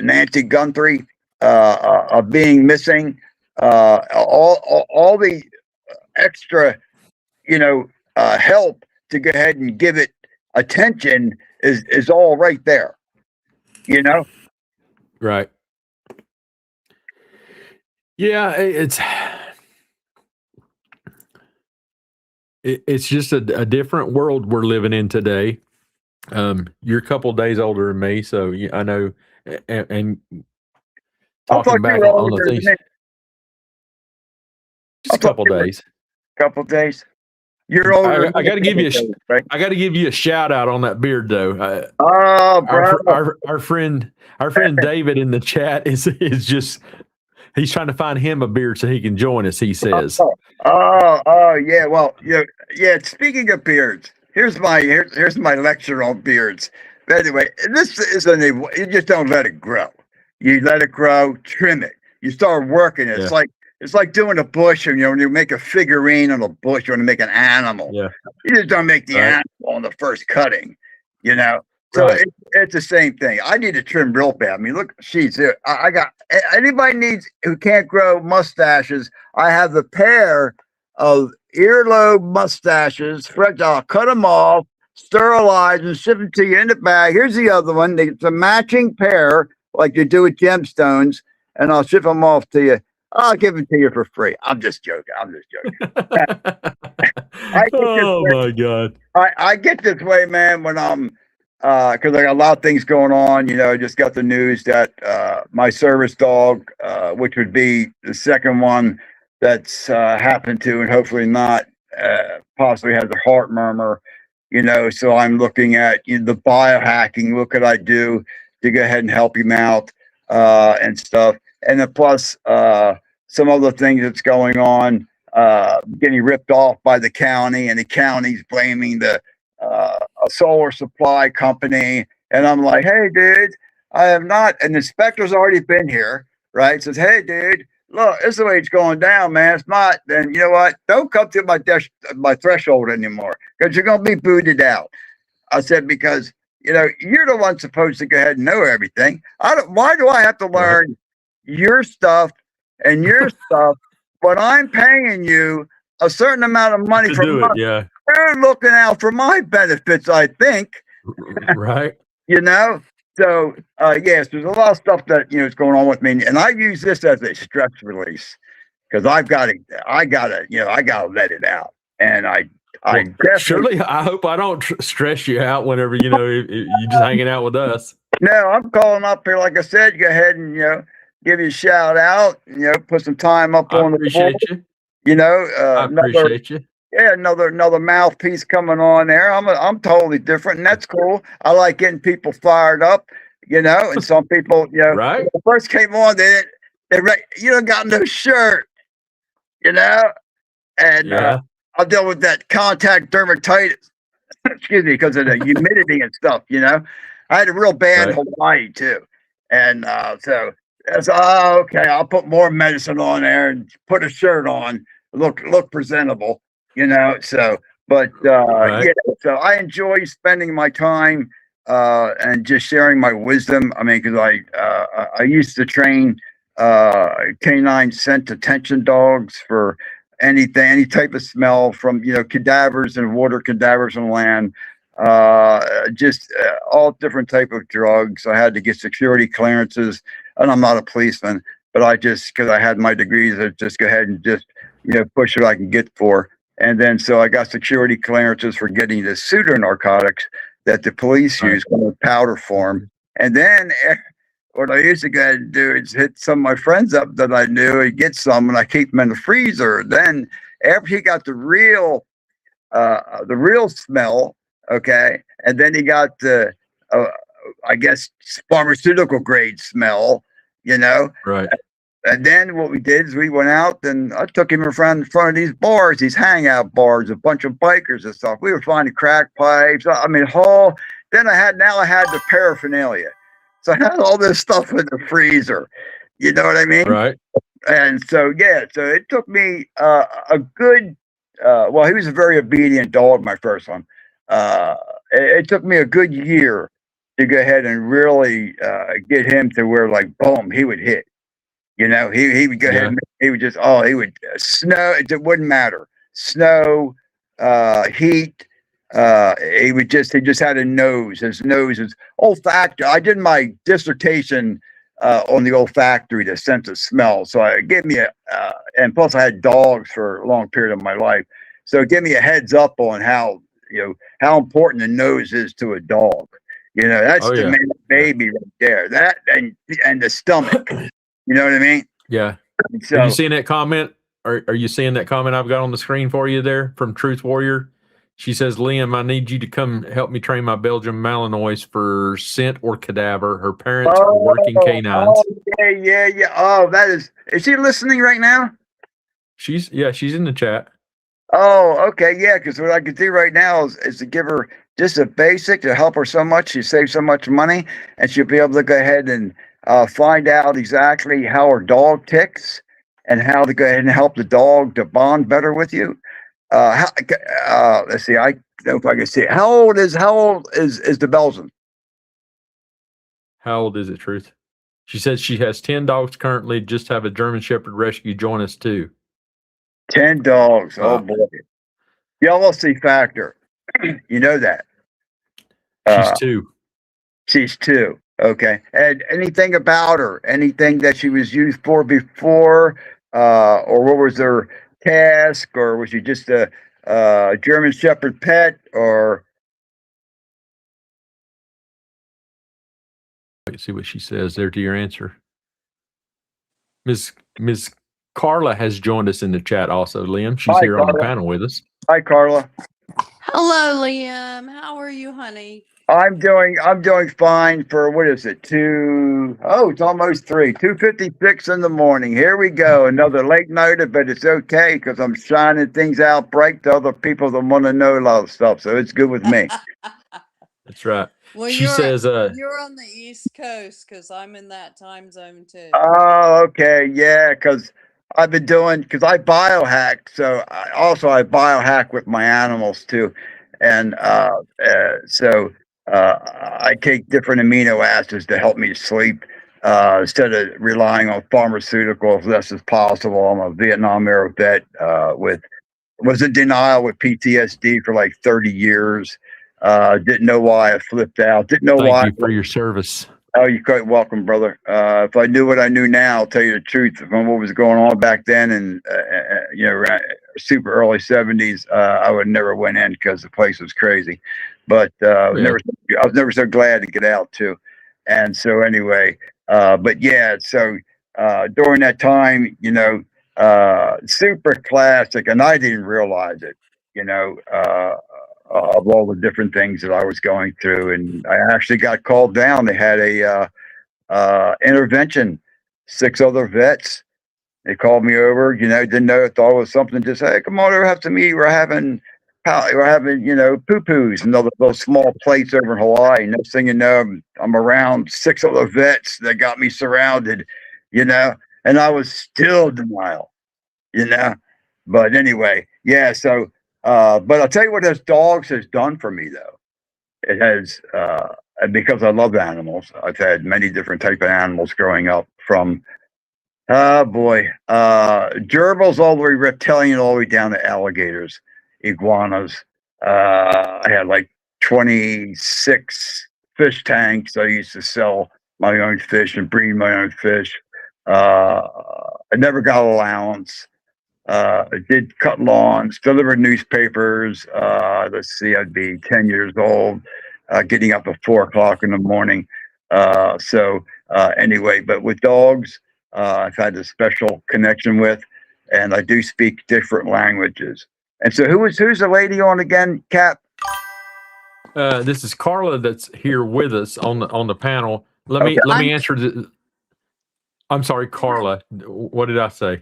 Nancy Guthrie of being missing, all the extra, you know, help to go ahead and give it attention is all right there, you know? Right. Yeah, it's just a different world we're living in today. You're a couple of days older than me, so I know. And talking back on the things, just a couple days. Couple days. You're older. I got to give you I got to give you a shout out on that beard, though. Our friend David in the chat is just. He's trying to find him a beard so he can join us, he says. Yeah. Well, yeah. Speaking of beards, here's my lecture on beards. But anyway, this isn't you just don't let it grow. You let it grow, trim it. You start working it. Yeah. It's like doing a bush, and when you make a figurine on a bush, you want to make an animal. Yeah. You just don't make the animal on the first cutting, you know. So it's the same thing. I need to trim real bad. I mean, look, I got anybody who can't grow mustaches. I have the pair of earlobe mustaches. I'll cut them off, sterilize, and ship them to you in the bag. Here's the other one. It's a matching pair, like you do with gemstones, and I'll ship them off to you I'll give them to you for free. I'm just joking. I'm just joking. I get this Oh way, my God. I get this way, man, when I'm because I got a lot of things going on. I just got the news that my service dog, which would be the second one that's happened to, and hopefully not, possibly has a heart murmur. So I'm looking at the biohacking. What could I do to go ahead and help him out and stuff? And then plus some other things that's going on, getting ripped off by the county, and the county's blaming a solar supply company. And I'm like, hey, dude, I have not. And the inspector's already been here, right? Says, hey, dude, look, this is the way it's going down, man. It's not. Then you know what? Don't come to my threshold anymore, because you're going to be booted out. I said, because you're the one supposed to go ahead and know everything. Why do I have to learn your stuff and your stuff when I'm paying you a certain amount of money for do it? Yeah. They're looking out for my benefits, I think. Right. So yes, there's a lot of stuff that is going on with me, and I use this as a stress release, because I gotta let it out. And I definitely, surely, I hope I don't stress you out whenever you're just hanging out with us. No, I'm calling up here, like I said, go ahead and give you a shout out, put some time up on the board. I appreciate you. Yeah, another mouthpiece coming on there. I'm totally different, and that's cool. I like getting people fired up, and some people, right. when I first came on, they you don't got no shirt, and I'll deal with that contact dermatitis, excuse me, because of the humidity and stuff, I had a real bad Hawaii too. And so that's okay, I'll put more medicine on there and put a shirt on, look presentable. So so I enjoy spending my time and just sharing my wisdom. I mean, because I used to train canine scent detection dogs for any type of smell, from cadavers and water, cadavers on land, just all different type of drugs. I had to get security clearances, and I'm not a policeman, but because I had my degrees, I just go ahead and just push what I can get for. And then so I got security clearances for getting the pseudonarcotics that the police use in powder form. And then what I used to go ahead and do is hit some of my friends up that I knew and get some, and I keep them in the freezer. Then after he got the real smell, okay, and then he got the I guess pharmaceutical grade smell, Right. And then what we did is we went out, and I took him in front of these bars, these hangout bars, a bunch of bikers and stuff. We were finding crack pipes. I mean, then I had the paraphernalia. So I had all this stuff in the freezer. You know what I mean? Right. And so, so it took me a good, well, he was a very obedient dog, my first one. It took me a good year to go ahead and really get him to where, like, boom, he would hit. He would go ahead and he would just, he would snow. It wouldn't matter. Snow, heat. He just had a nose. His nose is olfactory. I did my dissertation on the olfactory, the sense of smell. So it gave me and plus I had dogs for a long period of my life. So it gave me a heads up on how important the nose is to a dog. That's the main baby right there. That and the stomach. You know what I mean? Yeah. So, are you seeing that comment? Are you seeing that comment I've got on the screen for you there from Truth Warrior? She says, Liam, I need you to come help me train my Belgian Malinois for scent or cadaver. Her parents are working canines. Yeah. Oh, is she listening right now? She's in the chat. Oh, okay. Yeah, because what I could do right now is to give her just a basic to help her so much. She saves so much money, and she'll be able to go ahead and find out exactly how her dog ticks and how to go ahead and help the dog to bond better with you. Let's see. I don't know if I can see it. How old is the Belgian? How old is it, Truth? She says she has 10 dogs currently. Just have a German Shepherd rescue join us too. 10 dogs. Oh boy. Jealousy factor. You know that. She's 2. She's 2. Okay. And anything about her? Anything that she was used for before or what was their task, or was she just a German Shepherd pet, or? Let's see what she says there to your answer. Ms. Carla has joined us in the chat also, Liam. She's Hi, here on the Carla. panel with us. Hi, Carla. Hello, Liam. How are you, honey? I'm doing fine for, what is it? It's almost 3, 2:56 in the morning. Here we go. Another late nighter, but it's okay because I'm shining things out bright to other people that want to know a lot of stuff. So it's good with me. That's right. Well, She says, you're on the East Coast because I'm in that time zone too. Oh, okay. Yeah, because I've been doing, because I biohack. So I biohack with my animals too. And so I take different amino acids to help me sleep instead of relying on pharmaceuticals as less as possible. I'm a Vietnam era vet was in denial with PTSD for like 30 years. Didn't know why I flipped out. Didn't know why. thank you for your service. Oh, you're quite welcome, brother. If I knew what I knew now, I'll tell you the truth. From what was going on back then, and super early '70s, I would never went in because the place was crazy. But I was never so glad to get out too. And so anyway, but yeah, so during that time, super classic, and I didn't realize it. Of all the different things that I was going through, and I actually got called down. They had a intervention, 6 other vets. They called me over, didn't know, thought it was something, just, hey, come on over, have some meat. We're having poo-poos and those small plates over in Hawaii. Next thing you know, I'm around 6 other vets that got me surrounded, and I was still denial, but anyway, yeah. So, but I'll tell you what those dogs has done for me, though. It has, because I love animals. I've had many different type of animals growing up, from, gerbils all the way, reptilian all the way down to alligators, iguanas. I had like 26 fish tanks. I used to sell my own fish and breed my own fish. I never got allowance. Did cut lawns, delivered newspapers. Let's see, I'd be 10 years old, getting up at 4 o'clock in the morning. Anyway, but with dogs, I've had a special connection with, and I do speak different languages. And so who's the lady on again, Cap? This is Carla that's here with us on the panel. Let me answer the. I'm sorry, Carla. What did I say?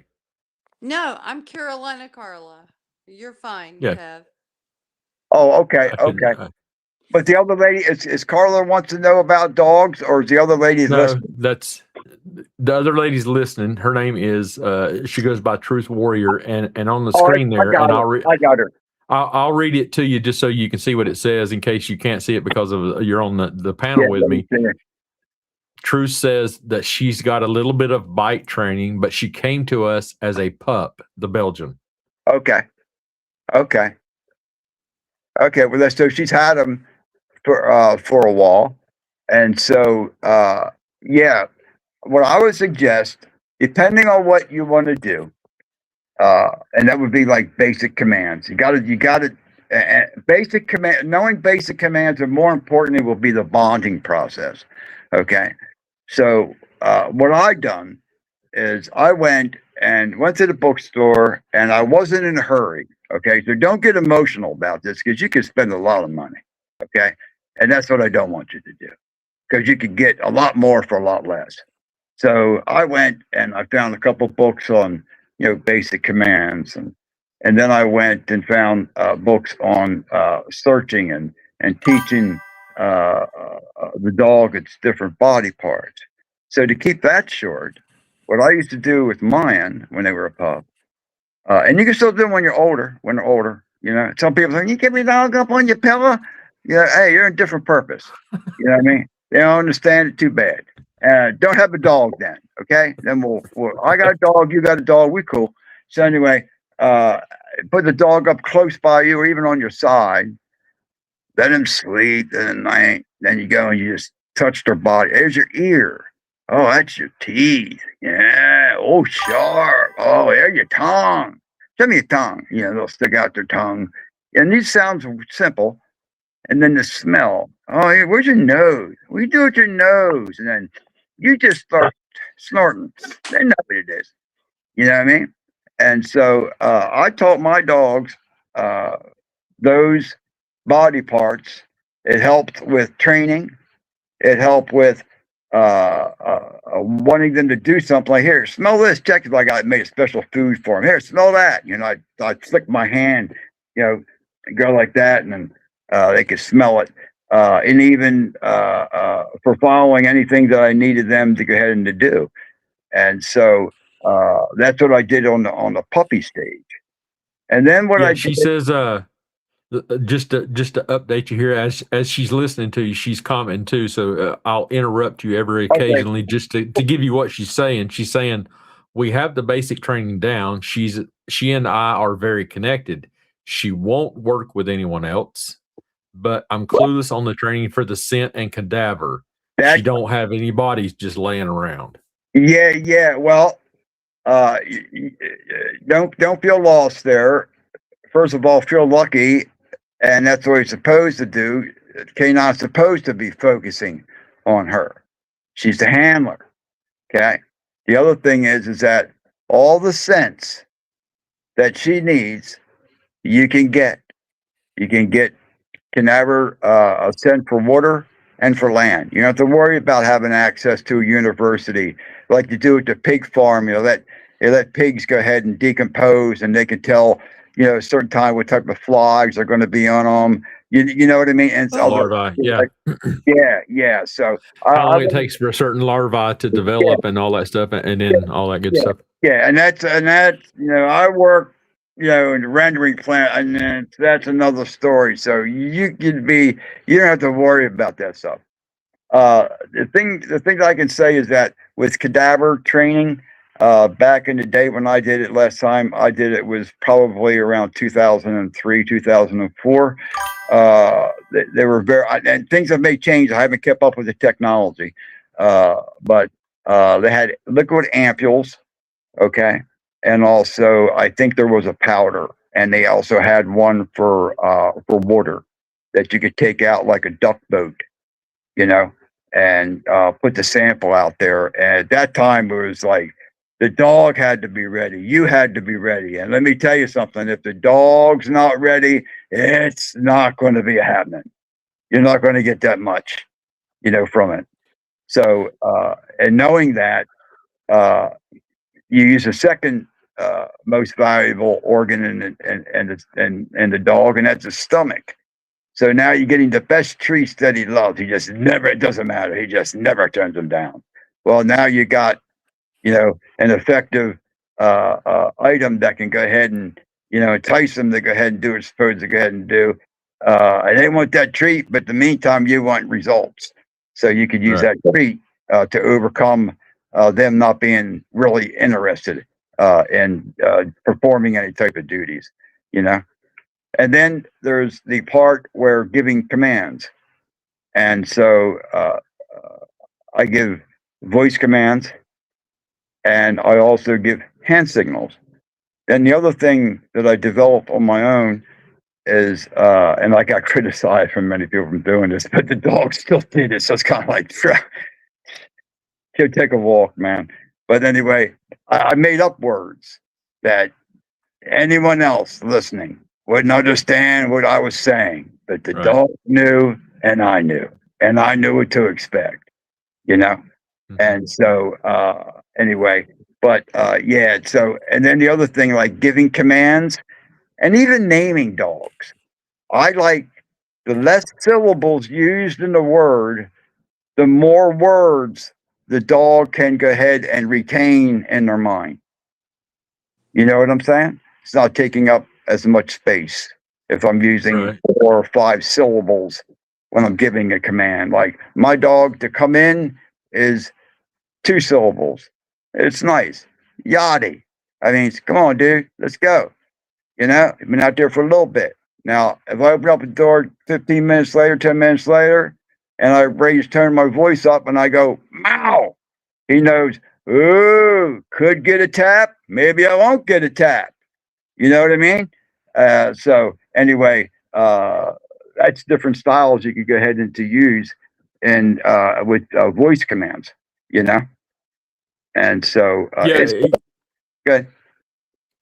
No, I'm Carolina Carla. You're fine, Yeah. Kev. Oh, okay, okay. But the other lady is Carla wants to know about dogs, or is the other lady listening? That's the other lady's listening. Her name is she goes by Truth Warrior, and on the screen there, and I got her. I'll read it to you just so you can see what it says in case you can't see it because of you're on the panel with me. Truth says that she's got a little bit of bite training, but she came to us as a pup, the Belgian. Okay. Well, so she's had them for a while, and so yeah. What I would suggest, depending on what you want to do, and that would be like basic commands. You got to basic command. Knowing basic commands, and more importantly, will be the bonding process. Okay. So what I done is I went to the bookstore, and I wasn't in a hurry. Okay, so don't get emotional about this, because you can spend a lot of money. Okay, and that's what I don't want you to do, because you could get a lot more for a lot less. So I went and I found a couple books on basic commands, and then I went and found books on searching and teaching the dog its different body parts. So to keep that short, what I used to do with mine when they were a pup, and you can still do them when you're older. Some people say, you give your dog up on your pillow. Yeah, hey, you're in different purpose. You know what I mean? They don't understand it too bad. Don't have a dog then, okay? Then I got a dog, you got a dog, we cool. So anyway, put the dog up close by you or even on your side. Let him sleep in the night. Then you go and you just touch their body. There's your ear. Oh, that's your teeth. Yeah. Oh, sharp. Oh, there's your tongue. Show me your tongue. You know, they'll stick out their tongue. And these sounds simple. And then the smell. Oh, yeah, where's your nose? What do you do with your nose? And then you just start snorting. They know what it is. You know what I mean? And so I taught my dogs those body parts. It helped with training. It helped with wanting them to do something. Like, here, smell this. Check if I got made a special food for them. Here, smell that. You know, I flick my hand, you know, and go like that, and then they could smell it. And even for following anything that I needed them to go ahead and to do. And so that's what I did on the puppy stage. And then what Yeah, I she did, says, just to update you here, as she's listening to you, she's commenting too. So I'll interrupt you every occasionally just to give you what she's saying. She's saying we have the basic training down. She and I are very connected. She won't work with anyone else, but I'm clueless on the training for the scent and cadaver. that, She don't have any bodies just laying around. yeah. Well, don't feel lost there. First of all, feel lucky, and that's what he's supposed to do. K9's supposed to be focusing on her. She's the handler. Okay. The other thing is that all the scents that she needs, you can get. You can have her a scent for water and for land. You don't have to worry about having access to a university like you do at the pig farm. You let pigs go ahead and decompose, and they can tell, you know, a certain time what type of flies are going to be on them. You know what I mean? And it's Larvae, yeah. yeah. So How long it takes for a certain larva to develop and all that stuff, and then all that good stuff. Yeah, and that's you know, I work, you know, in the rendering plant, and then that's another story. So you don't have to worry about that stuff. The thing that I can say is that with cadaver training, back in the day when I did it last time, I did it was probably around 2003, 2004. They were and things have made change. I haven't kept up with the technology, but they had liquid ampules, okay, and also I think there was a powder, and they also had one for water that you could take out like a duck boat, you know, and put the sample out there. And at that time, it was like the dog had to be ready. You had to be ready. And let me tell you something: if the dog's not ready, it's not going to be happening. You're not going to get that much, you know, from it. So, and knowing that, you use the second most valuable organ in the dog, and that's the stomach. So now you're getting the best treats that he loves. He just never, it doesn't matter. He just never turns them down. Well, now you got, you know, an effective item that can go ahead and, you know, entice them to go ahead and do what it's supposed to go ahead and do. And they want that treat, but in the meantime, you want results. So you could use that treat to overcome them not being really interested in performing any type of duties, you know. And then there's the part where giving commands. And so I give voice commands, and I also give hand signals. And the other thing that I developed on my own is, and I got criticized from many people from doing this, but the dogs still did it. So it's kind of like, go take a walk, man. But anyway, I made up words that anyone else listening wouldn't understand what I was saying, but the dog knew, and I knew what to expect, you know? And so, anyway, but, yeah, so, and then the other thing, like giving commands and even naming dogs. I like the less syllables used in the word, the more words the dog can go ahead and retain in their mind. You know what I'm saying? It's not taking up as much space if I'm using 4 or 5 syllables when I'm giving a command. Like my dog to come in is 2 syllables. It's nice. Yachty. I mean, come on, dude, let's go. You know, I've been out there for a little bit. Now, if I open up the door 15 minutes later, 10 minutes later, and I turn my voice up and I go, meow, He knows, ooh, could get a tap. Maybe I won't get a tap. You know what I mean? So anyway, that's different styles you could go ahead and to use and with voice commands, you know? And so it's good.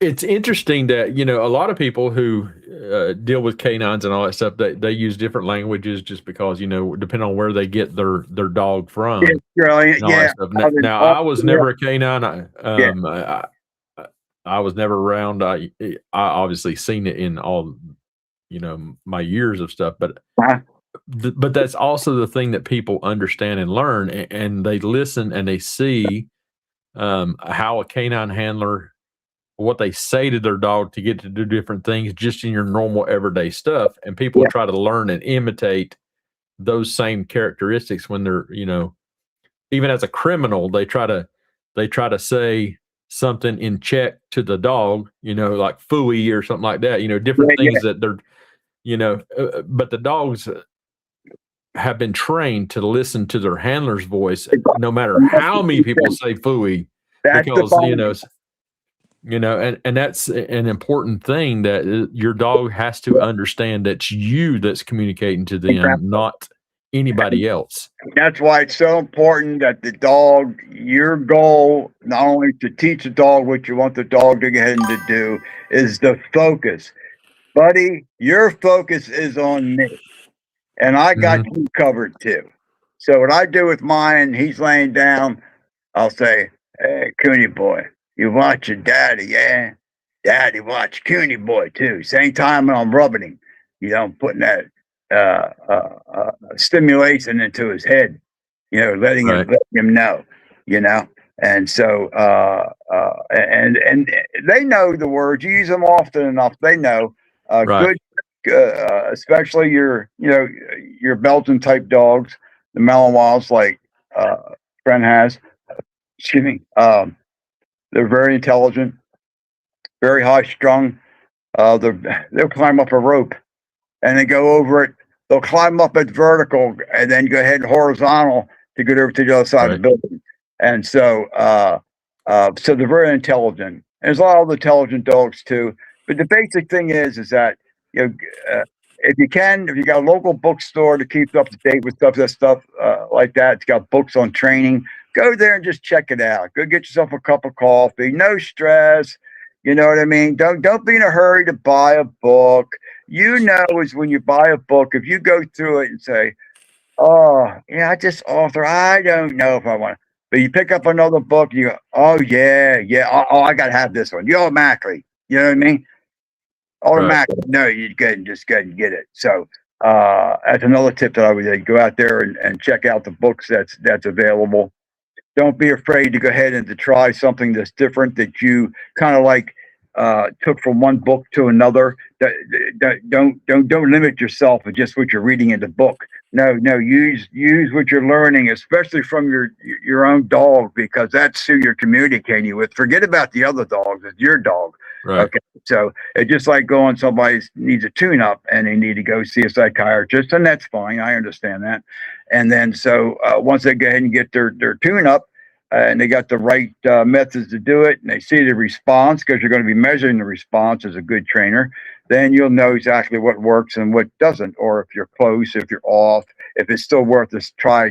It's interesting that, you know, a lot of people who deal with canines and all that stuff, they use different languages just because, you know, depending on where they get their dog from. Yeah. Now, I was never a canine. I was never around. I obviously seen it in all, you know, my years of stuff, but but that's also the thing that people understand and learn, and they listen and they see how a canine handler, what they say to their dog to get to do different things just in your normal everyday stuff, and people try to learn and imitate those same characteristics when they're, you know, even as a criminal, they try to say something in check to the dog, you know, like phooey or something like that, you know, different things that they're, you know, but the dogs have been trained to listen to their handler's voice, no matter how many people say phooey, because, you know, and that's an important thing, that your dog has to understand that it's you that's communicating to them, not anybody else. That's why it's so important that the dog, your goal, not only to teach the dog what you want the dog to get him to do, is the focus. Buddy, your focus is on me, and I got you covered too. So what I do with mine, he's laying down, I'll say, hey, Cooney boy, you watching daddy, yeah? Daddy watch Cooney boy too. Same time I'm rubbing him, you know, putting that stimulation into his head, you know, letting him know, you know. And so and they know the words. You use them often enough, they know. Good, especially your, you know, your Belgian type dogs, the Malinois, like friend has. Excuse me. They're very intelligent, very high strung. They'll climb up a rope and then go over it. They'll climb up it vertical and then go ahead horizontal to get over to the other side of the building. And so, so they're very intelligent. There's a lot of intelligent dogs too. But the basic thing is that, you know, if you got a local bookstore to keep up to date with stuff like that, it's got books on training. Go there and just check it out. Go get yourself a cup of coffee. No stress. You know what I mean? Don't be in a hurry to buy a book. You know, is when you buy a book, if you go through it and say, oh, yeah, this author, I don't know if I want to. But you pick up another book, you go, oh, yeah, I got to have this one. You automatically, you know what I mean? Automatically, no, you just go and get it. So that's another tip that I would say. Go out there and check out the books that's available. Don't be afraid to go ahead and to try something that's different, that you kind of like took from one book to another. Don't limit yourself with just what you're reading in the book. No, use what you're learning, especially from your own dog, because that's who you're communicating with. Forget about the other dogs. It's your dog. Okay, so it's just like going, somebody needs a tune-up and they need to go see a psychiatrist, and that's fine. I understand that. And then so once they go ahead and get their tune-up, and they got the right methods to do it, and they see the response, because you're going to be measuring the response as a good trainer, then you'll know exactly what works and what doesn't, or if you're close, if you're off, if it's still worth it,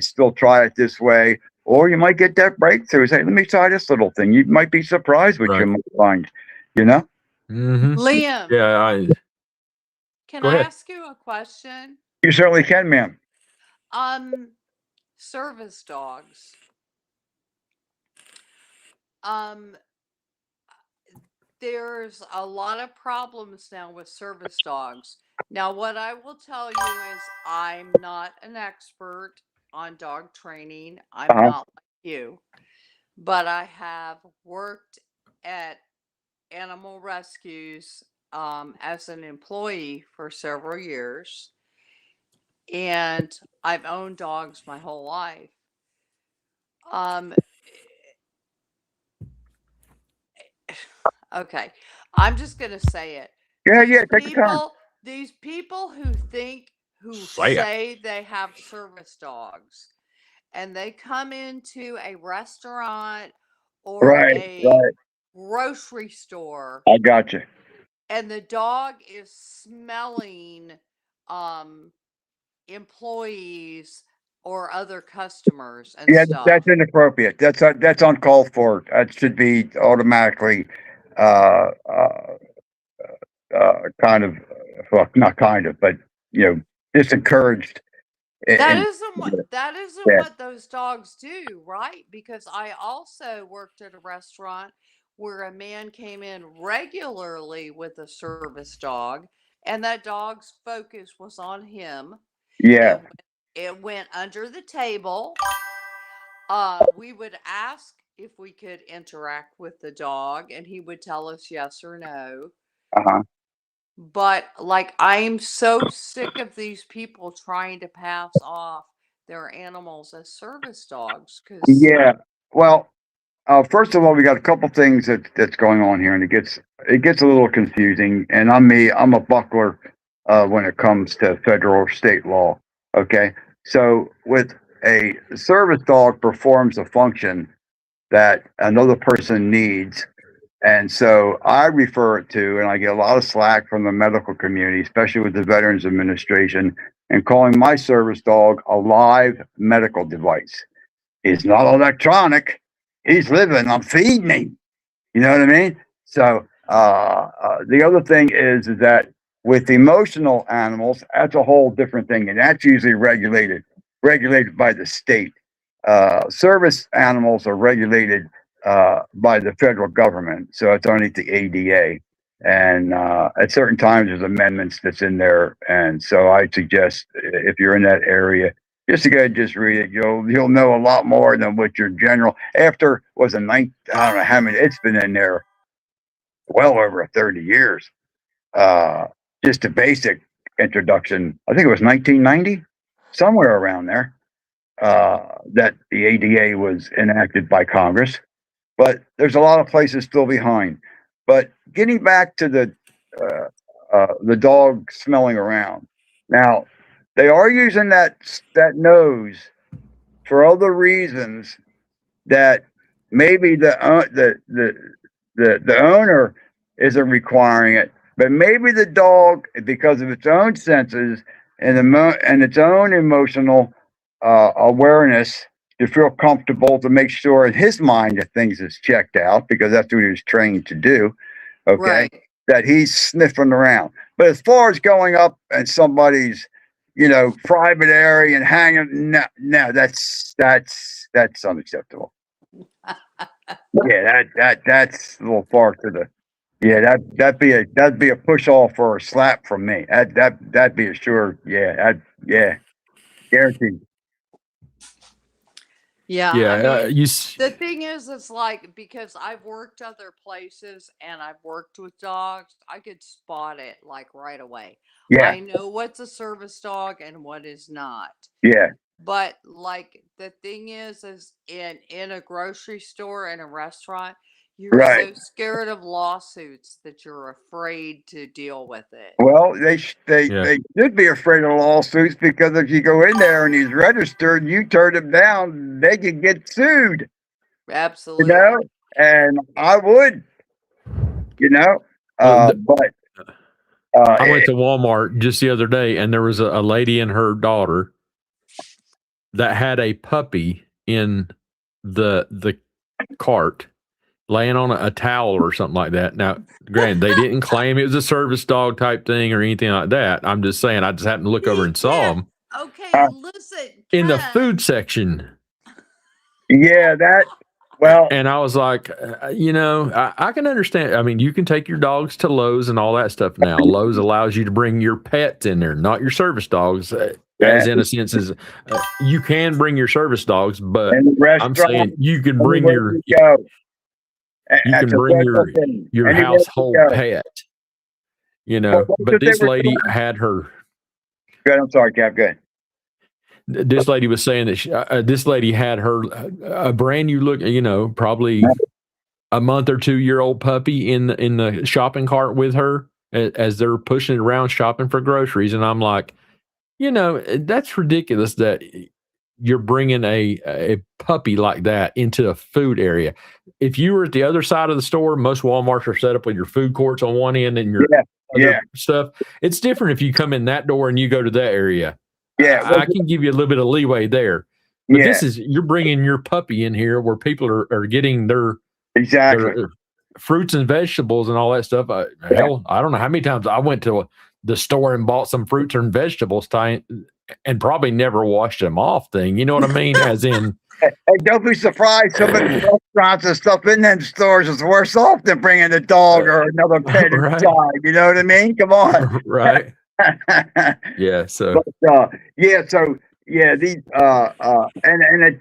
still try it this way, or you might get that breakthrough. Say, let me try this little thing. You might be surprised what you might find, you know? Liam. Yeah. Can I ask you a question? You certainly can, ma'am. Service dogs. There's a lot of problems now with service dogs. Now, what I will tell you is I'm not an expert on dog training. I'm not like you, but I have worked at animal rescues as an employee for several years, and I've owned dogs my whole life. Okay, I'm just gonna say it. Yeah, take your time. These people who say they have service dogs, and they come into a restaurant or Right, a right. grocery store, I got you. and the dog is smelling employees or other customers and Yeah, stuff. that's inappropriate. That's uncalled for. That should be automatically, uh, uh, kind of, well, not kind of, but disencouraged. That And isn't yeah, what those dogs do, right? Because I also worked at a restaurant where a man came in regularly with a service dog, and that dog's focus was on him. yeah, It went under the table. We would ask if we could interact with the dog, and he would tell us yes or no. uh-huh. But like, I'm so sick of these people trying to pass off their animals as service dogs because Yeah. Well, first of all, we got a couple things that's going on here, and it gets a little confusing. And I'm a buckler when it comes to federal or state law. Okay, so with a service dog performs a function that another person needs, and so I refer it to, and I get a lot of slack from the medical community, especially with the Veterans Administration, and calling my service dog a live medical device. He's not electronic. He's living. I'm feeding him. You know what I mean? So the other thing is that with emotional animals, that's a whole different thing, and that's usually regulated by the state. Service animals are regulated by the federal government, so it's underneath the ADA. And at certain times, there's amendments that's in there, and so I suggest if you're in that area, just to go ahead and just read it. You'll know a lot more than what your general after was a ninth. I don't know how many. It's been in there well over 30 years. Uh, just a basic introduction. I think it was 1990, somewhere around there, that the ADA was enacted by Congress. But there's a lot of places still behind. But getting back to the dog smelling around. Now, they are using that nose for other reasons that maybe the owner isn't requiring it, but maybe the dog, because of its own senses and its own emotional awareness, to feel comfortable, to make sure in his mind that things is checked out, because that's what he was trained to do. Okay, right. that he's sniffing around. But as far as going up and somebody's, private area and hanging, no, that's unacceptable. Yeah, that's a little far to the. Yeah, that'd be a push off or a slap from me. That'd be a sure. Yeah, guaranteed. Yeah, Yeah, I mean, you. the thing is, it's like, because I've worked other places and I've worked with dogs, I could spot it like right away. Yeah, I know what's a service dog and what is not. yeah, But like, the thing is in a grocery store and a restaurant, you're right. so scared of lawsuits that you're afraid to deal with it. Well, Yeah. they should be afraid of lawsuits, because if you go in there and he's registered, you turn him down, they could get sued. Absolutely. And I would, you know, Well, but I went to Walmart just the other day, and there was a lady and her daughter that had a puppy in the cart, laying on a towel or something like that. Now, granted, they didn't claim it was a service dog type thing or anything like that. I'm just saying, I just happened to look over and saw them Okay, listen, in the Ken. food section. yeah, well, And I was like, I can understand. I mean, you can take your dogs to Lowe's and all that stuff now. Lowe's allows you to bring your pets in there, not your service dogs. As in a sense, is you can bring your service dogs, but in the I'm restaurant, saying you can bring anywhere your go. you That's can a bring special thing. your Anywhere household go. pet, Well, But what they this were lady doing- had her. Good, I'm sorry, Cap. Good. This lady was saying that this lady had her a brand new look, probably a month or 2-year-old puppy in the shopping cart with her as they're pushing it around shopping for groceries. And I'm like, that's ridiculous that you're bringing a puppy like that into a food area. If you were at the other side of the store, most Walmarts are set up with your food courts on one end and your other stuff. It's different if you come in that door and you go to that area. Yeah, I can give you a little bit of leeway there. But this is, you're bringing your puppy in here where people are getting their fruits and vegetables and all that stuff. Hell, I don't know how many times I went to the store and bought some fruits and vegetables and probably never washed them off thing. You know what I mean? As in, hey, don't be surprised. Some of the restaurants and stuff in them stores is worse off than bringing a dog or another pet inside. You know what I mean? Come on. Right. Yeah. So, these and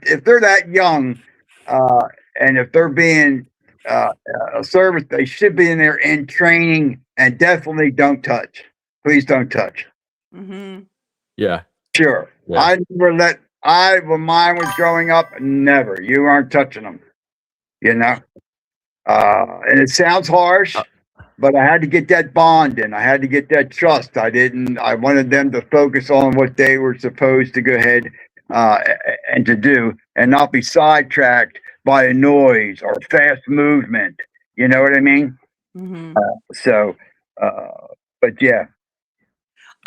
if they're that young, and if they're being a service, they should be in there in training, and definitely don't touch. Please don't touch. Mm-hmm. Yeah. Sure. Yeah. When mine was growing up, never. You aren't touching them. You know? And it sounds harsh, but I had to get that bond in. I had to get that trust. I wanted them to focus on what they were supposed to go ahead and to do, and not be sidetracked by a noise or fast movement. You know what I mean? Mm-hmm. But yeah.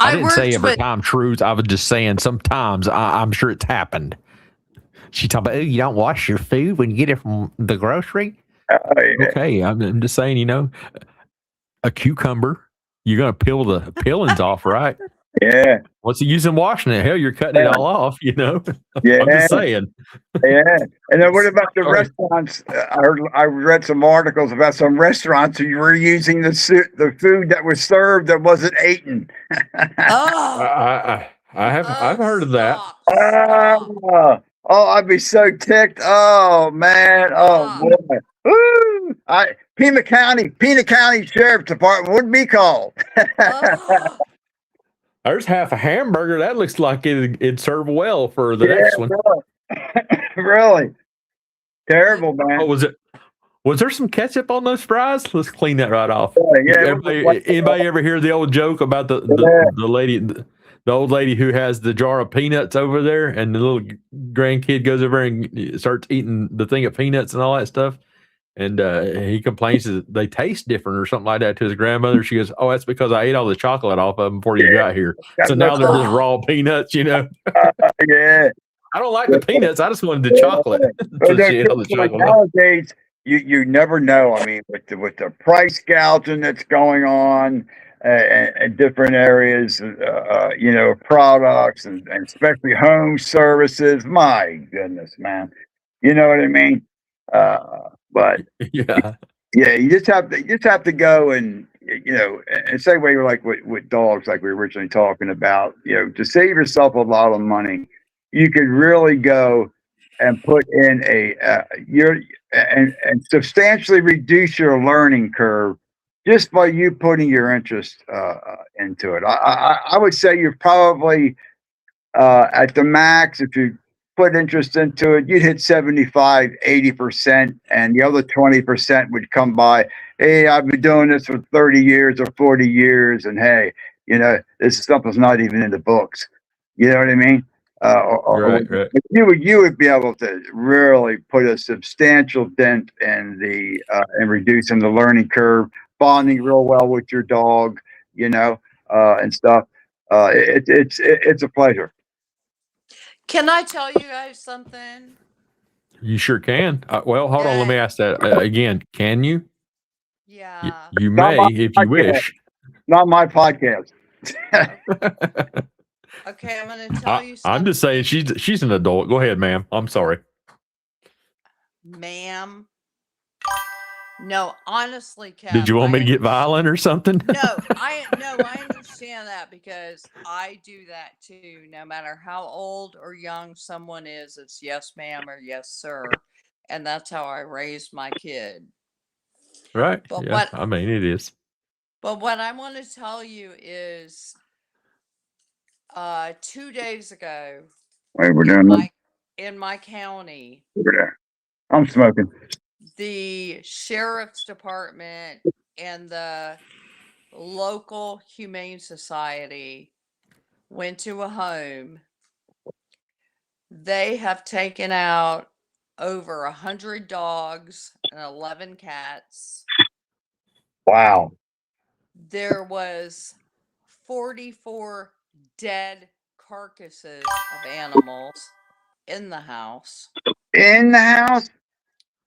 I didn't say every time truth. I was just saying sometimes I'm sure it's happened. She talking about, oh, you don't wash your food when you get it from the grocery? Okay, I'm just saying, you know, a cucumber, you're going to peel the peelings off, right? Yeah. What's the use in washing it? Hell, you're cutting it all off, you know? Yeah. I'm just saying. Yeah. And then what about the restaurants? I read some articles about some restaurants who were using the food that was served that wasn't eaten. I've heard of that. I'd be so ticked. Oh man. Oh boy. Woo! Pima County Sheriff's Department would be called. There's half a hamburger. That looks like it'd serve well for the next one. Really? Terrible, man. Oh, was there some ketchup on those fries? Let's clean that right off. Yeah, anybody ever hear the old joke about the lady, the old lady who has the jar of peanuts over there, and the little grandkid goes over and starts eating the thing of peanuts and all that stuff? And he complains that they taste different or something like that to his grandmother. She goes, "Oh, that's because I ate all the chocolate off of them before you got here. So now they're just raw peanuts, you know." Yeah. I don't like the peanuts. I just wanted the chocolate. So she ate all the chocolate. Nowadays, you never know. I mean, with the price gouging that's going on in different areas, you know, products and especially home services. My goodness, man. You know what I mean? But you just have to go and, you know, and say what you're like with dogs, like we were originally talking about, you know, to save yourself a lot of money, you could really go and put in and substantially reduce your learning curve just by you putting your interest into it. I would say you're probably at the max, if you put interest into it, you'd hit 75, 80%, and the other 20% would come by, hey, I've been doing this for 30 years or 40 years, and hey, you know, this stuff's not even in the books. You know what I mean? Right. You would be able to really put a substantial dent in in reducing the learning curve, bonding real well with your dog, you know, and stuff. It's a pleasure. Can I tell you guys something? You sure can. Well, hold on. Let me ask that again. Can you? Yeah. You may if you wish. Not my podcast. Okay, I'm going to tell you something. I'm just saying she's an adult. Go ahead, ma'am. I'm sorry. Ma'am. No, honestly, Kev. Did you want me to get violent or something? No, I understand that, because I do that too. No matter how old or young someone is, it's yes, ma'am, or yes, sir. And that's how I raised my kid. Right. But I mean, it is. But what I want to tell you is 2 days ago, in my county, I'm smoking. The sheriff's department and the local humane society went to a home, they have taken out over 100 dogs and 11 cats. Wow. There was 44 dead carcasses of animals in the house. In the house?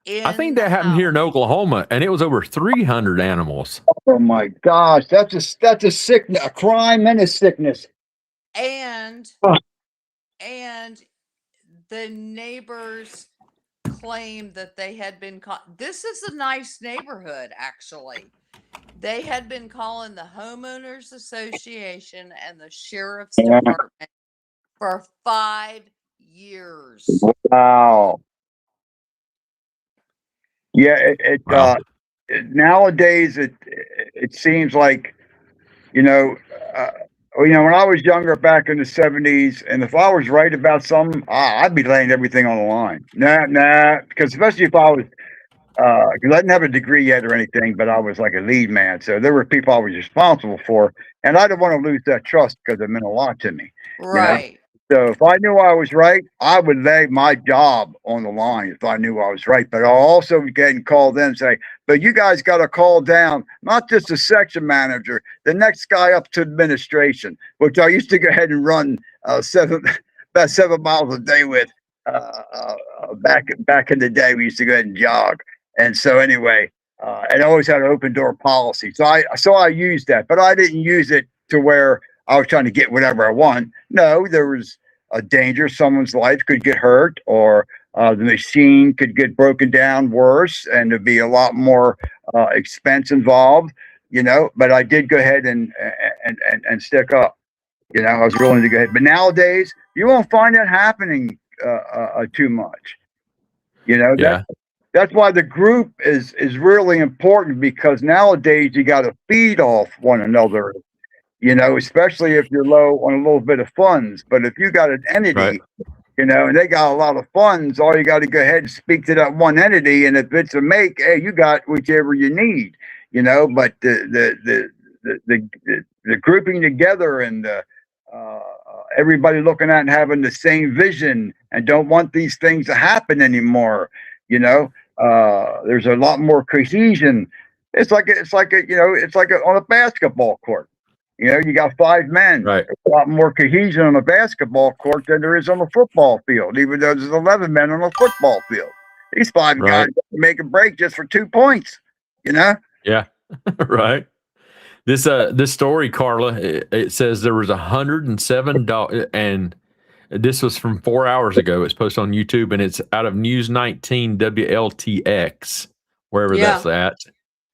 I think that happened here in Oklahoma, and it was over 300 animals. Oh my gosh, that's a sickness, a crime and a sickness. And the neighbors claimed that they had been caught. This is a nice neighborhood, actually. They had been calling the homeowners association and the sheriff's department for 5 years. Wow. Yeah, Wow. nowadays it seems like, you know, when I was younger back in the 70s, and if I was right about something, I'd be laying everything on the line. Nah, because especially if I was, because I didn't have a degree yet or anything, but I was like a lead man. So there were people I was responsible for, and I didn't want to lose that trust because it meant a lot to me. Right. You know? So if I knew I was right, I would lay my job on the line if I knew I was right. But I'll also get called in and say, but you guys got to call down, not just the section manager, the next guy up to administration, which I used to go ahead and run about 7 miles a day with back in the day. We used to go ahead and jog. And so anyway, and I always had an open door policy. So I used that, but I didn't use it to where I was trying to get whatever I want. No, there was a danger. Someone's life could get hurt, or the machine could get broken down worse, and there'd be a lot more expense involved, but I did go ahead and stick up. I was willing to go ahead. But nowadays, you won't find that happening too much. Yeah. That's why the group is really important, because nowadays you got to feed off one another, especially if you're low on a little bit of funds. But if you got an entity, Right. and they got a lot of funds, all you got to go ahead and speak to that one entity. And if it's a make, hey, you got whichever you need, but the grouping together and everybody looking at and having the same vision and don't want these things to happen anymore. There's a lot more cohesion. It's like on a basketball court. You got 5 men. Right. There's a lot more cohesion on a basketball court than there is on a football field, even though there's 11 men on a football field. These 5 guys make a break just for 2 points. Yeah. Right. This story, Carla, it says there was 107 dogs, and this was from 4 hours ago. It's posted on YouTube, and it's out of News 19 WLTX, wherever that's at.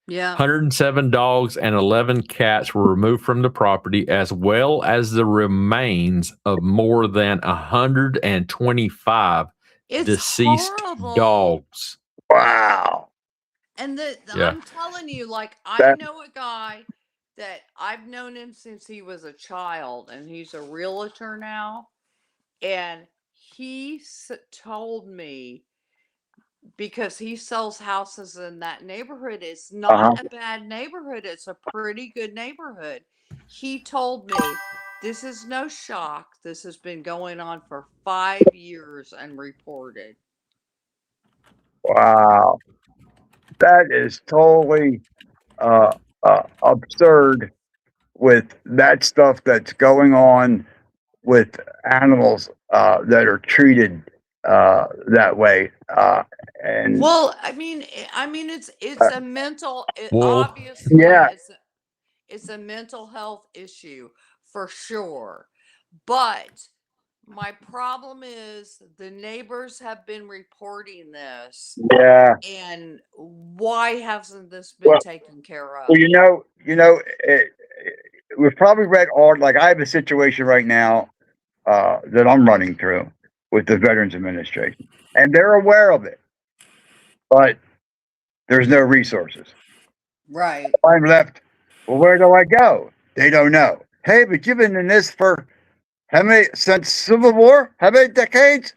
Yeah. 107 dogs and 11 cats were removed from the property, as well as the remains of more than 125 deceased horrible. dogs. Wow. And Yeah. I'm telling you, like, I know a guy that I've known him since he was a child, and he's a realtor now. And he told me, because he sells houses in that neighborhood, it's not a bad neighborhood. It's a pretty good neighborhood. He told me, this is no shock. This has been going on for 5 years and reported. Wow. That is totally absurd with that stuff that's going on with animals that are treated that way. And well, I mean, it's a mental. Obviously, it's a mental health issue for sure. But my problem is the neighbors have been reporting this. Yeah. And why hasn't this been taken care of? Well, we've probably read all. Like, I have a situation right now that I'm running through with the Veterans Administration, and they're aware of it, but there's no resources. Right. I'm left. Well, where do I go? They don't know. Hey, but you've been in this for how many, since Civil War? How many decades?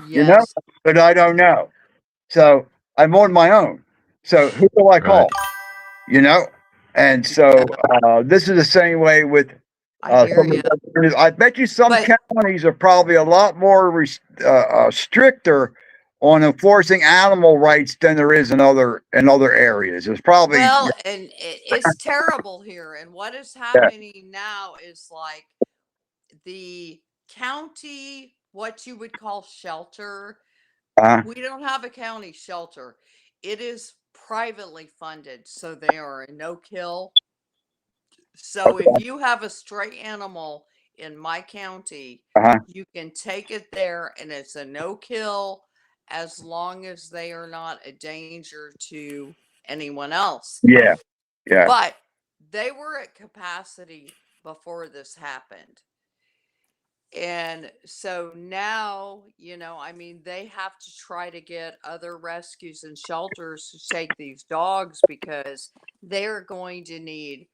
Yes. But I don't know. So I'm on my own. So who do I call? And so this is the same way with I hear you. I bet you some But- counties are probably a lot more stricter on enforcing animal rights than there is in other areas. It's probably Well, and it's terrible here. And what is happening now is like the county, what you would call shelter. We don't have a county shelter. It is privately funded, so they are a no-kill. So if you have a stray animal in my county, you can take it there, and it's a no-kill as long as they are not a danger to anyone else. Yeah. But they were at capacity before this happened. And so now, I mean, they have to try to get other rescues and shelters to take these dogs because they're going to need,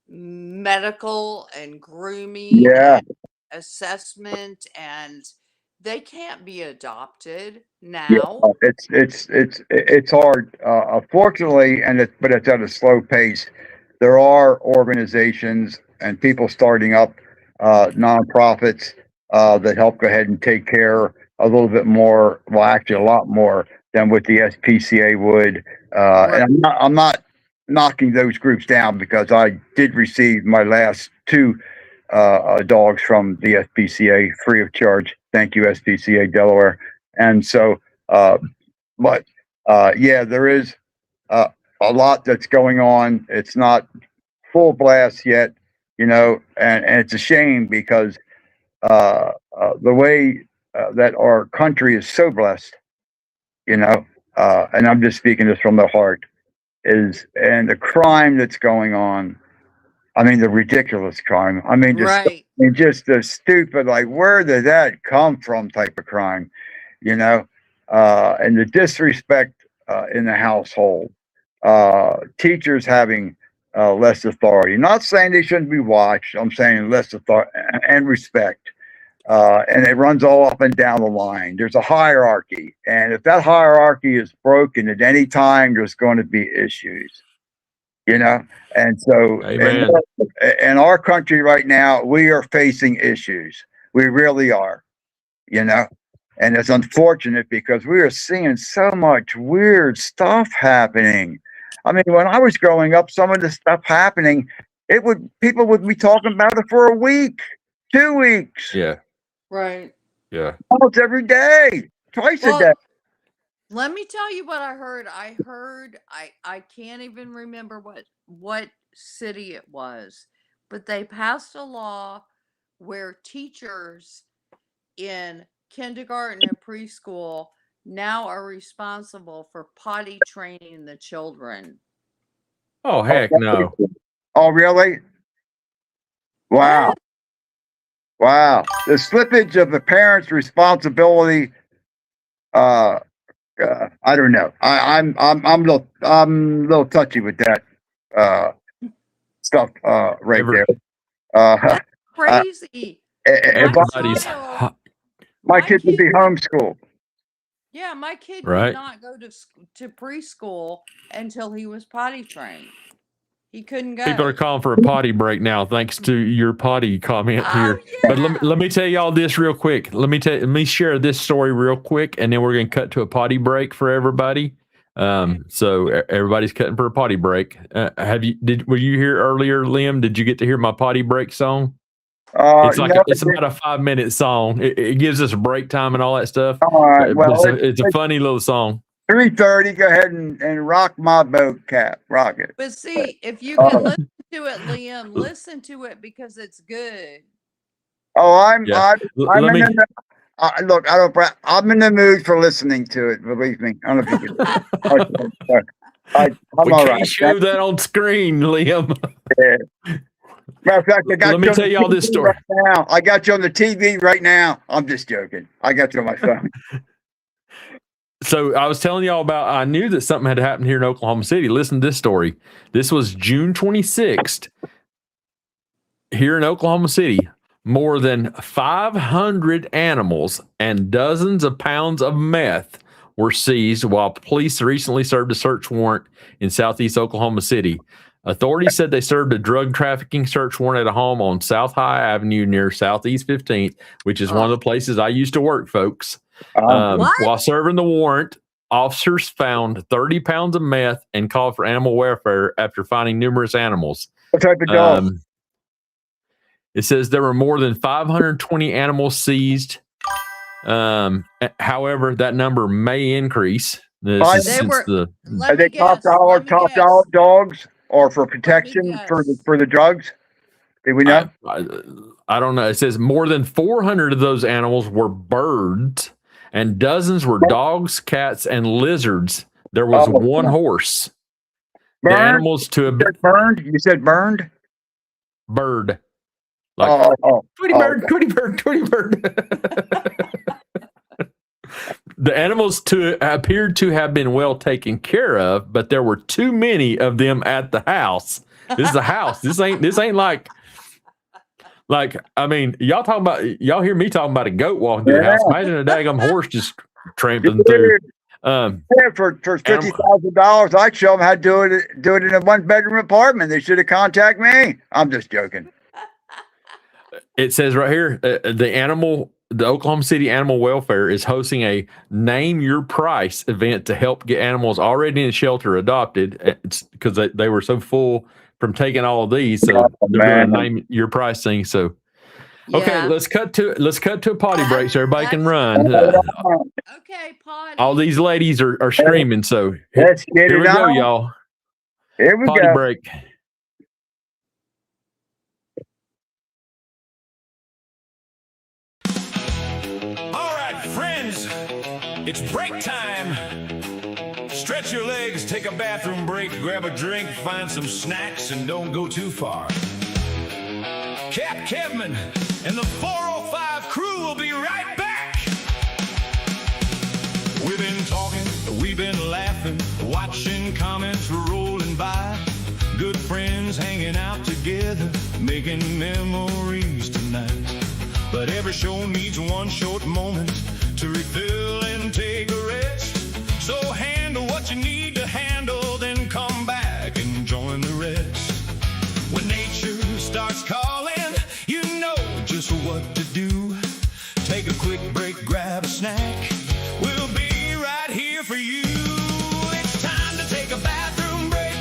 medical and grooming and assessment, and they can't be adopted now. It's hard. Fortunately, but it's at a slow pace. There are organizations and people starting up nonprofits that help go ahead and take care a little bit more. Well, actually, a lot more than what the SPCA would. And I'm not knocking those groups down because I did receive my last 2 dogs from the SPCA free of charge. Thank you, SPCA Delaware. And so, there is a lot that's going on. It's not full blast yet, and it's a shame because the way that our country is so blessed, and I'm just speaking this from the heart, and the crime that's going on. I mean, the ridiculous crime. I mean, just the stupid, like, where did that come from type of crime, and the disrespect in the household, teachers having less authority. Not saying they shouldn't be watched. I'm saying less authority and respect. And it runs all up and down the line. There's a hierarchy. And if that hierarchy is broken at any time, there's going to be issues. And so in our country right now, we are facing issues. We really are, and it's unfortunate because we are seeing so much weird stuff happening. I mean, when I was growing up, some of the stuff happening, people would be talking about it for a week, 2 weeks. Yeah. Right. Yeah. Almost every day, twice a day. Let me tell you what I heard. I can't even remember what city it was, but they passed a law where teachers in kindergarten and preschool now are responsible for potty training the children. Oh, heck no. Oh, really? Wow. Yeah. Wow. The slippage of the parents' responsibility, I don't know. I'm a little touchy with that stuff right there. That's crazy. My kids would be homeschooled. Yeah, my kid Right. could not go to preschool until he was potty trained. He couldn't go. People are calling for a potty break now, thanks to your potty comment here. Yeah. But let me tell y'all this real quick. Let me share this story real quick, and then we're gonna cut to a potty break for everybody. So everybody's cutting for a potty break. Were you here earlier, Liam? Did you get to hear my potty break song? It's about a 5-minute song. It gives us a break time and all that stuff. All right. Well, it's a funny little song. 3:30. Go ahead and rock my boat, Cap. Rock it. But see, if you can listen to it, Liam, listen to it because it's good. Oh, Look, I'm in the mood for listening to it. Believe me. I don't know if you can. we can't show that on screen, Liam. Yeah. Matter of fact, Let me tell y'all this story. Right now. I got you on the TV right now. I'm just joking. I got you on my phone. So I was telling y'all about, I knew that something had happened here in Oklahoma City. Listen to this story. This was June 26th. Here in Oklahoma City, more than 500 animals and dozens of pounds of meth were seized while police recently served a search warrant in southeast Oklahoma City. Authorities said they served a drug trafficking search warrant at a home on South High Avenue near Southeast 15th, which is one of the places I used to work, folks. While serving the warrant, officers found 30 pounds of meth and called for animal welfare after finding numerous animals. What type of dog? It says there were more than 520 animals seized. However, that number may increase. Are they top dollar dogs, or for protection for the drugs? Did we know? I don't know. It says more than 400 of those animals were birds, and dozens were dogs, cats, and lizards. There was one horse. Burned? The animals to have been burned. You said burned. Bird. Like, Tweety bird. The animals appeared to have been well taken care of, but there were too many of them at the house. This is a house. This ain't like I mean, y'all hear me talking about a goat walking through the house. Imagine a daggum horse just tramping through. For $50,000, I'd show them how to do it in a 1-bedroom apartment. They should have contacted me. I'm just joking. It says right here, the Oklahoma City Animal Welfare is hosting a Name Your Price event to help get animals already in shelter adopted, because they were so full from taking all of these. So they're doing a Name Your Price thing. So, okay, let's cut to a potty break so everybody can run. Okay, potty. All these ladies are screaming. So let's get here it we go, on. y'all. Here we potty go. break. It's break time. Stretch your legs, take a bathroom break, grab a drink, find some snacks, and don't go too far. CAPT KEVman and the 405 crew will be right back. We've been talking, we've been laughing, watching comments rolling by. Good friends hanging out together, making memories tonight. But every show needs one short moment to refill and take a rest. So handle what you need to handle, then come back and join the rest. When nature starts calling, you know just what to do. Take a quick break, grab a snack. We'll be right here for you. It's time to take a bathroom break,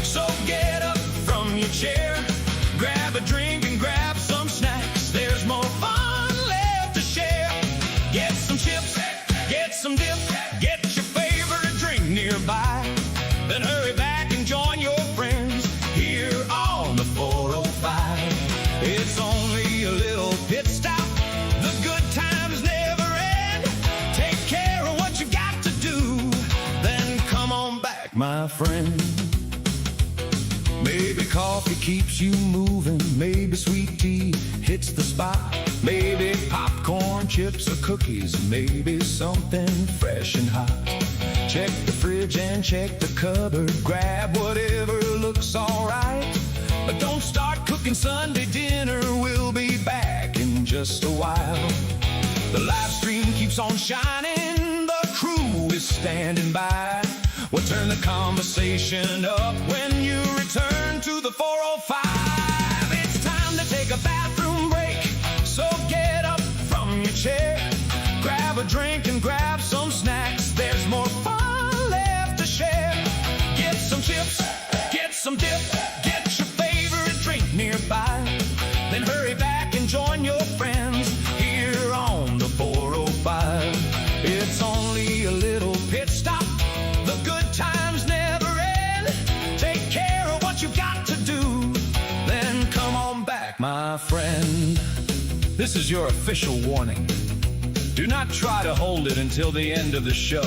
so get up from your chair. Grab a drink and grab some snacks. There's more fun left to share. Get some chips, get some dip, get your favorite drink nearby. Then hurry back and join your friends here on the 405. It's only a little pit stop. The good times never end. Take care of what you got to do, then come on back, my friend. Maybe coffee keeps you moving, maybe sweet tea hits the spot, maybe popcorn, chips, or cookies, maybe something fresh and hot. Check the fridge and check the cupboard, grab whatever looks alright. But don't start cooking Sunday dinner, we'll be back in just a while. The live stream keeps on shining, the crew is standing by. We'll turn the conversation up when you return to the 405. It's time to take a bathroom break, so get up from your chair. Grab a drink and grab some snacks. There's more fun left to share. Get some chips, get some dip, get your favorite drink nearby. Then hurry back and join your friends here on the 405. It's only a little pit stop. The good times never end. Take care of what you got to do, then come on back, my friend. This is your official warning. Do not try to hold it until the end of the show.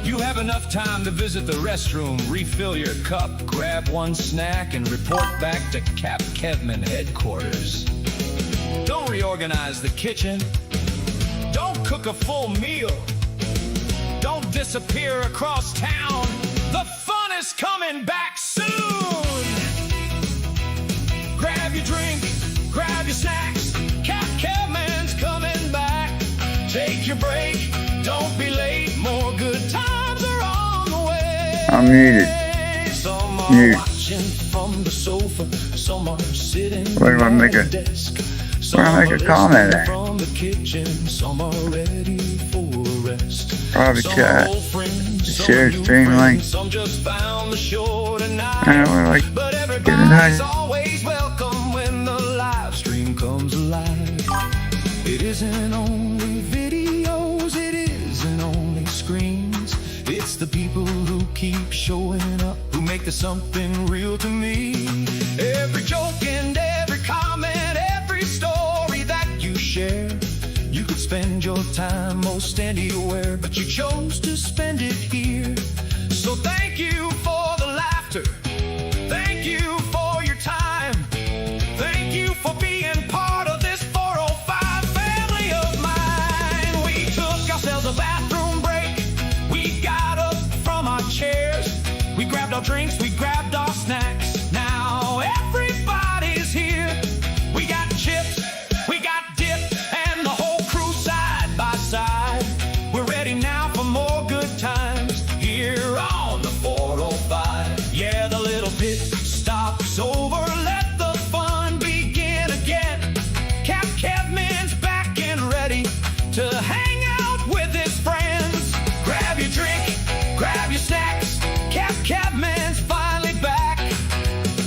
You have enough time to visit the restroom, refill your cup, grab one snack, and report back to CAPT KEVman headquarters. Don't reorganize the kitchen. Don't cook a full meal. Don't disappear across town. The fun is coming back soon. Grab your drink, grab your snacks. CAPT KEVman's coming back. Take your break, don't be late. More good times are on the way. I'm muted. Some are Mute. watching watching from the sofa. Some are sitting We're gonna make at a- the desk. we're gonna make a comment there. From the kitchen, some are ready for rest. Probably Some chat. old friends, some Share new stream friends, link. some just found the show tonight. And we're like, But nice. everybody's always welcome when the live stream comes alive. It isn't only videos, it isn't only screens. It's the people who keep showing up, who make this something real to me. Every joke and every comment, every story that you share. You could spend your time most anywhere, but you chose to spend it here. So thank you for the laughter. Thank you for your time. Thank you for being part of this 405 family of mine. We took ourselves a bathroom break. We got up from our chairs. We grabbed our drinks, we grabbed our snacks. Now everybody's here. We got chips, we got dip, and the whole crew side by side. We're ready now for more good times here on the 405. Yeah, the little pit stop's over. Let the fun begin again. CAPT KEVman's back and ready to hang out with his friends. Grab your drink, grab your snacks. CAPT KEVman's finally back.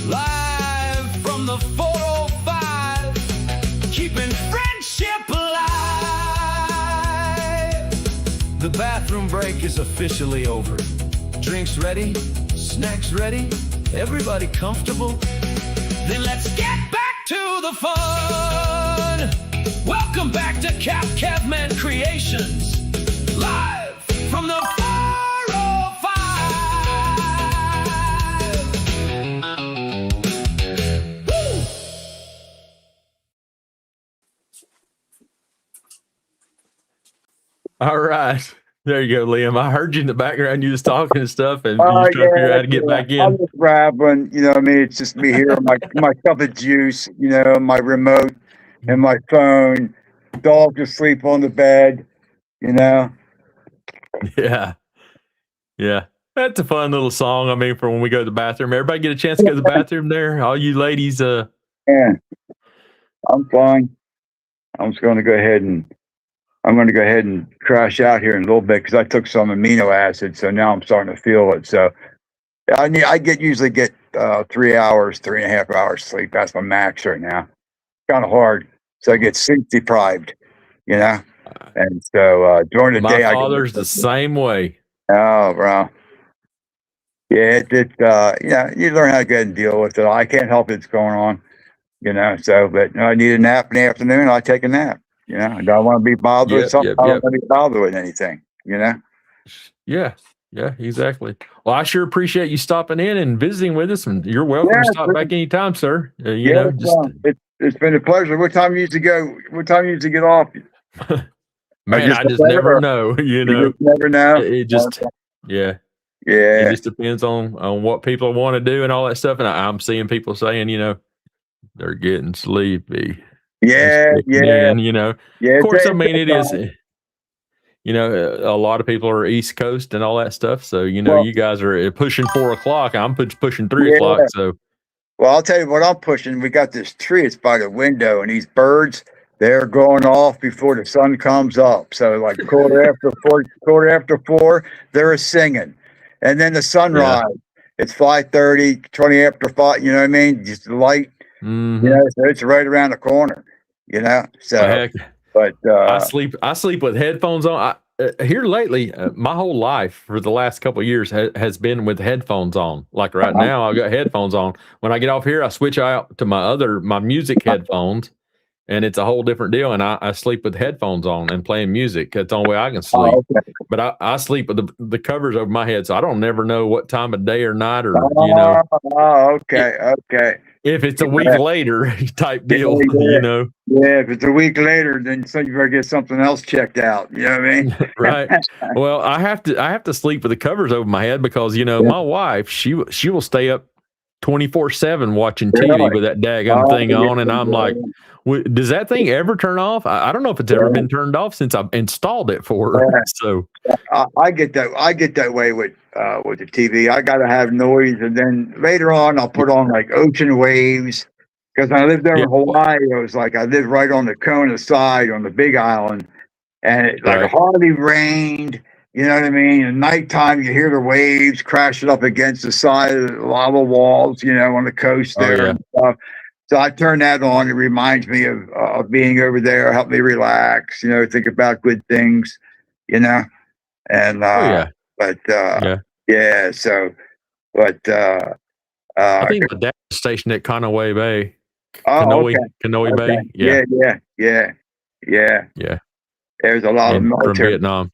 Live from the 405, keeping friendship alive. The bathroom break is officially over. Drinks ready, snacks ready, everybody comfortable? Then let's get back to the fun. Welcome back to CAPT KEVman Creations, live from the 405. Woo! All right. There you go, Liam. I heard you in the background. You was talking and stuff, and you was trying to figure out how to get back I'm in. just rambling, you know what I mean? It's just me here, my cup of juice, you know, my remote and my phone, dog asleep on the bed, you know. Yeah. Yeah. That's a fun little song. I mean, for when we go to the bathroom. Everybody get a chance to go to the bathroom there? All you ladies, Yeah, I'm fine. I'm just going to go ahead and crash out here in a little bit because I took some amino acid, so now I'm starting to feel it. So I usually get 3 hours, 3.5 hours sleep. That's my max right now. Kind of hard, so I get sleep deprived, you know. And so during the day, my father's the same way. Oh, bro. Yeah, yeah, you learn how to get and deal with it. I can't help it's going on, you know. So, but I need a nap in the afternoon. I take a nap. You know, I don't want to be bothered with something. I don't want to be bothered with anything. You know. Yeah, yeah, exactly. Well, I sure appreciate you stopping in and visiting with us, and you're welcome to stop back anytime, sir. You know, it's been a pleasure. What time you used to go? What time you used to get off? Man, I just never know. You know, you never know. It just, yeah. Yeah. It just depends on what people want to do and all that stuff. And I'm seeing people saying, you know, they're getting sleepy. Yeah, yeah. In, you know, yeah. Of course, I mean, it is. You know, a lot of people are East Coast and all that stuff. So, you know, you guys are pushing 4 o'clock. I'm pushing 3 o'clock. So, well, I'll tell you what I'm pushing. We got this tree. It's by the window, and these birds, they're going off before the sun comes up. So, like quarter after four, they're singing, and then the sunrise. It's 5:30, 20 after 5. You know what I mean? Just the light. Mm-hmm. You know, so it's right around the corner. You know, so. Heck. But I sleep with headphones on. Here lately, my whole life for the last couple of years has been with headphones on. Like right now, I've got headphones on. When I get off here, I switch out to my music headphones, and it's a whole different deal. And I sleep with headphones on and playing music. That's the only way I can sleep. Oh, okay. But I sleep with the covers over my head, so I don't never know what time of day or night or you know. Oh, okay, okay. If it's a week later type deal, you know. Yeah, if it's a week later, then you better get something else checked out. You know what I mean? Right. Well, I have to sleep with the covers over my head because, you know, my wife, she will stay up 24/7 watching TV with that daggum thing on, and I'm like, does that thing ever turn off? I don't know if it's ever been turned off since I've installed it for her. So I get that way with the TV. I got to have noise, and then later on I'll put on like ocean waves. Because when I lived there in Hawaii, it was like I lived right on the Kona side on the Big Island, and it like hardly rained. You know what I mean? At nighttime, you hear the waves crashing up against the side of the lava walls, you know, on the coast there and stuff. So I turn that on. It reminds me of being over there, help me relax, you know, think about good things, you know. And I think my dad was stationed at Kanawha Bay. Kanawha Bay. Yeah. There's a lot of military from Vietnam.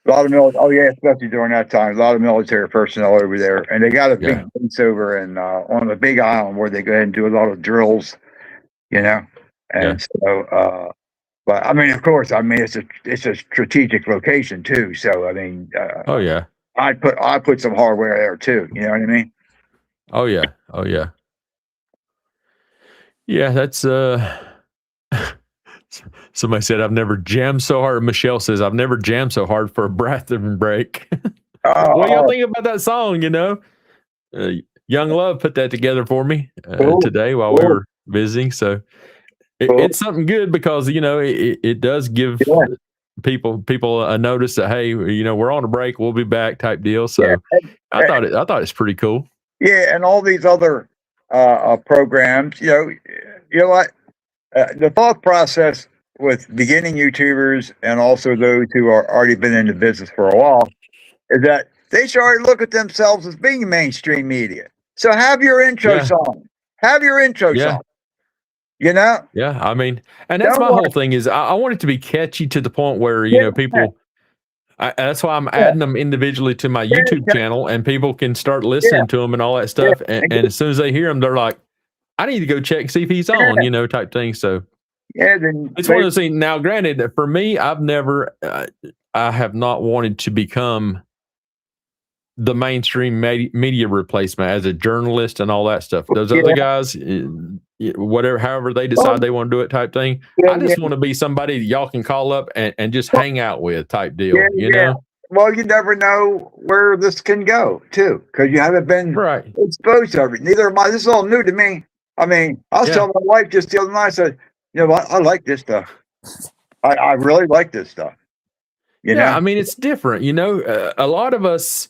Especially during that time, a lot of military personnel over there, and they got a big base over and on the Big Island where they go ahead and do a lot of drills, you know. And so, but I mean, of course, I mean it's a strategic location too. So I mean, I put some hardware there too. You know what I mean? Oh yeah. Yeah, that's somebody said I've never jammed so hard. Michelle says I've never jammed so hard for a bathroom break. What do y'all think about that song? You know, Young Love put that together for me today while we were visiting. So it's something good because you know it does give people a notice that hey, you know, we're on a break, we'll be back type deal. So I thought it's pretty cool. Yeah, and all these other programs, you know what? The thought process with beginning YouTubers and also those who are already been in the business for a while is that they should already look at themselves as being mainstream media. So have your intro song. Have your intro song. You know? Yeah, I mean, and that's my whole thing is I want it to be catchy to the point where, you know, people, that's why I'm adding them individually to my YouTube channel and people can start listening to them and all that stuff. And as soon as they hear them, they're like, I need to go check, see if he's on, you know, type thing. So then it's one of those things. Now, granted, for me, I have not wanted to become the mainstream media replacement as a journalist and all that stuff. Those other guys, however they decide they want to do it type thing. I just want to be somebody that y'all can call up and just hang out with type deal, you know? Well, you never know where this can go too, because you haven't been exposed to everything. Neither am I. This is all new to me. I mean, I was telling my wife just the other night, I said, you know what? I like this stuff. I really like this stuff. You know? I mean, it's different, you know, a lot of us,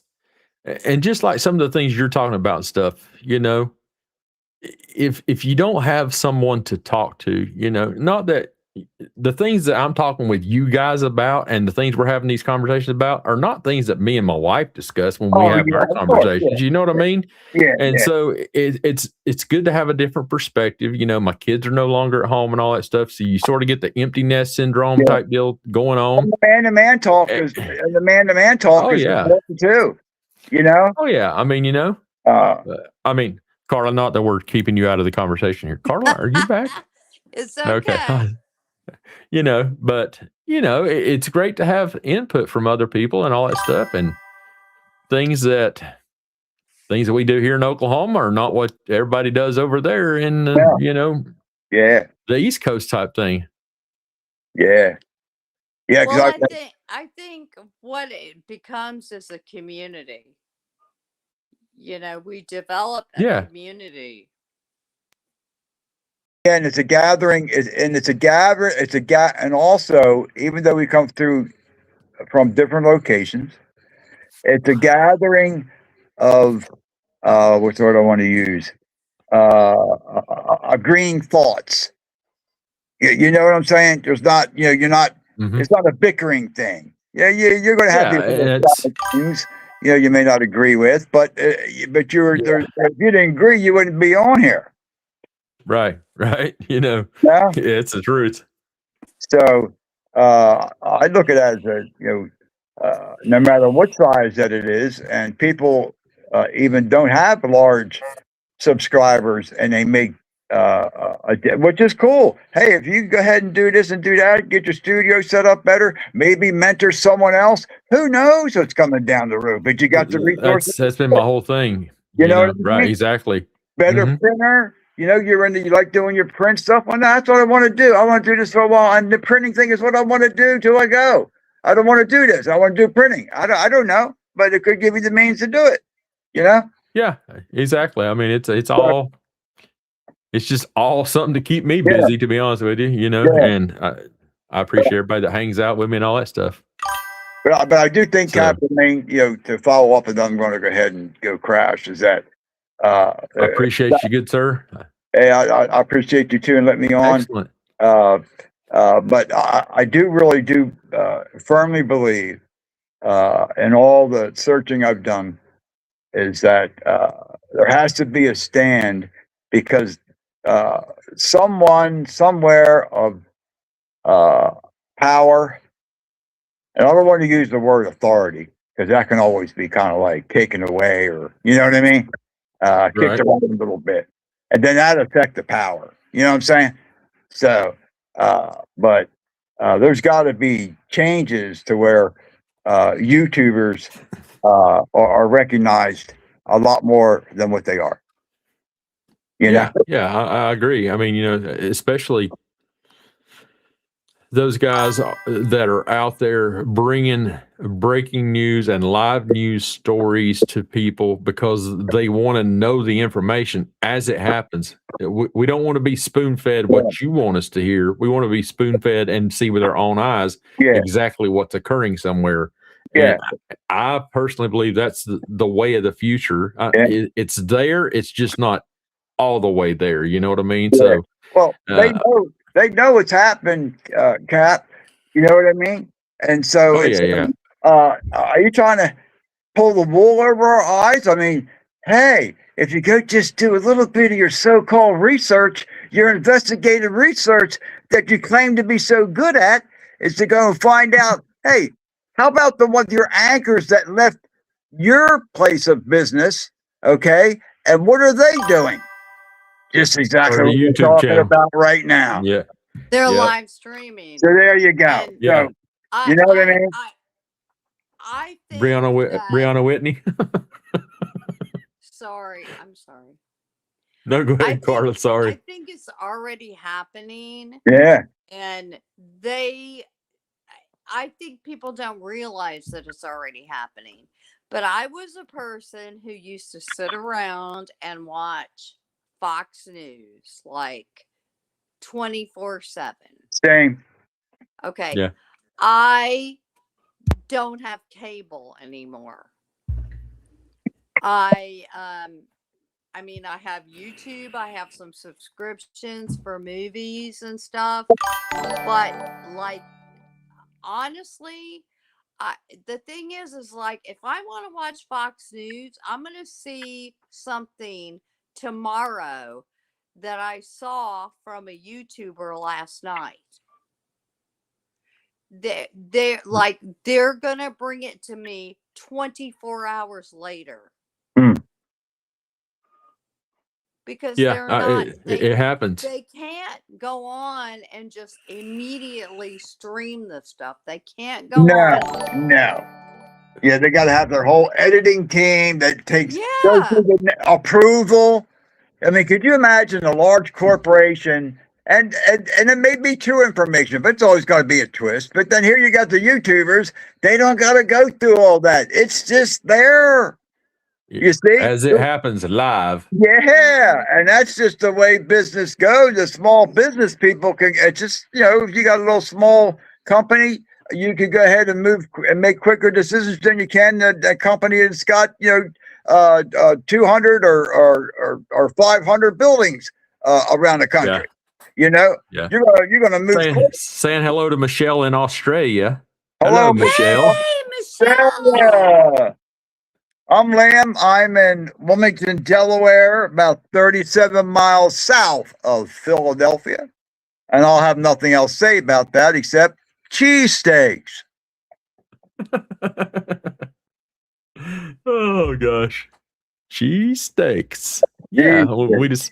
and just like some of the things you're talking about and stuff, you know, if you don't have someone to talk to, you know, not that the things that I'm talking with you guys about and the things we're having these conversations about are not things that me and my wife discuss when we have our conversations. You know what I mean? And so it's good to have a different perspective. You know, my kids are no longer at home and all that stuff. So you sort of get the empty nest syndrome type deal going on. And the man-to-man talk is important too. You know? Oh yeah. I mean, you know, I mean, Carla, not that we're keeping you out of the conversation here. Carla, are you back? It's okay. You know, but you know, it's great to have input from other people and all that stuff, and things that we do here in Oklahoma are not what everybody does over there in you know, the East Coast type thing. Well, I think what it becomes is a community. You know, we develop a community. And it's a gathering, and also, even though we come through from different locations, it's a gathering of what word I want to use, agreeing thoughts. You know what I'm saying? There's not, you know, you're not. It's not a bickering thing. You're going to have different things. You know, you may not agree with, but if you didn't agree, you wouldn't be on here. Right. You know, it's the truth. So I look at it as no matter what size that it is, and people even don't have large subscribers, and they make which is cool. Hey, if you go ahead and do this and do that, get your studio set up better, maybe mentor someone else. Who knows what's coming down the road? But you got the resources. That's been my whole thing. You know, right? Exactly. better Mhm. printer. You know, you like doing your print stuff. Well, that's what I want to do. I want to do this for a while, and the printing thing is what I want to do till I go. I don't want to do this. I want to do printing. I don't know, but it could give you the means to do it. You know? Yeah, exactly. I mean, it's So, it's just all something to keep me yeah, busy, to be honest with you, you know, yeah. and I appreciate everybody that hangs out with me and all that stuff. But I do think, So, Captain, you know, to follow up, and then I'm going to go ahead and go crash. Is that I appreciate you, good sir. hey, I appreciate you too, and let me on. Excellent. But I really do firmly believe, in all the searching I've done, is that there has to be a stand because someone somewhere of power, and I don't want to use the word authority because that can always be kind of like taken away, or you know what I mean, kicked Right. around a little bit, and then that affect the power. You know what I'm saying? So, but there's got to be changes to where YouTubers are recognized a lot more than what they are. You know? Yeah, I agree. I mean, you know, especially those guys that are out there bringing breaking news and live news stories to people because they want to know the information as it happens. We don't want to be spoon-fed what you want us to hear. We want to be spoon-fed and see with our own eyes Yeah, exactly what's occurring somewhere. yeah, And I personally believe that's the way of the future. yeah. It's there. It's just not all the way there. You know what I mean? Yeah. So, Well, they know what's happened, Cap. You know what I mean? And so oh it's yeah. are you trying to pull the wool over our eyes? I mean, hey, if you go just do a little bit of your so-called research, your investigative research that you claim to be so good at, is to go and find out, hey, how about your anchors that left your place of business, okay? And what are they doing? Just exactly Or the what we're YouTube talking channel. about right now. Yeah. They're Yep. live streaming. So there you go. And Yeah. So, you know what I mean? I think Brianna Whitney. sorry, I'm sorry. No, go ahead, Carla. I Sorry. think it's already happening, Yeah. and I think people don't realize that it's already happening. But I was a person who used to sit around and watch Fox News like 24/7. Same. Okay. Yeah. I don't have cable anymore. I mean, I have YouTube, I have some subscriptions for movies and stuff, but like honestly, the thing is like if I want to watch Fox News, I'm going to see something tomorrow that I saw from a YouTuber last night. They're gonna bring it to me 24 hours later. Because they're not it happens. They can't go on and just immediately stream the stuff. They can't go on. No. Yeah, they got to have their whole editing team that goes Yeah. through the approval. I mean, could you imagine a large corporation? And it may be true information, but it's always got to be a twist. But then here you got the YouTubers; they don't got to go through all that. It's just there. You see, As it happens live. yeah, and that's just the way business goes. The small business people can. It's just, you know, if you got a little small company, you can go ahead and move and make quicker decisions than you can a company that's got, you know, 200 or 500 buildings around the country. You know, Yeah. you're gonna move. Saying hello to Michelle in Australia. Hello, Michelle. Hey, Michelle. Yeah. I'm Lamb. I'm in Wilmington, Delaware, about 37 miles south of Philadelphia. And I'll have nothing else to say about that except cheesesteaks. Oh gosh. Cheesesteaks. Yeah, we just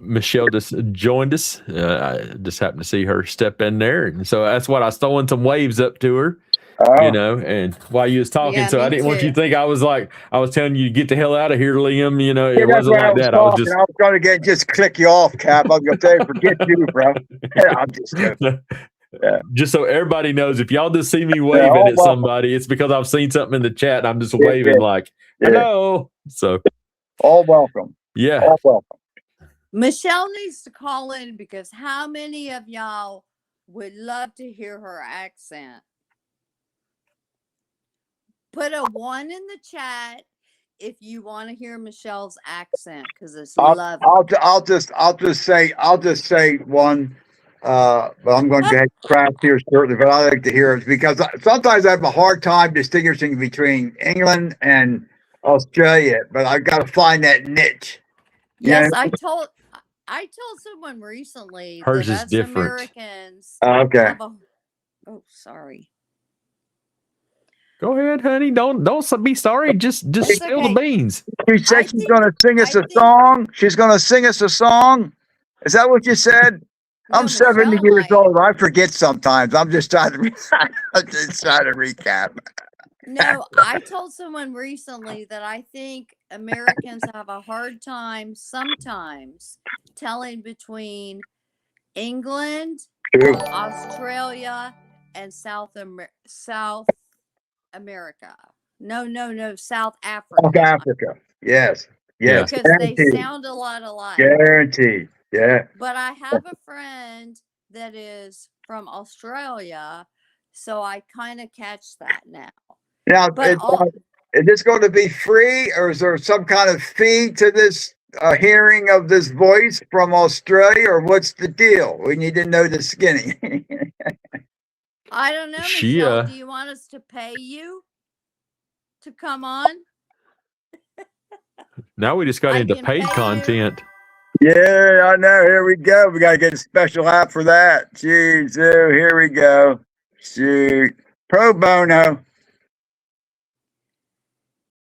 Michelle just joined us. I just happened to see her step in there, and so that's what I stolen some waves up to her. Oh, and while you was talking, Yeah, so I me didn't want you too. to think I was telling you to get the hell out of here, Liam. yeah, It that's wasn't why I like was that. I was talking. just I was going to just click you off, Cap. I was going to say, forget you, bro. I'm just joking. Yeah. just so everybody knows, if y'all just see me Yeah, waving all at welcome. somebody, it's because I've seen something in the chat and I'm just Yeah, waving like, yeah. hello. So All welcome. yeah. All welcome. Michelle needs to call in because how many of y'all would love to hear her accent? Put a 1 in the chat if you want to hear Michelle's accent because it's lovely. I'll just say one. But I'm going to go ahead and craft here shortly. But I like to hear it because sometimes I have a hard time distinguishing between England and Australia. But I've got to find that niche. Yes, Yeah. I told someone recently Hers that is us different. Americans Okay. have a. Oh, sorry. Go ahead, honey. Don't be sorry. Just It's spill the okay. beans. She said I she's think going to sing us I a think song. She's going to sing us a song. Is that what you said? no, I'm 70 Michelle years might. old. I forget sometimes. I'm just trying to recap. No, I told someone recently that I think Americans have a hard time sometimes telling between England, True. Australia, and South America. No, South Africa. South Africa. Yes. Yeah. Yes. Because they Guaranteed. sound a lot alike. Guaranteed. Yeah. But I have a friend that is from Australia, so I kind of catch that now. Now, But is this going to be free or is there some kind of fee to this hearing of this voice from Australia or what's the deal? We need to know the skinny. I don't know, She, Michelle. Do you want us to pay you to come on? Now we just got I into can paid pay you. content. Yeah, I know. Here we go. We got to get a special app for that. Jeez, here we go. Shoot. Pro bono.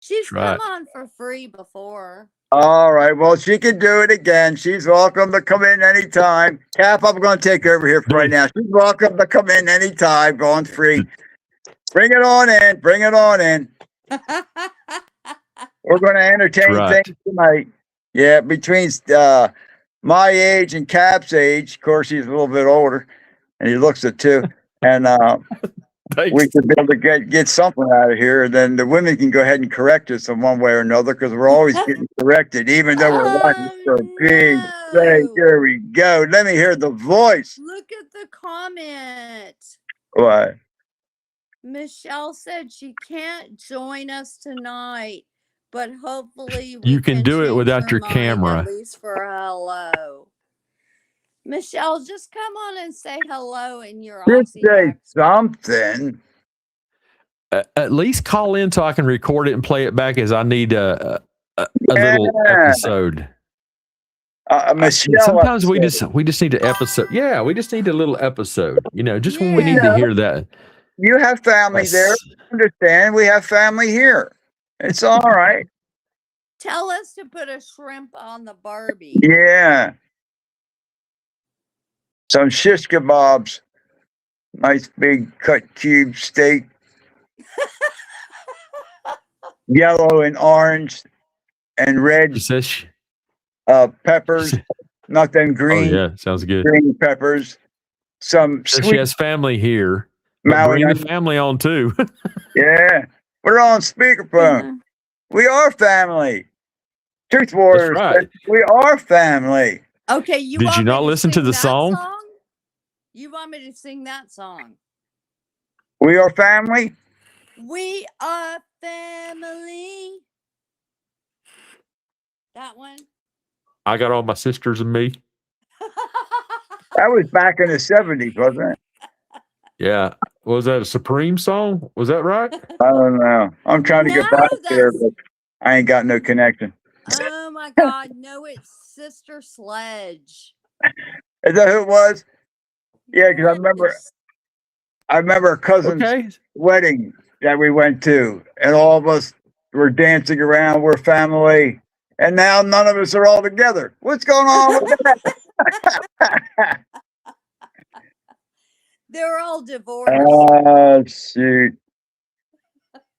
She's That's right. come on for free before. All right. Well, she can do it again. She's welcome to come in anytime. Cap, I'm going to take over here for right now. She's welcome to come in anytime, going free. Bring it on in. Bring it on in. We're going to entertain Right. things tonight. Yeah, between my age and Cap's age. Of course, he's a little bit older, and he looks it too. And we should be able to get something out of here. And then the women can go ahead and correct us in one way or another because we're always getting corrected, even though we're watching for a big say. Here we go. Let me hear the voice. Look at the comment. What? Michelle said she can't join us tonight, but hopefully You can do it change without her your mind, camera. at least for a hello. Michelle, just come on and say hello in your Just Aussie say accent. something. At least call in so I can record it and play it back as I need a little episode. Michelle, Sometimes we just need an episode. Yeah, we just need a little episode. Just when we need to hear that. you have family there. Understand? We have family here. It's all right. Tell us to put a shrimp on the Barbie. Yeah. Some shish kebabs. Nice big cut cube steak. Yellow and orange and red peppers. Not them green. Oh yeah, sounds good. Green peppers. Some She sweet. has family here. But bring the family on too. Yeah. We're on speakerphone. We are family. Truth Warriors. That's right. We are family. Okay, Did you not listen to the song? You want me to sing that song? We are family. We are family. That one. I got all my sisters and me. That was back in the 70s, wasn't it? Yeah. Was that a Supreme song? Was that right? I don't know. I'm trying to get back there, but I ain't got no connection. Oh my God. No, it's Sister Sledge. Is that who it was? Yeah, because I remember a cousin's wedding that we went to, and all of us were dancing around. We're family, and now none of us are all together. What's going on with that? They're all divorced. Oh, shoot.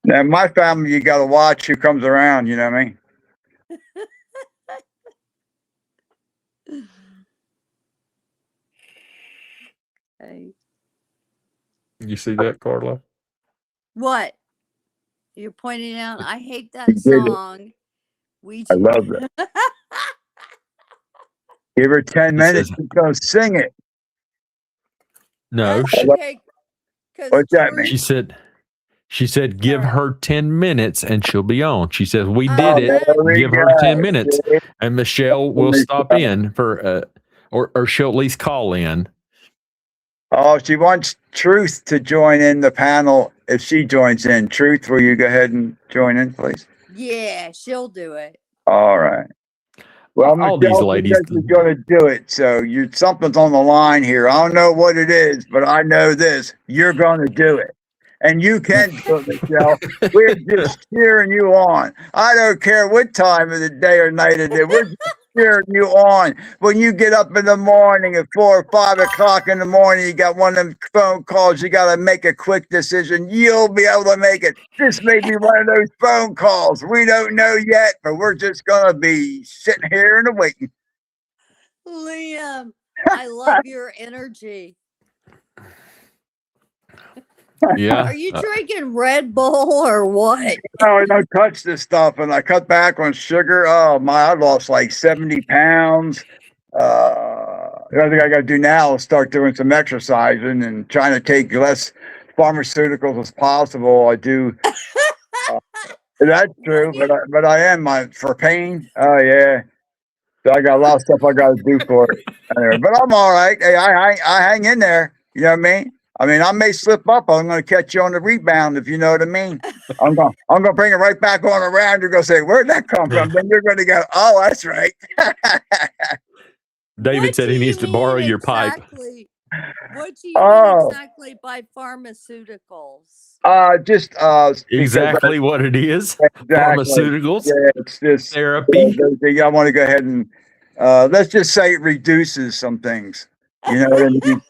Now, my family, you got to watch who comes around. You know what I mean? Okay. You see that, Carla? What? You're pointing out, I hate You that did it. song. I love it. Give her 10 He minutes says, to go sing it. no. That's She, okay. Because What's that mean? she said, give her 10 minutes and she'll be on. She says, we did Oh, it. there we Give her go. 10 minutes. See? And Michelle will stop in for, or she'll at least call in. Oh, she wants Truth to join in the panel. If she joins in, Truth, will you go ahead and join in, please? Yeah, she'll do it. All right. Well, All these Michelle ladies. says you're going to do it, so something's on the line here. I don't know what it is, but I know this: you're going to do it, and you can do it, Michelle. We're just cheering you on. I don't care what time of the day or night it is. We're just cheering you on. When you get up in the morning at 4 or 5 o'clock in the morning, you got one of them phone calls. You got to make a quick decision. You'll be able to make it. This may be one of those phone calls. We don't know yet, but we're just going to be sitting here and waiting. Liam, I love your energy. Yeah. Are you drinking Red Bull or what? No, I don't touch this stuff, and I cut back on sugar. Oh my, I lost like 70 pounds. The other thing I got to do now is start doing some exercising and trying to take less pharmaceuticals as possible. I do. That's true, but I am for pain. Oh yeah, so I got a lot of stuff I got to do for it. Anyway, but I'm all right. Hey, I hang in there. You know what I mean? I may slip up. I'm going to catch you on the rebound, if you know what I mean. I'm gonna bring it right back on around. You're gonna say, "Where'd that come from?" Then you're gonna go, "Oh, that's right." David What said do he you needs to borrow mean your pipe. exactly? What do you mean Oh, exactly by pharmaceuticals? just because Exactly what it is. exactly. Pharmaceuticals, Yeah, it's just therapy. I want to go ahead and let's just say it reduces some things. You know what I mean?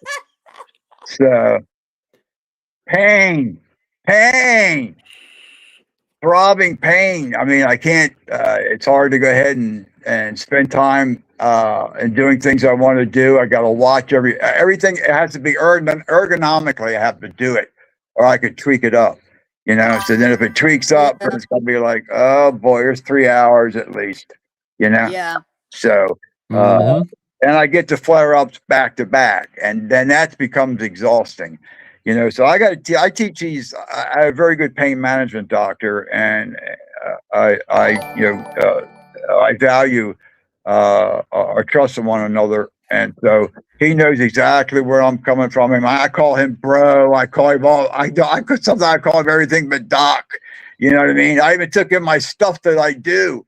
So pain, throbbing pain. I mean, I can't. It's hard to go ahead and spend time and doing things I want to do. I got to watch everything. It has to be ergonomically. I have to do it, or I could tweak it up. You know. So then, if it tweaks up, Yeah. it's gonna be like, oh boy, there's 3 hours at least. You know. Yeah. So. Mhm. And I get to flare ups back to back, and then that becomes exhausting. You know, so I teach these. I have a very good pain management doctor, and I value our trust in one another, and so he knows exactly where I'm coming from. And I call him bro. I call him all. I could sometimes I call him everything but doc. You know what I mean? I even took him my stuff that I do.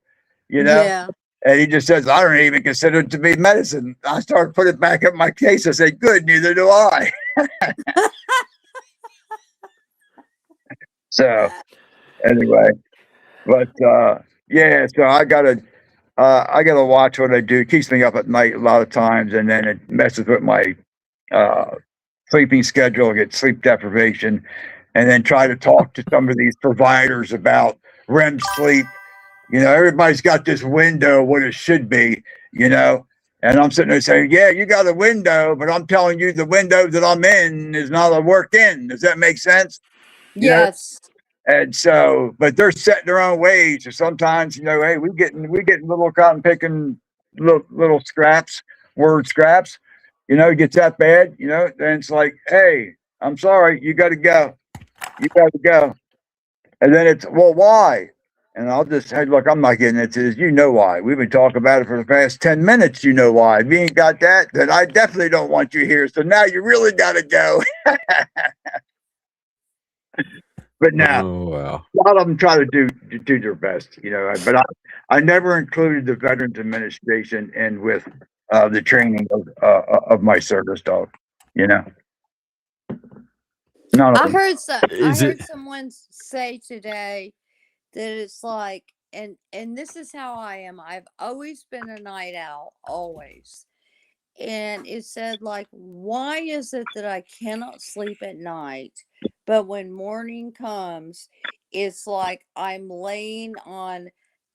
You know. Yeah. And he just says, I don't even consider it to be medicine. I started putting it back in my case. I said, good, neither do I. So anyway, but yeah, so I gotta watch what I do. It keeps me up at night a lot of times, and then it messes with my sleeping schedule. I get sleep deprivation, and then try to talk to some of these providers about REM sleep. You know, everybody's got this window what it should be, you know. And I'm sitting there saying, yeah, you got a window, but I'm telling you the window that I'm in is not a work in. Does that make sense? You know? Yes. And so, but they're setting their own ways. So sometimes, you know, hey, we getting little cotton picking little scraps, word scraps, you know, it gets that bad, you know, then it's like, hey, I'm sorry, you gotta go. You gotta go. And then it's, well, why? And I'll just say, look, I'm not getting into this. You know why. We've been talking about it for the past 10 minutes. You know why. If you ain't got that, then I definitely don't want you here. So now you really got to go. But now, Oh wow. a lot of them try to do their best, you know. But I never included the Veterans Administration in with the training of my service dog, you know. None of I them. heard Is it someone say today that it's like, and this is how I am. I've always been a night owl, always. and it said like, why is it that I cannot sleep at night, but when morning comes, it's like I'm laying on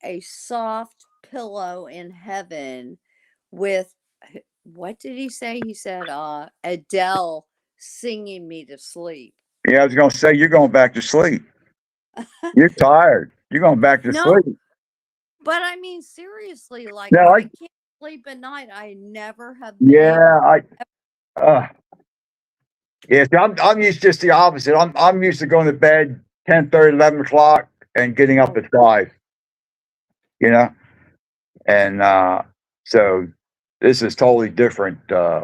a soft pillow in heaven with, what did he say? He said, Adele singing me to sleep. Yeah, I was gonna say you're going back to sleep. You're tired. You're going back to No, sleep. but I mean, seriously, like No, I can't sleep at night. I never have been yeah, able. yeah. See, I'm used just the opposite. I'm used to going to bed 10:30, 11 o'clock, and getting up at 5. You know, and so this is totally different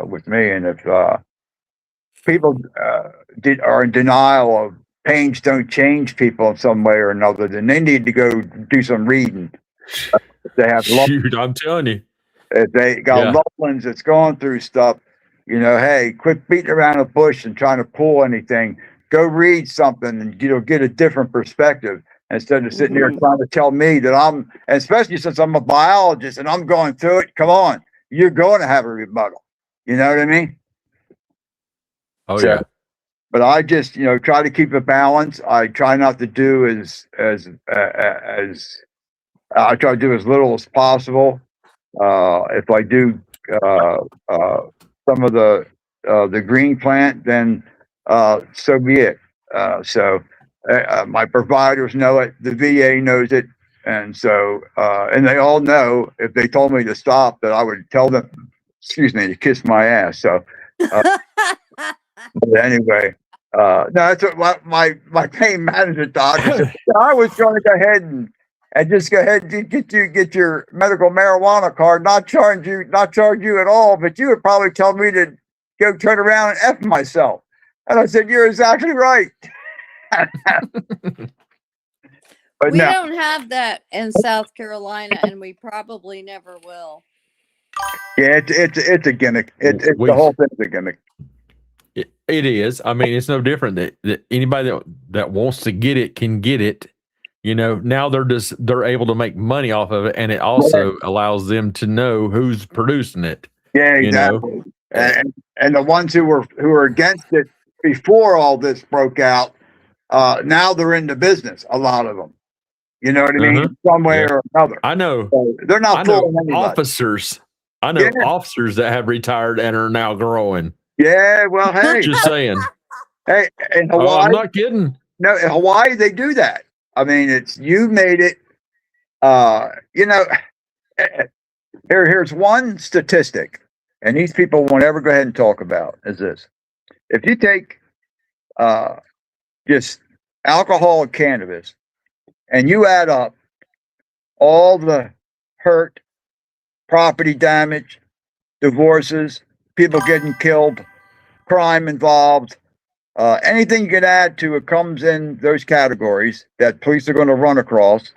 with me. And if people are in denial of pains don't change people in some way or another, then they need to go do some reading. If they have Shoot, I'm telling you. if they got loved ones that's going through stuff, hey, quit beating around the bush and trying to pull anything. Go read something and get a different perspective instead of sitting there trying to tell me that and especially since I'm a biologist and I'm going through it. Come on, you're going to have a rebuttal. You know what I mean? Oh yeah. But I just, try to keep a balance. I try not to do as I try to do as little as possible. If I do some of the green plant, then so be it. My providers know it. The VA knows it, and so and they all know if they told me to stop that I would tell them, excuse me, to kiss my ass. So but anyway, no, that's what my pain management doctor said. I was going to go ahead and just go ahead and get your medical marijuana card, not charge you at all, but you would probably tell me to go turn around and F myself. And I said, you're exactly right. But We no, don't have that in South Carolina, and we probably never will. yeah, it's a gimmick. It's the whole thing's a gimmick. It is. I mean, it's no different that anybody that wants to get it can get it. Now they're able to make money off of it, and it also allows them to know who's producing it. Yeah, exactly. And the ones who were against it before all this broke out, now they're in the business. A lot of them. You know what I mean? Some way or another. I know. So they're not fooling anybody. Officers. I know officers that have retired and are now growing. Yeah, well, hey. Just saying. Hey, in Hawaii. Oh, I'm not kidding. No, in Hawaii, they do that. I mean, you made it, here's one statistic, and these people won't ever go ahead and talk about is this. If you take just alcohol and cannabis, and you add up all the hurt, property damage, divorces, people getting killed, crime involved, anything you can add to it comes in those categories that police are going to run across.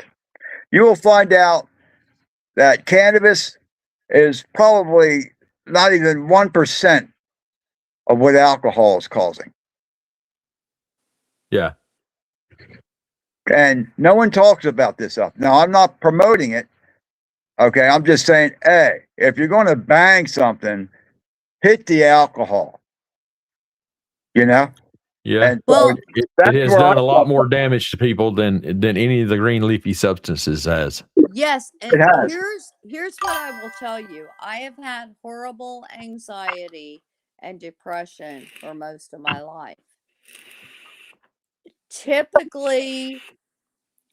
You will find out that cannabis is probably not even 1% of what alcohol is causing. Yeah. And no one talks about this stuff. Now, I'm not promoting it. Okay. I'm just saying, hey, if you're going to bang something, hit the alcohol. Yeah. And well, it has done a lot more damage to people than any of the green leafy substances has. Yes, and here's what I will tell you. I have had horrible anxiety and depression for most of my life. Typically,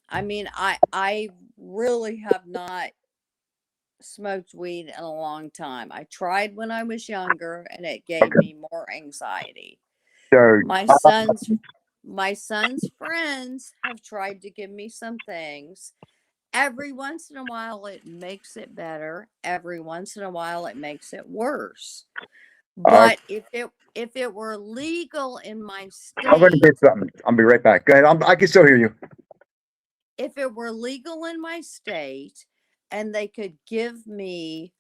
I mean, I really have not smoked weed in a long time. I tried when I was younger, and it gave me more anxiety. My son's friends have tried to give me some things. Every once in a while, it makes it better. Every once in a while, it makes it worse. But if it were legal in my state, I'm going to get something. I'll be right back. Go ahead. I can still hear you. If it were legal in my state and they could give me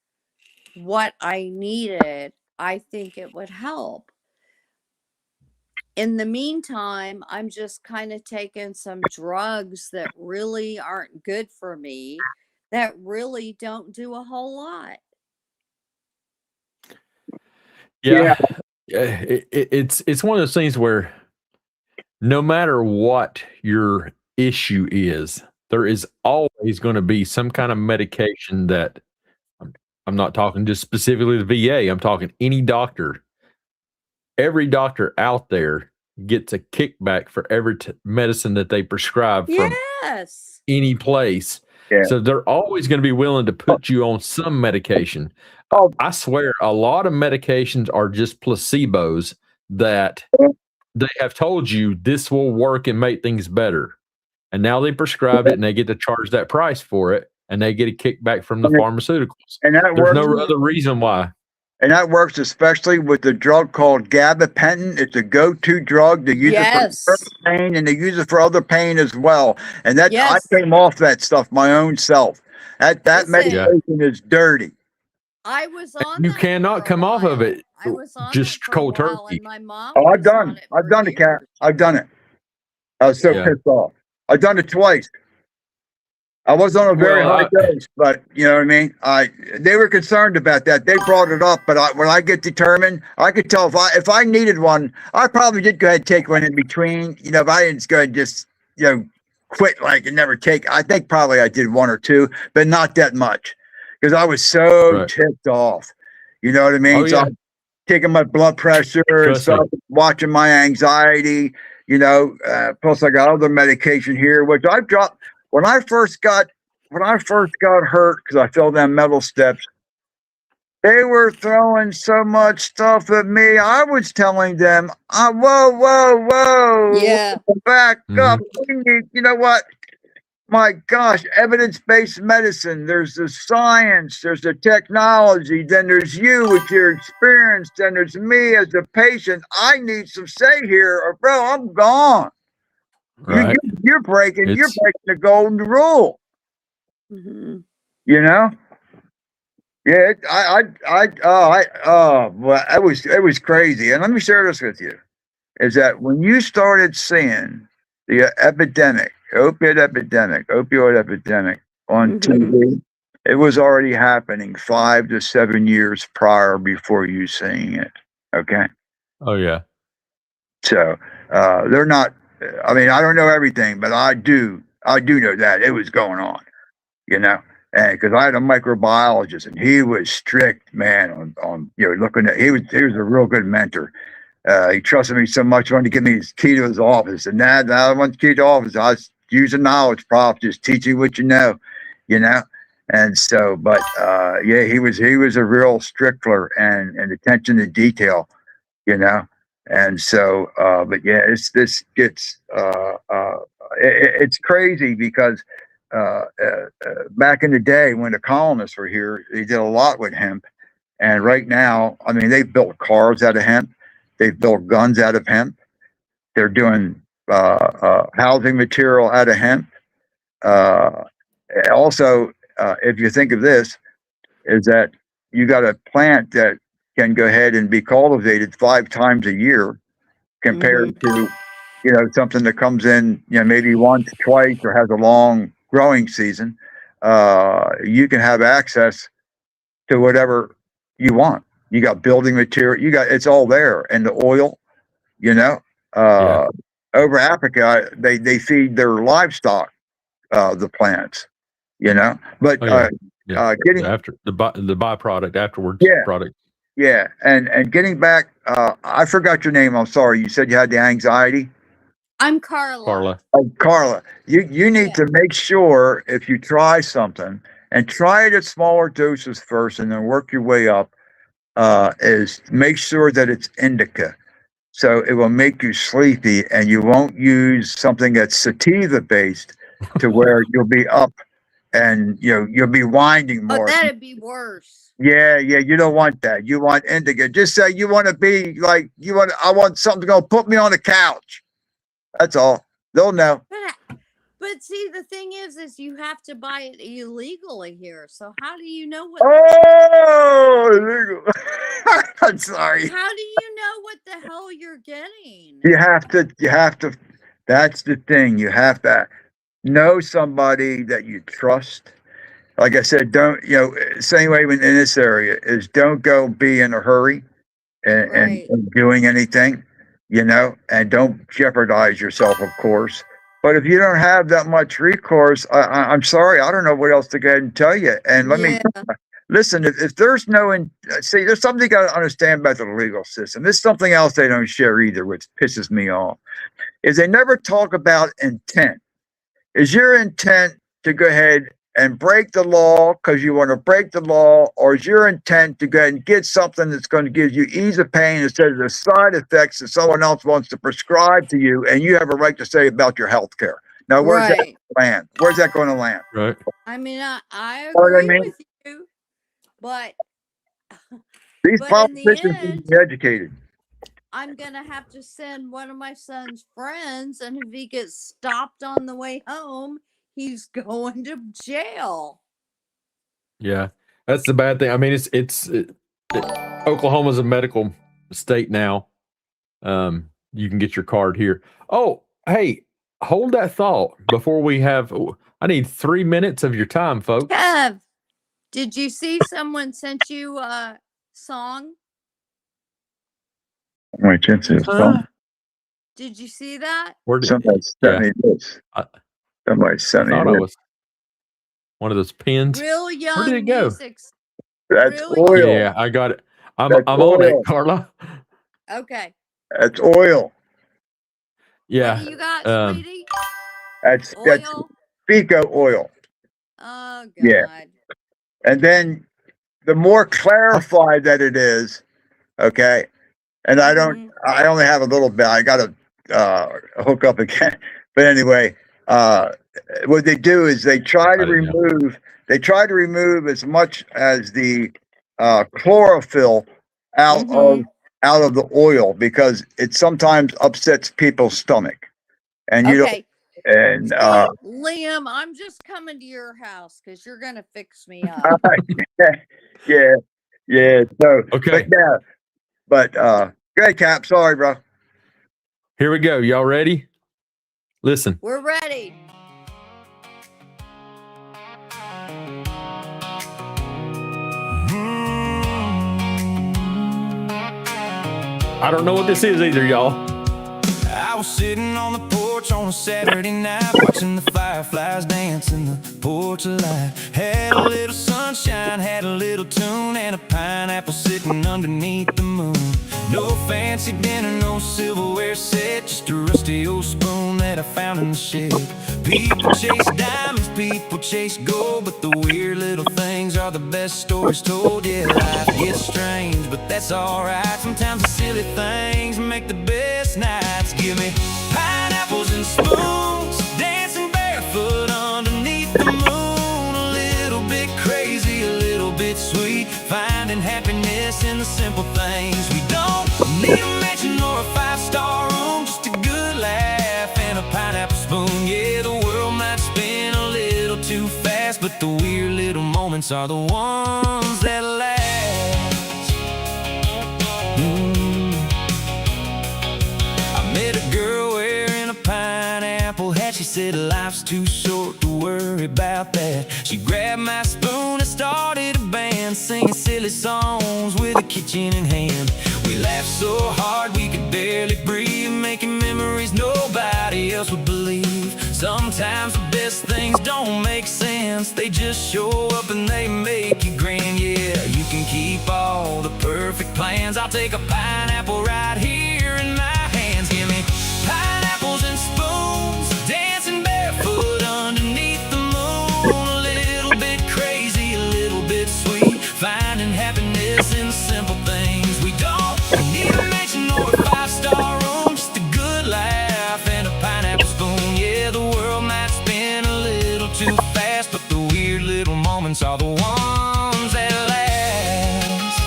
what I needed, I think it would help. In the meantime, I'm just kind of taking some drugs that really aren't good for me, that really don't do a whole lot. Yeah. It's one of those things where no matter what your issue is, there is always going to be some kind of medication that I'm not talking just specifically the VA. I'm talking any doctor. Every doctor out there gets a kickback for every medicine that they prescribe from Yes. any place. Yeah. So they're always going to be willing to put you on some medication. Oh. I swear a lot of medications are just placebos that they have told you this will work and make things better. And now they prescribe it and they get to charge that price for it and they get a kickback from the pharmaceuticals. And that There's works. no other reason why. And that works especially with the drug called gabapentin. It's a go-to drug. They use it for pain and they use it for other pain as well. And that I came off that stuff my own self. That medication is dirty. I was on. You cannot come off of it. I was on just cold turkey. And my mom. Oh, I've done it, Cat. I've done it. I was so pissed off. I've done it twice. I was on a very high dose, but you know what I mean? They were concerned about that. They brought it up, but when I get determined, I could tell if I needed one, I probably did go ahead and take one in between. You know, if I didn't go ahead and just, you know, quit like and never take, I think probably I did one or two, but not that much because I was so tipped off. You know what I mean? So I'm taking my blood pressure and stuff, watching my anxiety, you know, plus I got other medication here, which I've dropped. When I first got hurt because I fell down metal steps, they were throwing so much stuff at me. I was telling them, whoa, back up. We need, you know what? My gosh, evidence-based medicine. There's the science, there's the technology, then there's you with your experience, then there's me as a patient. I need some say here, or bro, I'm gone. Right. You're breaking the golden rule. Mm-hmm. You know? Yeah, well, it was crazy. And let me share this with you. Is that when you started seeing the opioid epidemic on TV, it was already happening 5 to 7 years prior before you seeing it. Okay. Oh yeah. So they're not. I mean, I don't know everything, but I do know that it was going on, you know, and because I had a microbiologist and he was strict, man, on you know, looking at, he was a real good mentor. He trusted me so much, wanted to give me his key to his office, and I want the key to the office. I was using knowledge props, just teaching what you know, and so, but yeah, he was a real stickler and attention to detail, you know. And so, but yeah, it's crazy because back in the day when the colonists were here, they did a lot with hemp. And right now, I mean, they've built cars out of hemp. They've built guns out of hemp. They're doing housing material out of hemp. Also, if you think of this, is that you got a plant that can go ahead and be cultivated 5 times a year compared to, you know, something that comes in, you know, maybe once, twice, or has a long growing season. You can have access to whatever you want. You got building material, it's all there. And the oil, you know, over Africa, they feed their livestock, the plants, you know, but, getting after the byproduct afterwards, product. Yeah, and getting back, I forgot your name. I'm sorry. You said you had the anxiety. I'm Carla. Oh, Carla. You need to make sure if you try something and try it at smaller doses first, and then work your way up. Is make sure that it's indica, so it will make you sleepy, and you won't use something that's sativa based to where you'll be up, and you'll be winding more. Oh, that'd be worse. Yeah, you don't want that. You want indica. Just say you want to be like I want something to put me on the couch. That's all. They'll know. But see, the thing is you have to buy it illegally here. So how do you know what? Oh, illegal. I'm sorry. How do you know what the hell you're getting? You have to. That's the thing. You have to know somebody that you trust. Like I said, don't, same way in this area is don't go be in a hurry Right. in doing anything, and don't jeopardize yourself, of course. But if you don't have that much recourse, I'm sorry, I don't know what else to go ahead and tell you. And let me Yeah. listen, if there's see, there's something you got to understand about the legal system. This is something else they don't share either, which pisses me off, is they never talk about intent. Is your intent to go ahead and break the law because you want to break the law, or is your intent to go ahead and get something that's going to give you ease of pain instead of the side effects that someone else wants to prescribe to you, and you have a right to say about your health care? Now, where's that Right. land? Where's that going to land? Right. I mean, I Know what I agree mean? with you, but These but in the politicians need end, to be educated. I'm gonna have to send one of my son's friends, and if he gets stopped on the way home, he's going to jail. Yeah, that's the bad thing. I mean, Oklahoma's a medical state now. You can get your card here. Oh, hey, hold that thought before we have. I need 3 minutes of your time, folks. Kev, did you see someone sent you a song? My chances. Did you see that? Where did? Somebody sent me this. I Somebody sent me thought I this. was one of those pins. Real Where young did it go? music. That's Really? oil. Yeah, I got it. I'm That's on oil. it, Carla. Okay. That's oil. Yeah. What do you got, sweetie? That's Oil? Pico oil. Oh, God. Yeah. And then the more clarified that it is, okay. And I only have a little bit. I got to hook up again. But anyway, what they do is they try to remove as much as the chlorophyll out of the oil, because it sometimes upsets people's stomach. And you don't. Okay. And Hey, Liam, I'm just coming to your house because you're going to fix me up. yeah. So, Okay. but go ahead, Cap. Sorry, bro. Here we go. Y'all ready? Listen. We're ready. I don't know what this is either, y'all. I was sitting on the porch on a Saturday night, watching the fireflies dance in the porch light. Had a little sunshine, had a little tune, and a pineapple sitting underneath the moon. No fancy dinner, no silverware set, just a rusty old spoon that I found in the shed. People chase diamonds, people chase gold, but the weird little things are the best stories told. Yeah, life gets strange, but that's alright. Sometimes the silly things make the best nights. Give me pineapples and spoons, dancing barefoot underneath the moon. A little bit crazy, a little bit sweet, finding happiness in the simple things. We don't need a mansion or a five-star room, just a good laugh and a pineapple spoon. Yeah, the world might spin a little too fast, but the weird little moments are the ones that last. I met a girl wearing a pineapple hat. She said life's too short to worry about that. She grabbed my spoon and started a band, singing silly songs with a kitchen in hand. We laughed so hard we could barely breathe, making memories nobody else would believe. Sometimes the best things don't make sense, they just show up and they make you grin. Yeah, you can keep all the perfect plans, I'll take a pineapple right here in my hands. Give me pineapples and spoons, dancing barefoot underneath the moon. A little bit crazy, a little bit sweet, finding happiness in the simple things. We don't need a mansion or a five-star room, just a good laugh and a pineapple spoon. Yeah, the world might spin a little too fast, but the weird little moments are the ones that last.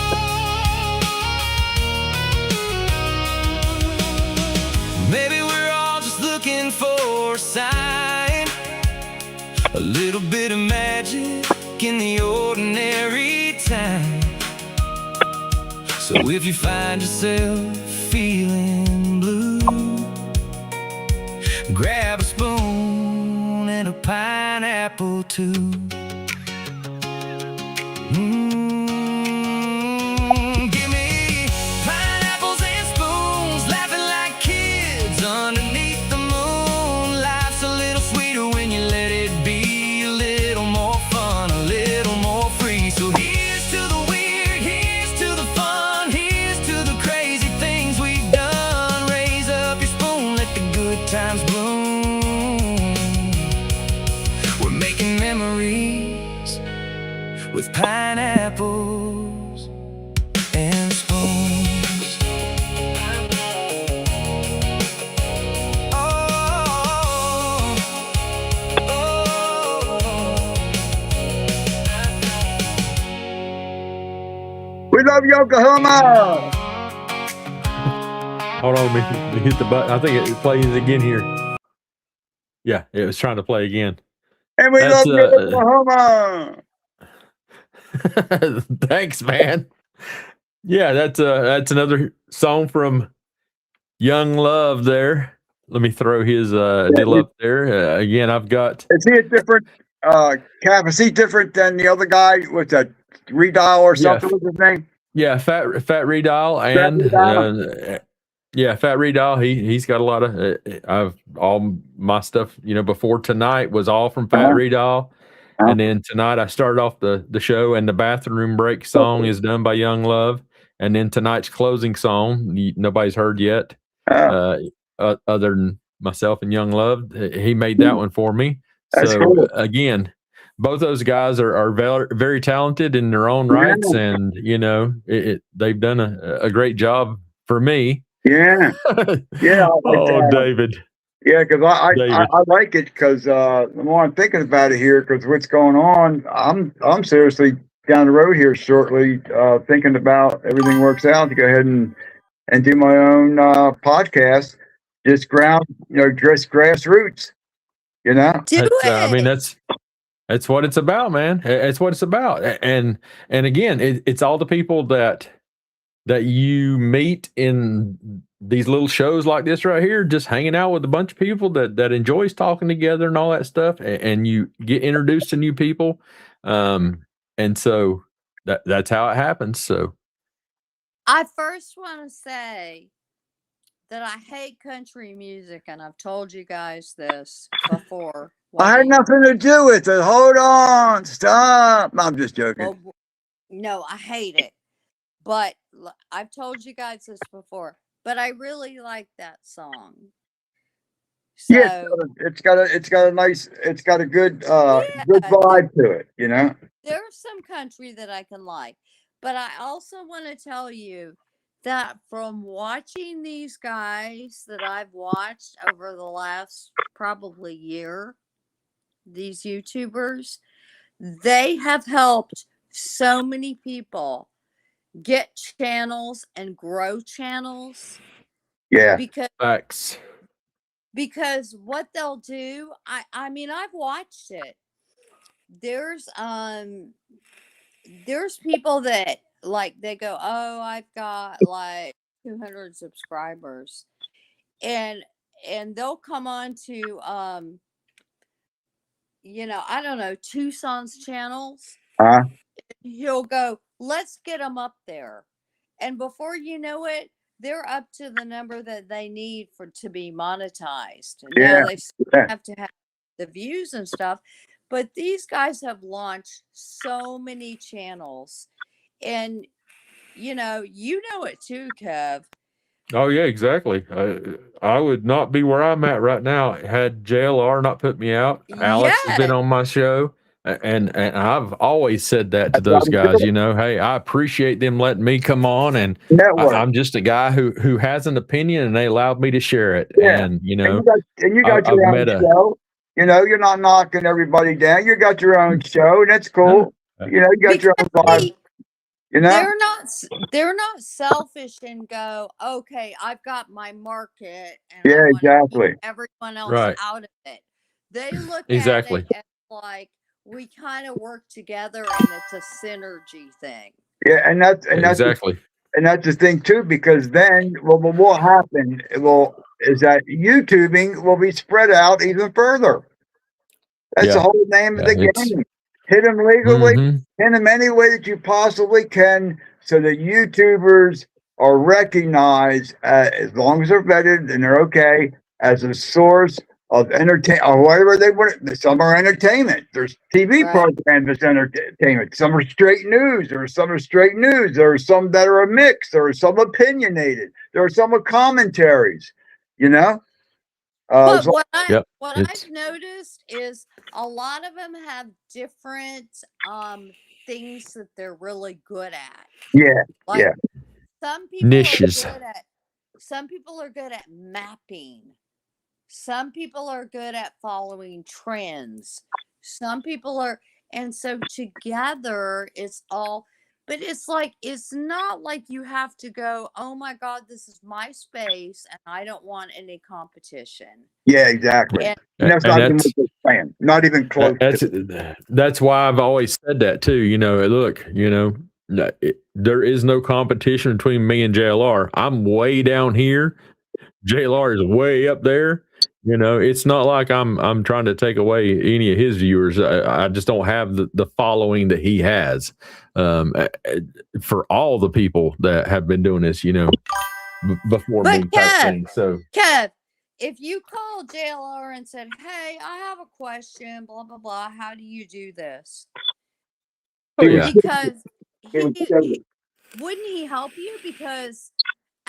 Maybe we're all just looking for a sign, a little bit of magic in the ordinary time. So if you find yourself feeling blue, grab a spoon and a pineapple too. Give me pineapple with pineapples and spoons. Oh, We love you, Oklahoma. Hold on, let me hit the button. I think it plays again here. Yeah, it was trying to play again. And we That's, love you, Oklahoma. Thanks, man. Yeah, that's another song from Young Love there. Let me throw his deal up there. Again, I've got. Is he a different Cap? Is he different than the other guy with the redial or something? What's his name? Yeah, Fat Redial and Fat Redial. He's got a lot of. I've all my stuff. Before tonight was all from Fat Redial. And then tonight I started off the show, and the bathroom break song is done by Young Love. And then tonight's closing song, nobody's heard yet, other than myself and Young Love. He made that one for me. That's so cool. Again, both those guys are very, very talented in their own rights, and they've done a great job for me. Yeah, yeah. David. Yeah, because I like it because the more I'm thinking about it here, because what's going on, I'm seriously down the road here shortly, thinking about everything works out to go ahead and do my own podcast, just grassroots, Do it. I mean, that's what it's about, man. It's what it's about, and again, it's all the people that you meet in these little shows like this right here, just hanging out with a bunch of people that enjoys talking together and all that stuff, and you get introduced to new people, and so that's how it happens. So I first want to say that I hate country music, and I've told you guys this before. I had nothing to do with it. Hold on, stop. I'm just joking. Well, no, I hate it. But I've told you guys this before. But I really like that song. So, yeah, it's got a good good vibe to it. There's some country that I can like, but I also want to tell you that from watching these guys that I've watched over the last probably year, these YouTubers, they have helped so many people get channels and grow channels. Yeah. Because what they'll do, I mean, I've watched it. There's people that they go, oh, I've got like 200 subscribers, and they'll come on to I don't know, Tucson's channels. He'll go, let's get them up there, and before you know it, they're up to the number that they need to be monetized. And now they have to have the views and stuff, but these guys have launched so many channels, and you know it too, Kev. Oh yeah, exactly. I would not be where I'm at right now had JLR not put me out. Alex has been on my show, and I've always said that to those guys. Hey, I appreciate them letting me come on, and I'm just a guy who has an opinion, and they allowed me to share it. Yeah. And you got your own show. You're not knocking everybody down. You got your own show, and that's cool. You got your own vibe. They're not selfish and go, okay, I've got my market, and exactly. Everyone else out of it. They look at it as like we kind of work together, and it's a synergy thing. Yeah, and that's exactly. And that's the thing too, because then what will happen is that YouTubing will be spread out even further. That's the whole name of the game. Hit them legally, hit them any way that you possibly can, so that YouTubers are recognized, as long as they're vetted and they're okay, as a source of entertainment, or whatever they want. Some are entertainment. There's TV programs that's entertainment. Some are straight news. There are some are straight news. There are some that are a mix. There are some opinionated. There are some with commentaries. But as long- Yep. what It's I've noticed is a lot of them have different things that they're really good at. yeah, Like yeah, some people niches. are good at some people are good at mapping. Some people are good at following trends. Some people are, and so together it's all, but it's like, it's not like you have to go, oh my God, this is my space and I don't want any competition. yeah, exactly. And And that's And not even that's what they're saying. Not even close that's to. that's why I've always said that too. You know, look, you know, there is no competition between me and JLR. I'm way down here. JLR is way up there. You know, it's not like I'm trying to take away any of his viewers. I just don't have the following that he has. For all the people that have been doing this, you know, before but me type thing. So Kev, if you call JLR and said, hey, I have a question, blah, blah, blah, how do you do this? oh yeah, Because It was wouldn't he help you? Because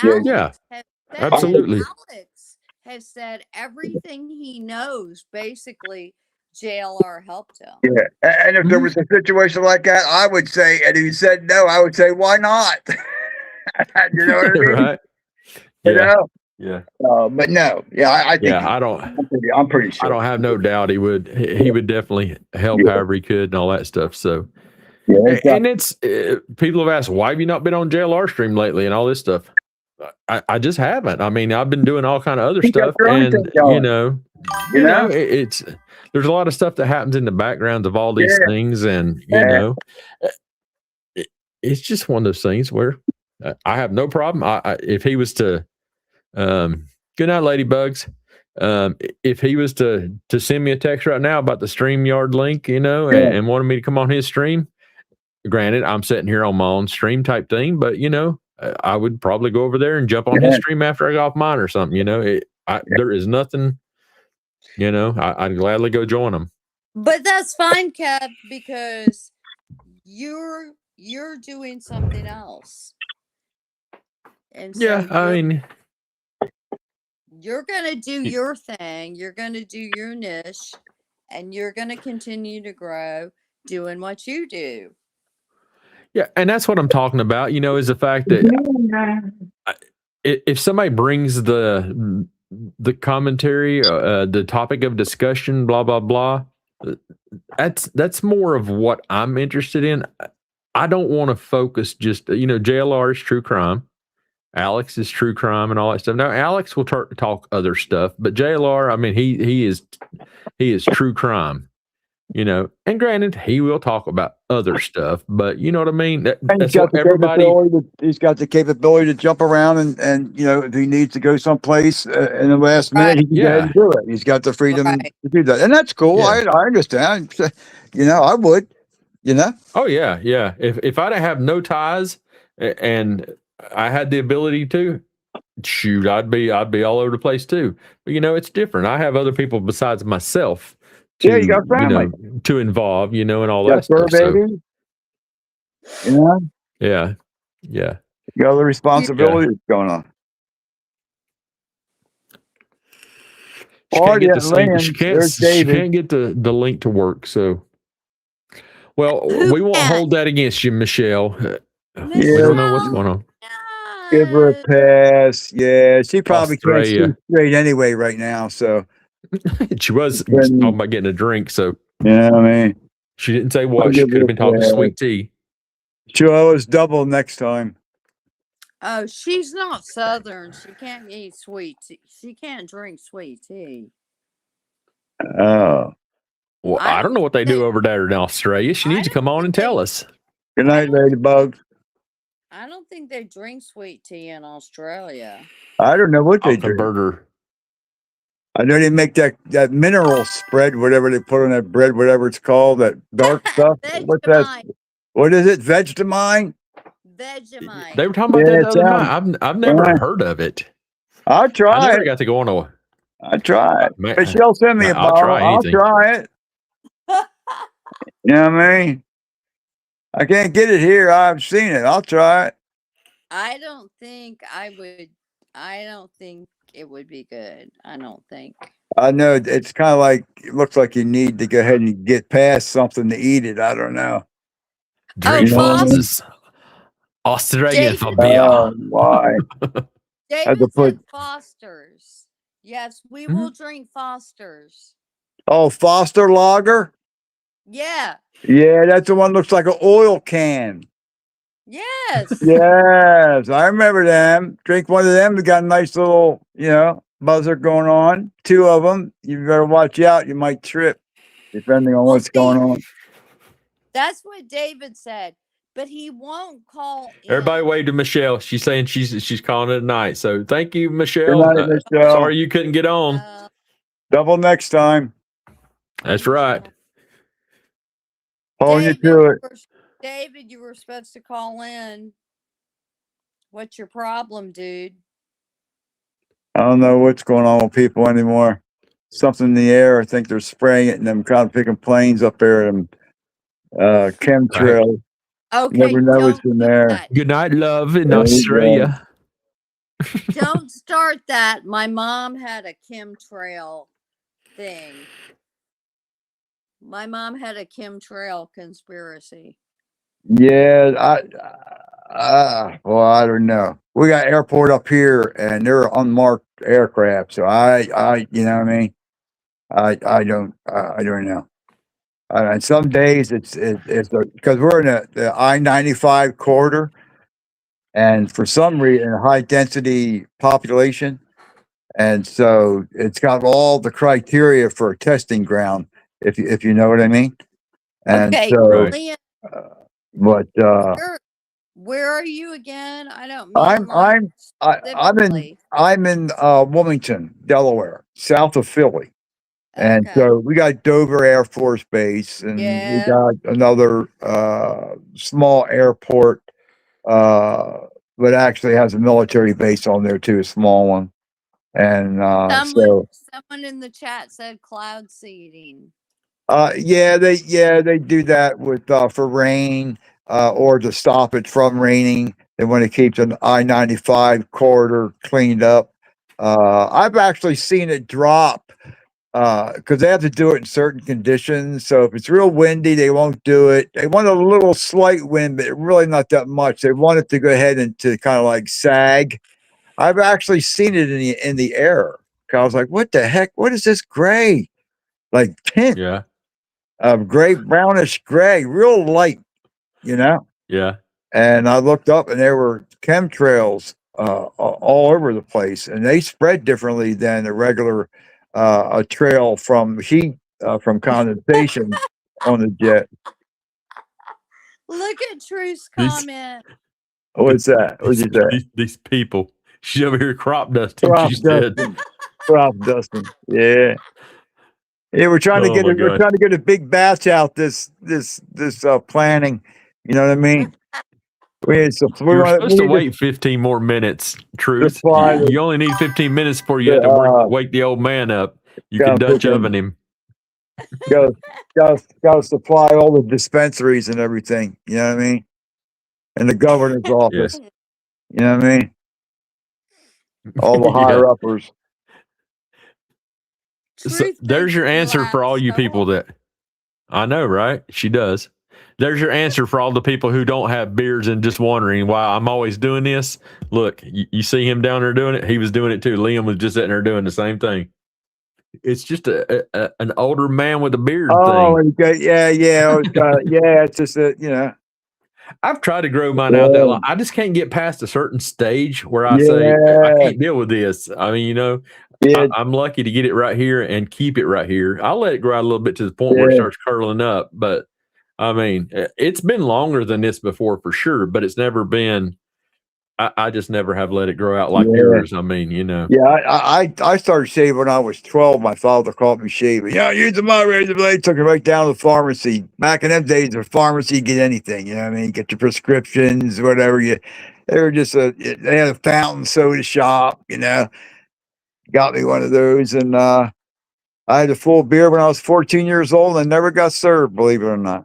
Yeah. yeah, has absolutely. Alex has said everything he knows. Basically, JLR helped him. Yeah, and if there Mhm. was a situation like that, I would say, and if he said no, I would say, why not? You know what I mean? Right? You Yeah, know? yeah, But no, yeah, I think yeah. I'm pretty I sure. don't have no doubt he would. He would definitely help Yeah, however he could and all that stuff. So, yeah, exactly. and it's people have asked, why have you not been on JLR stream lately and all this stuff. I just haven't. I mean, I've been doing all kind of other You got stuff, your own and thing going, you know? it's there's a lot of stuff that happens in the background of all these Yeah, things, and yeah, it's just one of those things where I have no problem. If he was to, good night, ladybugs. If he was to send me a text right now about the StreamYard link, you know, yeah, and wanted me to come on his stream, granted, I'm sitting here on my own stream type thing, but you know, I would probably go over there and jump on his yeah, stream after I got off mine or something. You know, there is nothing. You know, I'd gladly go join him. But that's fine, Kev, because you're doing something else, and so Yeah, I mean, you're gonna do your thing. You're gonna do your niche, and you're gonna continue to grow doing what you do. yeah, and that's what I'm talking about. You know, is the fact that if somebody brings the commentary, the topic of discussion, blah blah blah, that's more of what I'm interested in. I don't want to focus just, you know, JLR is true crime, Alex is true crime, and all that stuff. Now Alex will talk other stuff, but JLR, I mean, he is true crime. You know, and granted, he will talk about other stuff, but you know what I mean. That's what everybody. He's got the capability to jump around and you know, if he needs to go someplace in the last minute, he can go ahead and do it. He's got the freedom Right. to do that, and that's cool. Yeah. I understand. You know, I would. You know. Oh yeah, yeah. If I'd have no ties and I had the ability to shoot, I'd be all over the place too. But you know, it's different. I have other people besides myself to, Yeah, you got family. you know, to involve, you know, and all You that got fur stuff. So, baby. You know, yeah, yeah. you got other responsibilities going on. She can't get the Land, she can't there's David. get the link to work. So, well, Who we won't can? hold that against you, Michelle. I Yeah. don't know what's going on. Give her a pass. Yeah, she probably can't see Australia. straight anyway right now. So She was talking about getting a drink, so yeah, I mean, she didn't say I'll what. She give could her have been a talking pass. sweet tea. She'll owe us double next time. Oh, she's not Southern. She can't eat sweet tea. She can't drink sweet tea. Oh, Well, I don't know what they do over there in Australia. She needs to come on and tell us. Good night, Ladybug. I don't think they drink sweet tea in Australia. I don't know what they I'll do. convert her. I know they make that mineral spread, whatever they put on that bread, whatever it's called, that dark stuff. What's that? What is it? Vegemite? Vegemite. They were talking about that the other night. I've never heard of it. I'll try I never it. got to go on a. I'll try it. Man, Michelle send me a I'll bottle. try I'll anything. try it. You know what I mean? I can't get it here. I've seen it. I'll try it. I don't think I would. I don't think it would be good. I don't think. I know it's kind of like, it looks like you need to go ahead and get past something to eat it. I don't know. Drink You know what I mean? Foster's Australian David, for beer. Why? Had to David put, said Foster's. Yes, we Hmm? will drink Foster's. oh, Foster Lager? Yeah. Yeah, that's the one looks like an oil can. Yes. Yes, I remember them. Drink one of them. They got a nice little, buzzer going on. Two of them. You better watch out. You might trip, depending on Well, what's going see, on. that's what David said, but he won't call Everybody in. wave to Michelle. She's saying she's calling it a night. So thank you, Good Michelle. night, Michelle. Sorry you couldn't get on. Double next time. That's right. Hold you David, to it. David, you were supposed to call in. What's your problem, dude? I don't know what's going on with people anymore. Something in the air. I think they're spraying it, and them kind of picking planes up there, and chemtrails. Okay, Never know what's in there. that. Good night, love in There you Australia. Don't start that. My mom had a chemtrail thing. My mom had a chemtrail conspiracy. Yeah, well, I don't know. We got airport up here, and they're unmarked aircraft. So you know what I mean? I don't know. And some days it's because we're in the I-95 corridor, and for some reason, high density population, and so it's got all the criteria for a testing ground, if you know what I mean. And Okay, so, Right. Liam, but where are you again? I don't mean I'm in Wilmington, Delaware, south of Philly. And Okay. so we got Dover Air Force Base, and we Yeah. got another small airport, but actually has a military base on there too, a small one. And Someone in the chat said cloud seeding. yeah, they do that with for rain, or to stop it from raining. They want to keep the I-95 corridor cleaned up. I've actually seen it drop, because they have to do it in certain conditions. So if it's real windy, they won't do it. They want a little slight wind, but really not that much. They want it to go ahead and to kind of like sag. I've actually seen it in the air. I was like, what the heck? What is this gray? Like tint Yeah. of gray, brownish gray, real light, Yeah. And I looked up, and there were chemtrails all over the place, and they spread differently than a regular a trail from heat, from condensation on the jet. Look at Truth's comment. What's that? What'd you say? These people. She's over here crop dusting. Crop She said. dusting. Crop dusting. Yeah. Yeah, we're trying to Oh, my we're God. trying to get a big batch out this planning. You know what I mean? You're supposed to wait 15 more minutes, Truth. supply You only need 15 minutes before you have to wake the old man up. You can Dutch oven him. Got to supply all the dispensaries and everything. You know what I mean? And the governor's office. You know what I mean? All the higher uppers. So there's your answer for all you people that I know, right? She does. There's your answer for all the people who don't have beards and just wondering why I'm always doing this. Look, you see him down there doing it. He was doing it too. Liam was just sitting there doing the same thing. It's just an older man with a beard thing. Yeah. It's just I've tried to grow mine out that long. I just can't get past a certain stage where I say I can't deal with this. I mean, I'm lucky to get it right here and keep it right here. I'll let it grow out a little bit to the point where it starts curling up. But I mean, it's been longer than this before for sure, but it's never been. I just never have let it grow out like yours. I mean, Yeah, I started shaving when I was 12. My father called me shaving. Yeah, using my razor blade. Took it right down to the pharmacy. Back in them days, the pharmacy, you get anything. You know what I mean? Get your prescriptions, whatever. They were just they had a fountain soda shop. Got me one of those, and I had a full beard when I was 14 years old, and never got served. Believe it or not.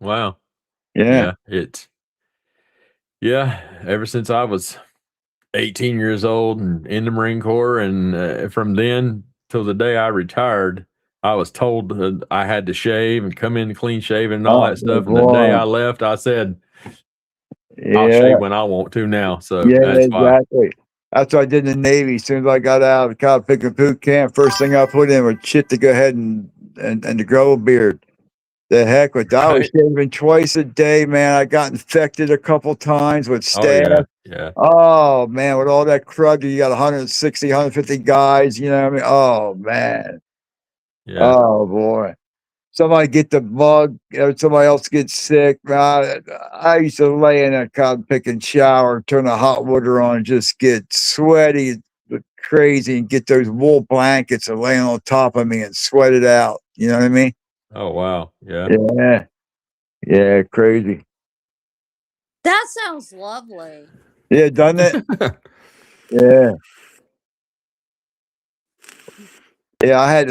Wow. Yeah. Ever since I was 18 years old and in the Marine Corps. And from then till the day I retired, I was told I had to shave and come in clean shaven and all that stuff. And the day I left, I said, I'll shave when I want to now. So Yeah, that's why. exactly. That's what I did in the Navy. As soon as I got out of cop picking boot camp, first thing I put in was shit to go ahead and to grow a beard. The heck with that. I was shaving twice a day, man. I got infected a couple times with Oh, staph. yeah. Oh man, with all that crud, you got 160, 150 guys, you know what I mean? Oh man. Yeah. Oh boy. Somebody get the bug, somebody else gets sick. I used to lay in a cotton picking shower, turn the hot water on, and just get sweaty, crazy, and get those wool blankets and lay on top of me and sweat it out. You know what I mean? Oh, wow. Yeah. Yeah. Yeah, crazy. That sounds lovely. Yeah, doesn't it? Yeah. Yeah, I had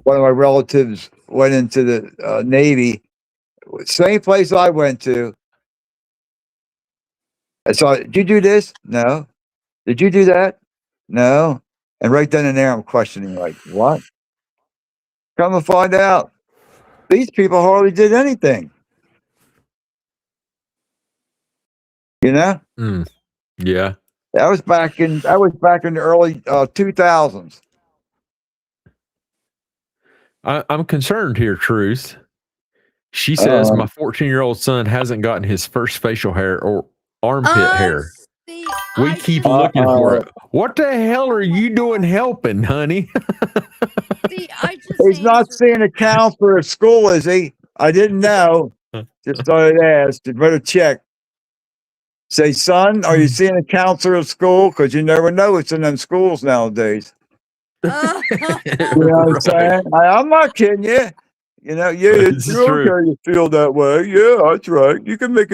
one of my relatives went into the Navy, same place I went to. I saw, did you do this? No. Did you do that? No. And right then and there, I'm questioning, like, what? Come to find out, these people hardly did anything. You know? Yeah. That was back in the early 2000s. I'm concerned here, Truth. She says my 14-year-old son hasn't gotten his first facial hair or armpit hair. We keep looking for it. What the hell are you doing helping, honey? He's not seeing a counselor at school, is he? I didn't know. Just thought I'd ask. You better check. Say, son, are you seeing a counselor at school? Because you never know what's in them schools nowadays. You know what I'm saying? I'm not kidding you. You know, it's okay. You feel that way. Yeah, that's right. You can make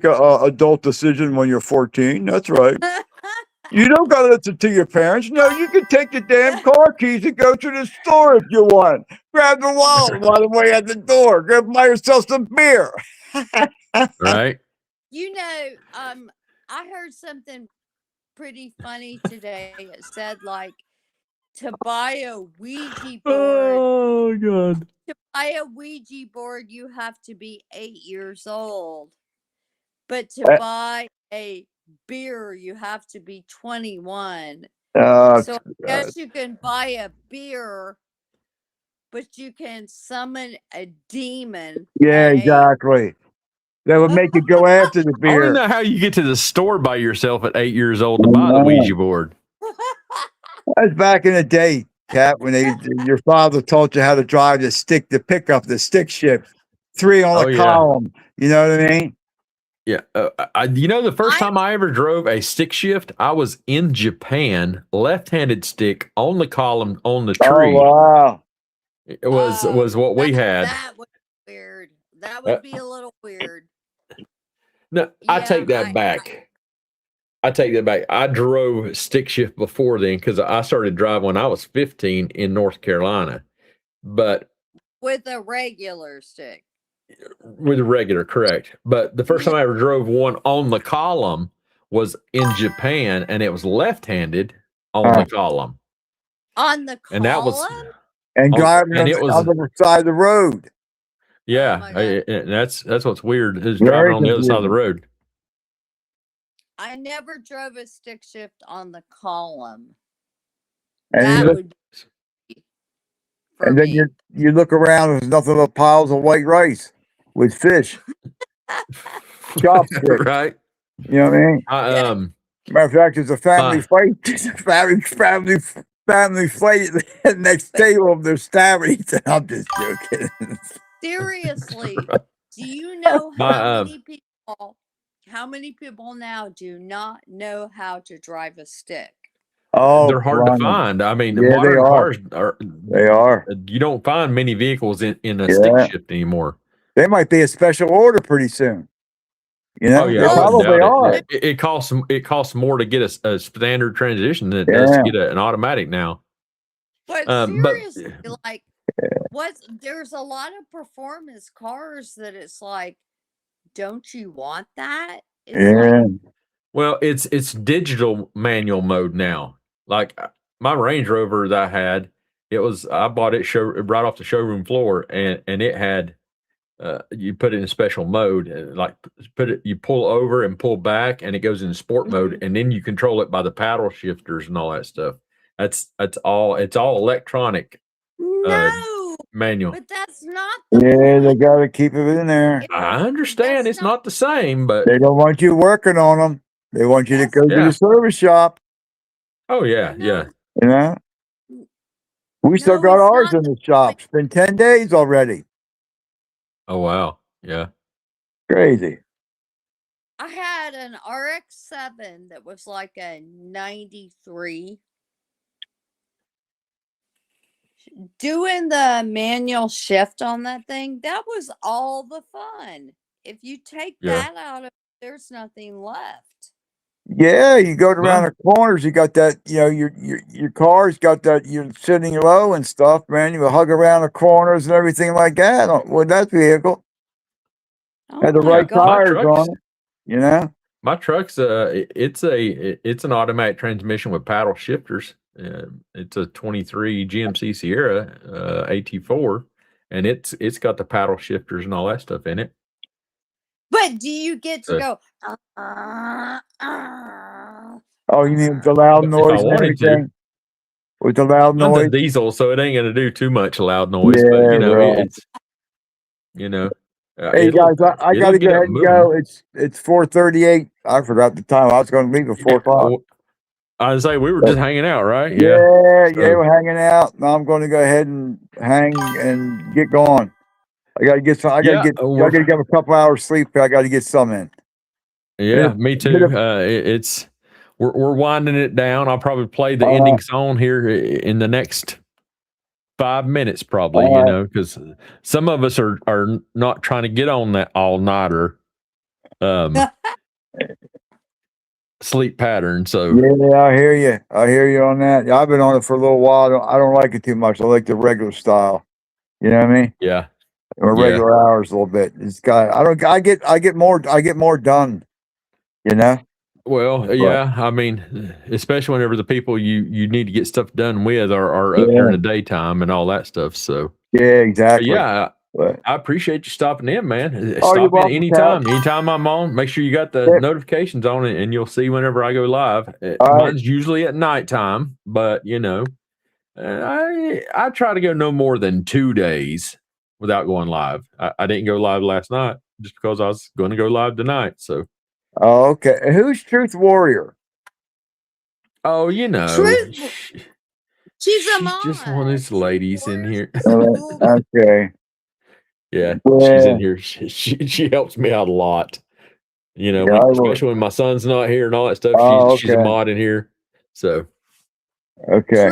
a adult decision when you're 14. That's right. You don't gotta listen to your parents. No, you can take the damn car keys and go to the store if you want. Grab the wallet by the way at the door. Go buy yourself some beer. Right. You know, I heard something pretty funny today. It said like to buy a Ouija board. Oh God. To buy a Ouija board, you have to be 8 years old. But to buy a beer, you have to be 21. So I guess you can buy a beer, but you can summon a demon. Yeah, exactly. That would make you go after the beer. I don't know how you get to the store by yourself at 8 years old to buy the Ouija board. That was back in the day, Cap, when your father taught you how to drive the stick shift, 3 on a column. You know what I mean? Yeah. The first time I ever drove a stick shift, I was in Japan, left-handed stick on the column on the tree. Oh, wow. It was what we had. That would be weird. That would be a little weird. No, I take that back. I drove stick shift before then because I started driving when I was 15 in North Carolina. But with a regular stick. With a regular, correct. But the first time I ever drove one on the column was in Japan, and it was left-handed on the column. On the column? And that was driving on the other side of the road. Yeah, and that's what's weird is driving on the other side of the road. I never drove a stick shift on the column. And then you look around, there's nothing but piles of white rice with fish. Chopsticks. Right. You know what I mean? Matter of fact, there's a family fight. There's a family fight at the next table. They're stabbing each other. I'm just joking. Seriously, do you know how many people now do not know how to drive a stick? Oh, they're hard to find. I mean, yeah, modern cars they are. You don't find many vehicles in a stick shift anymore. They might be a special order pretty soon. You know, they probably are. It costs more to get a standard transition than it does to get an automatic now. But seriously, there's a lot of performance cars that it's like, don't you want that? It's like, Well, it's digital manual mode now. Like my Range Rover that I had, I bought it right off the showroom floor, and it had you put it in special mode, and like you pull over and pull back, and it goes in sport mode, and then you control it by the paddle shifters and all that stuff. It's all electronic No, manual. but that's not the Yeah, they point. got to keep it in there. I understand That's it's not the same, but They don't want you working on them. They want you to go to Yeah. the service shop. oh yeah, No. yeah. You know, we still No, got it's ours not in the the shop. It's been 10 days already. Oh wow, yeah. Crazy. I had an RX-7 that was like a 93. Doing the manual shift on that thing, that was all the fun. If you take Yeah. that out of there's nothing left. Yeah, you go around Well- the corners. You got that. You know, your car's got that. You're sitting low and stuff, man. You hug around the corners and everything like that with that vehicle. Oh Had the my right God. tires truck's- on it. You know. My truck's it's an automatic transmission with paddle shifters. It's a 23 GMC Sierra AT4, and it's got the paddle shifters and all that stuff in it. But do you get to Uh, go? Oh, you mean with the loud If I noise and wanted to. everything? With the loud Mine's a noise. diesel, so it ain't gonna do too much loud noise. Yeah, but you know, right. it's you know. Hey guys, I got to get go up ahead and moving. go. It's 4:38. I forgot the time. I was going to leave at 4 o'clock. Well, I was say we were just hanging out, right? Yeah, So- we're hanging out. Now I'm going to go ahead and hang and get going. I got to get some. I got to get a couple hours sleep. I got to get some in. Yeah, me too. We're winding it down. I'll probably play the ending song here in the next 5 minutes, probably. You know, because some of us are not trying to get on that all nighter sleep pattern. So Yeah, I hear you. I hear you on that. Yeah, I've been on it for a little while. I don't like it too much. I like the regular style. You know what I mean? yeah, Or regular hours a little bit. It's got. I get more done. You know. well, yeah. I mean, especially whenever the people you need to get stuff done with are up during the daytime and all that stuff. So yeah, exactly. yeah. But I appreciate you stopping in, man. you're Stop in welcome, anytime. Anytime I'm on, make sure you got the notifications on it, and you'll see whenever I go live. Mine's usually at nighttime, but you know, I try to go no more than 2 days without going live. I didn't go live last night just because I was going to go live tonight. So, oh, okay. Who's Truth Warrior? oh, you know, Truth. She's a she's just one of these ladies in here. Okay. Yeah, she's in here. She helps me out a lot. You know, especially when my son's not here and all that stuff. She's a mod in here. So okay.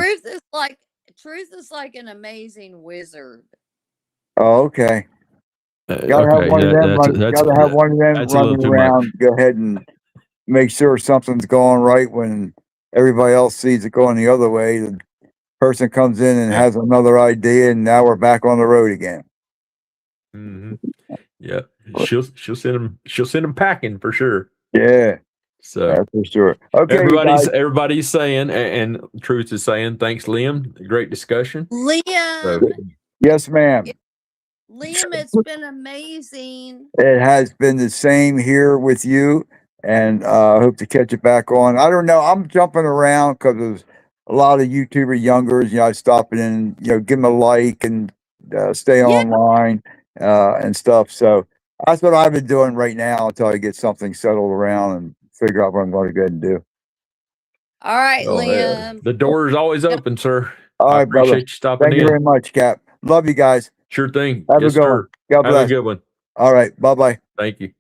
Truth is like an amazing wizard. Oh, okay. Gotta have one of them. Gotta have one of them running around. Go ahead and make sure something's going right when everybody else sees it going the other way. The person comes in and has another idea, and now we're back on the road again. Mm-hmm. Yeah, she'll send them packing for sure. Yeah, so that's for sure. Okay, everybody's saying, and Truth is saying, thanks, Liam. Great discussion, Liam. Yes, ma'am. Liam, it's been amazing. It has been the same here with you, and I hope to catch it back on. I don't know. I'm jumping around because there's a lot of YouTuber youngers. You know, I stop in, give them a like and stay online and stuff. So that's what I've been doing right now until I get something settled around and figure out what I'm going to go ahead and do. All right, Liam. The door is always open, sir. All right, I appreciate brother. you stopping in. Thank you very much, Cap. Love you guys. Sure thing. Have a good one. God bless. Have a good one. All right. Bye-bye. Thank you.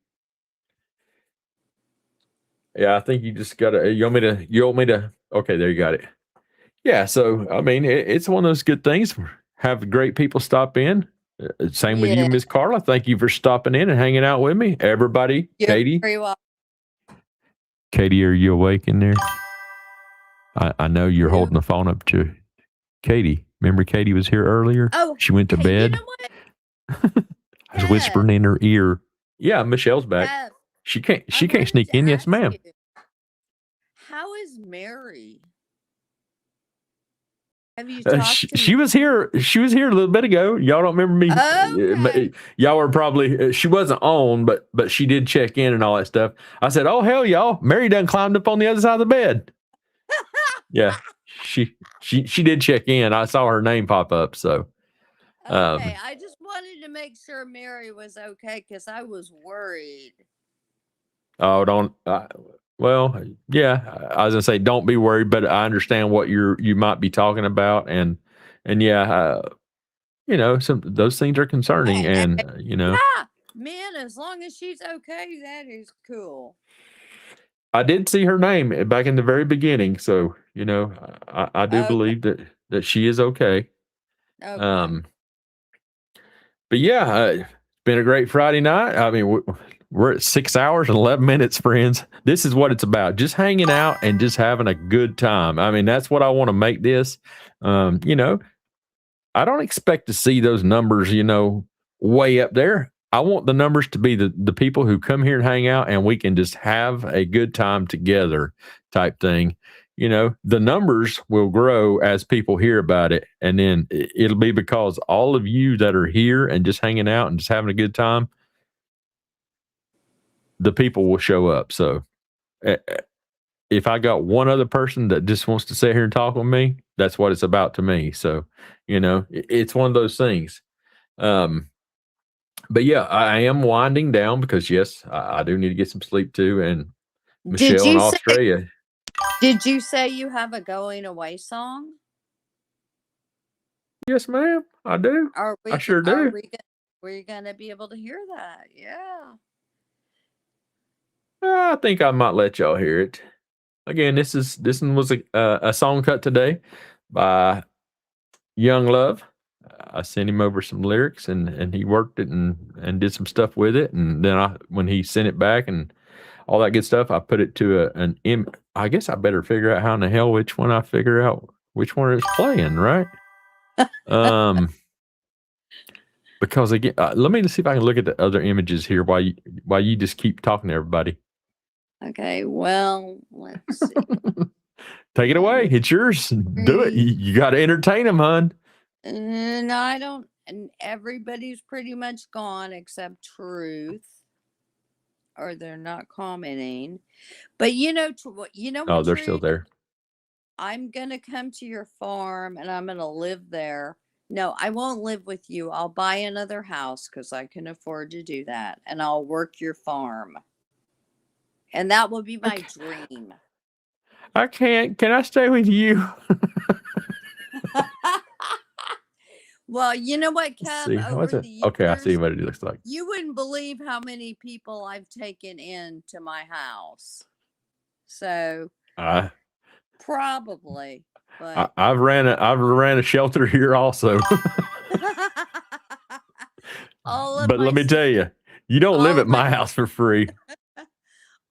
Yeah, I think you just got to, you want me to, okay, there you got it. Yeah. So, I mean, it's one of those good things. Have great people stop in. Same with you, Miss Carla. Thank you for stopping in and hanging out with me. Everybody, Katie. Very well. Katie, are you awake in there? I know you're holding the phone up to Katie. Remember Katie was here earlier? Oh, she went to bed. You know what? I was whispering in her ear. Yeah, Michelle's back. She can't sneak in. Yes, ma'am. Mary? Have you talked to she was here. She was here a little bit ago. Y'all don't remember me? Okay. Y'all were probably. She wasn't on, but she did check in and all that stuff. I said, "Oh hell, y'all! Mary done climbed up on the other side of the bed." Yeah, she did check in. I saw her name pop up. So, Okay, I just wanted to make sure Mary was okay because I was worried. Oh, don't. Well, yeah, I was gonna say, don't be worried, but I understand what you might be talking about, and yeah, those things are concerning, and Yeah, man, as long as she's okay, that is cool. I did see her name back in the very beginning, so I do Okay. believe that she is okay. Okay. But yeah, it's been a great Friday night. I mean, we're at 6 hours and 11 minutes, friends. This is what it's about. Just hanging out and just having a good time. I mean, that's what I want to make this. I don't expect to see those numbers, way up there. I want the numbers to be the people who come here and hang out and we can just have a good time together type thing. The numbers will grow as people hear about it. And then it'll be because all of you that are here and just hanging out and just having a good time, the people will show up. So if I got one other person that just wants to sit here and talk with me, that's what it's about to me. So, it's one of those things. But yeah, I am winding down because yes, I do need to get some sleep too. And Michelle in Australia. Did you say you have a going away song? Yes, ma'am. I do. I sure do. Are we gonna be able to hear that? Yeah. I think I might let y'all hear it. Again, this one was a song cut today by Young Love. I sent him over some lyrics and he worked it and did some stuff with it. And then when he sent it back and all that good stuff, I put it to I guess I better figure out how in the hell which one is playing, right? Because again, let me just see if I can look at the other images here while you just keep talking to everybody. Okay, well, let's see. Take it away. It's yours. Do it. You got to entertain them, hon. No, I don't. And everybody's pretty much gone except Truth, or they're not commenting. But Oh, they're still there. I'm gonna come to your farm and I'm gonna live there. No, I won't live with you. I'll buy another house because I can afford to do that, and I'll work your farm. And that will be my dream. I can't. Can I stay with you? Well, you know what, Kev? Okay, I see what it looks like. You wouldn't believe how many people I've taken into my house. So probably. But I've ran a shelter here also. But let me tell you, you don't live at my house for free.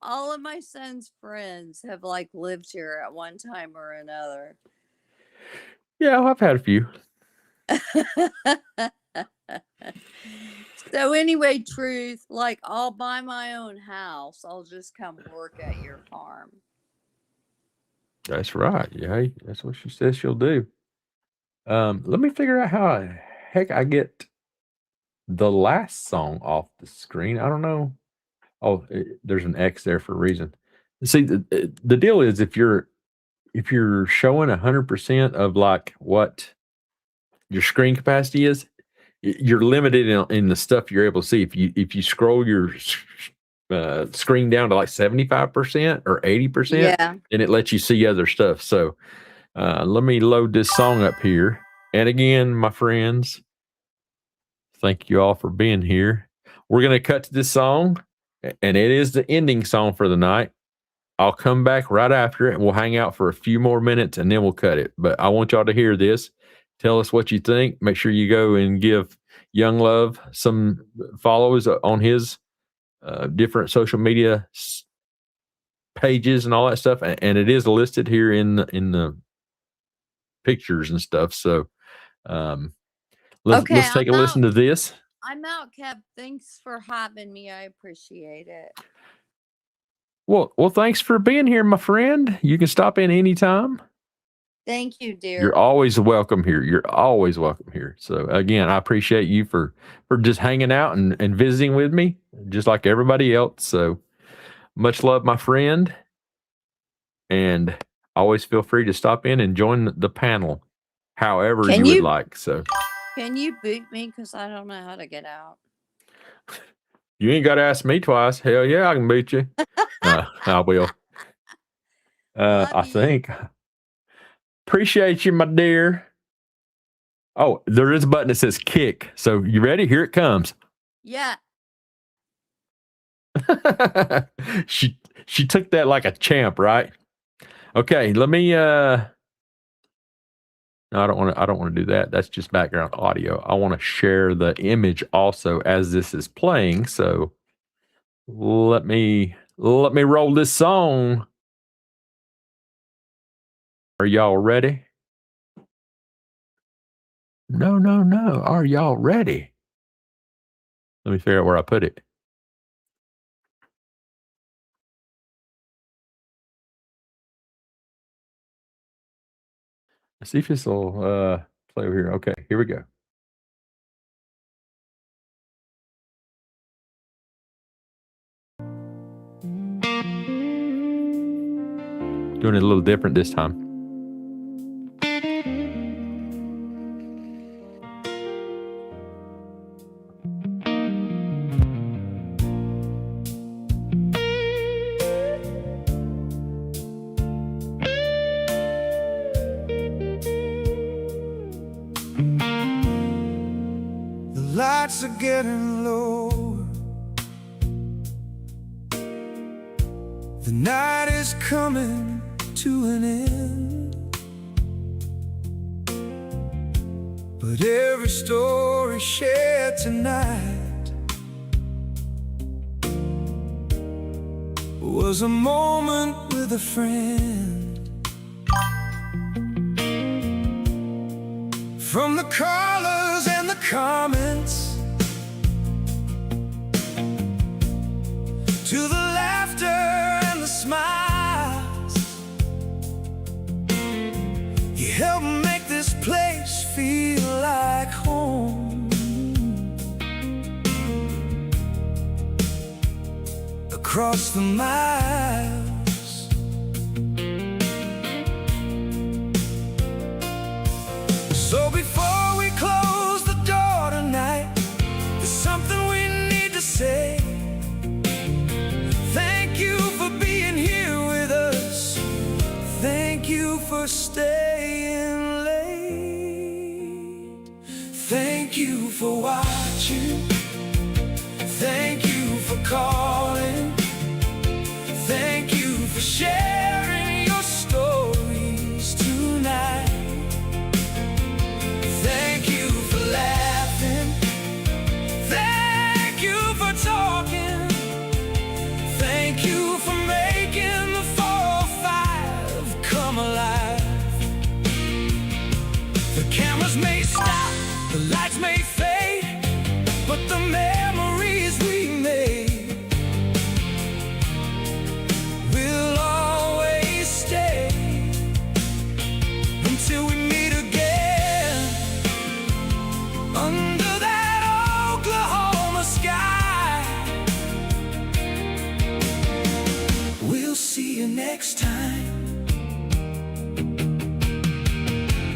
All of my son's friends have lived here at one time or another. Yeah, I've had a few. So anyway, Truth, I'll buy my own house. I'll just come work at your farm. That's right. Yeah, that's what she says she'll do. Let me figure out how the heck I get the last song off the screen. I don't know. Oh, there's an X there for a reason. See, the deal is if you're showing 100% of what your screen capacity is, you're limited in the stuff you're able to see. If you scroll your screen down to 75% or 80%, then it lets you see other stuff. So let me load this song up here. And again, my friends, thank you all for being here. We're going to cut to this song, and it is the ending song for the night. I'll come back right after it, and we'll hang out for a few more minutes, and then we'll cut it. But I want y'all to hear this. Tell us what you think. Make sure you go and give Young Love some follows on his different social media pages and all that stuff. And it is listed here in the pictures and stuff. So let's take a listen to this. I'm out, Kev. Thanks for having me. I appreciate it. Well, thanks for being here, my friend. You can stop in anytime. Thank you, dear. You're always welcome here. You're always welcome here. So again, I appreciate you for just hanging out and visiting with me, just like everybody else. So much love, my friend. And always feel free to stop in and join the panel however you would like. So can you boot me? Because I don't know how to get out. you ain't got to ask me twice. Hell yeah, I can boot you. I will. I think. Appreciate you, my dear. Oh, there is a button that says kick. So you ready? Here it comes. Yeah. She took that like a champ, right? Okay, let me no, I don't want to do that. That's just background audio. I want to share the image also as this is playing. So let me roll this song. Are y'all ready? No. Are y'all ready? Let me figure out where I put it. Let's see if this will play over here. Okay, here we go. Doing it a little different this time. Lights are getting lower. The night is coming to an end. But every story shared tonight was a moment with a friend. From the colors and the comments to the laughter and the smiles, you helped make this place feel like home. Across the miles, so before we close the door tonight, there's something we need to say. Thank you for being here with us. Thank you for staying late. Thank you for watching. Thank you for calling. Thank you for sharing your stories tonight. Thank you for laughing. Thank you for talking. Thank you for making the 405 come alive. The cameras may stop, the lights may fade, but the memories we made will always stay until we meet again under that Oklahoma sky. We'll see you next time,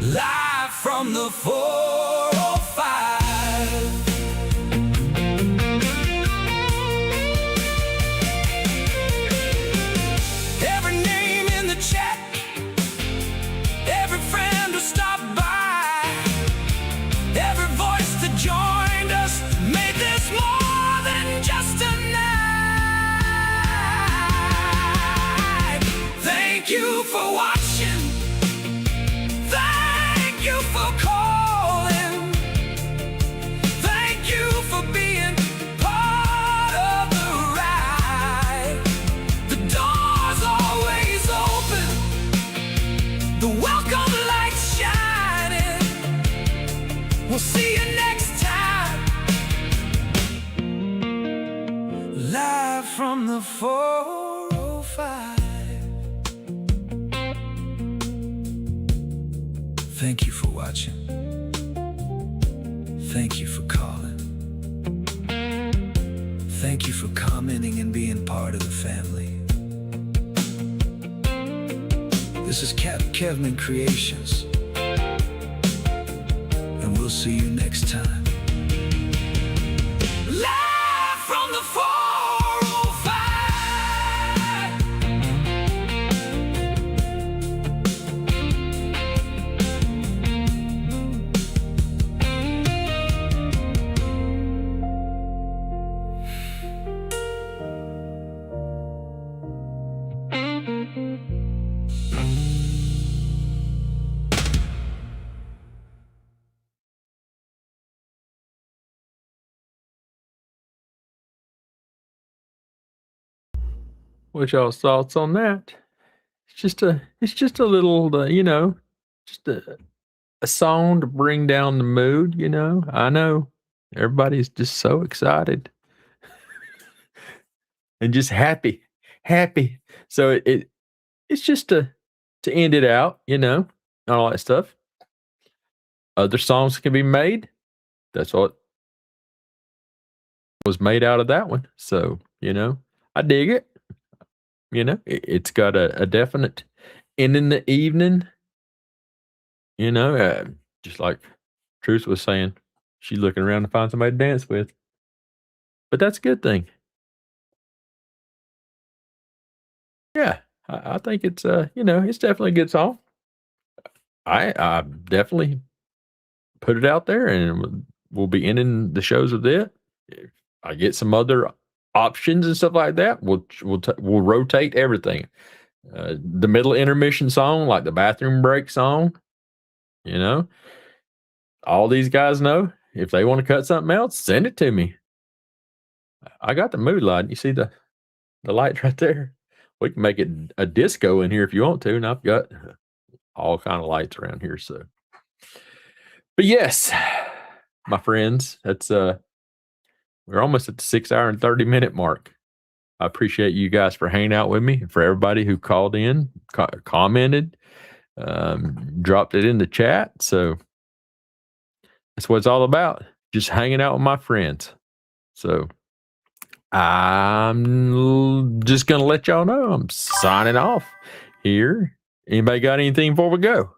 live from the 405. Every name in the chat, every friend who stopped by, every voice that joined us made this more than just a night. Thank you for watching. Thank you for calling. Thank you for being part of the ride. The door's always open, the welcome light's shining. We'll see you next time, live from the 405. Thank you for watching. Thank you for calling. Thank you for commenting and being part of the family. This is CAPT KEVman Creations, and we'll see you next time. Live from the 405. What y'all's thoughts on that? It's just a little, just a song to bring down the mood, I know everybody's just so excited and just happy. So it's just to end it out, all that stuff. Other songs can be made. That's what was made out of that one. So, I dig it. It's got a definite end in the evening, just like Truth was saying, she's looking around to find somebody to dance with. But that's a good thing. Yeah, I think it's it's definitely a good song. I definitely put it out there, and we'll be ending the shows with it. If I get some other options and stuff like that, we'll rotate everything. The middle intermission song, like the bathroom break song, all these guys know if they want to cut something else, send it to me. I got the mood light. You see the lights right there? We can make it a disco in here if you want to, and I've got all kind of lights around here. So, but yes, my friends, that's we're almost at the 6 hour and 30-minute mark. I appreciate you guys for hanging out with me, for everybody who called in, commented, dropped it in the chat. So that's what it's all about, just hanging out with my friends. So I'm just going to let y'all know I'm signing off here. Anybody got anything before we go?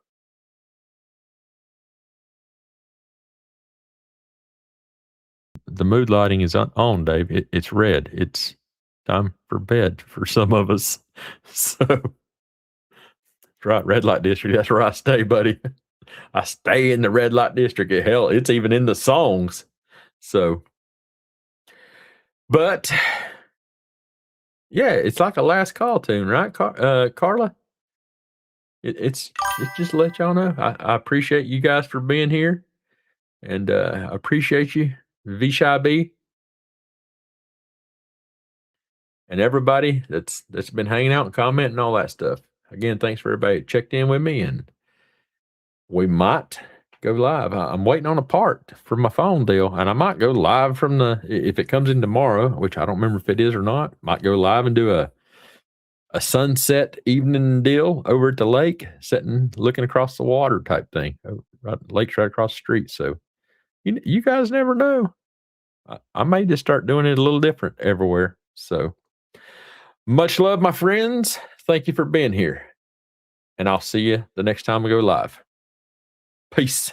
The mood lighting is on, Dave. It's red. It's time for bed for some of us. So that's right, red light district. That's where I stay, buddy. I stay in the red light district. Hell, it's even in the songs. So, but yeah, it's like a last call tune, right, Carla? It's just to let y'all know. I appreciate you guys for being here, and I appreciate you, Vishai B, and everybody that's been hanging out and commenting and all that stuff. Again, thanks for everybody that checked in with me, and we might go live. I'm waiting on a part for my phone deal, and I might go live from if it comes in tomorrow, which I don't remember if it is or not, might go live and do a sunset evening deal over at the lake, looking across the water type thing. Lake's right across the street. So you guys never know. I may just start doing it a little different everywhere. So much love, my friends. Thank you for being here. And I'll see you the next time we go live. Peace.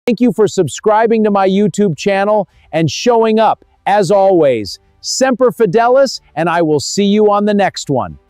Thank you for subscribing to my YouTube channel and showing up. As always, Semper Fidelis, and I will see you on the next one.